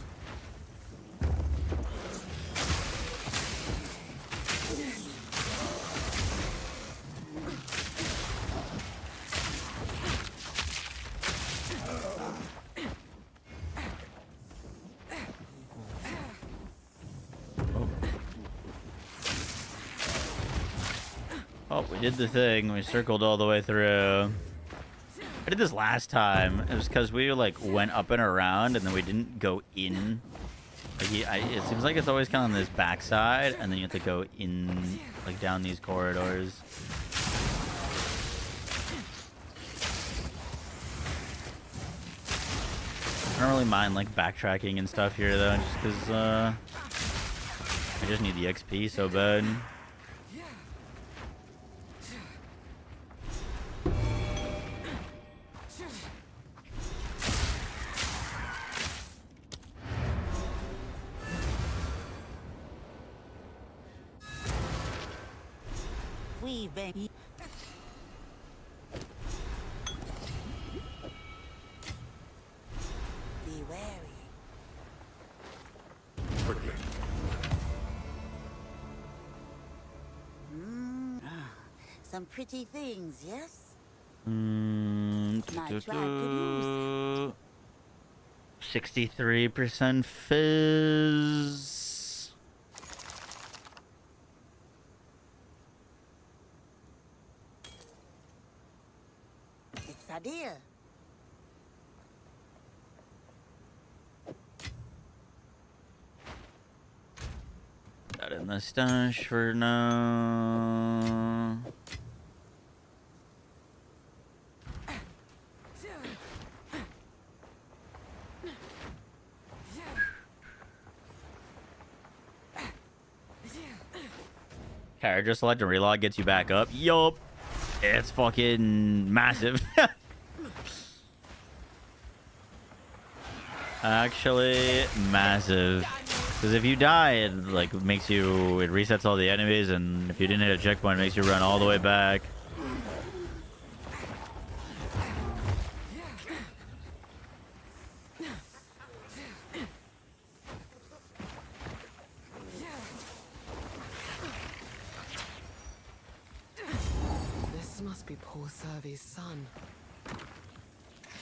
Oh, we did the thing. We circled all the way through. I did this last time. It was because we like went up and around, and then we didn't go in. Like it seems like it's always kind of on this backside, and then you have to go in, like down these corridors. I don't really mind like backtracking and stuff here though, just because I just need the XP so bad. Baby. Be wary. Quickly. Some pretty things, yes? My tribe could use 63% fizz. Idea. That in the stash for now. Character select and relog gets you back up. Yup. It's fucking massive. Actually massive. Because if you die, it like makes you, it resets all the enemies, and if you didn't hit a checkpoint, it makes you run all the way back. This must be poor Survey's son.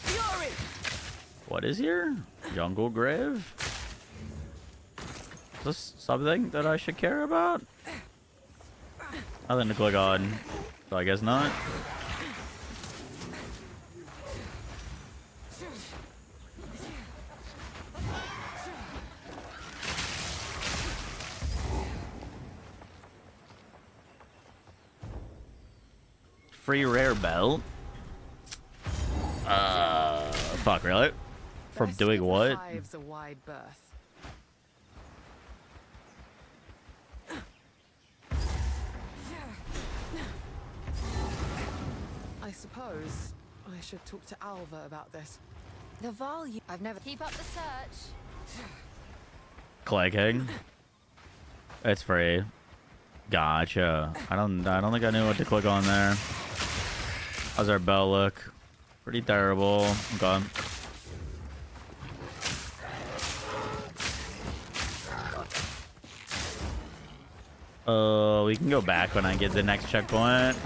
Fury! What is here? Jungle Grave? Is this something that I should care about? Nothing to click on. So I guess not. Free rare belt. Fuck, really? From Best doing give the what? hives a wide berth. I suppose I should talk to Alva about this. The volume. I've never keep up the search. Clicking. It's free. Gotcha. I don't think I knew what to click on there. How's our bell look? Pretty terrible. Okay. We can go back when I get the next checkpoint.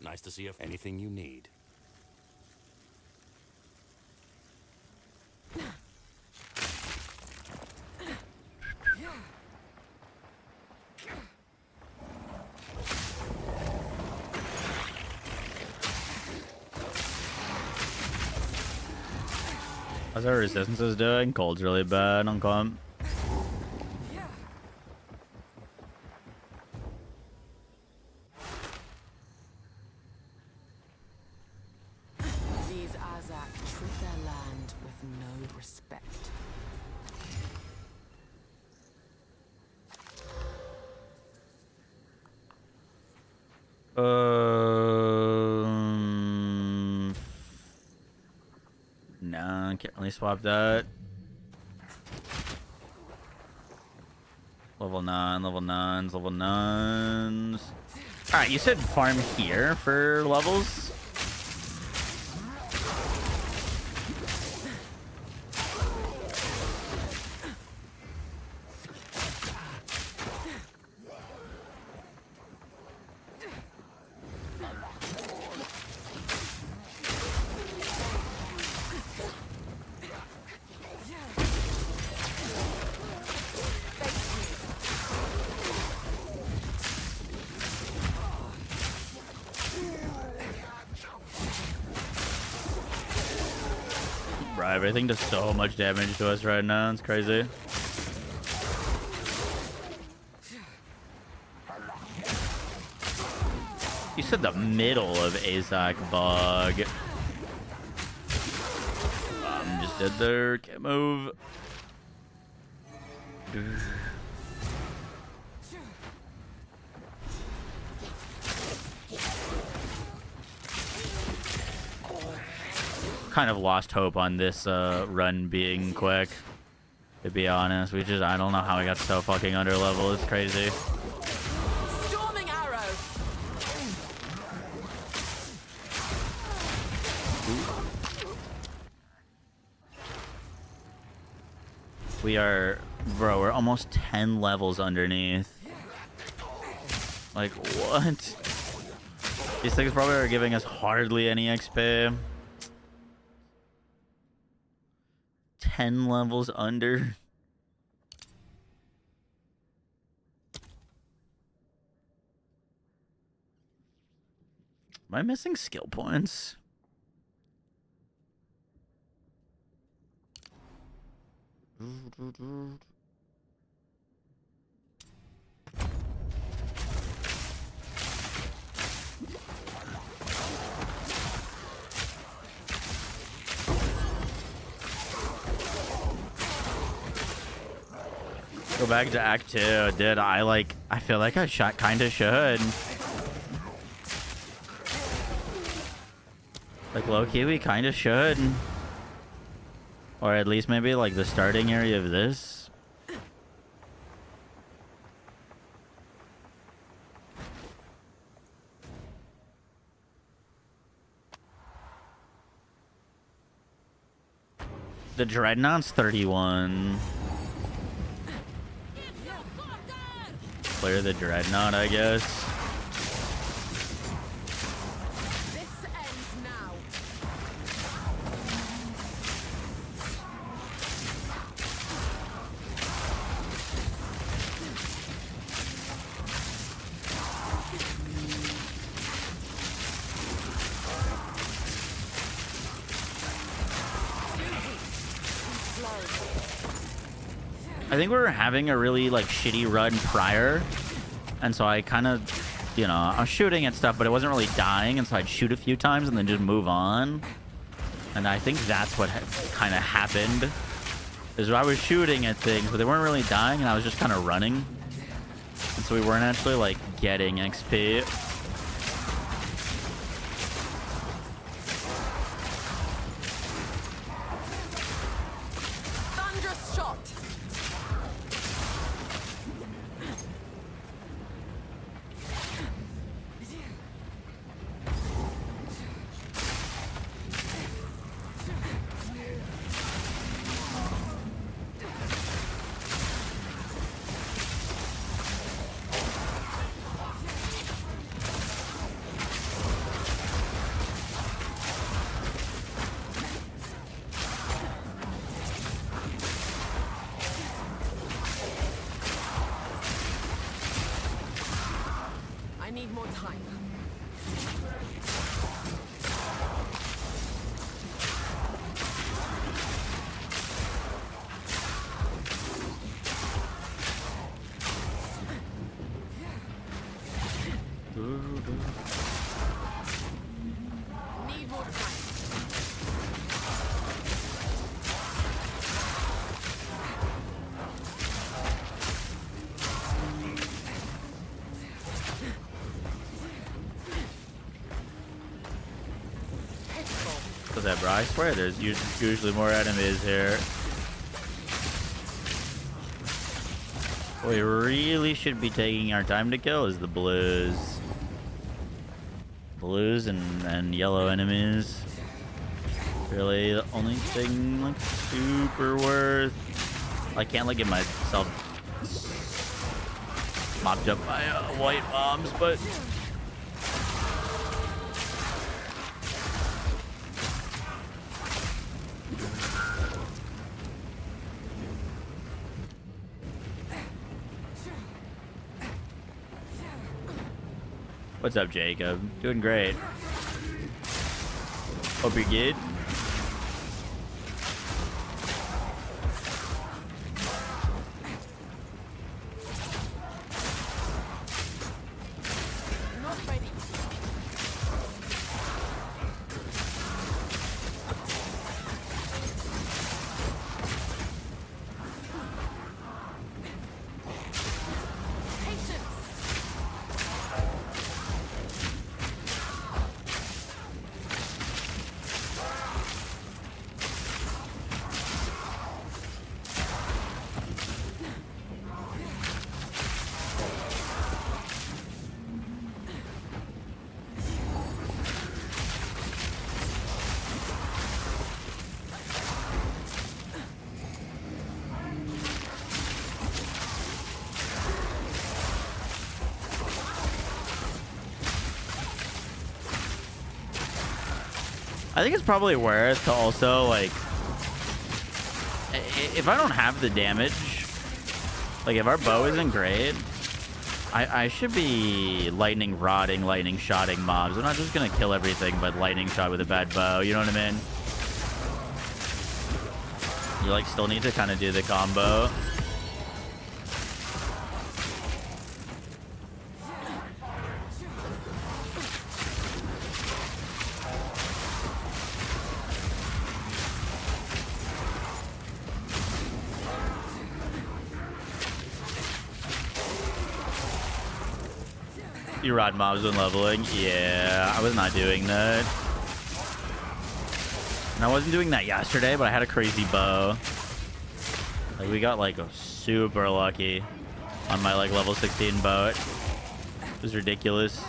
Nice to see if anything you need. How's our resistances doing? Cold's really bad on comp. These Azak treat their land with no respect. No, can't really swap that. Level 9, level 9s, level 9s. Alright, you said farm here for levels? Right, everything does so much damage to us right now. It's crazy. You said the middle of Azak bug. I'm just dead there. Can't move. Kind of lost hope on this run being quick, to be honest. I don't know how we got so fucking under level. It's crazy. Storming arrow. We are, bro, we're almost 10 levels underneath. Like, what? These things probably are giving us hardly any XP. 10 levels under. Am I missing skill points? Go back to Act 2. Did I feel like I kinda should. Like, low-key, we kinda should. Or at least maybe, like, the starting area of this. The Dreadnought's 31. Clear the Dreadnought, I guess. This ends now. I think we were having a really like shitty run prior, and so I kind of, you know, I was shooting at stuff, but it wasn't really dying, and so I'd shoot a few times and then just move on. And I think that's what kind of happened. Is I was shooting at things, but they weren't really dying, and I was just kind of running, and so we weren't actually like getting XP. Thunderous shot. I need more time. Need more time. What's that, bro? I swear there's usually more enemies here. What we really should be taking our time to kill is the blues. Blues and yellow enemies. Really the only thing like super worth. I can't like get myself mopped up by white bombs, but what's up, Jacob? Doing great. Hope you're good. Not ready. I think it's probably worth to also, like, if I don't have the damage, like, if our bow isn't great, I should be lightning rodding, lightning shotting mobs. I'm not just gonna kill everything, but lightning shot with a bad bow, you know what I mean? You, like, still need to kind of do the combo. You rod mobs when leveling? Yeah, I was not doing that. And I wasn't doing that yesterday, but I had a crazy bow. Like, we got, like, super lucky on my, like, level 16 bow. It was ridiculous.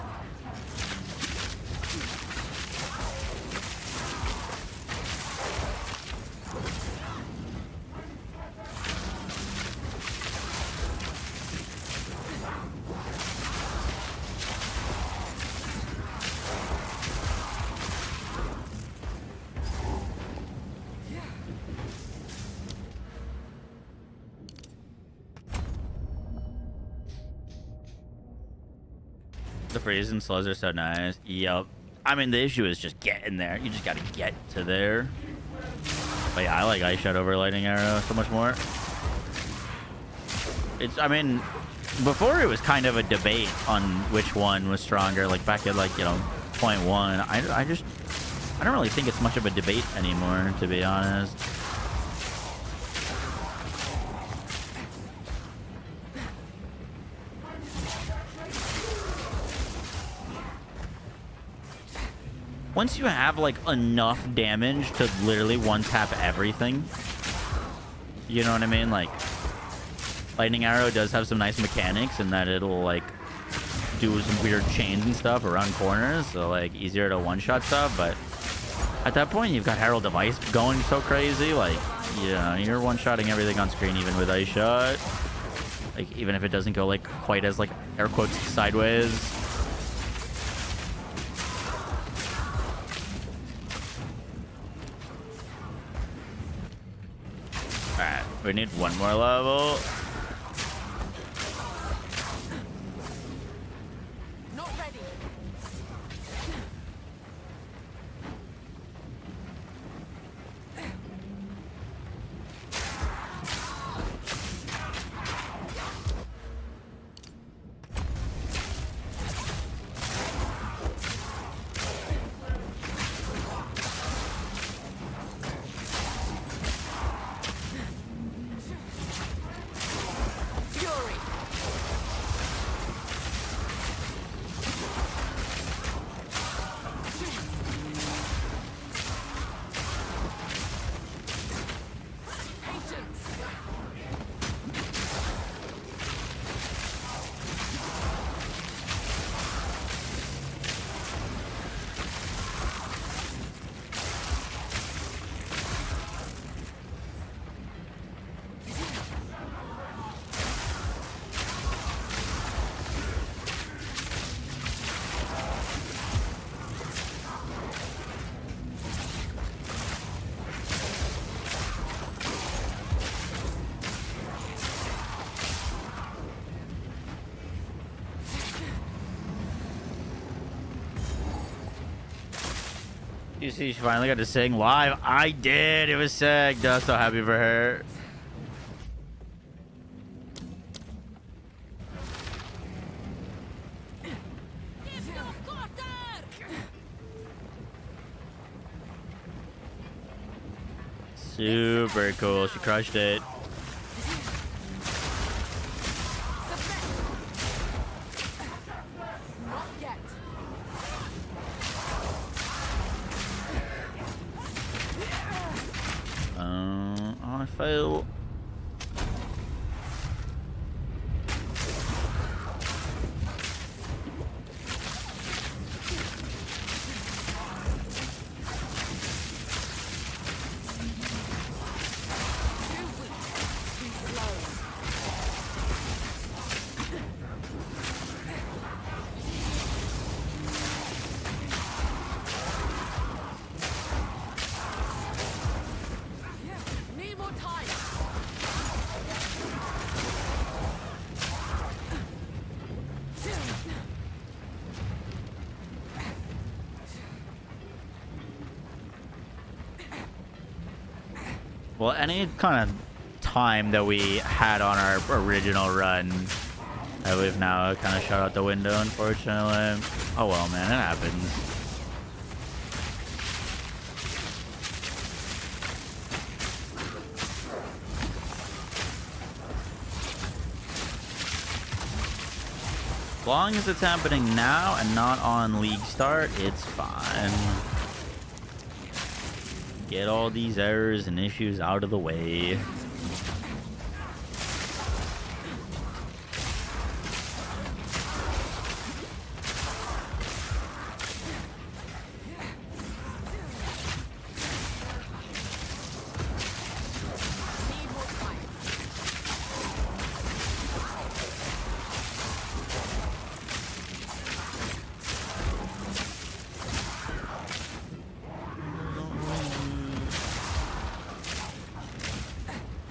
The freeze and slows are so nice. Yup. I mean, the issue is just getting there. You just gotta get to there. But yeah, I like Ice Shot over Lightning Arrow so much more. It's, I mean, before it was kind of a debate on which one was stronger. Like back at like, you know, 0.1. I don't really think it's much of a debate anymore, to be honest. Once you have like enough damage to literally one tap everything, you know what I mean? Like Lightning Arrow does have some nice mechanics in that it'll like do some weird chains and stuff around corners, so like easier to one-shot stuff. But at that point, you've got Herald Device going so crazy, like yeah, you're one-shotting everything on screen even with Ice Shot. Like even if it doesn't go like quite as like air quotes sideways. Alright, we need one more level. Not ready. You see, she finally got to sing live. I did. It was sick. I'm so happy for her. Super cool. She crushed it. Not yet. I fail. Need more time. Well, any kind of time that we had on our original run that we've now kind of shot out the window, unfortunately. Oh well, man, it happens. As long as it's happening now and not on league start, it's fine. Get all these errors and issues out of the way.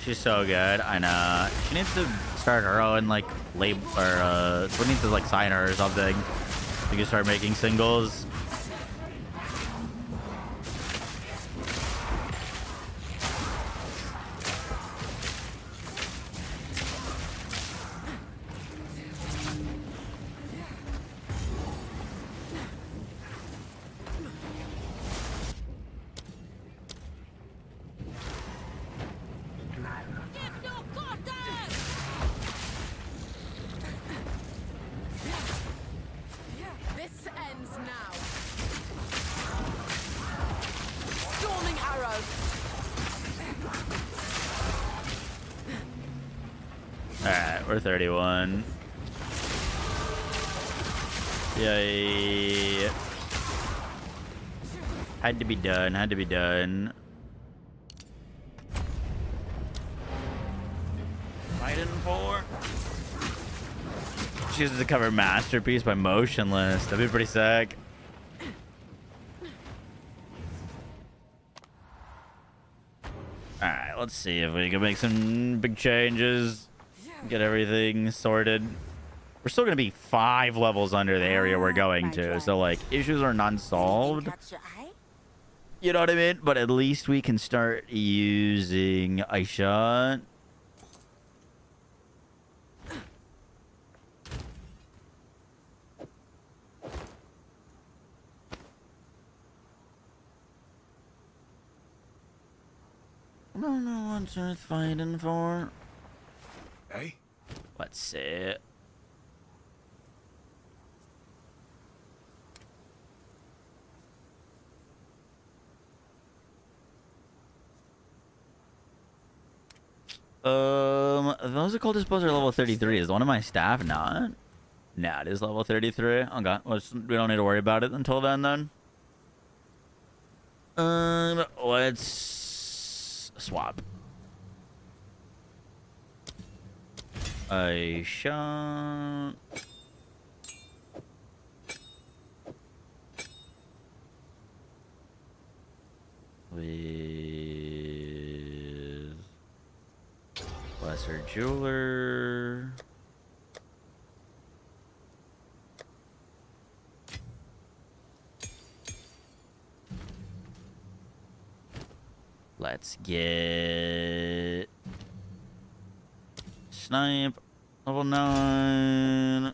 She's so good. I know. She needs to start her own like label or we need to like sign her or something. We can start making singles. This ends now. Storming arrow. Alright, we're 31. Yay. Had to be done, had to be done. Fighting for. She uses the cover Masterpiece by Motionless. That'd be pretty sick. Alright, let's see if we can make some big changes. Get everything sorted. We're still gonna be 5 levels under the area we're going to, so like issues are not solved. You know what I mean? But at least we can start using Ice Shot. I don't know what's worth fighting for. Hey? Let's see. Those occultist bows are level 33. Is one of my staff not? Nah, it is level 33. Okay, we don't need to worry about it until then. Let's swap. A shot. With Lesser Jeweler. Let's get Snipe level 9.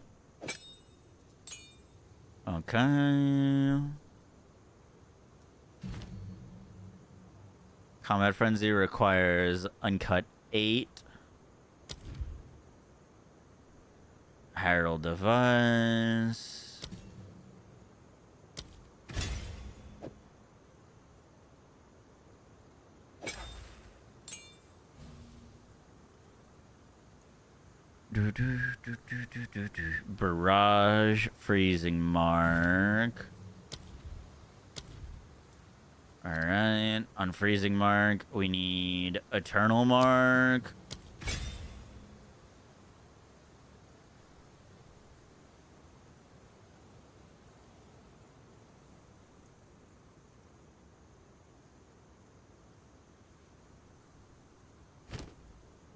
Okay. Combat Frenzy requires Uncut 8. Herald Device. Barrage, Freezing Mark. Alright, on Freezing Mark, we need Eternal Mark.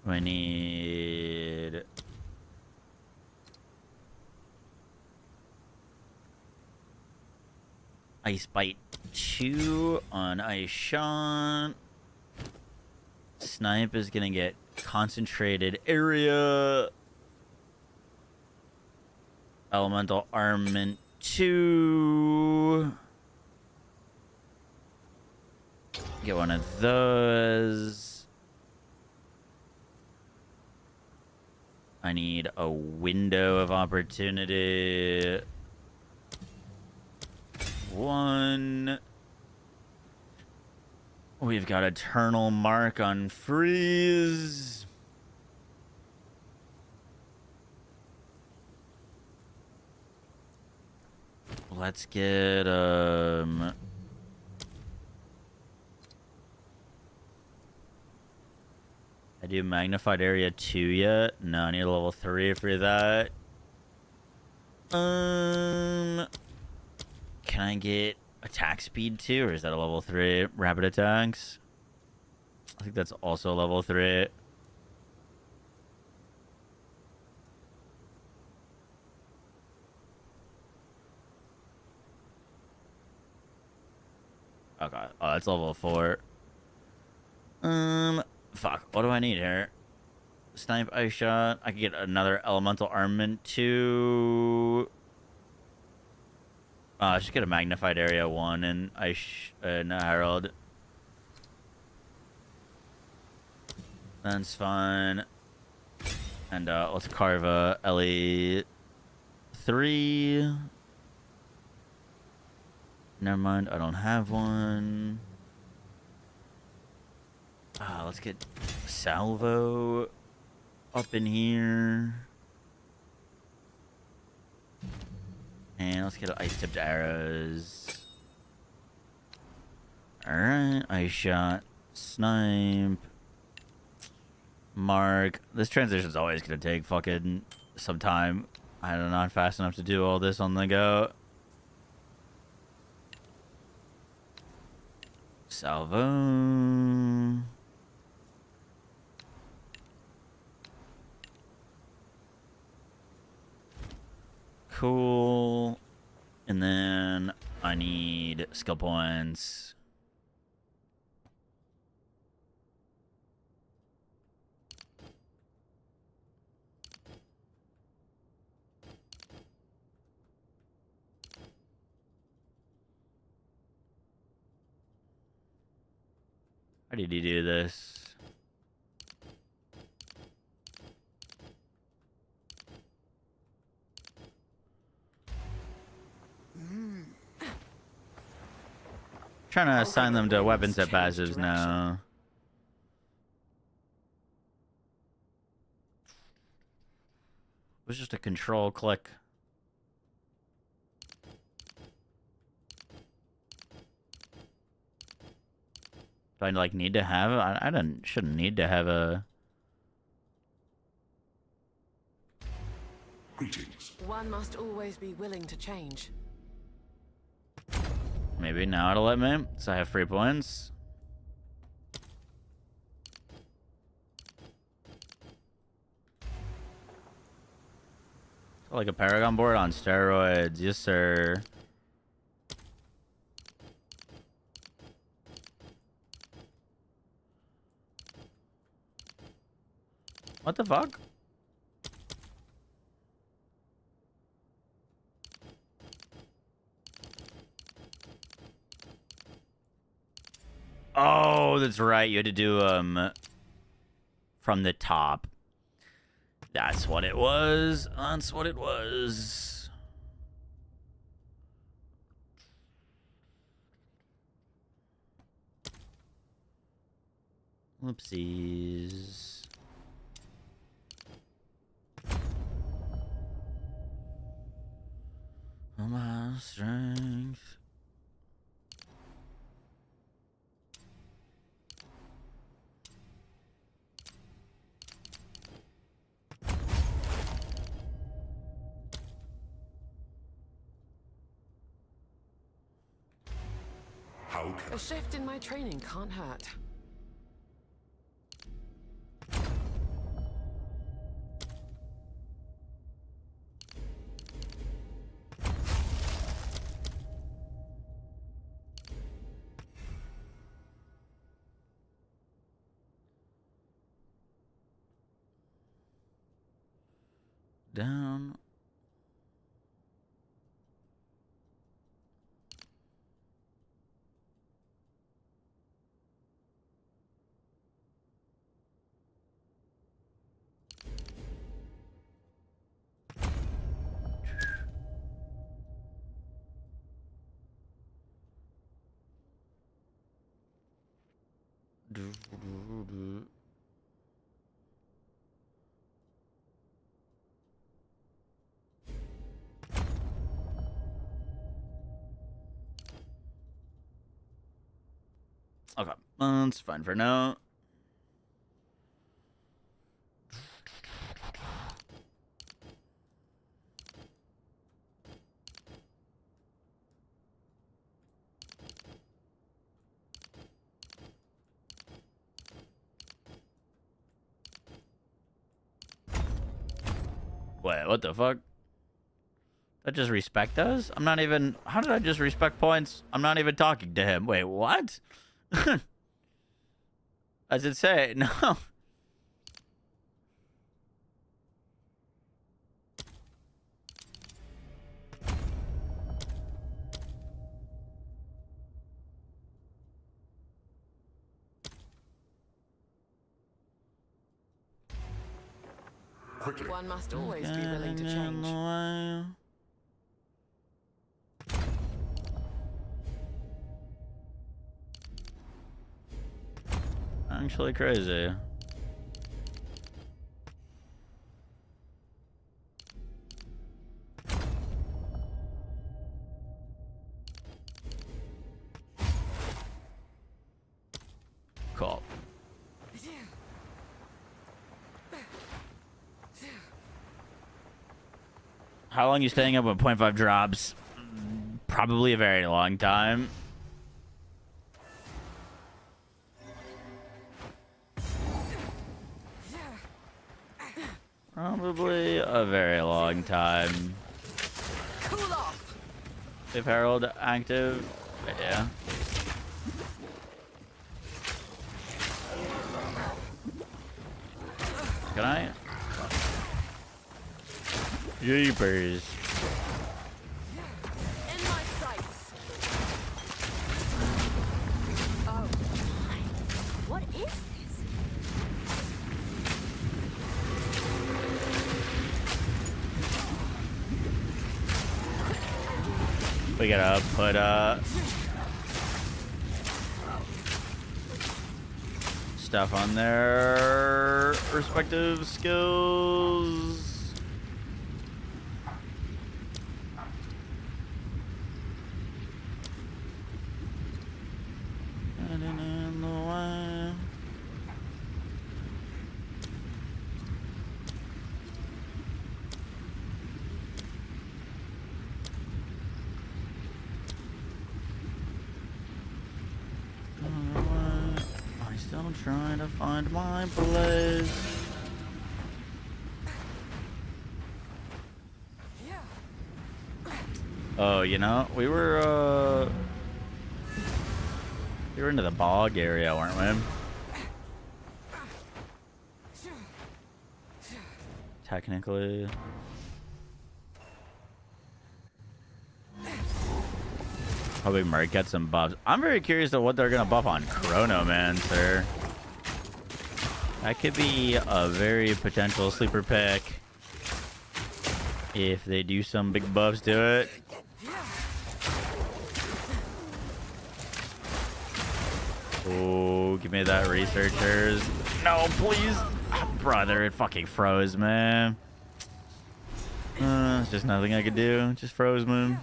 We need Ice Bite 2 on Ice Shot. Snipe is gonna get Concentrated Area. Elemental Armament 2. Get one of those. I need a window of opportunity. 1. We've got Eternal Mark on Freeze. Let's get I do Magnified Area 2 yet? No, I need a level 3 for that. Can I get Attack Speed 2, or is that a level 3? Rapid Attacks? I think that's also level 3. Oh, that's level 4. Fuck. What do I need here? Snipe, ice shot. I could get another elemental armament too. I should get a magnified area 1 and Herald. That's fine. And let's carve a LE3. Never mind, I don't have one. Let's get salvo up in here. And let's get ice-tipped arrows. Alright, ice shot, snipe, mark. This transition's always gonna take fucking some time. I'm not fast enough to do all this on the go. Salvo. Cool. And then I need skill points. How did you do this? Trying to assign them to weapons at passives now. It was just a control click. Do I like need to have? I shouldn't need to have a. Greetings. One must always be willing to change. Maybe now it'll let me, so I have free points. Like a Paragon board on steroids, yes sir. What the fuck? Oh, that's right. You had to do from the top. That's what it was. That's what it was. Whoopsies. Oh, my strength. A shift in my training can't hurt. Down. Okay, that's fine for now. Wait, what the fuck? That just respect does? I'm not even... How did I just respect points? I'm not even talking to him. Wait, what? Does it say? No. One must always be willing to change. Actually crazy. Cool. How long you staying up with 0.5 drops? Probably a very long time. Probably a very long time. Cool off. If Herald active, yeah. Can I? Jeepers. In my sights. Oh my. What is this? We gotta put stuff on their respective skills. I'm trying to find my place. Oh, you know, we were into the bog area, weren't we? Technically. Probably might get some buffs. I'm very curious to what they're gonna buff on Chronomancer. That could be a very potential sleeper pick if they do some big buffs to it. Oh, give me that researchers. No, please. Oh, brother, it fucking froze, man. There's just nothing I could do. It just froze, man.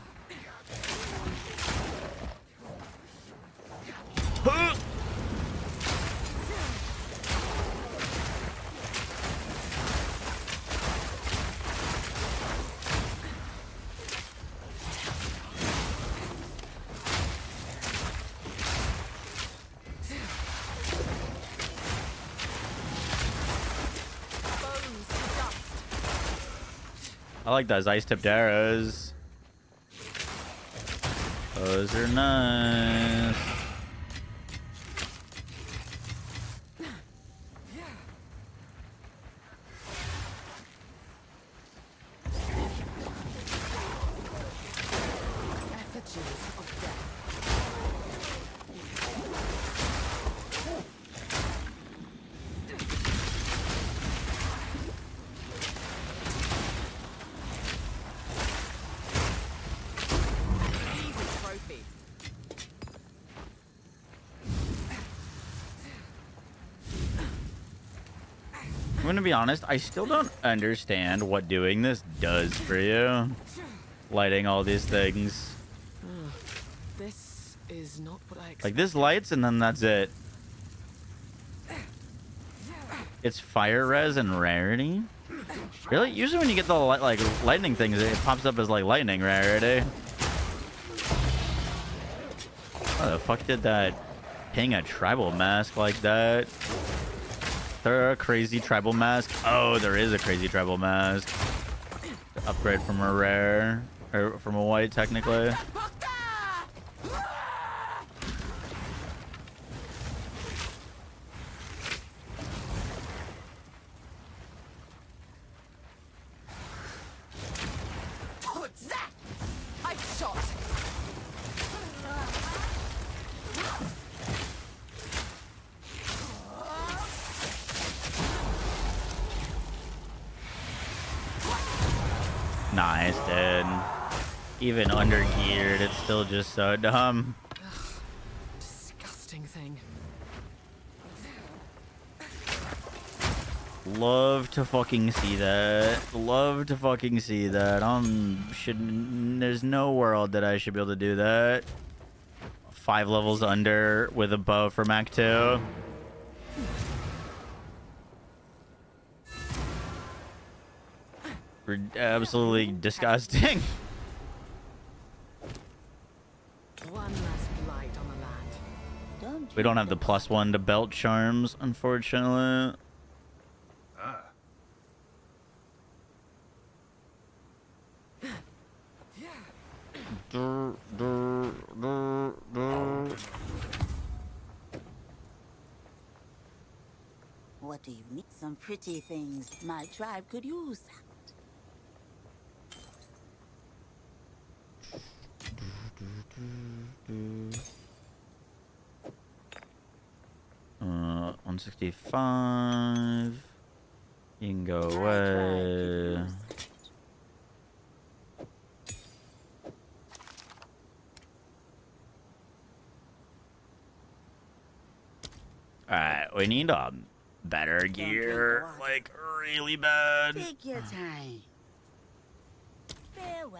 I like those ice-tipped arrows. Those are nice. I'm gonna be honest, I still don't understand what doing this does for you. Lighting all these things. This is not what I expected. Like this lights and then that's it. It's fire res and rarity. Really? Usually when you get the like lightning things, it pops up as like lightning rarity. How the fuck did that ping a tribal mask like that? There a crazy tribal mask? Oh, there is a crazy tribal mask. Upgrade from a rare. or from a white technically. What's that? I shot. Nice, dude. Even under geared, it's still just so dumb. Disgusting thing. Love to fucking see that. Love to fucking see that. There's no world that I should be able to do that. 5 levels under with a bow from Act 2. Absolutely disgusting. One less blight on the land. We don't have the +1 to belt charms, unfortunately. What do you need? Some pretty things. My tribe could use that. 165. You can go away. Alright, we need better gear. Like, really bad. Take your time. Farewell.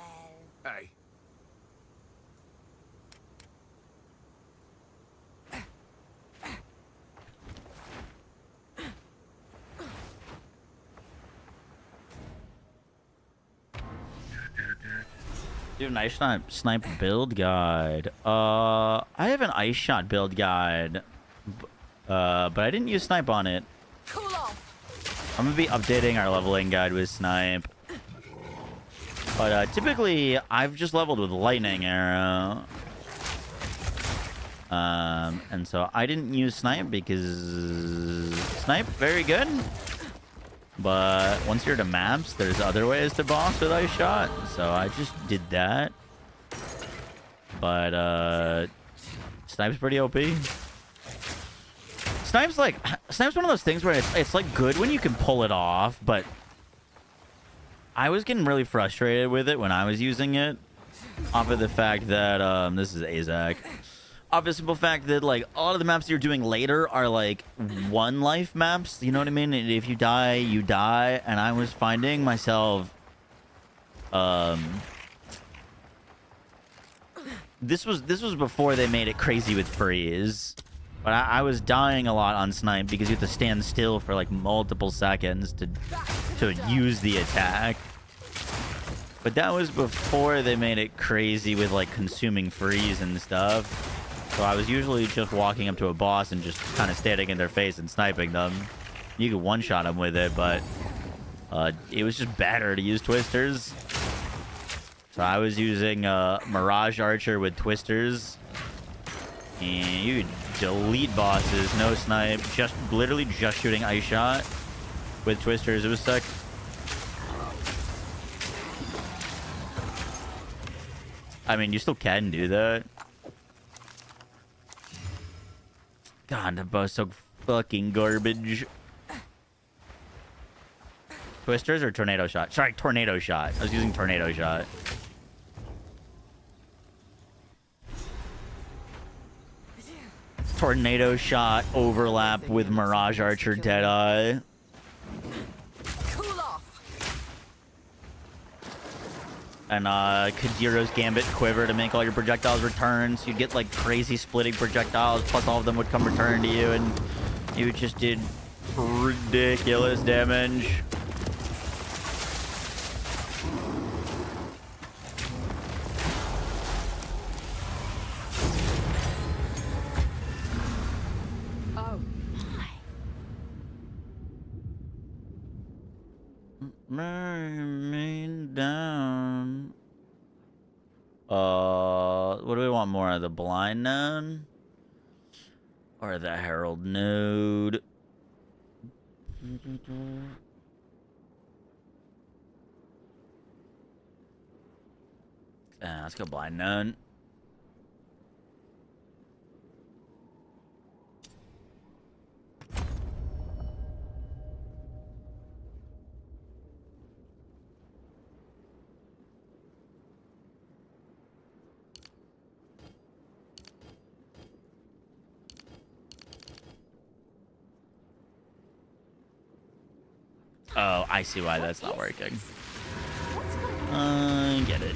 Hey. Do an ice snipe build guide. I have an ice shot build guide, but I didn't use snipe on it. Cool off. I'm gonna be updating our leveling guide with snipe. But typically, I've just leveled with lightning arrow. And so I didn't use snipe because snipe very good. But once you're to maps, there's other ways to boss with ice shot. So I just did that. But snipe's pretty OP. Snipe's one of those things where it's like good when you can pull it off, but I was getting really frustrated with it when I was using it. Off of the fact that this is Azak. Off the simple fact that like a lot of the maps you're doing later are like 1 life maps, you know what I mean? And if you die, you die. And I was finding myself this was before they made it crazy with freeze. But I was dying a lot on snipe because you have to stand still for like multiple seconds to use the attack. But that was before they made it crazy with like consuming freeze and stuff. So I was usually just walking up to a boss and just kind of standing in their face and sniping them. You could one-shot them with it, but it was just better to use twisters. So I was using Mirage Archer with twisters. And you could delete bosses, no snipe, just literally just shooting ice shot with twisters. It was sick. I mean, you still can do that. God, the bow's so fucking garbage. Twisters or tornado shot? Sorry, tornado shot. I was using tornado shot. Tornado shot overlap with Mirage Archer Deadeye. Cool off. And Kajiro's Gambit Quiver to make all your projectiles return. So you'd get like crazy splitting projectiles, plus all of them would come return to you, and you just did ridiculous damage. Oh. Me down. What do we want more of? The blind node? Or the herald node? Let's go blind node. Oh, I see why that's not working. I get it.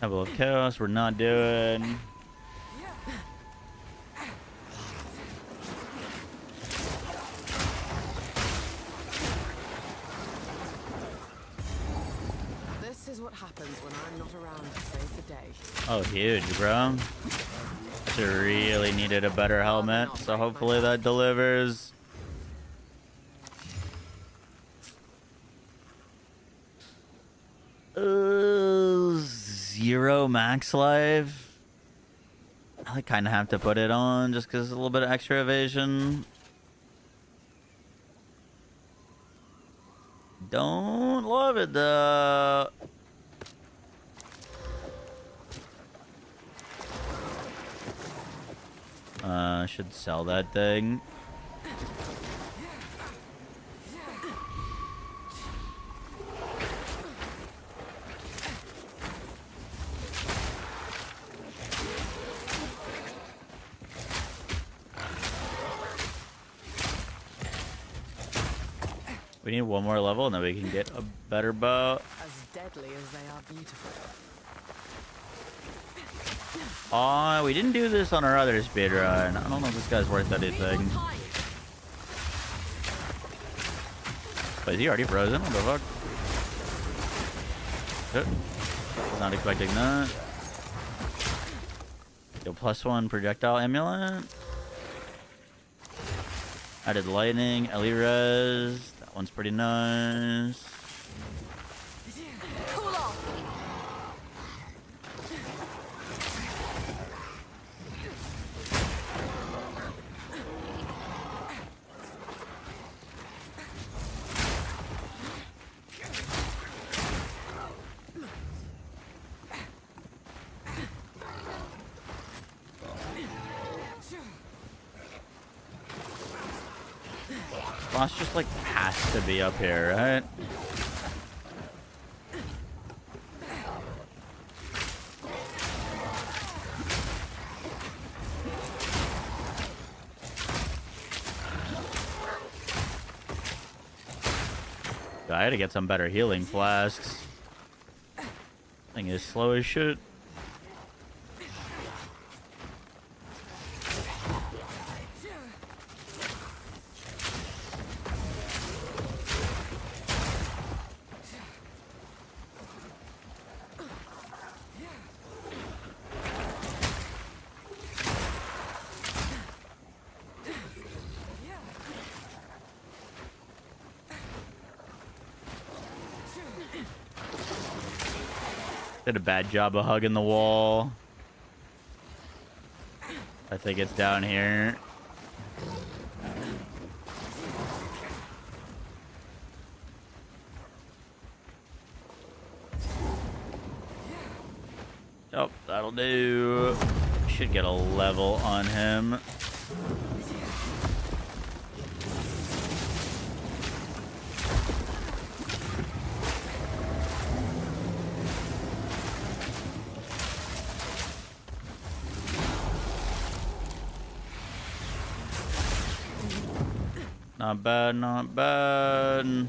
Temple of Chaos, we're not doing. This is what happens when I'm not around to save the day. Oh, huge, bro. I really needed a better helmet, so hopefully that delivers. Zero max life. I kind of have to put it on just because a little bit of extra evasion. Don't love it though. I should sell that thing. We need one more level and then we can get a better bow. As deadly as they are beautiful. Oh, we didn't do this on our other speedrun. I don't know if this guy's worth anything. But is he already frozen? What the fuck? Was not expecting that. Yo, +1 projectile amulet. Added lightning, Ellie res. That one's pretty nice. Boss just like has to be up here, right? I had to get some better healing flasks. Thing is slow as shit. Did a bad job of hugging the wall. I think it's down here. That'll do. Should get a level on him. Not bad, not bad.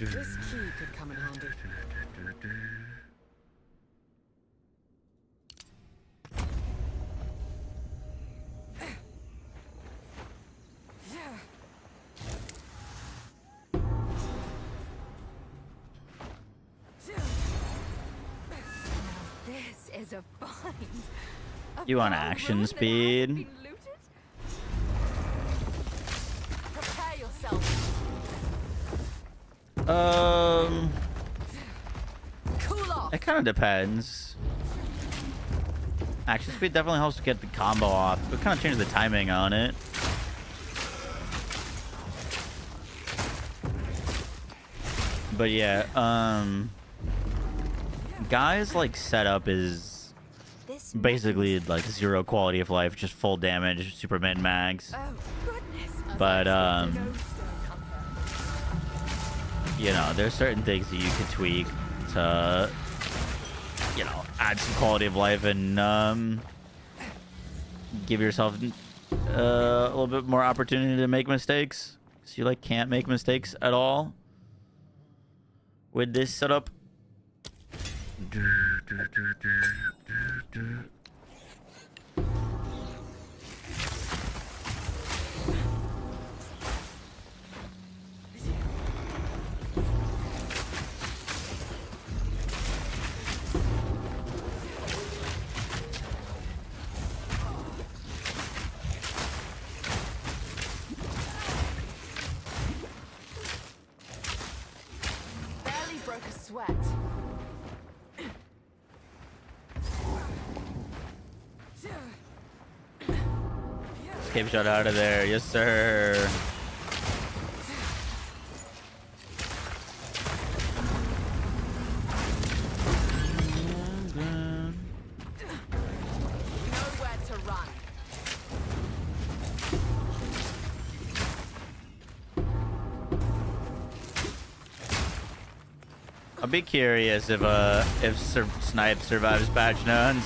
This key could come in handy. This is a find. You want action speed? Prepare yourself. Cool off. It kind of depends. Action speed definitely helps to get the combo off, but kind of change the timing on it. But yeah, guys like setup is basically like 0 quality of life, just full damage, super min max. But you know, there's certain things that you can tweak to, you know, add some quality of life and give yourself a little bit more opportunity to make mistakes. So you like can't make mistakes at all with this setup. Barely broke a sweat. Escape shot out of there. Yes, sir. Nowhere to run. I'll be curious if Snipe survives patch nuns.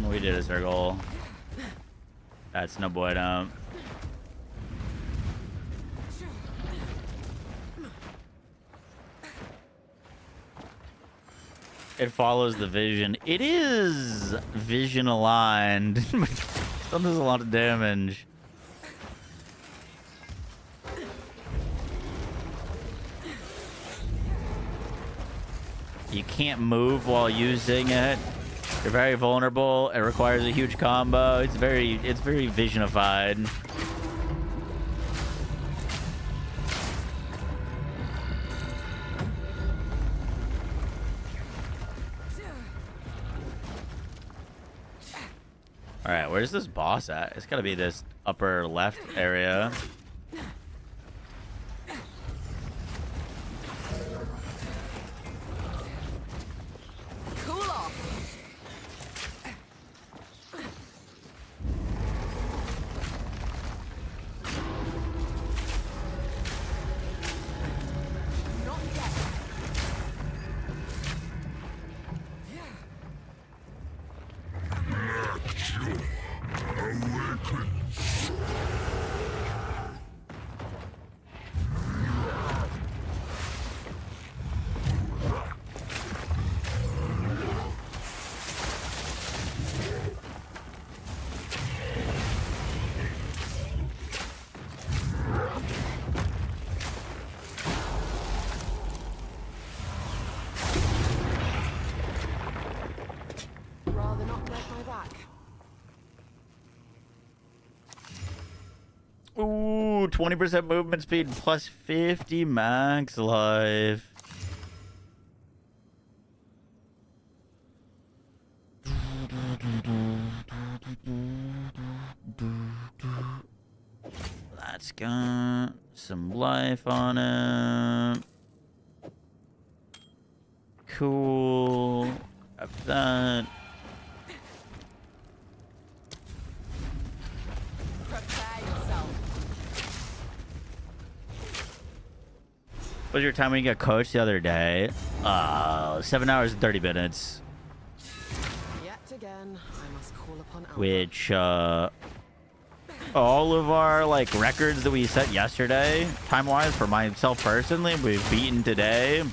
We did a circle. That's no bueno. It follows the vision. It is vision aligned. Still does a lot of damage. You can't move while using it. You're very vulnerable. It requires a huge combo. It's very visionified. All right, where's this boss at? It's gotta be this upper left area. Cool off. Not yet. Rather not break my back. Ooh, 20% movement speed plus 50 max life. That's got some life on it. Cool. Grab that. Prepare yourself. What was your time when you got coached the other day? 7 hours and 30 minutes. Yet again, I must call upon Alma. Which, all of our, like, records that we set yesterday, time-wise, for myself personally, we've beaten today.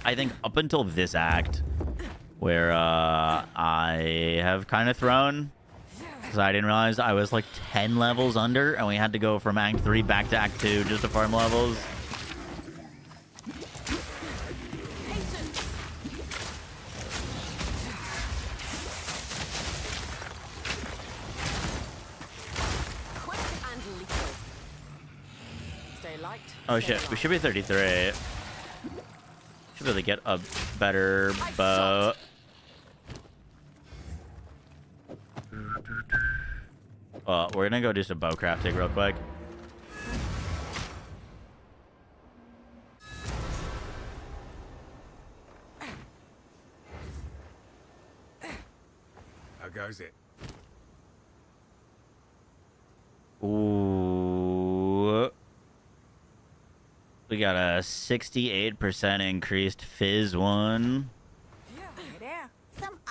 I think up until this act, where, I have kind of thrown. Because I didn't realize I was, like, 10 levels under, and we had to go from Act 3 back to Act 2 just to farm levels. Oh shit, we should be 33. Should be able to get a better bow. We're gonna go do some bow crafting real quick. How goes it? Ooh. We got a 68% increased Fizz one.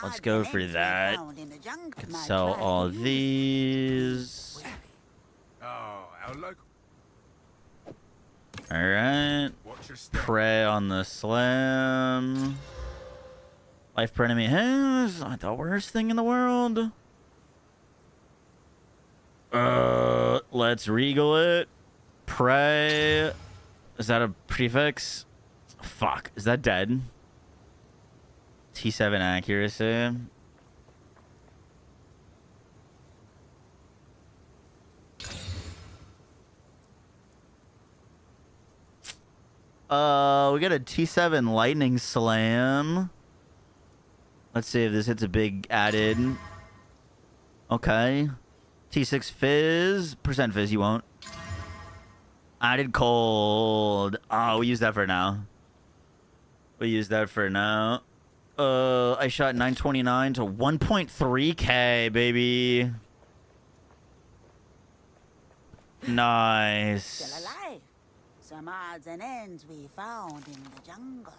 Let's go for that. Could sell all these. Oh, our local. Alright. Prey on the slam. Life per enemy has not the worst thing in the world. Let's regal it. Prey. Is that a prefix? Fuck. Is that dead? T7 accuracy. We got a T7 lightning slam. Let's see if this hits a big added. Okay. T6 fizz. Percent fizz, you won't. Added cold. Oh, we use that for now. We use that for now. I shot 929 to 1.3k, baby. Nice. Still alive. Some odds and ends we found in the jungle.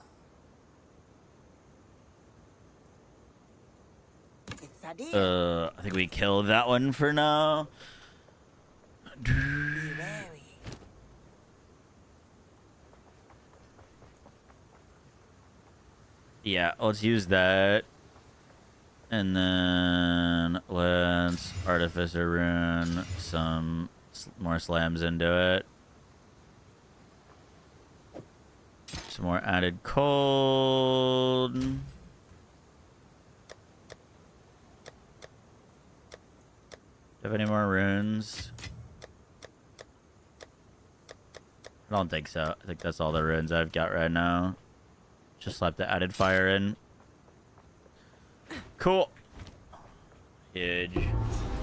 It's a deal. I think we killed that one for now. Be wary. Yeah, let's use that. And then let's Artificer Rune some more slams into it. Some more added cold. Have any more runes? I don't think so. I think that's all the runes I've got right now. Just slap the added fire in. Cool. Huge.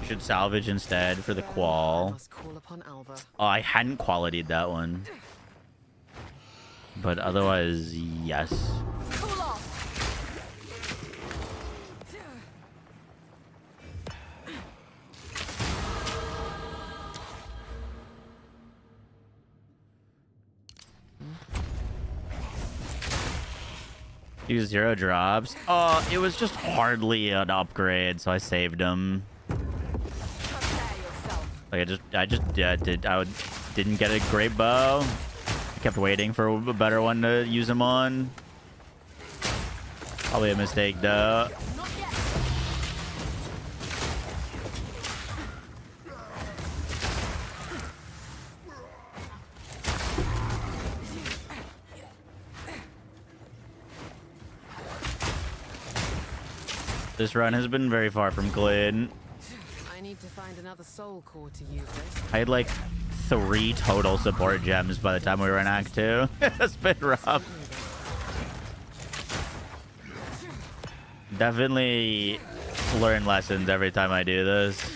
Should salvage instead for the qual. Oh, I hadn't quality'd that one. But otherwise, yes. Use 0 drops. Oh, it was just hardly an upgrade, so I saved him. Like I didn't get a great bow. I kept waiting for a better one to use him on. Probably a mistake though. This run has been very far from clean. I need to find another soul core to use this. I had like 3 total support gems by the time we were in Act 2. It's been rough. Definitely learn lessons every time I do this.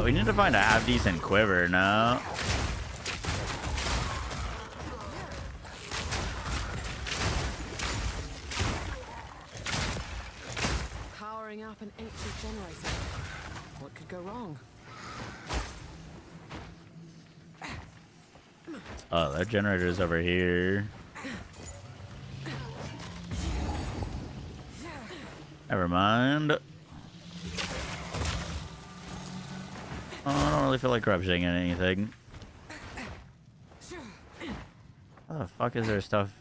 We need to find a half-decent quiver now. Powering up an ancient generator. What could go wrong? Oh, that generator's over here. Never mind. Oh, I don't really feel like corrupting anything. How the fuck is there stuff?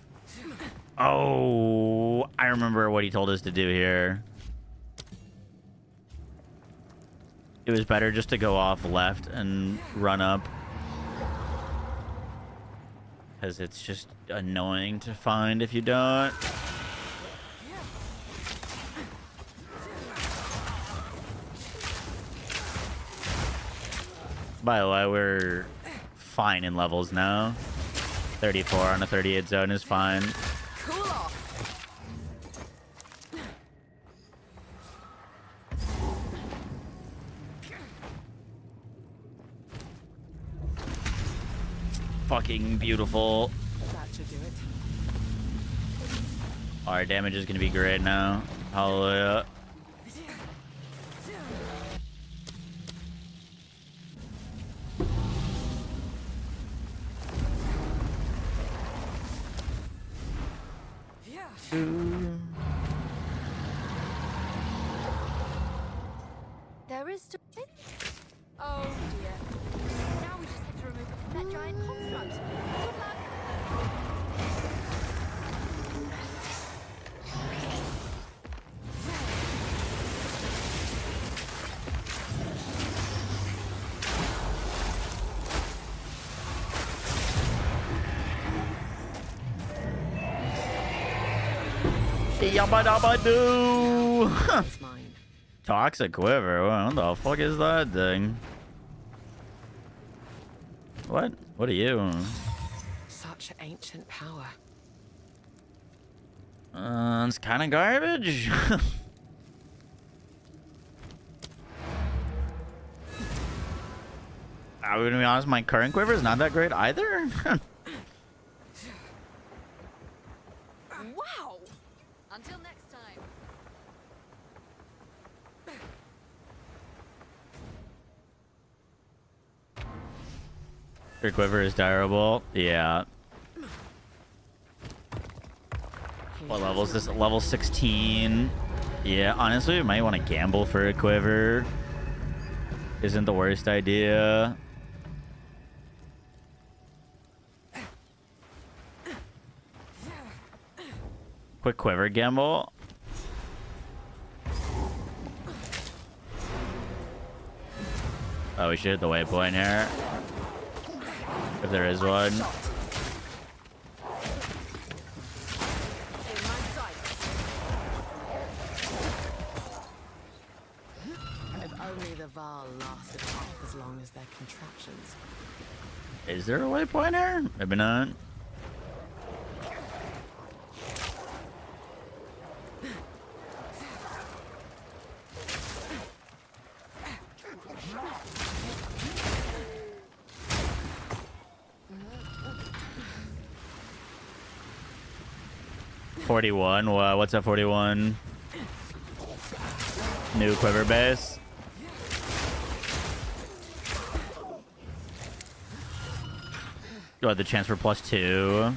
Oh, I remember what he told us to do here. It was better just to go off left and run up. Because it's just annoying to find if you don't. By the way, we're fine in levels now. 34 on a 38 zone is fine. Cool off. Fucking beautiful. That should do it. Our damage is gonna be great now. Hallelujah. There is still. Oh dear. Now we just have to remove it from that giant construct. Good luck. Yabba-dabba-doo! Toxic quiver. What the fuck is that thing? What? What are you? Such ancient power. It's kind of garbage. I'm gonna be honest, my current quiver is not that great either. Wow! Until next time. Your quiver is terrible. Yeah. What level is this? Level 16. Yeah, honestly, we might want to gamble for a quiver. Isn't the worst idea. Quick quiver gamble. Oh, we should hit the waypoint here. If there is one. If only only the Val lasted half as long as their contraptions. Is there a waypointer? Maybe not. $41. What's that? 41. New quiver base. Oh, the chance for +2.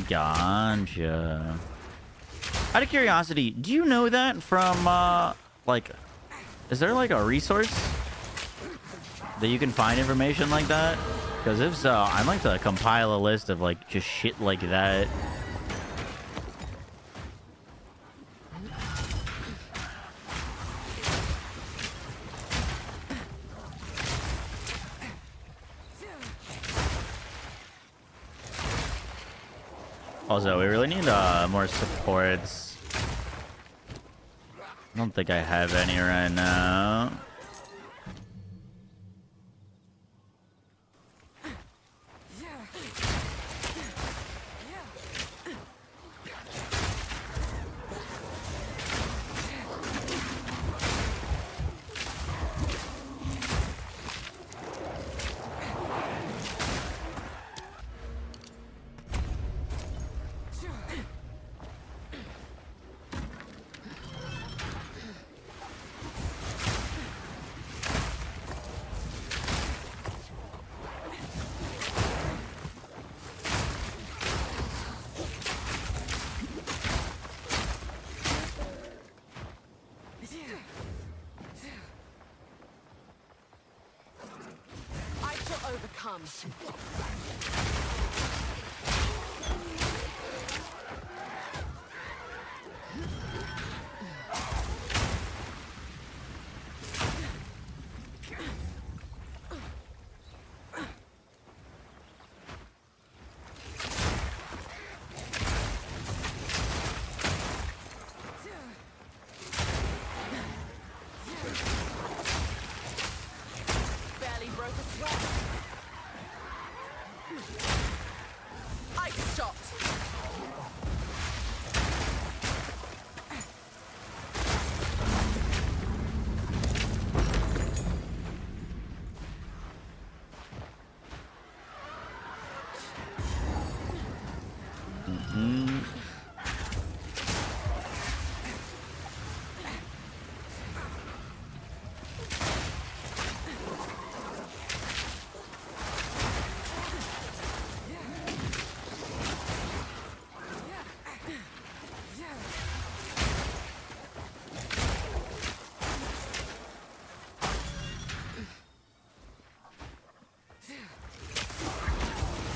Gotcha. Out of curiosity, do you know that from like, is there like a resource that you can find information like that? Because if so, I'd like to compile a list of like just shit like that. Also, we really need more supports. I don't think I have any right now. Overcome. Barely broke a sweat. Ice shot.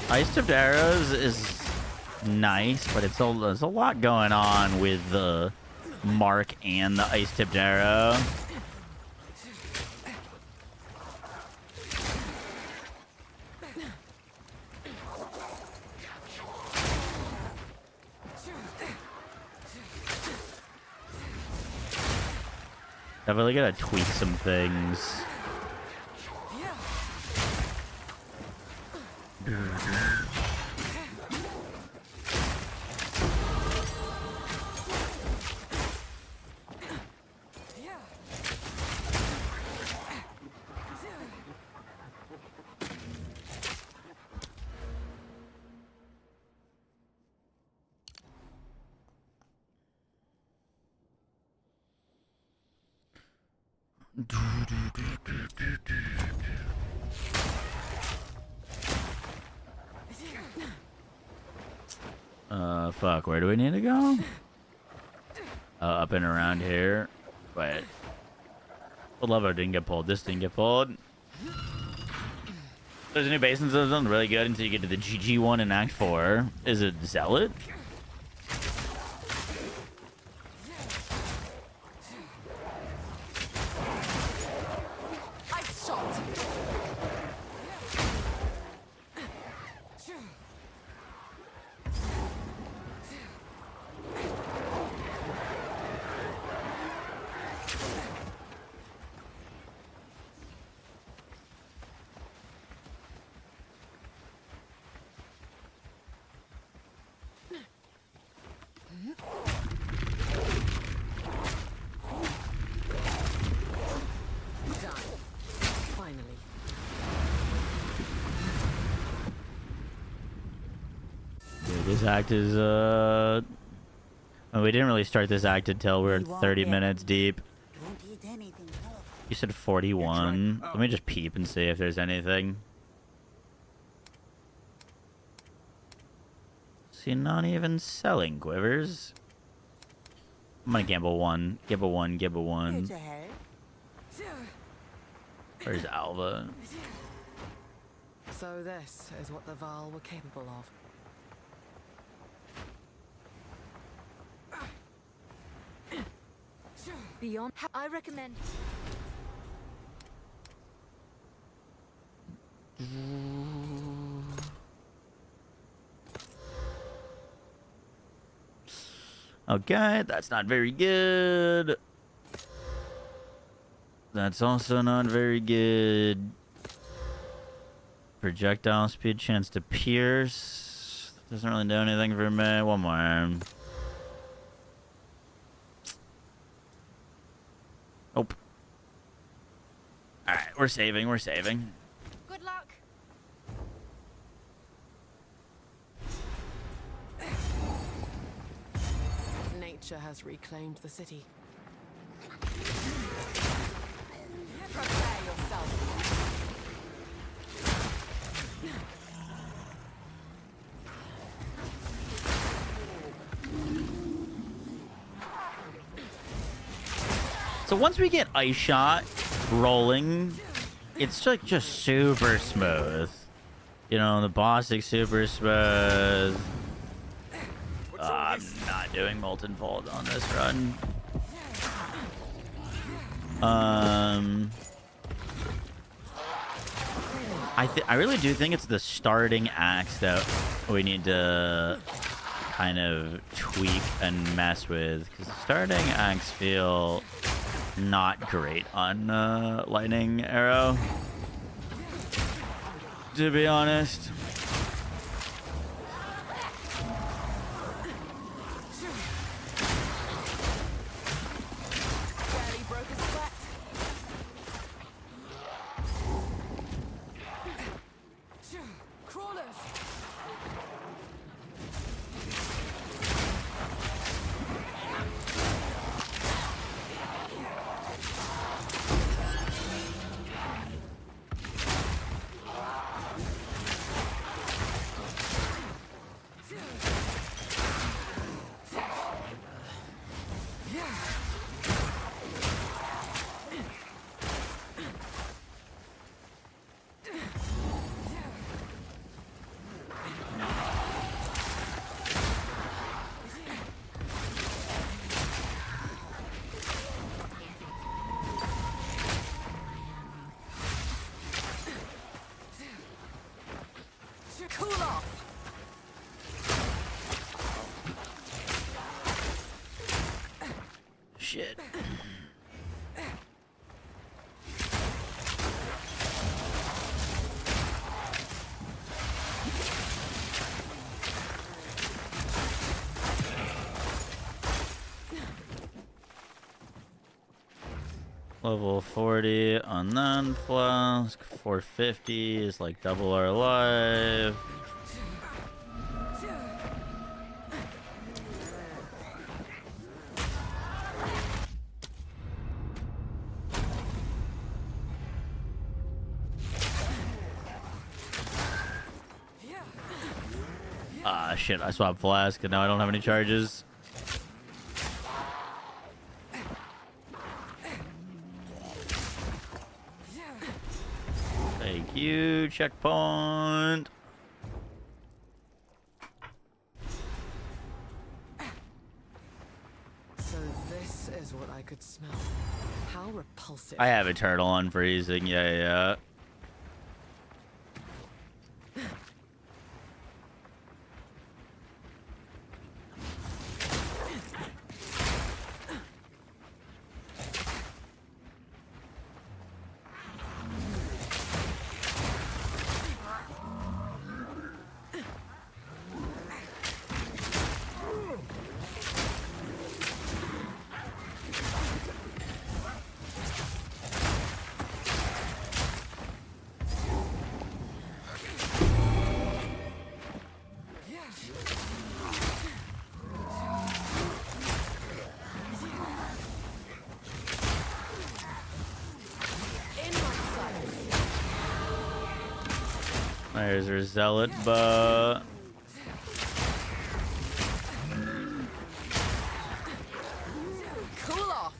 Ice tipped arrows is nice, but there's a lot going on with the mark and the ice tipped arrow. Definitely gotta tweak some things. Fuck, where do we need to go? Up and around here. Wait. The lever didn't get pulled. This didn't get pulled. There's a new basin zone, really good until you get to the GG one in Act 4. Is it Zealot? This act is oh, we didn't really start this act until we're 30 minutes deep. You said 41. Let me just peep and see if there's anything. See, not even selling quivers. I'm gonna gamble one. Gamble one. Gamble one. Where's Alva? So this is what the Val were capable of. Beyond, I recommend. Okay, that's not very good. That's also not very good. Projectile speed, chance to pierce. Doesn't really do anything for me. One more. Nope. Alright, we're saving, we're saving. Good luck. Nature has reclaimed the city. Prepare yourself. So once we get Ice Shot rolling, it's like just super smooth. You know, the boss is super smooth. I'm not doing Molten Vault on this run. I really do think it's the starting axe that we need to kind of tweak and mess with, because the starting axe feel not great on Lightning Arrow, to be honest. Shit. Level 40 on non-flask. 450 is like double our life. Ah, shit, I swapped flask and now I don't have any charges. Thank you, checkpoint. So this is what I could smell. How repulsive. I have Eternal on freezing, yeah. There's her zealot bow. Cool off.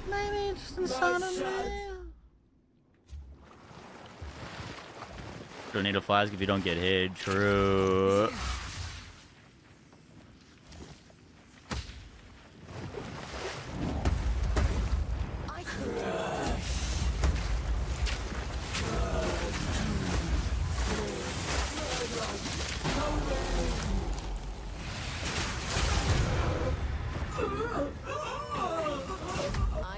Maybe it's just inside of me. Don't need a flask if you don't get hit. True. I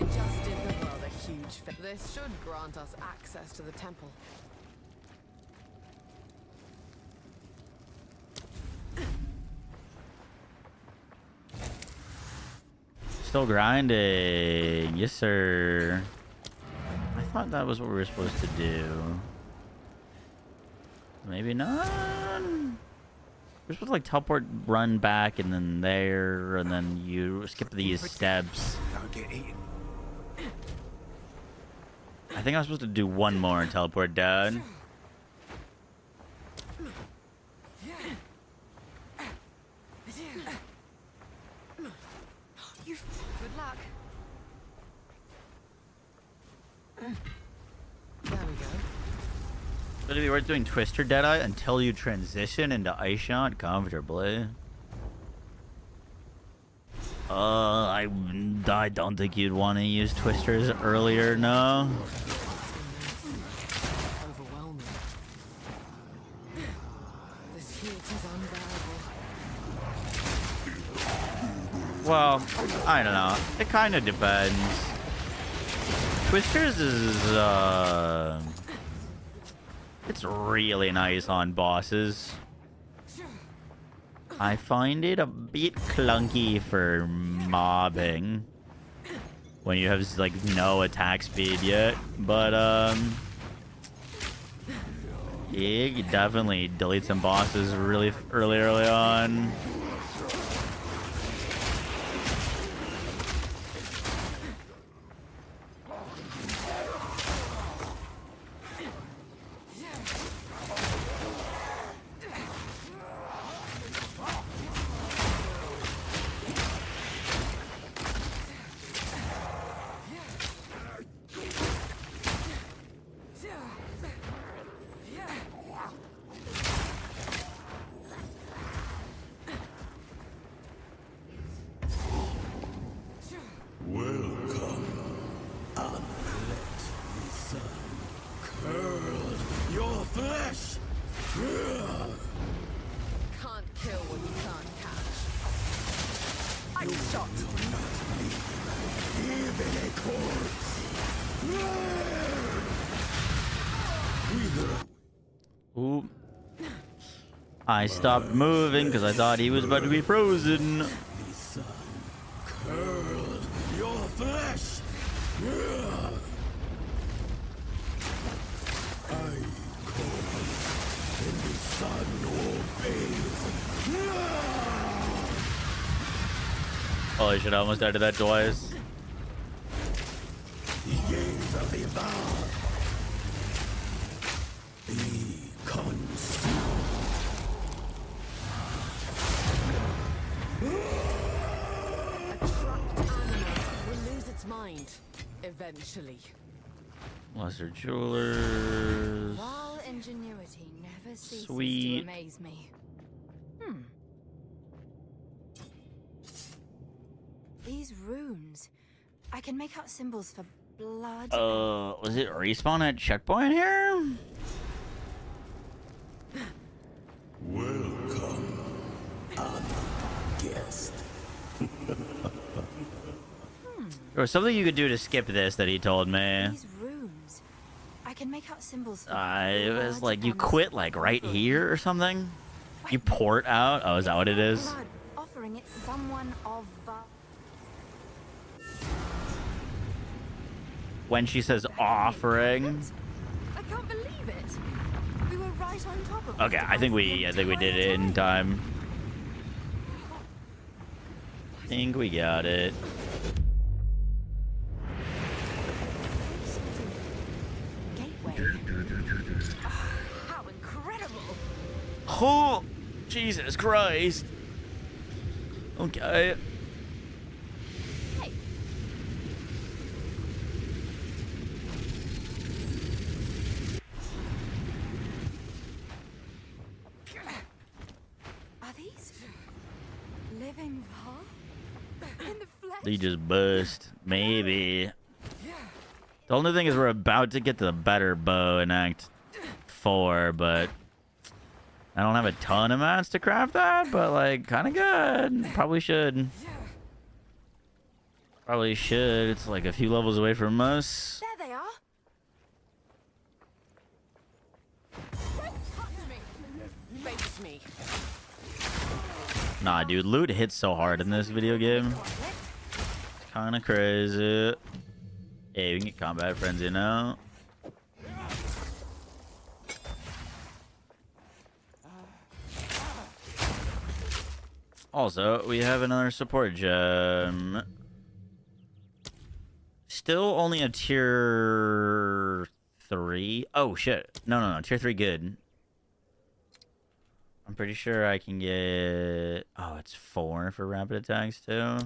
just did the world a huge favor. This should grant us access to the temple. Still grinding. Yes, sir. I thought that was what we were supposed to do. Maybe not. We're supposed to like teleport, run back, and then there, and then you skip these steps. Don't get eaten. I think I was supposed to do one more and teleport down. Good luck. There we go. Would it be worth doing Twister Deadeye until you transition into Ice Shot comfortably? I don't think you'd want to use Twisters earlier, no? Overwhelming. This heat is unbearable. Well, I don't know. It kind of depends. Twisters is, it's really nice on bosses. I find it a bit clunky for mobbing when you have like no attack speed yet, but yeah, you definitely delete some bosses really early on. Can't kill what you can't catch. I'm shot. Even a corpse. Ooh. I stopped moving because I thought he was about to be frozen. Curl your flesh. I call, and the sun obeys. Holy shit, I almost died to that twice. The gaze of the vow. Be consumed. A trapped animal will lose its mind eventually. Lesser Jewelers. While ingenuity never ceases Sweet. to amaze me. These runes. I can make out symbols for blood. Was it respawn at checkpoint here? Welcome, guest. There was something you could do to skip this that he told me. These runes. I can make out symbols. It was like you quit like right here or something. You port out. Oh, is that what it is? Blood offering it to someone of. When she says offering. I can't believe it. We were right on top of. Okay, I think we did it in time. I think we got it. How incredible! Oh, Jesus Christ. Okay. Hey. Are these living Var? In the flesh? They just bust. Maybe. The only thing is we're about to get to the better bow in Act 4, but I don't have a ton of mats to craft that, but like kind of good. Probably should. Probably should. It's like a few levels away from us. There they are. Don't touch me. Face me. Nah, dude, loot hits so hard in this video game. Kind of crazy. Hey, we can get combat frenzy now. Also, we have another support gem. Still only a tier 3. Oh, shit. No. Tier 3 good. I'm pretty sure I can get... Oh, it's 4 for rapid attacks, too.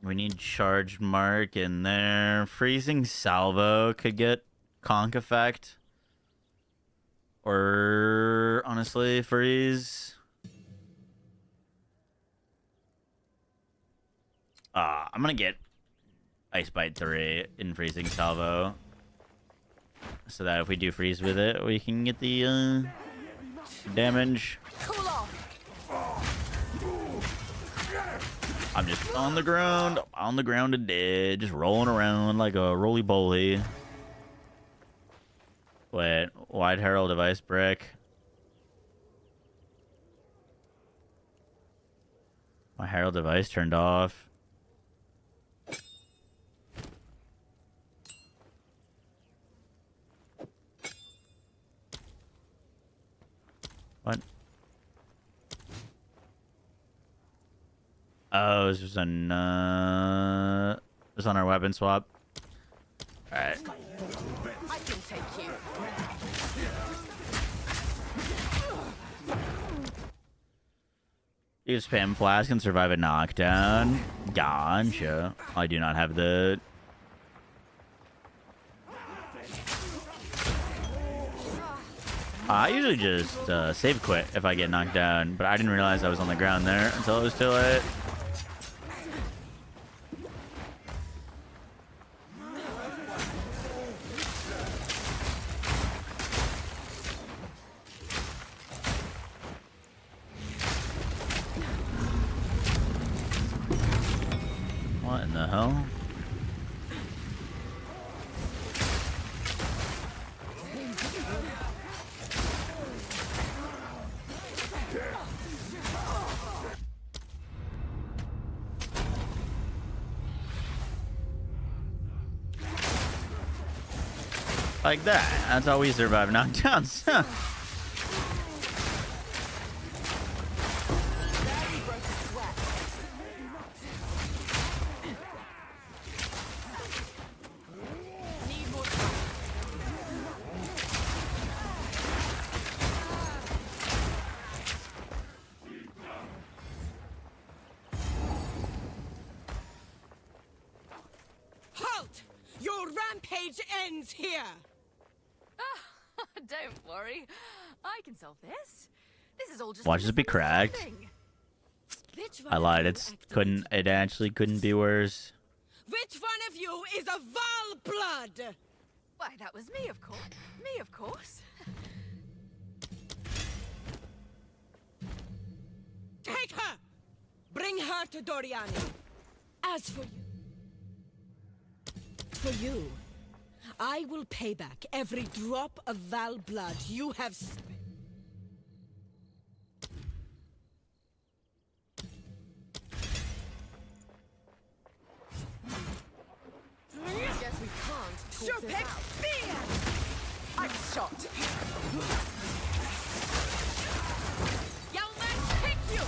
We need charge mark in there. Freezing salvo could get conk effect. Or honestly, freeze. I'm gonna get Ice Bite 3 in freezing salvo. So that if we do freeze with it, we can get the damage. Cool off. I'm just on the ground and dead, just rolling around like a roly-poly. Wait, Wide Herald of Ice Brick. My Herald of Ice turned off. What? Oh, this was on our weapon swap. Alright. I can take you. Use spam flask and survive a knockdown. Gotcha. I do not have the... I usually just save quit if I get knocked down, but I didn't realize I was on the ground there until it was too late. What in the hell? Like that. That's how we survive knockdowns. Halt! Your rampage ends here! Don't worry. I can solve this. This is all just Watch this be cracked. I lied. It actually couldn't be worse. Which one of you is a Val blood? Why, that was me, of course. Me, of course. Take her! Bring her to Doriani. As for you, I will pay back every drop of Val blood you have spent. Guess we can't talk this out. Spear! I'm shot. Yeoman, take you!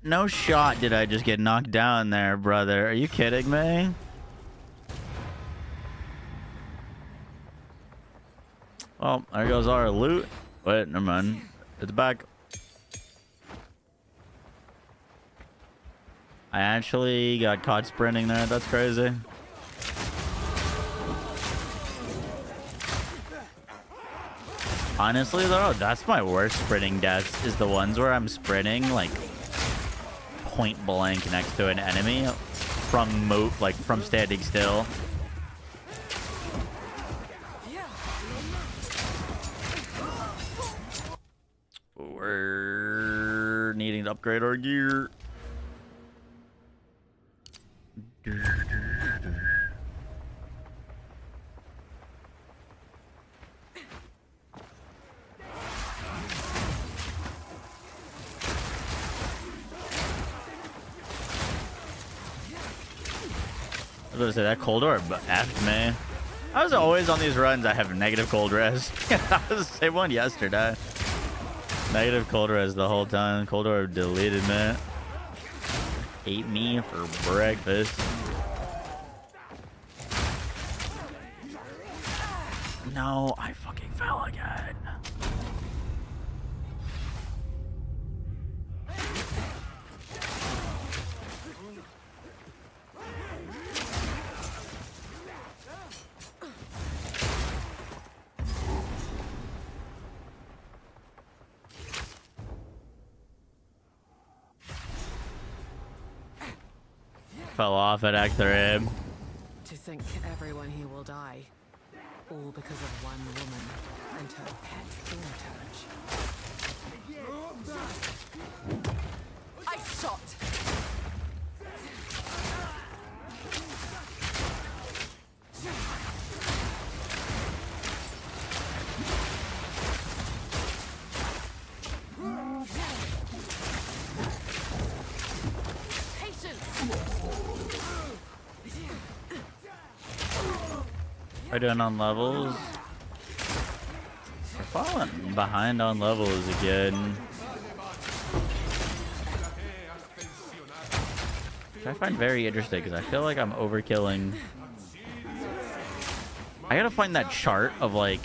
No shot did I just get knocked down there, brother. Are you kidding me? Well, there goes our loot. Wait, never mind. It's back. I actually got caught sprinting there. That's crazy. Honestly, though, that's my worst sprinting deaths, is the ones where I'm sprinting, like, point blank next to an enemy from from standing still. We're needing to upgrade our gear. I was gonna say that cold orb effed me. I was always on these runs. I have negative cold res. That was the same one yesterday. Negative cold res the whole time. Cold orb deleted me. Ate me for breakfast. No, I fucking fell again. Fell off at Act 3. To think everyone here will die, all because of one woman and her pet thorn. I shot. We're doing on levels. We're falling behind on levels again. Which I find very interesting because I feel like I'm overkilling. I gotta find that chart of like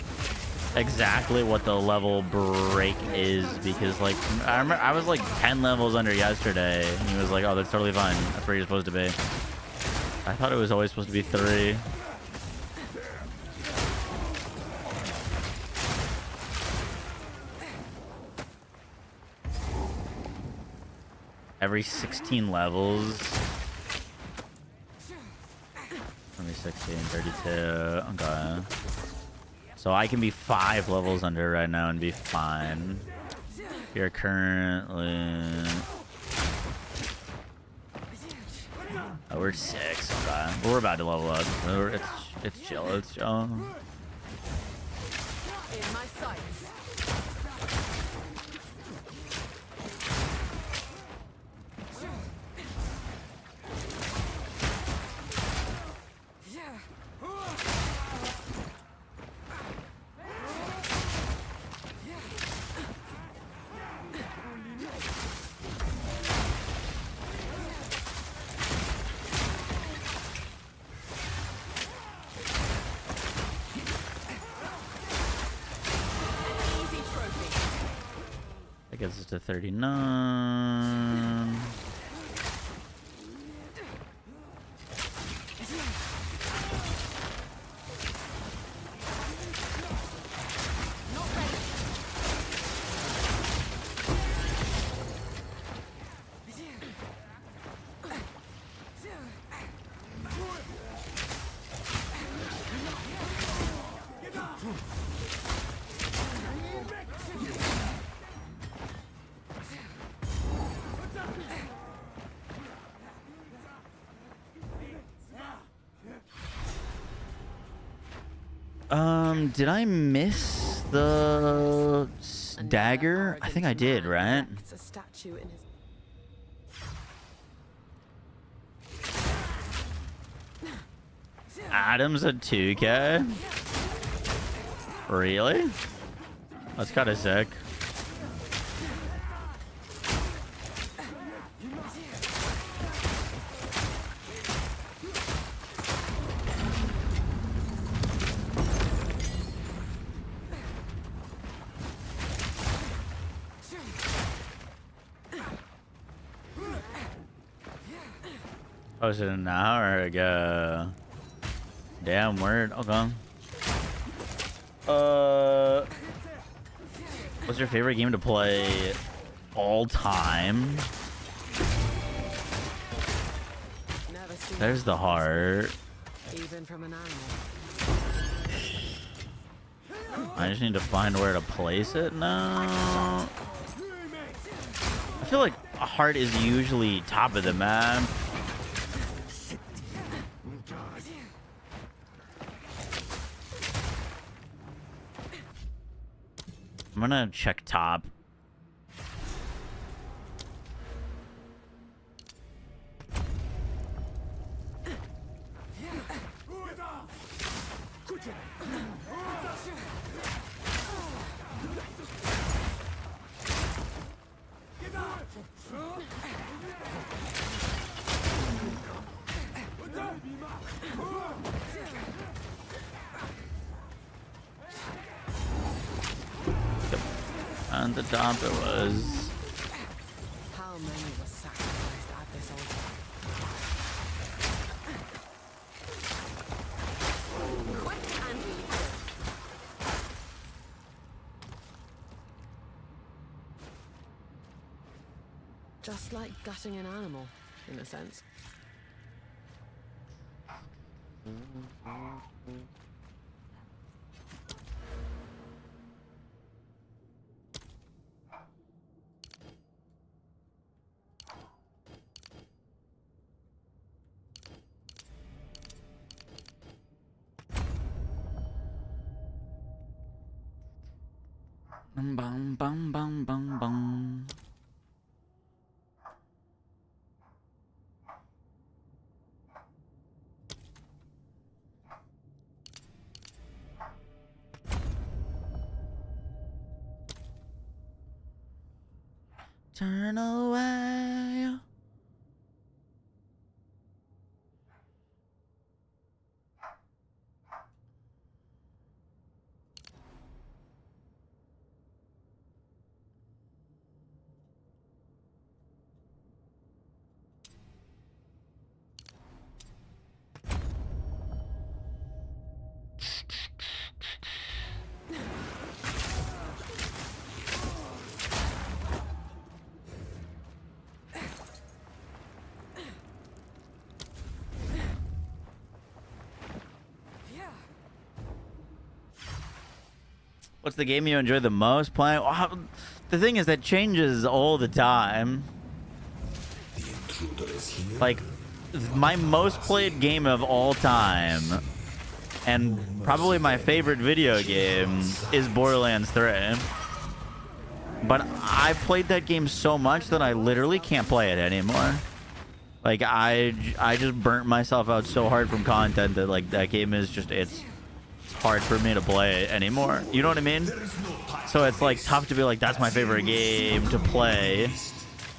exactly what the level break is, because like I remember I was like 10 levels under yesterday and he was like, oh, that's totally fine. That's where you're supposed to be. I thought it was always supposed to be 3. Every 16 levels. Every 16, 32. Okay. So I can be 5 levels under right now and be fine. You're currently... Oh, we're 6. Okay. We're about to level up. It's chill. It's chill. In my sights. That gets us to 39. Did I miss the dagger? I think I did, right? It's a statue in his... Adam's at 2K? Really? That's kind of sick. Posted an hour ago. Damn word. Okay. What's your favorite game to play all time? There's the heart. Even from an animal. I just need to find where to place it now. I feel like a heart is usually top of the map. I'm gonna check top. And the top it was. How many were sacrificed at this altar? Quick and easy. Just like gutting an animal, in a sense. Bum bum bum bum bum bum. Turn away. What's the game you enjoy the most playing? Well, the thing is that changes all the time. Like, my most played game of all time, and probably my favorite video game, is Borderlands 3. But I played that game so much that I literally can't play it anymore. Like, I just burnt myself out so hard from content that, like, that game is just, it's hard for me to play anymore. You know what I mean? So it's like tough to be like, that's my favorite game to play,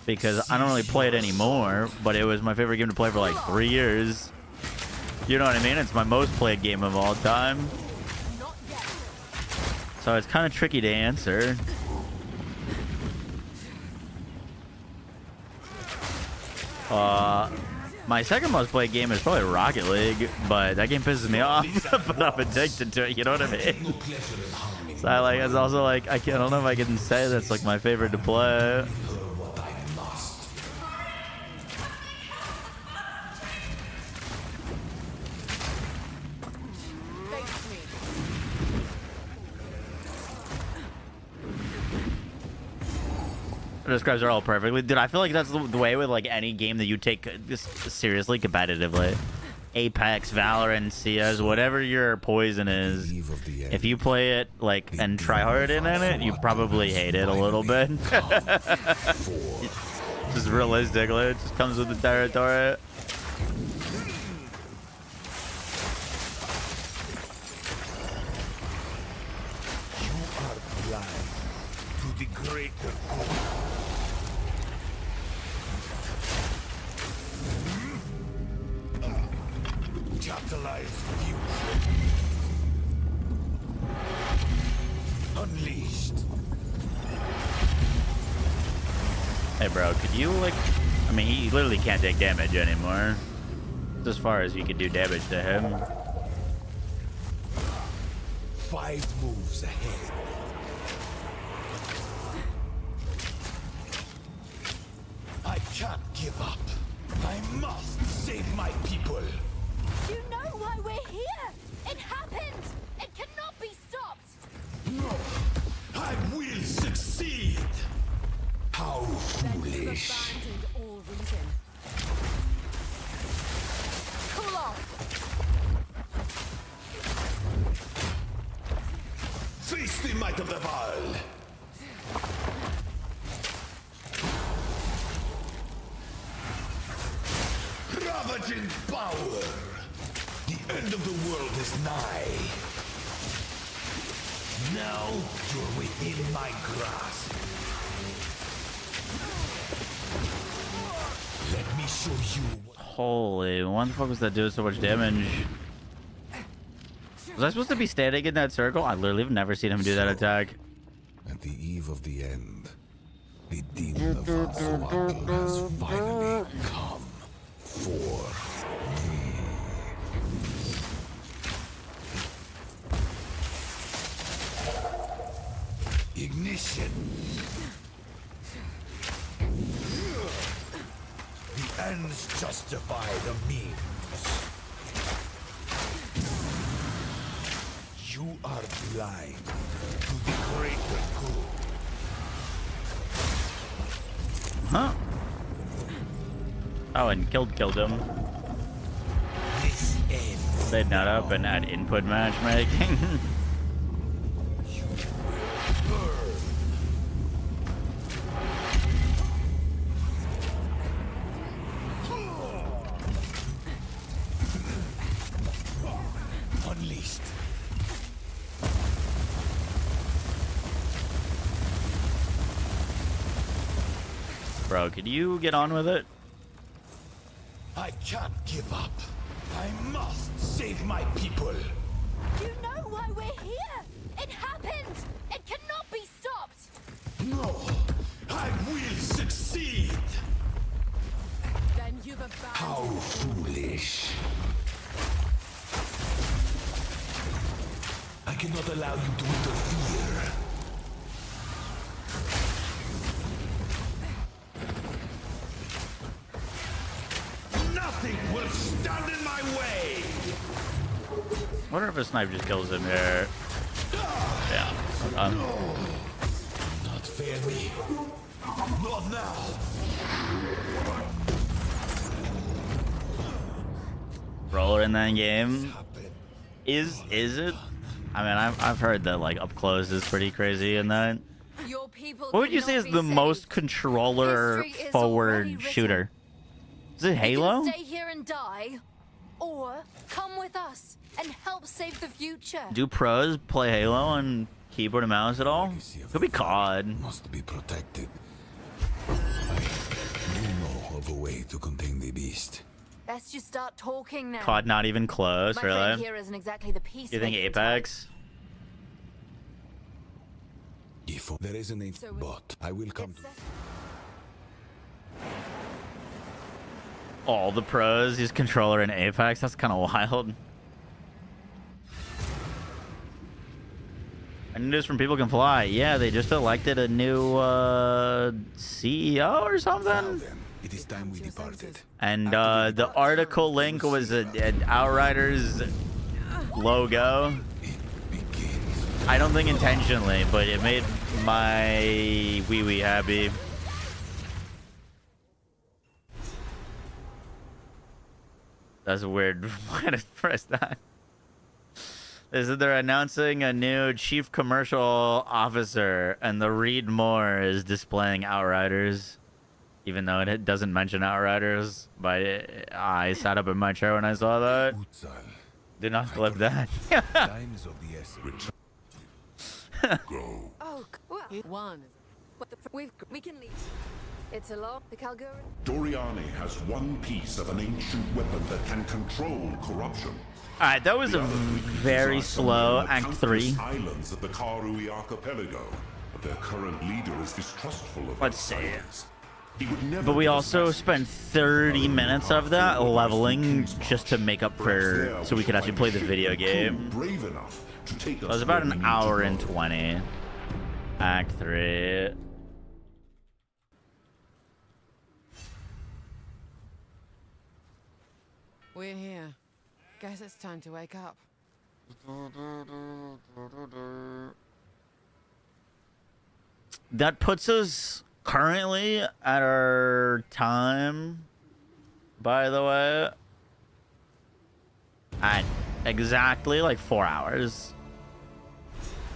because I don't really play it anymore, but it was my favorite game to play for like 3 years. You know what I mean? It's my most played game of all time. So it's kind of tricky to answer. My second most played game is probably Rocket League, but that game pisses me off. But I'm addicted to it. You know what I mean? So I like. It's also like I don't know if I can say that's like my favorite to play. It describes it all perfectly. Dude, I feel like that's the way with like any game that you take this seriously competitively. Apex, Valorant, CS, whatever your poison is, if you play it like and try hard in it, you probably hate it a little bit. Just realistically, it just comes with the territory. You are blind to the greater good. Catalyze fusion. Unleashed. Hey, bro, could you, like... I mean, he literally can't take damage anymore. It's as far as you could do damage to him. 5 moves ahead. I can't give up. I must save my people. You know why we're here! It happened! It cannot be stopped! No, I will succeed. How foolish. Abandoned all reason. Cool off! Face the might of the Val. Ravaging power. The end of the world is nigh. Now you're within my grasp. Let me show you. Holy, why the fuck was that doing so much damage? Was I supposed to be standing in that circle? I literally have never seen him do that attack. At the eve of the end, the demon of Azrael has finally come for me. Ignition. The ends justify the means. You are blind to the greater good. Huh? Oh, and killed him. This ends. They'd not up and add input matchmaking. Unleashed. Bro, could you get on with it? I can't give up. I must save my people. You know why we're here! It happened! It cannot be stopped! No, I will succeed. Then you've abandoned... How foolish. I cannot allow you to interfere. Nothing will stand in my way. I wonder if a snipe just kills him here. Yeah. Okay. Not fair me. Not now. Roller in that game. Is it? I mean, I've heard that like up close is pretty crazy in that. Your people What would you say is the most controller forward shooter? Is it Halo? You can stay here and die, or come with us and help save the future. Do pros play Halo on keyboard and mouse at all? Could be COD. Must be protected. I know of a way to contain the beast. Let's just start talking now. COD not even close, My friend really? here isn't exactly the peace. You think Apex? If there is an bot, I will come to. All the pros use controller in Apex. That's kind of wild. And news from People Can Fly. Yeah, they just elected a new CEO or something. It is time we departed. And the article link was an Outriders logo. I don't think intentionally, but it made my wee happy. That's weird. Why did I press that? Is that they're announcing a new chief commercial officer, and the read more is displaying Outriders, even though it doesn't mention Outriders. But I sat up in my chair when I saw that. Did not clip that. Time is of the essence. Go. Oh, well, one. But we can leave. It's a law. The Calgarian. Doriani has one piece of an ancient weapon that can control corruption. Alright, that was a very slow Act 3. Islands of the Karui archipelago, but their current leader is distrustful of Let's see. But we also spent 30 minutes of that leveling just to make up for, so we could actually play the video game. It was about an hour and 20. Act 3. We're here. Guess it's time to wake up. That puts us currently at our time, by the way, at exactly like 4 hours.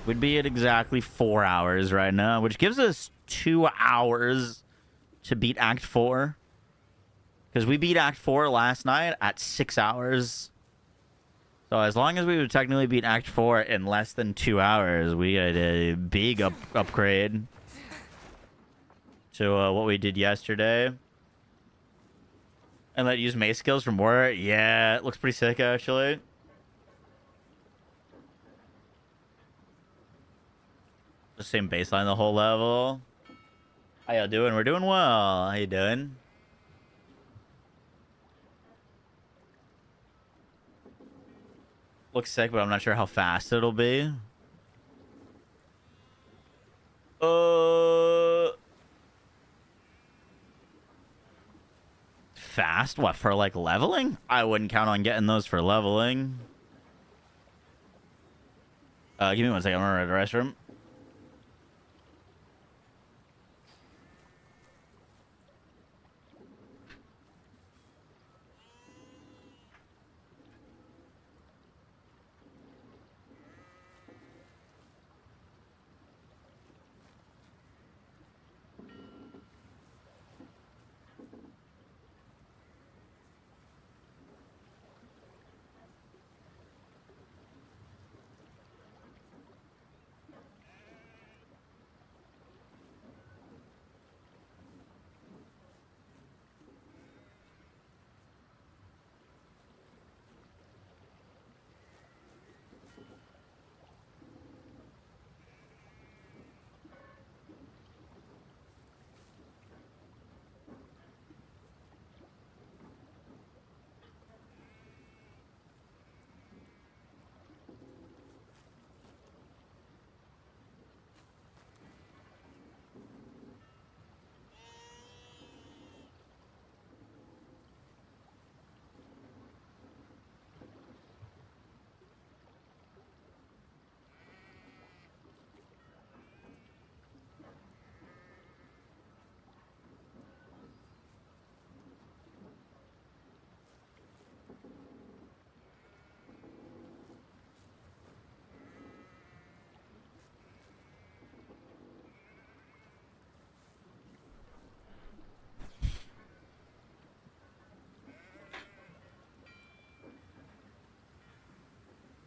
We'd be at exactly 4 hours right now, which gives us 2 hours to beat Act 4. Because we beat Act 4 last night at 6 hours. So as long as we would technically beat Act 4 in less than 2 hours, we had a big upgrade to what we did yesterday. And let use mace skills for more. Yeah, it looks pretty sick, actually. The same baseline the whole level. How y'all doing? We're doing well. How you doing? Looks sick, but I'm not sure how fast it'll be. Fast? What, for like leveling? I wouldn't count on getting those for leveling. Give me 1 second. I'm gonna run to the restroom.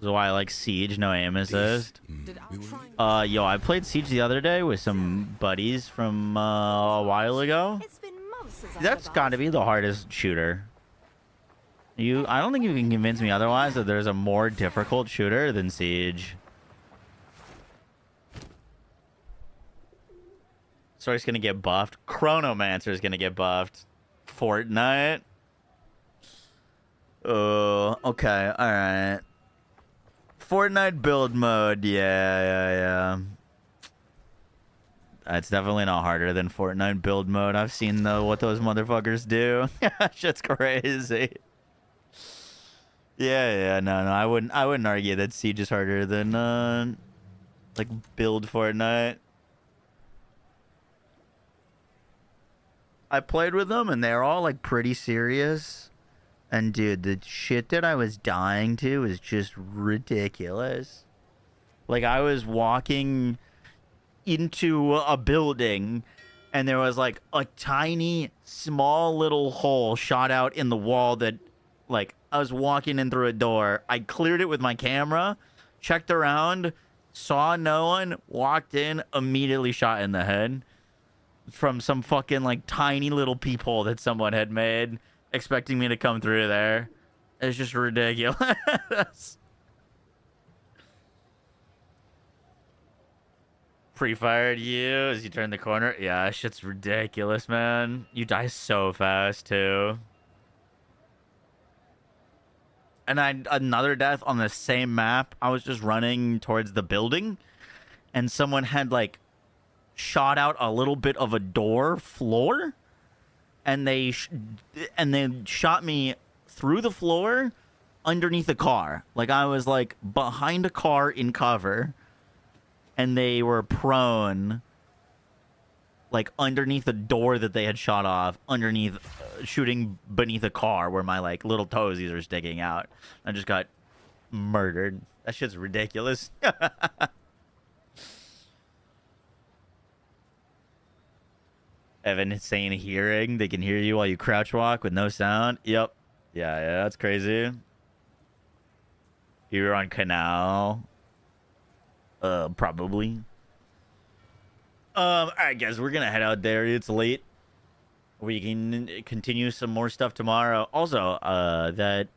This is why I like Siege, no aim assist. Yo, I played Siege the other day with some buddies from a while ago. That's gotta be the hardest shooter. I don't think you can convince me otherwise that there's a more difficult shooter than Siege. Sorry's gonna get buffed. Chronomancer's gonna get buffed. Fortnite. Oh, okay, alright. Fortnite build mode, yeah. It's definitely not harder than Fortnite build mode. I've seen what those motherfuckers do. Shit's crazy. Yeah, no, I wouldn't argue that Siege is harder than like build Fortnite. I played with them and they're all like pretty serious. And dude, the shit that I was dying to is just ridiculous. Like, I was walking into a building and there was like a tiny, small little hole shot out in the wall that, like, I was walking in through a door. I cleared it with my camera, checked around, saw no one, walked in, immediately shot in the head from some fucking, like, tiny little peephole that someone had made, expecting me to come through there. It's just ridiculous. Pre-fired you as you turn the corner. Yeah, shit's ridiculous, man. You die so fast, too. And another death on the same map. I was just running towards the building, and someone had, like, shot out a little bit of a door floor, and they shot me through the floor underneath a car. Like, I was, like, behind a car in cover, and they were prone, like, underneath the door that they had shot off, underneath, shooting beneath a car where my, like, little toesies are sticking out. I just got murdered. That shit's ridiculous. Have an insane hearing. They can hear you while you crouch walk with no sound. Yep. Yeah, that's crazy. You're on Canal. Probably. Alright, guys, we're gonna head out there. It's late. We can continue some more stuff tomorrow. Also, that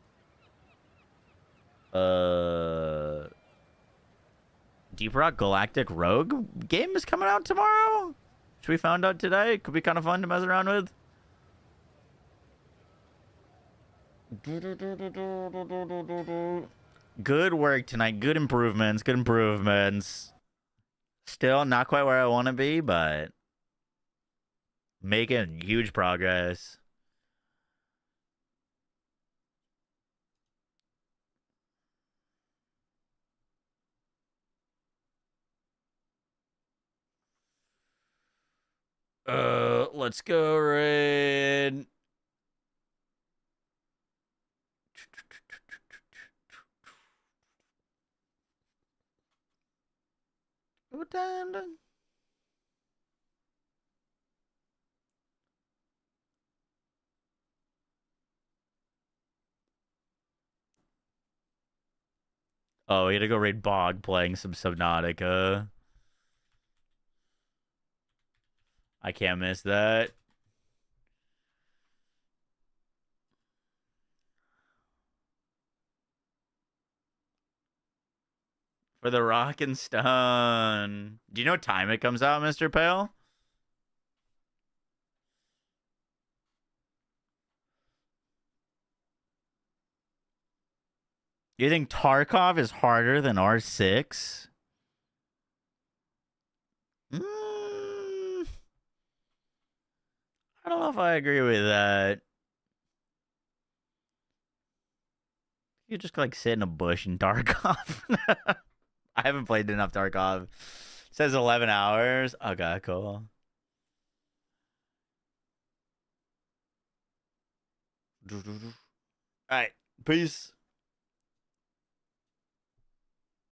Deep Rock Galactic Rogue game is coming out tomorrow, which we found out today. Could be kind of fun to mess around with. Good work tonight. Good improvements. Good improvements. Still not quite where I want to be, but making huge progress. Let's go red. Oh, we had to go raid Bog playing some Subnautica. I can't miss that. For the Rock and Stone. Do you know what time it comes out, Mr. Pale? You think Tarkov is harder than R6? I don't know if I agree with that. You just, like, sit in a bush in Tarkov. I haven't played enough Tarkov. It says 11 hours. Okay, cool. All right, peace.